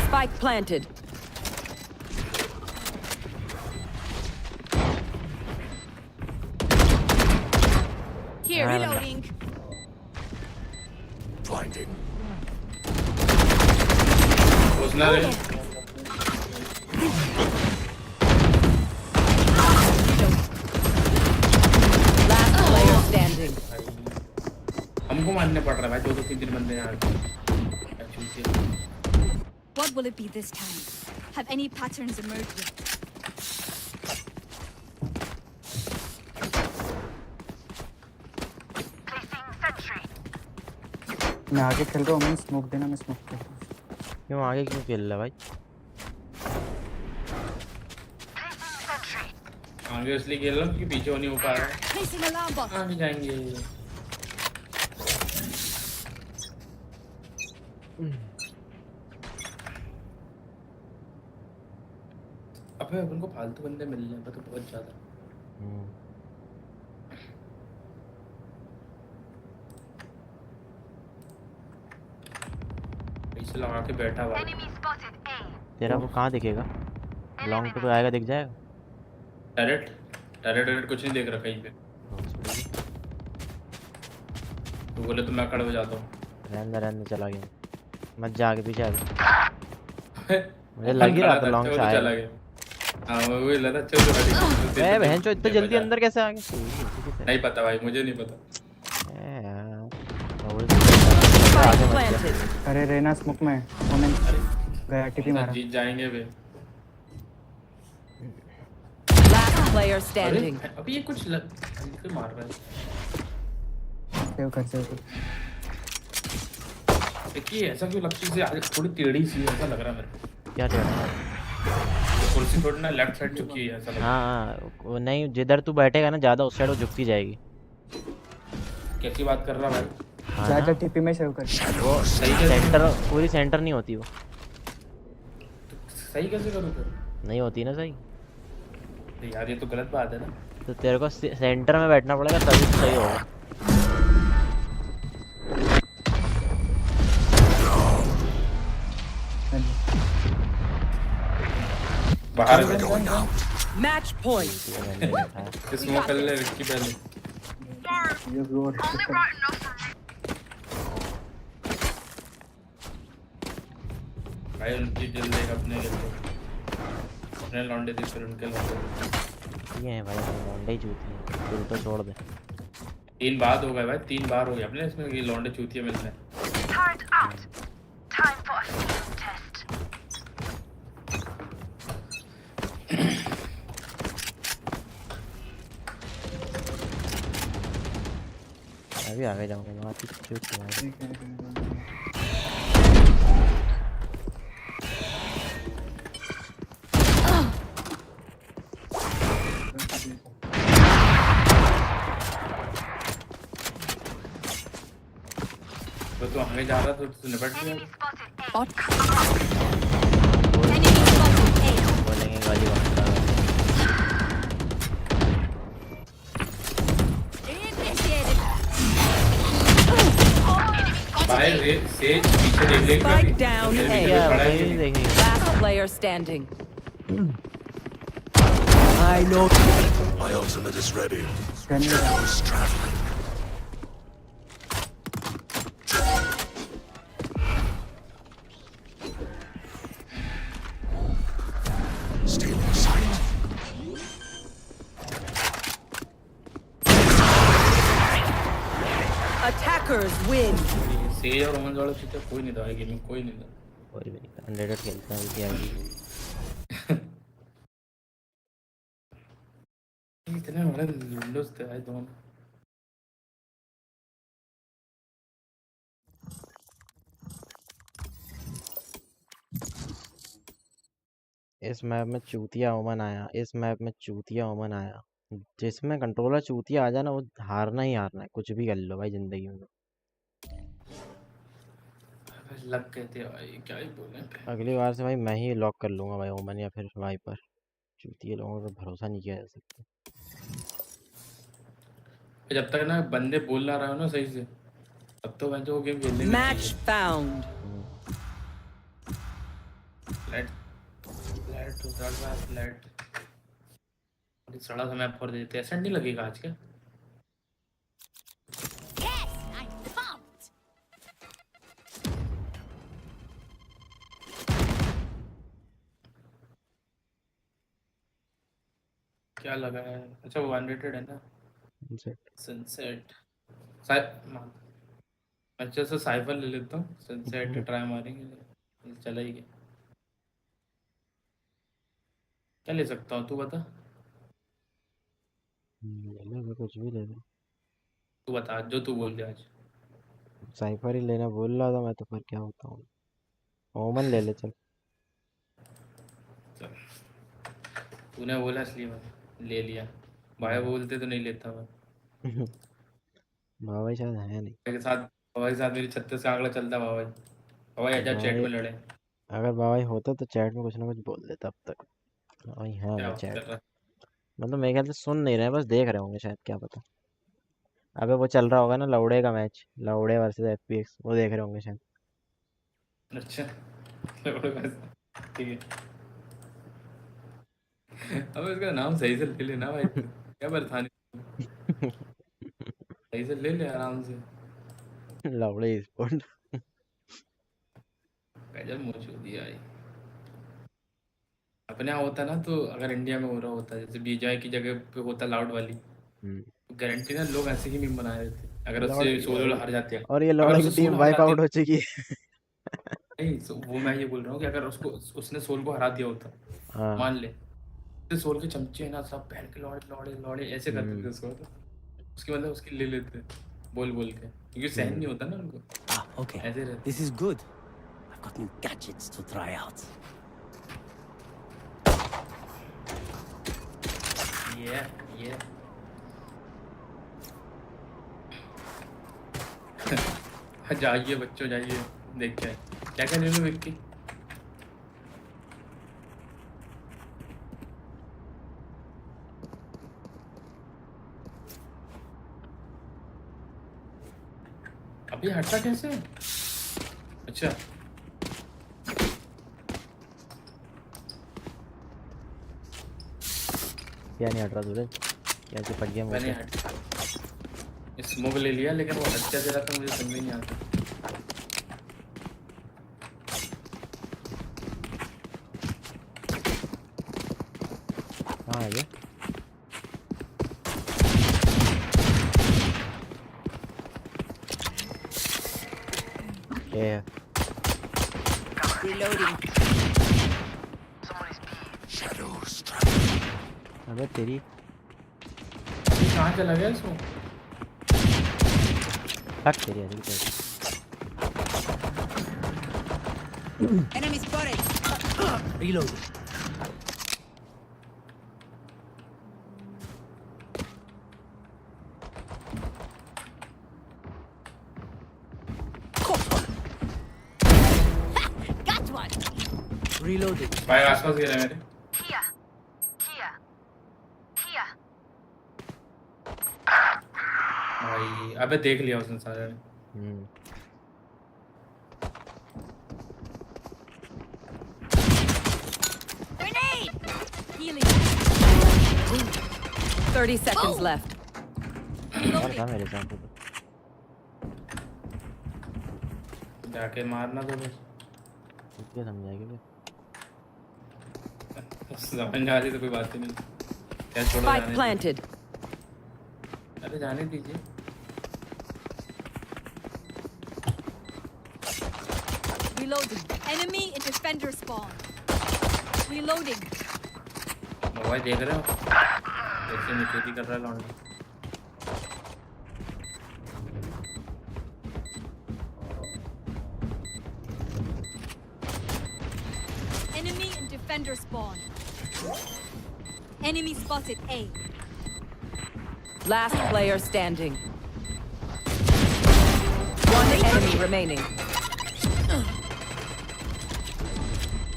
Spike planted. Here. Reloading. Blinding. घुसना रे। Last player standing. हमको मारने पड़ रहा है भाई, 2-3 बंदे यहाँ पे। What will it be this time? Have any patterns emerged yet? मैं आगे खेल रहा हूँ, मैं स्मोक देना, मैं स्मोक कर रहा हूँ। क्यों आगे क्यों खेल रहा है भाई? आगे इसलिए खेल रहा हूँ क्योंकि पीछे नहीं हो पा रहा है। Placing alarm bot. आगे जाएंगे। अबे अपन को फालतू बंदे मिल रहे हैं तो बहुत ज्यादा। इसे लगा के बैठा हुआ तेरा वो कहाँ दिखेगा? लॉन्ग पे कोई आएगा, दिख जाएगा। टैरेट कुछ नहीं देख रहा कहीं पे। तो बोले तो मैं खड़ा हो जाता हूँ। रहने चला गया। मत जा, आगे पीछे आ जा। मुझे लग ही रहा था लॉन्ग से आएगा। हाँ वही लगा। चल ए बहन चो, इतना जल्दी अंदर कैसे आ गए? नहीं पता भाई, मुझे नहीं पता। अरे रेना स्मोक में गया, टिपी मारा। जीत जाएंगे बे। Last player standing. अभी ये कुछ मार रहा है। सेव कर। देखिए ऐसा क्यों लगती है, थोड़ी टेढ़ी सी ऐसा लग रहा है मेरे को। क्या टेढ़ा? कुर्सी थोड़ी ना लेफ्ट साइड झुकी है ऐसा लग रहा है। हाँ वो नहीं, जिधर तू बैठेगा ना ज्यादा उस साइड वो झुकती जाएगी। कैसी बात कर रहा भाई? ज्यादा टीपी में सेव कर। वो सही सेंटर, पूरी सेंटर नहीं होती वो। सही कैसे करूँ फिर? नहीं होती ना सही। यार ये तो गलत बात है ना। तो तेरे को सेंटर में बैठना पड़ेगा तभी तो सही होगा। बाहर Match point. स्मोक कर ले रिक्की पहले। भाई उनकी दिल देख अपने लौंडे देख फिर उनके लौंडे। ये है भाई लौंडे ही चूती है, दिल तो छोड़ दे। 3 बार हो गए भाई, 3 बार हो गए अपने इसमें ये लौंडे चूतिया मिलते हैं। मैं भी आगे जाऊंगा वहाँ पे चूत तुम्हारे। तो तू आगे जा रहा तो तू निपट गया। बोलेंगे गाली वक्त भाई से पीछे देख ले। Spike down A. Last player standing. I know. My ultimate is ready. Shadow is traveling. Stealing sight. Attackers win. Says और ओमन वाला चीज़ कोई नहीं था गेमिंग, कोई नहीं था। कोई भी नहीं था, अनरेटेड खेलता है क्या इतने बड़े विंडोज थे भाई दोनों। इस मैप में चूतिया ओमन आया, इस मैप में चूतिया ओमन आया। जिसमें कंट्रोलर चूतिया आ जाए ना वो हारना ही हारना है, कुछ भी कर लो भाई जिंदगी में। लग गए थे भाई, क्या ही बोले। अगली बार से भाई मैं ही लॉक कर लूंगा भाई ओमन या फिर वाइपर। चूतिया लोगों पर भरोसा नहीं किया जा सकता। जब तक ना बंदे बोल ना रहे हो ना सही से तब तो वो गेम खेलने Match found. Late to start late सड़ा समय फोड़ देते ऐसा नहीं लगेगा आज के। क्या लगा है? अच्छा वो अनरेटेड है ना सनसेट। अच्छा से साइफर ले लेता हूँ, सनसेट ट्राई मारेंगे चला ही गया। क्या ले सकता हूँ तू बता। कुछ भी ले लो, तू बता जो तू बोल दे आज। साइफर ही लेना बोल रहा था मैं तो, फिर क्या बताऊँ। ओमन ले ले चल। तूने बोला इसलिए मैं ले लिया, भाई बोलते तो नहीं लेता मैं। भाई शायद है नहीं के साथ भाई के साथ मेरी 36 का आंकड़ा चलता भाई। भाई आजा चैट में लड़े। अगर बाबा होता तो चैट में कुछ ना कुछ बोल देता अब तक। वही है क्या वो बात चैट कर रहा है? मतलब मेरे ख्याल से सुन नहीं रहे, बस देख रहे होंगे शायद, क्या पता। अबे वो चल रहा होगा ना लौड़े का मैच, लौड़े वर्सेस एफपीएक्स, वो देख रहे होंगे शायद। अच्छा ठीक है। अब इसका नाम सही से ले लेना भाई, क्या परेशानी। सही से ले ले आराम से। लौड़े स्पोर्ट गजब मौजूद दिया है। अपने यहाँ होता ना तो अगर इंडिया में हो रहा होता जैसे बीजाई की जगह पे होता लाउड वाली, गारंटी ना लोग ऐसे ही मीम बना रहे थे अगर उससे सोलो हार जाते हैं। और ये लौड़े की टीम वाइप आउट हो चुकी है। नहीं वो मैं ये बोल रहा हूँ कि अगर उसको उसने सोल को हरा दिया होता मान ले, तो सोल के चमचे ना सब पहन के लौड़े लौड़े लौड़े ऐसे करते थे उसको, उसकी मतलब उसकी ले लेते बोल बोल के, क्योंकि सहन नहीं होता ना उनको। Okay. ऐसे रहते। This is good. I've got new gadgets to try out. Yeah. जाइए बच्चों जाइए, देख के क्या क्या ले लो विक्की। ये हटता कैसे? अच्छा क्या नहीं हट रहा सूरज? कैसे फट गया मैंने मुझे? स्मोक ले लिया लेकिन वो हट क्या दे रहा था मुझे समझ नहीं आता। हाँ है ये Reloading. अबे तेरी कहाँ चला गया इसको? हट तेरी है तेरी। Enemy spotted. Reloading. Got one. Reloading. भाई आसपास गिरा मेरे। भाई अबे देख लिया उसने सारे ने। Grenade! Healing. 30 seconds left. और था मेरे साथ तो जाके मारना तो बस। क्या समझाएगी बे? समझ आ रही तो कोई बात ही नहीं। क्या छोड़ो Spike जाने planted. अरे जाने दीजिए। Reloading. Enemy in defender spawn. Reloading. भाई देख रहे हो? कैसे निकेती कर रहा है लौंडा। Enemy in defender spawn. Enemy spotted A. Last player standing. One enemy remaining.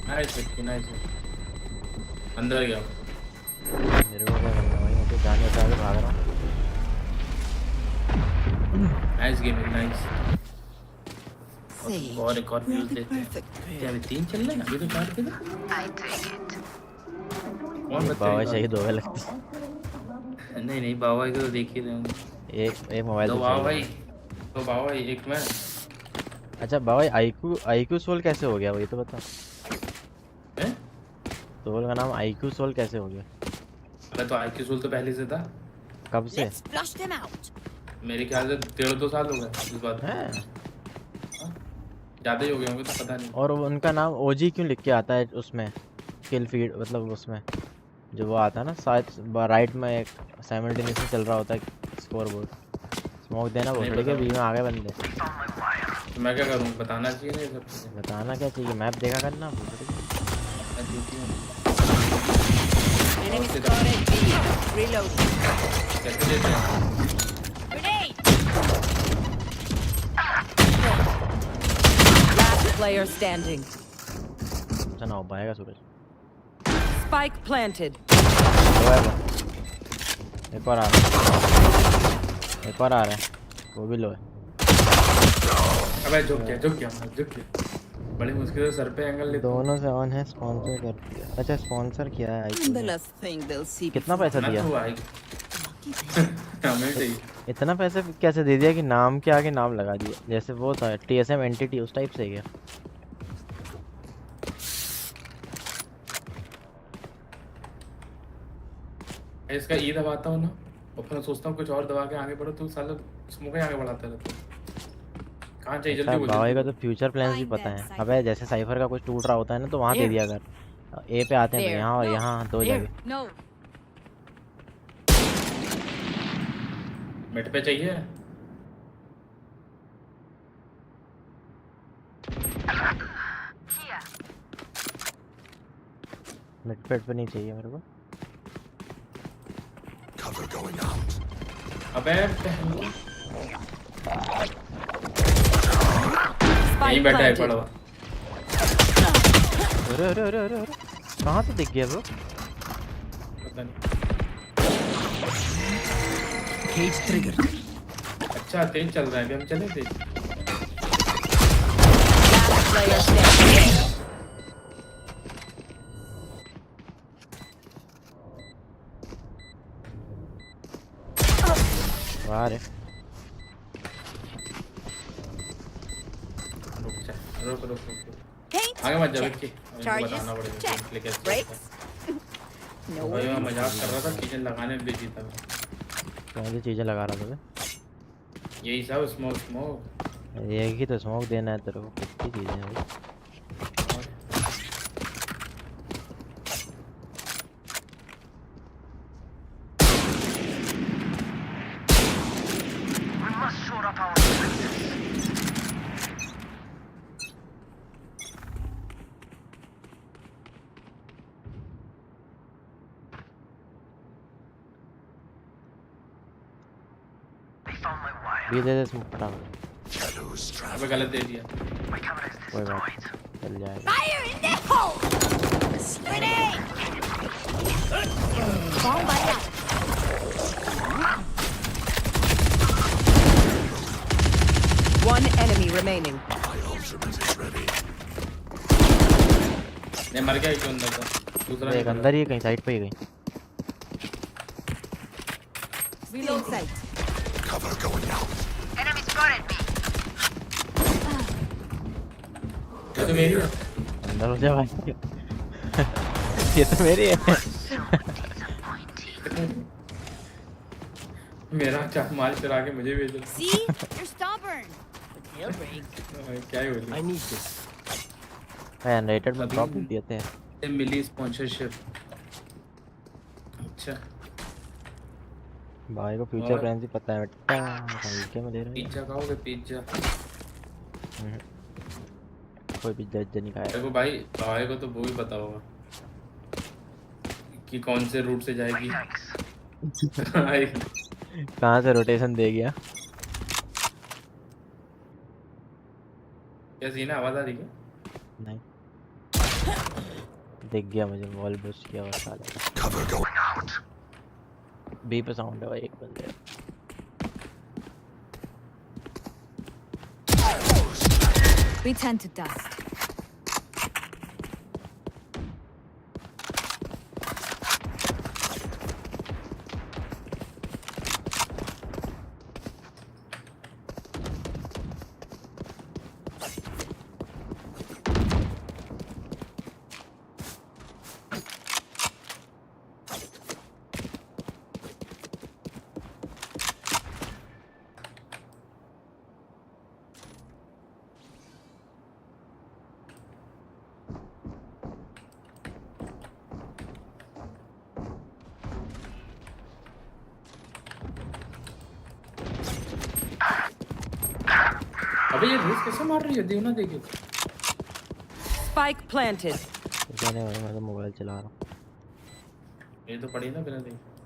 Nice Vicky nice. अंदर गया। मेरे को क्या करना भाई? मैं तो जान बचा के भाग रहा हूँ। Nice gaming nice. और एक और व्यूज देते हैं। क्या अभी 3 चल रहे हैं? अभी तो 4 थे ना। कौन बच्चा? बाबा शहीद हो गए लगती। नहीं नहीं बाबा को तो देख ही रहे होंगे। एक मोबाइल तो बाबा भाई तो बाबा भाई एक मैं। अच्छा बाबा आईक्यू सोल कैसे हो गया? वही तो बता। सोल का नाम आईक्यू सोल कैसे हो गया? अरे तो आईक्यू सोल तो पहले से था। कब से? Let's flush them out. मेरे ख्याल से 1.5-2 साल हो गए इस बात में। ज़्यादा ही हो गए होंगे तो पता नहीं। और उनका नाम ओजी क्यों लिख के आता है उसमें किल फीड मतलब उसमें जो वो आता है ना शायद राइट में एक साइमल्टेनियसली चल रहा होता है स्कोर बोर्ड। स्मोक देना बोल के बीच में आ गए बंदे। तो मैं क्या करूँ? बताना चाहिए ना ये सब चीज़ें। बताना क्या चाहिए? मैप देखा करना। Enemy spotted B. Reloading. कैसे देते हैं? Grenade! Last player standing. चना हो पाएगा सूरज। Spike planted. एक और आ रहा है। एक और आ रहा है। वो भी लो है। अबे झुक गया। बड़ी मुश्किल से सर पे एंगल ले। दोनों से ऑन है। स्पॉन्सर कर दिया। अच्छा स्पॉन्सर किया है And the last thing they'll see. कितना पैसा दिया? हमें चाहिए। इतना पैसा कैसे दे दिया कि नाम के आगे नाम लगा दिया? जैसे वो था TSM एंटिटी उस टाइप से ही क्या? इसका ई दबाता हूँ ना अपना सोचता हूँ कुछ और दबा के आगे बढ़ो तो साला स्मोक ही आगे बढ़ाता रहता है। कहाँ चाहिए जल्दी बोल। बाबा का तो फ्यूचर प्लान्स भी पता है। अबे जैसे साइफर का कुछ टूट रहा होता है ना तो वहाँ दे दिया कर। ए पे आते हैं तो यहाँ और यहाँ 2 जगह। No. मिड पे चाहिए। मिड पे नहीं चाहिए मेरे को। Cover going out. अबे यहीं बैठा है पड़ा हुआ। अरे कहाँ से दिख गया वो? पता नहीं। Cage triggered. अच्छा तेज चल रहा है अभी हम चले तेज। player standing. वाह रे रुक आगे मत जा बच्चे बताना पड़ेगा Brakes? No. भाई मैं मजाक कर रहा था किचन लगाने दे जीता कौन सी चीजें लगा रहा था यही सब स्मोक ये ही तो स्मोक देना है तेरे को कितनी चीजें हैं भाई भी दे स्मोक फटाफट अबे गलत दे दिया कोई बात नहीं चल जाएगा Fire in the hole! Grenade! Bomb by out. One enemy remaining. नहीं मर गया एक अंदर था दूसरा एक अंदर ही कहीं साइड पे ही कहीं Reload sight. Cover going out. Enemy spotted me. ये तो मेरी है अंदर हो जा भाई ये तो मेरी है मेरा चाक माल चुरा के मुझे भेज दो See? You're stubborn. But they'll break. क्या ही बोलूं I need this. अनरेटेड में ड्रॉप देते हैं मिली स्पॉन्सरशिप अच्छा भाई को फ्यूचर प्लान ही पता है बेटा हल्के में दे रहे हैं पिज्जा खाओगे पिज्जा कोई पिज्जा नहीं खाया देखो भाई को तो वो भी पता होगा कि कौन से रूट से जाएगी कहाँ से रोटेशन दे गया क्या सीन है आवाज आ रही है नहीं दिख गया मुझे वॉल बूस्ट की आवाज आ रही है Cover going out. बी पे साउंड है भाई एक बंदे We tend to dust. अबे ये रेस कैसे मार रही है देखना देखिए Spike planted. जाने भाई मैं तो मोबाइल चला रहा हूँ ये तो पड़ी ना बिना देखे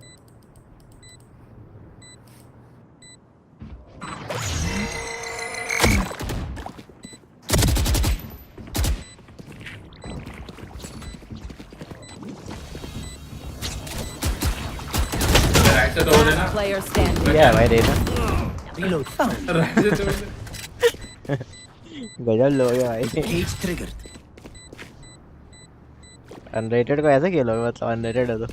राइट से दो देना Player standing. क्या है भाई देना Reload. राइट से दो गजब लो भाई Cage triggered. अनरेटेड को ऐसा खेलोगे मतलब अनरेटेड है तो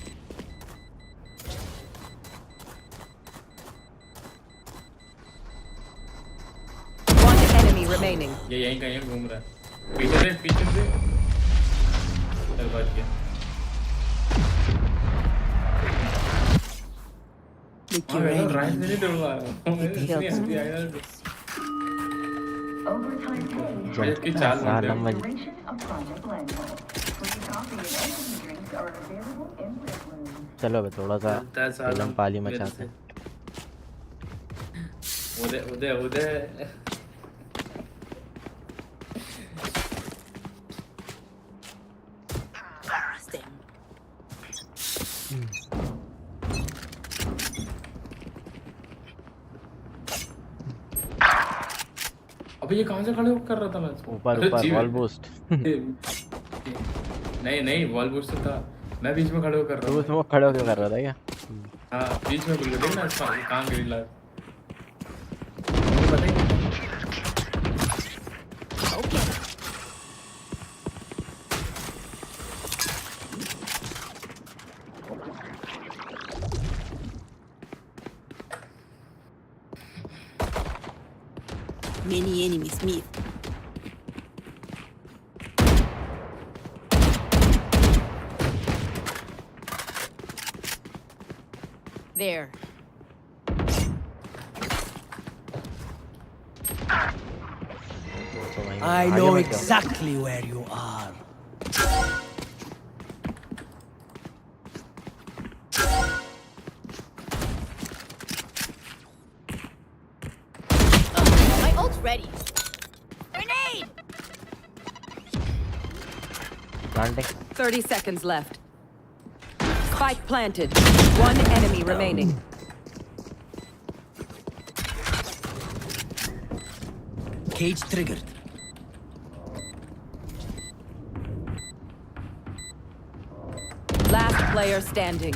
One enemy remaining. ये यहीं कहीं घूम रहा है पीछे से चल बच गया राइट से नहीं डरवा इसकी चाल चलो बे थोड़ा सा फिल्म पाली मचाते हैं उदय अबे ये कहाँ से खड़े होकर कर रहा था मैं ऊपर वॉल बूस्ट नहीं वॉल बूस्ट था मैं बीच में खड़े होकर कर रहा था वो खड़े होकर कर रहा था क्या हाँ बीच में बोल रहे ना कहाँ गिरी ला Many enemies mid. There. I know exactly where you are. My ult's ready. Grenade! Planting. 30 seconds left. Spike planted. One enemy remaining. Cage triggered. Last player standing.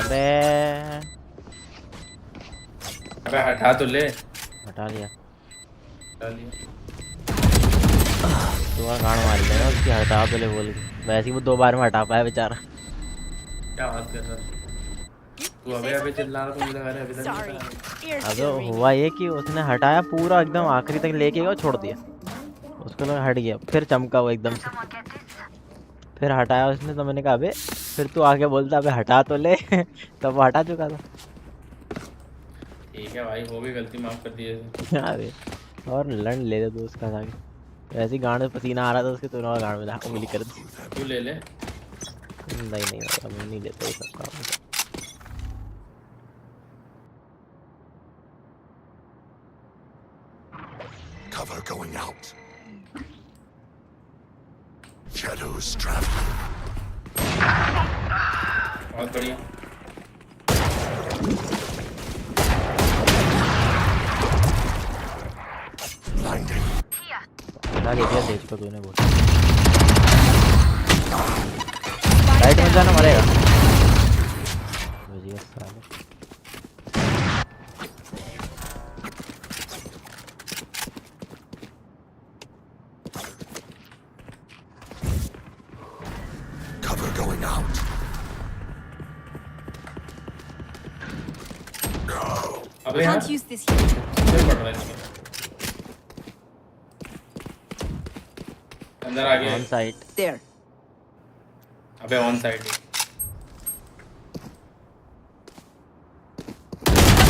अबे हटा तो ले। हटा लिया। हटा लिया। तू गाड़ मार लेगा उसकी, हटा तो ले बोल के। वैसे ही वो 2 बार में हटा पाया बेचारा। क्या बात कर रहा है? तू अबे चिल्ला रहा, मुझे लगा रहा है अभी तक नहीं हटाया। अब हुआ ये कि उसने हटाया पूरा एकदम आखिरी तक लेके गया और छोड़ दिया। उसको लगा हट गया, फिर चमका वो एकदम से, फिर हटाया उसने। तो मैंने कहा अबे फिर तू आके बोलता अबे हटा तो ले। तब वो हटा चुका था। ठीक है भाई, हो गई गलती, माफ कर दिए। अरे और लड़ ले ले दोस्त का जाके। ऐसी गांड में पसीना आ रहा था उसके, तो और गांड में उंगली कर दी। तू ले ले। नहीं नहीं भाई, हम नहीं लेते ये सब काम। Cover going out. Shadows traveling. बहुत बढ़िया। Blinding. क्या ले दिया तेज को तूने बहुत। राइट में जाना मरेगा। मुझे साले। Cover going out. अबे Can't use this here. अंदर आ गया। On site. There. अबे on side.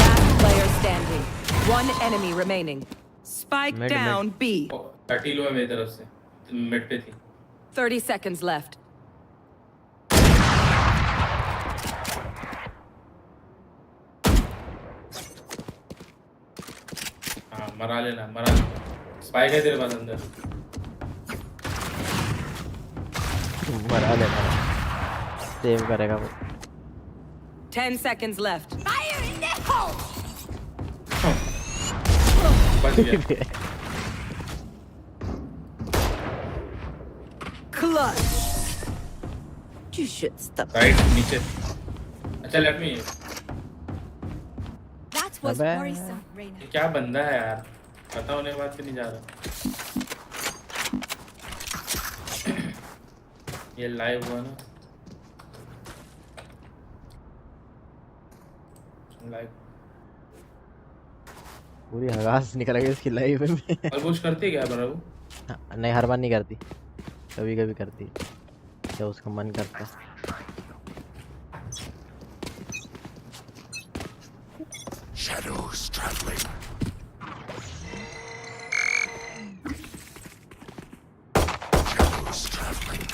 Last player standing. One enemy remaining. Spike Mid, down B. 30 लो है मेरी तरफ से, मिड पे थी। 30 seconds left. हाँ मरा लेना, मरा लेना। स्पाइक है तेरे पास अंदर। मरा लेना, सेव करेगा वो। 10 seconds left. Fire in the hole! बच गया। Clutch. You should stop. Right नीचे। अच्छा लेफ्ट में। That was worrisome, Reina. ये क्या बंदा है यार, पता होने के बाद क्यों नहीं जा रहा? ये लाइव हुआ ना, लाइव पूरी हगास निकल गई इसकी लाइफ में। ऑलमोस्ट करती है क्या बराबर? नहीं हर बार नहीं करती, कभी कभी करती जब उसका मन करता। Shadows traveling. Shadows traveling.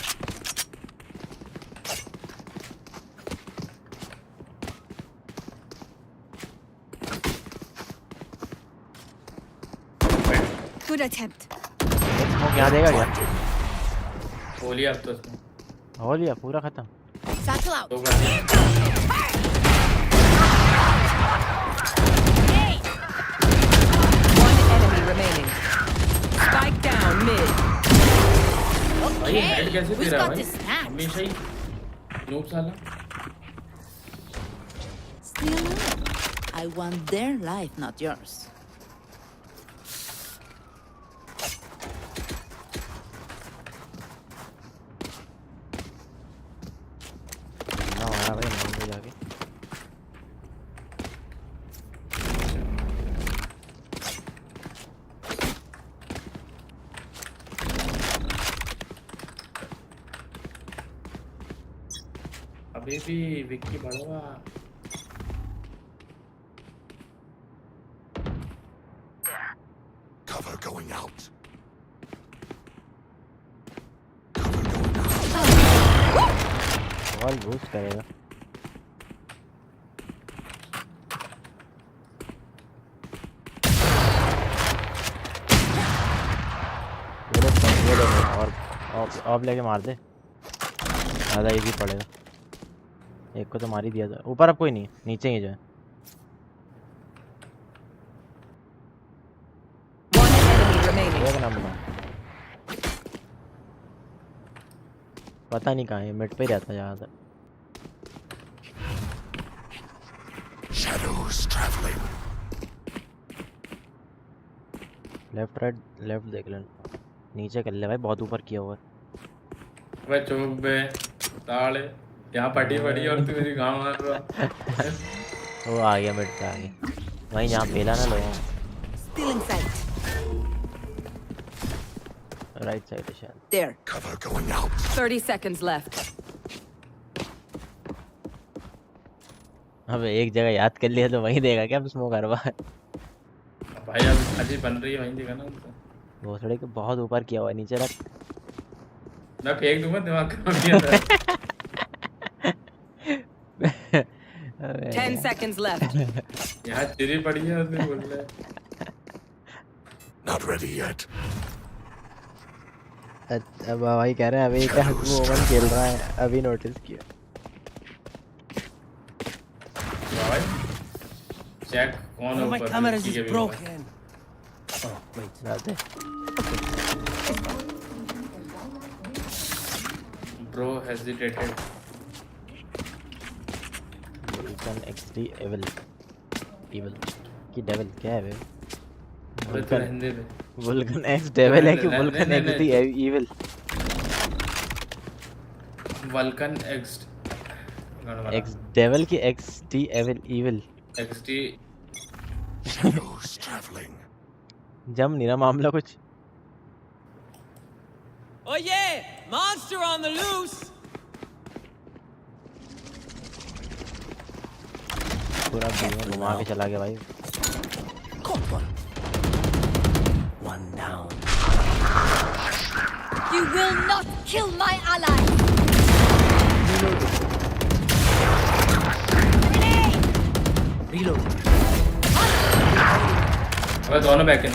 Good attempt. Smoke यहाँ देगा क्या? हो लिया अब तो इसमें। हो लिया पूरा खत्म। Satchel out. One enemy remaining. Spike down mid. भाई हेड कैसे दे Who's रहा है got भाई? the snacks? हमेशा ही नूब साला। Still, I want their life, not yours. बेबी विक्की बड़वा Cover going out. Wall boost करेगा। और ऑफ लेके मार दे, ज़्यादा इजी पड़ेगा। एक को तो मार ही दिया था। ऊपर अब कोई नहीं, नीचे ही जो है। एक नंबर, पता नहीं कहाँ है, मिड पे ही रहता है ज़्यादातर। Shadows traveling. Left right left देख लेना, नीचे कर ले भाई, बहुत ऊपर किया हुआ है। वे चुप बे ताले, यहाँ पटी पड़ी और तू मेरी गाँव मार रहा। वो आ गया मिड पे, आ गया वहीं जहाँ पेला ना लोगों। Still in sight. Right side है शायद। There. Cover going out. 30 seconds left. अब एक जगह याद कर लिया तो वहीं देगा क्या स्मोक हर बार? भाई अब अजी बन रही है वहीं देगा ना उसको। वो थोड़े के बहुत ऊपर किया हुआ है, नीचे रख। मैं फेंक दूंगा, दिमाग खराब किया था। 10 seconds left. यहाँ चिरी पड़ी है उसने बोल रहा है। Not ready yet. अच्छा भाई कह रहे हैं अभी क्या वोमन खेल रहा है, अभी नोटिस किया। भाई चेक कौन है ऊपर? My camera is broken. Oh wait. जाते। Bro hesitated. Vulcan XD evil की डेविल क्या है वे? Vulcan हिंदी में। Vulcan X डेविल है कि Vulcan XD evil? Vulcan X devil की XD evil XD Shadows traveling. जम नहीं ना मामला कुछ। Oh yeah, monster on the loose. पूरा बीम घुमा के चला गया भाई। One down. You will not kill my ally. Reload. अबे दोनों बैक हैं।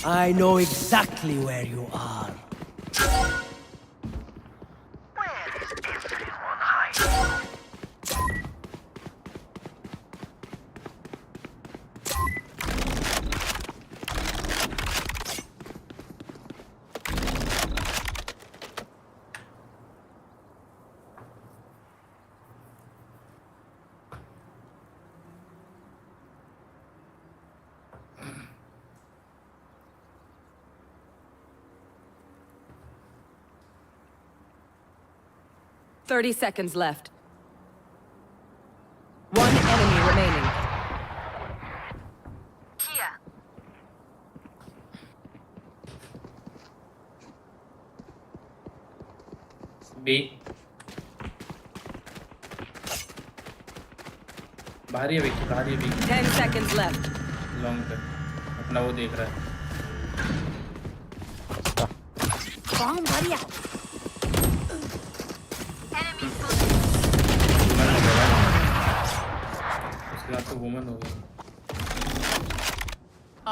I know exactly where you are. Thirty seconds left. One enemy remaining. B बाहर ही है विक्की, बाहर ही है विक्की। 10 seconds left. लॉन्ग पे अपना वो देख रहा है। Bomb buddy out. उसके बाद तो वुमन हो गया।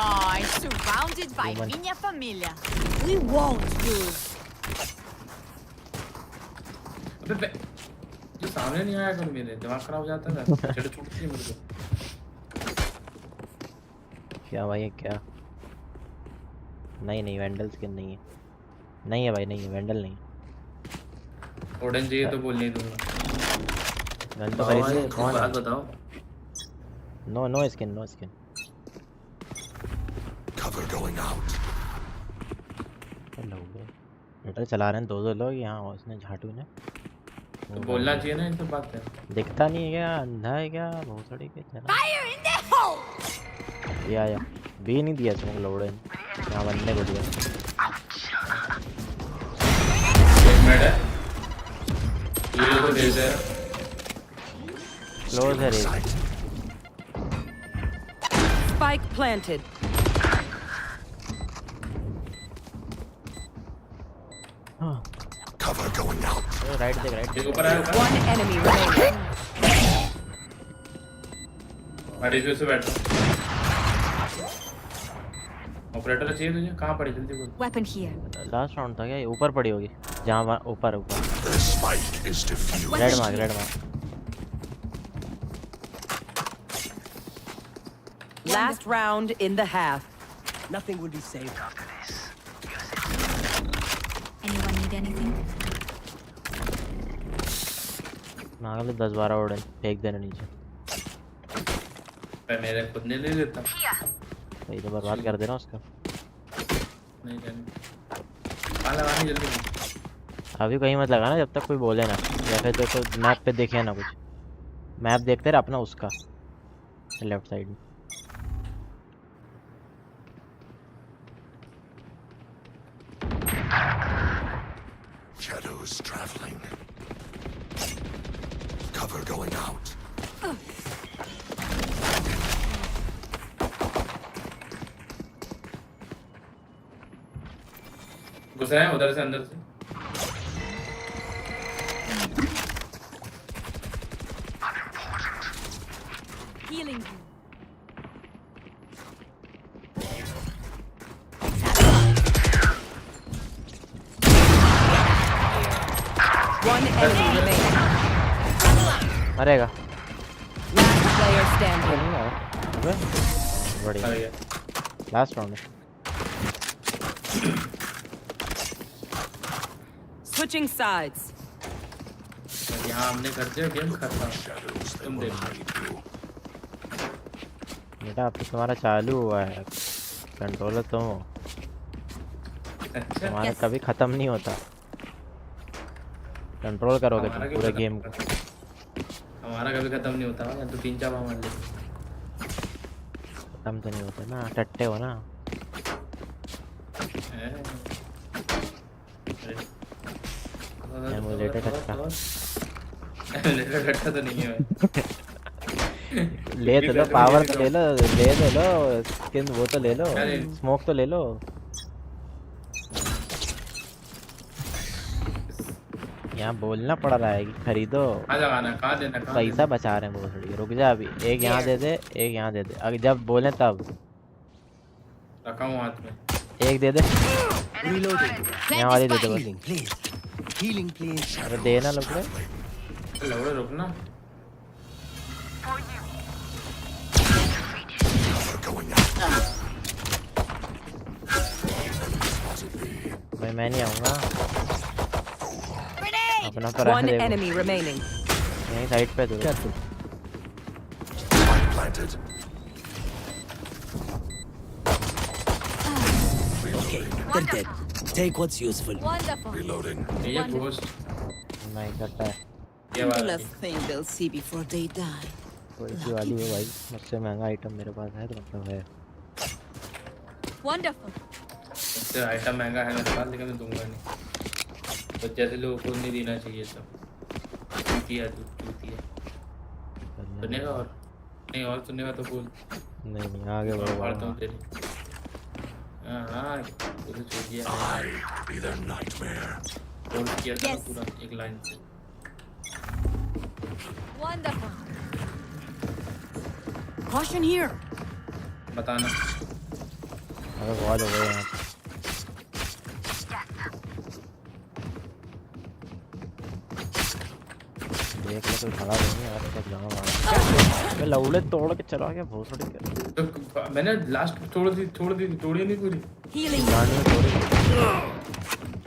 Oh, surrounded by minha família. We won't lose. अबे जो सामने नहीं आया कर, मेरे दिमाग खराब हो जाता है ना, चढ़ छूटती है मेरे को। क्या भाई है क्या? नहीं वैंडल स्किन नहीं है। नहीं है भाई, नहीं है वैंडल नहीं। ऑरेंज ये तो बोल नहीं दूंगा। गन तो खरीद ले। कौन बात बताओ? No skin Cover going out. लोग चला रहे हैं दो लोग यहाँ, उसने झाटू ने तो बोलना चाहिए ना, इनसे बात है। दिखता नहीं है क्या? अंधा है क्या? बहुत सड़ी के चला। Fire in the hole. या बी नहीं दिया तुम लोड़े यहाँ बनने को दिया। ये तो दे दे क्लोज है Raze Spike planted. Cover going out. Right देख ऊपर आया था One enemy remaining. गाड़ी पे से बैठ ऑपरेटर चाहिए तुझे कहाँ पड़ी जल्दी बोल Weapon here. लास्ट राउंड था क्या ये ऊपर पड़ी होगी जहाँ ऊपर The spike is defused. Red mark Last round in the half. Nothing will be saved. Anyone need anything? Nagle 10-12 उड़े फेंक देना नीचे मैं मेरे खुद ने ले लेता सही तो बर्बाद कर देना उसका नहीं करनी लगानी जल्दी अभी कहीं मत लगाना जब तक कोई बोले ना या फिर तो मैप पे देखे ना कुछ मैप देखते रहे अपना उसका लेफ्ट साइड में Shadows traveling. Cover going out. घुसा है उधर से अंदर से Healing you. One enemy remaining. मरेगा Last player standing. बढ़िया लास्ट राउंड है Switching sides. यहाँ हमने कर दिया गेम खत्म तुम देखो बेटा अब तो तुम्हारा चालू हुआ है कंट्रोलर तुम हो तुम्हारा कभी खत्म नहीं होता कंट्रोल करोगे तुम पूरे गेम को हमारा कभी खत्म नहीं होता या तो 3-4 बार मार ले खत्म तो नहीं होता ना टट्टे हो ना एमुलेटर टट्टा एमुलेटर टट्टा तो नहीं है ले तो लो पावर तो ले लो स्किन वो तो ले लो स्मोक तो ले लो यहाँ बोलना पड़ रहा है कि खरीदो कहाँ देना पैसा बचा रहे हैं बहुत थोड़ी रुक जा अभी एक यहाँ दे दे एक यहाँ दे दे अगर जब बोले तब रखा हूँ हाथ में एक दे दे यहाँ वाली दे दे बस Healing, please. अरे देना लोग लवड़े रुकना मैं नहीं आऊँगा अपना पर One enemy remaining. यहीं साइड पे दो Okay, they're dead. Take what's useful. Wonderful. Reloading. ये पोस्ट नहीं करता है ये The वाला last thing they'll see before they die. कोई सी वाली है भाई मुझसे महंगा आइटम मेरे पास है तो मतलब है Wonderful. इससे आइटम महंगा है मेरे पास लेकिन मैं दूंगा नहीं तो जैसे लोगों को नहीं देना चाहिए सब चूतिया सुनेगा और नहीं और सुनेगा तो बोल नहीं आगे बढ़ो मारता हूँ तेरी हाँ पूरी चूतिया Be their nightmare. होल्ड किया था पूरा एक लाइन से Wonderful. Caution here. बताना अरे बहुत हो गए यहाँ देख लो कोई खड़ा नहीं है यार सब जगह मार मैं लौड़े तोड़ के चला गया बहुत थोड़ी तो मैंने लास्ट तोड़ी नहीं पूरी Healing.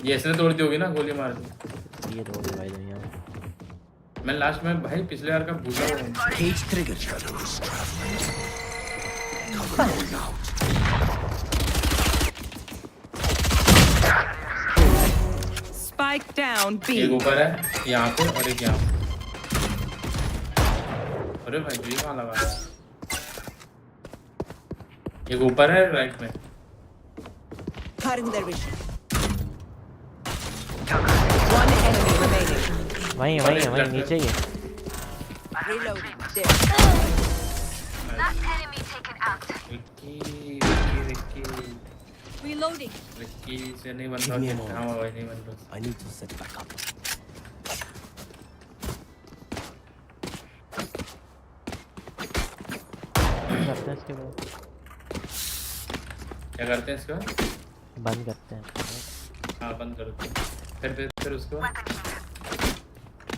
ये ऐसे तोड़ दी होगी ना गोली मार दी ये तोड़ दी भाई दुनिया में मैं लास्ट में भाई पिछले बार का भूला हूँ Cage trigger. Shadows traveling. Cover going out. Spike down B. एक ऊपर है यहाँ पे और एक यहाँ पे अरे भाई ये कहाँ लगा है एक ऊपर है राइट में Cutting their vision. One enemy remaining. वहीं नीचे ही है। Reloading. विक्की Reloading. विक्की से नहीं बन Give रहा me a है। हाँ moment. भाई नहीं बन रहा। I need to set back up. करते हैं इसके बाद, क्या करते हैं इसके बाद? बंद करते हैं हाँ बंद कर दो। फिर उसके बाद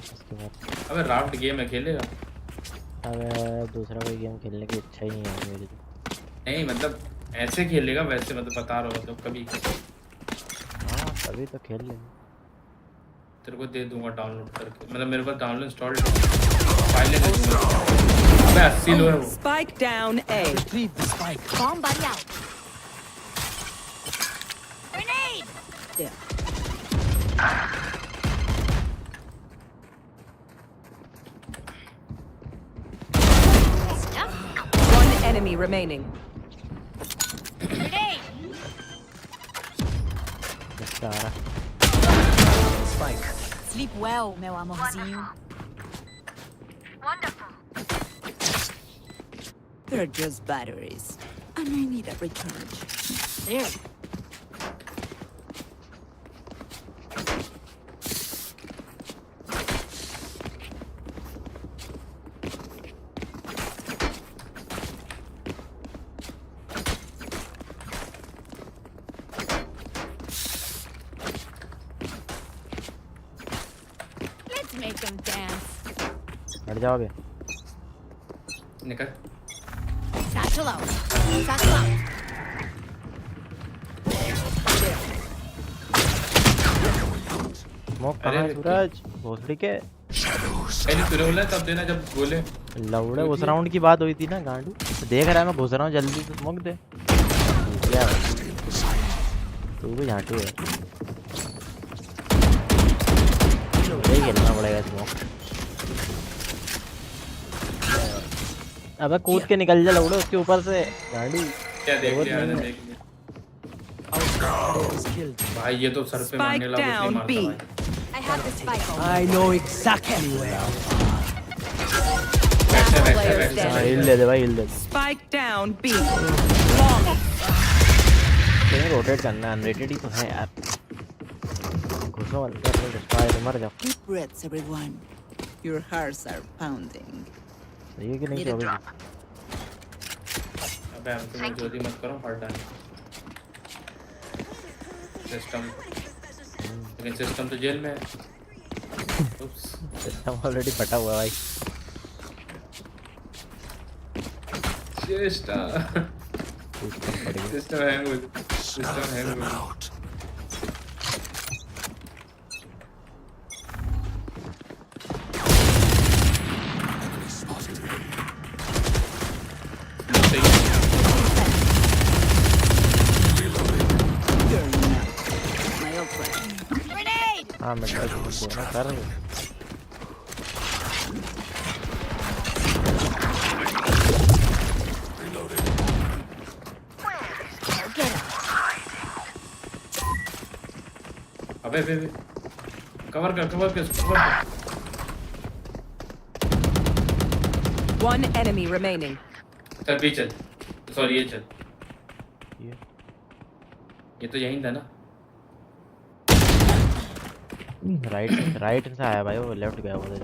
इसके बाद। अबे राफ्ट गेम है, खेलेगा? अबे दूसरा कोई गेम खेलने की इच्छा ही नहीं है मेरी तो। नहीं मतलब ऐसे खेलेगा वैसे, मतलब बता रहा हूँ मतलब कभी। हाँ कभी तो खेल लेंगे। तेरे को दे दूंगा डाउनलोड करके, मतलब मेरे पास डाउनलोड इंस्टॉल्ड फाइलें दे दूंगा। अबे 80 लो है वो। Spike down A. Retrieve the spike. Bomb buddy out. Grenade. There. One enemy remaining. Grenade. इसका आ रहा। Spike. Sleep well, meu amorzinho. They're just batteries. And I need a recharge. There. Let's make them dance. हट जाओ बे। निकल। Satchel out. Satchel out. Smoke कहाँ है सूरज? भोसड़ी के। पहले तुरे बोला तब देना जब बोले। लौड़े उस राउंड की बात हुई थी ना गांडू। देख रहा है मैं घुस रहा हूँ जल्दी से स्मोक दे। क्या तू भी झांटू है। यही खेलना पड़ेगा स्मोक। अबे कूद के निकल जा लौड़े उसके ऊपर से गांडू। क्या देख लिया मैंने, देख लिया। भाई ये तो सर पे मारने लगा, उसने मारता भाई। I have the spike. I know exactly where. हिल दे दे भाई, हिल दे। Spike down B. कहीं रोटेट करना है, अनरेटेड ही तो है यार। घुसो अंदर से डिस्ट्रॉय मर जाओ। Deep breaths, everyone. Your hearts are pounding. ये कि नहीं चलोगे? अबे हम तो जल्दी मत करो, हट डाल सिस्टम। लेकिन सिस्टम तो जेल में है। उप्स, सिस्टम ऑलरेडी फटा हुआ है भाई। सिस्टम हैंग हो गया। सिस्टम हैंग हो गया। हाँ मैं बोलना कर रही हूँ। अबे कवर कर। One enemy remaining. चल भी चल, सॉरी ये चल। ये तो यहीं था ना। राइट से आया भाई, वो लेफ्ट गया उधर।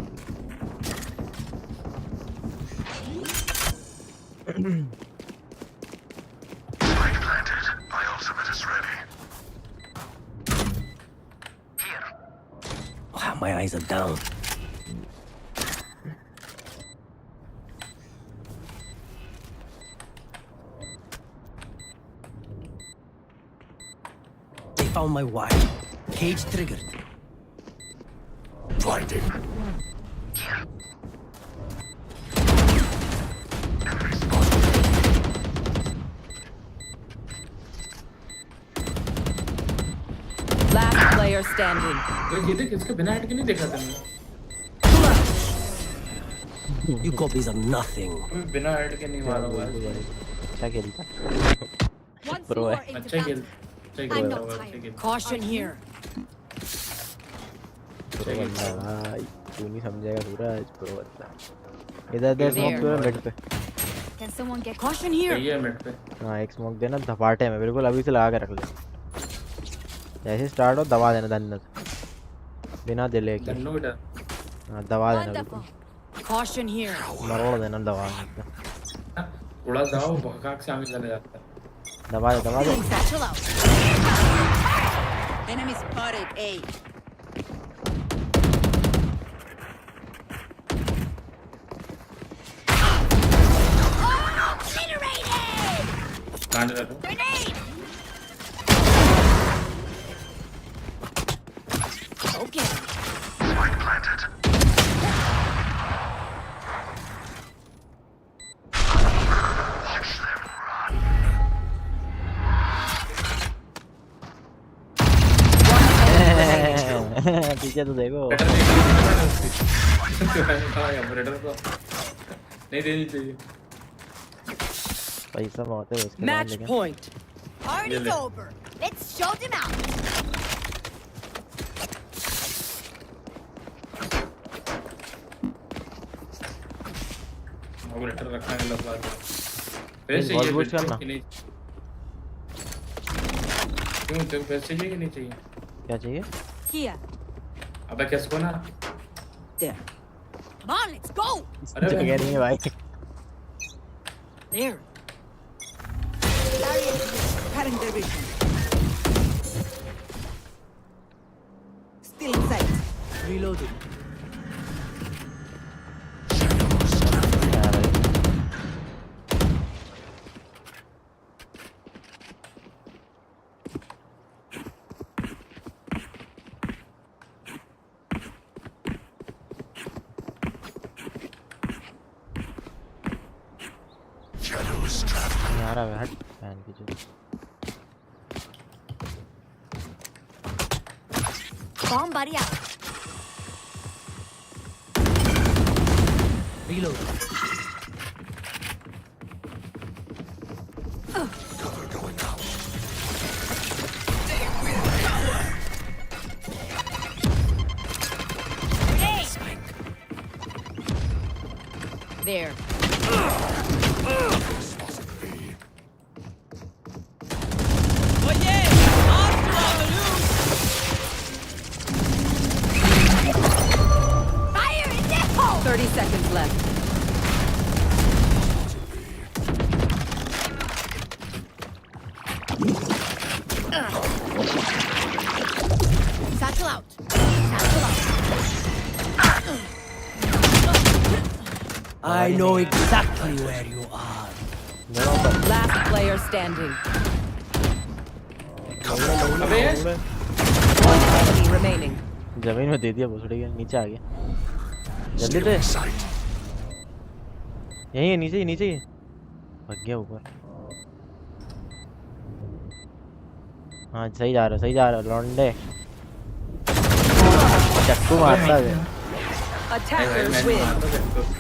My eyes are down. They found my wire. Cage triggered. Blinding. Last player standing. ये देख, इसके बिना हेड के नहीं देखा था मैंने। You copies are nothing. बिना हेड के नहीं मारा हुआ है। अच्छा खेलता। प्रो है। अच्छा खेल। Caution here. प्रो बंदा भाई। तू नहीं समझेगा सूरज प्रो बता। इधर दे स्मोक पूरा मिड पे। Can someone get caution here? सही है मिड पे। हाँ एक स्मोक देना धपाटे में बिल्कुल अभी से लगा के रख ले। जैसे स्टार्ट हो दबा देना धन्नो से बिना दिले के। धन्नो बेटा। हाँ दबा देना बिल्कुल। Caution here. मरोड़ देना दबा के। थोड़ा दबाओ भगाक से आगे चले जाता है। दबा दे दबा दे। Satchel out. Enemy spotted A. कांड रखो। Grenade. Okay. पीछे तो देखो। नहीं देनी चाहिए। पैसा बहुत है उसके बाद Match लेकिन। point. Party's over. Let's show them out. अब लेटर रखना है लोग बात। पैसे चाहिए बॉल करना। क्यों तुम पैसे चाहिए कि नहीं चाहिए? क्या चाहिए? Here. अबे किसको ना? There. Come on, let's go. जगह नहीं है भाई। There. Cutting their vision. Still in sight. Reloading. आ रहा है हट फैन की जो। Bomb buddy out. Reload. Cover going out. There. Fire in the hole. 30 seconds left. Satchel out. Satchel out. I know exactly where you are. Last player standing. One enemy remaining. जमीन में दे दिया भोसड़ी के नीचे आ गया जल्दी दे यही है नीचे ही भाग गया ऊपर हाँ सही जा रहा लौंडे चक्कू मारता है Attackers win.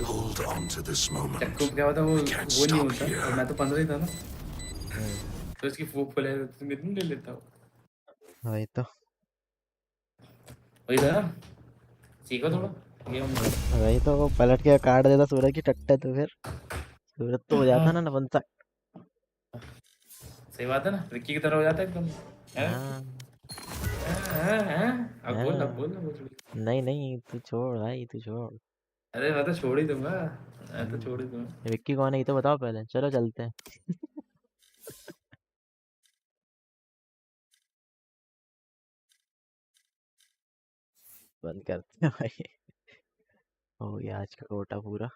Hold on to this moment. चक्कू क्या होता वो नहीं होता और मैं तो 15 ही था ना तो इसकी फूक फुले तो कितनी ले लेता हूँ वही तो वही था ना सीखो थोड़ा गेम वही तो वो पलट के काट देता सूरज की टट्टे तो फिर सूरज तो हो जाता ना नपंसक सही बात है ना रिक्की की तरह हो जाता है एकदम अब बोल ना नहीं तू छोड़ भाई तू छोड़ अरे मैं तो छोड़ ही दूंगा मैं तो छोड़ ही दूंगा विक्की कौन है ये तो बताओ पहले चलो चलते हैं बंद करते हैं भाई हो गया आज का कोटा पूरा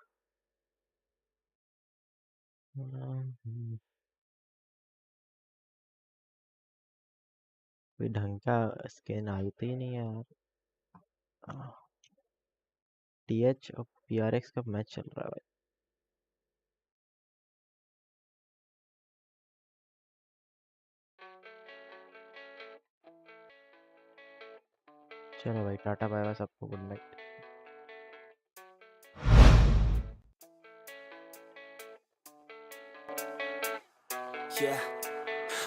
कोई ढंग का स्किन आई तो ही नहीं है यार टीएच और पीआरएक्स का मैच चल रहा है भाई चलो भाई टाटा बाय बाय सबको good night Yeah,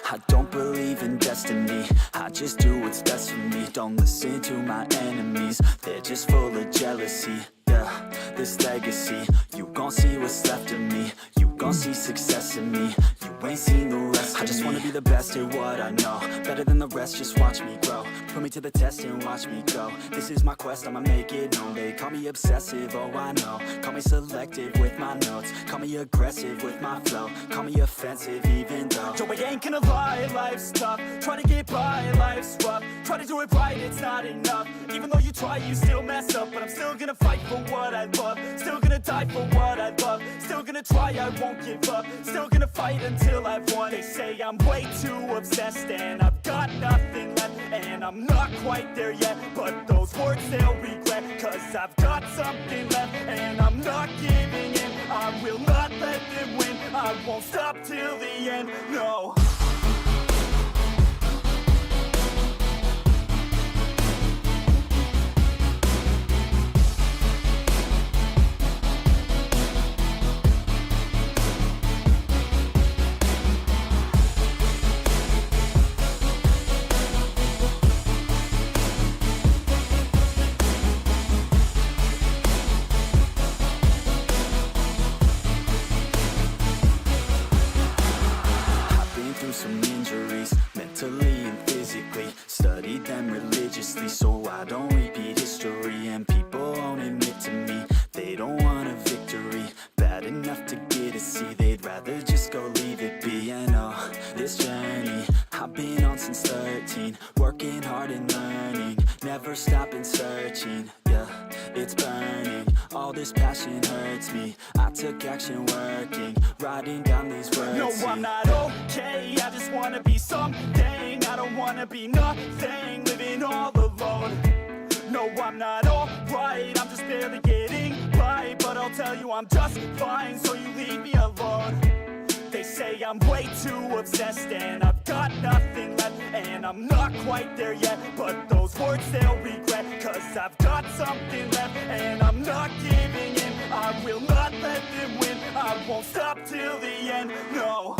I don't believe in destiny, I just do what's best for me. Don't listen to my enemies, they're just full of jealousy. Yeah, this legacy, you gon' see what's left of me. You gon' see success in me, you ain't seen the rest of me. I just wanna be the best at what I know, better than the rest, just watch me grow. Put me to the test and watch me go. This is my quest, I'ma make it known. They call me obsessive, oh I know. Call me selective with my notes, call me aggressive with my flow. Call me offensive even though Joe, I ain't gonna lie, life's tough. Try to get by, life's rough. Try to do it right, it's not enough. Even though you try, you still mess up. But I'm still gonna fight for what I love. Still gonna die for what I love. Still gonna try, I won't give up. Still gonna fight until I've won. They say I'm way too obsessed and I've got nothing left. And I'm not quite there yet, but those words they'll regret. Cause I've got something left and I'm not giving in. I will not let them win, I won't stop till the end, no. Some injuries, mentally and physically. Studied them religiously so I don't repeat history. And people won't admit to me they don't want a victory. Bad enough to get a C, they'd rather just go leave it be. And oh, this journey I've been on since 13. Working hard and learning, never stopping searching. Yeah, it's burning, all this passion hurts me. I took action working, writing down these words. No, I'm not okay, I just wanna be something. I don't wanna be nothing, living all alone. No, I'm not alright, I'm just barely getting by. But I'll tell you I'm just fine, so you leave me alone. They say I'm way too obsessed and I've got nothing left. And I'm not quite there yet, but those words they'll regret. Cause I've got something left and I'm not giving in. I will not let them win, I won't stop till the end, no.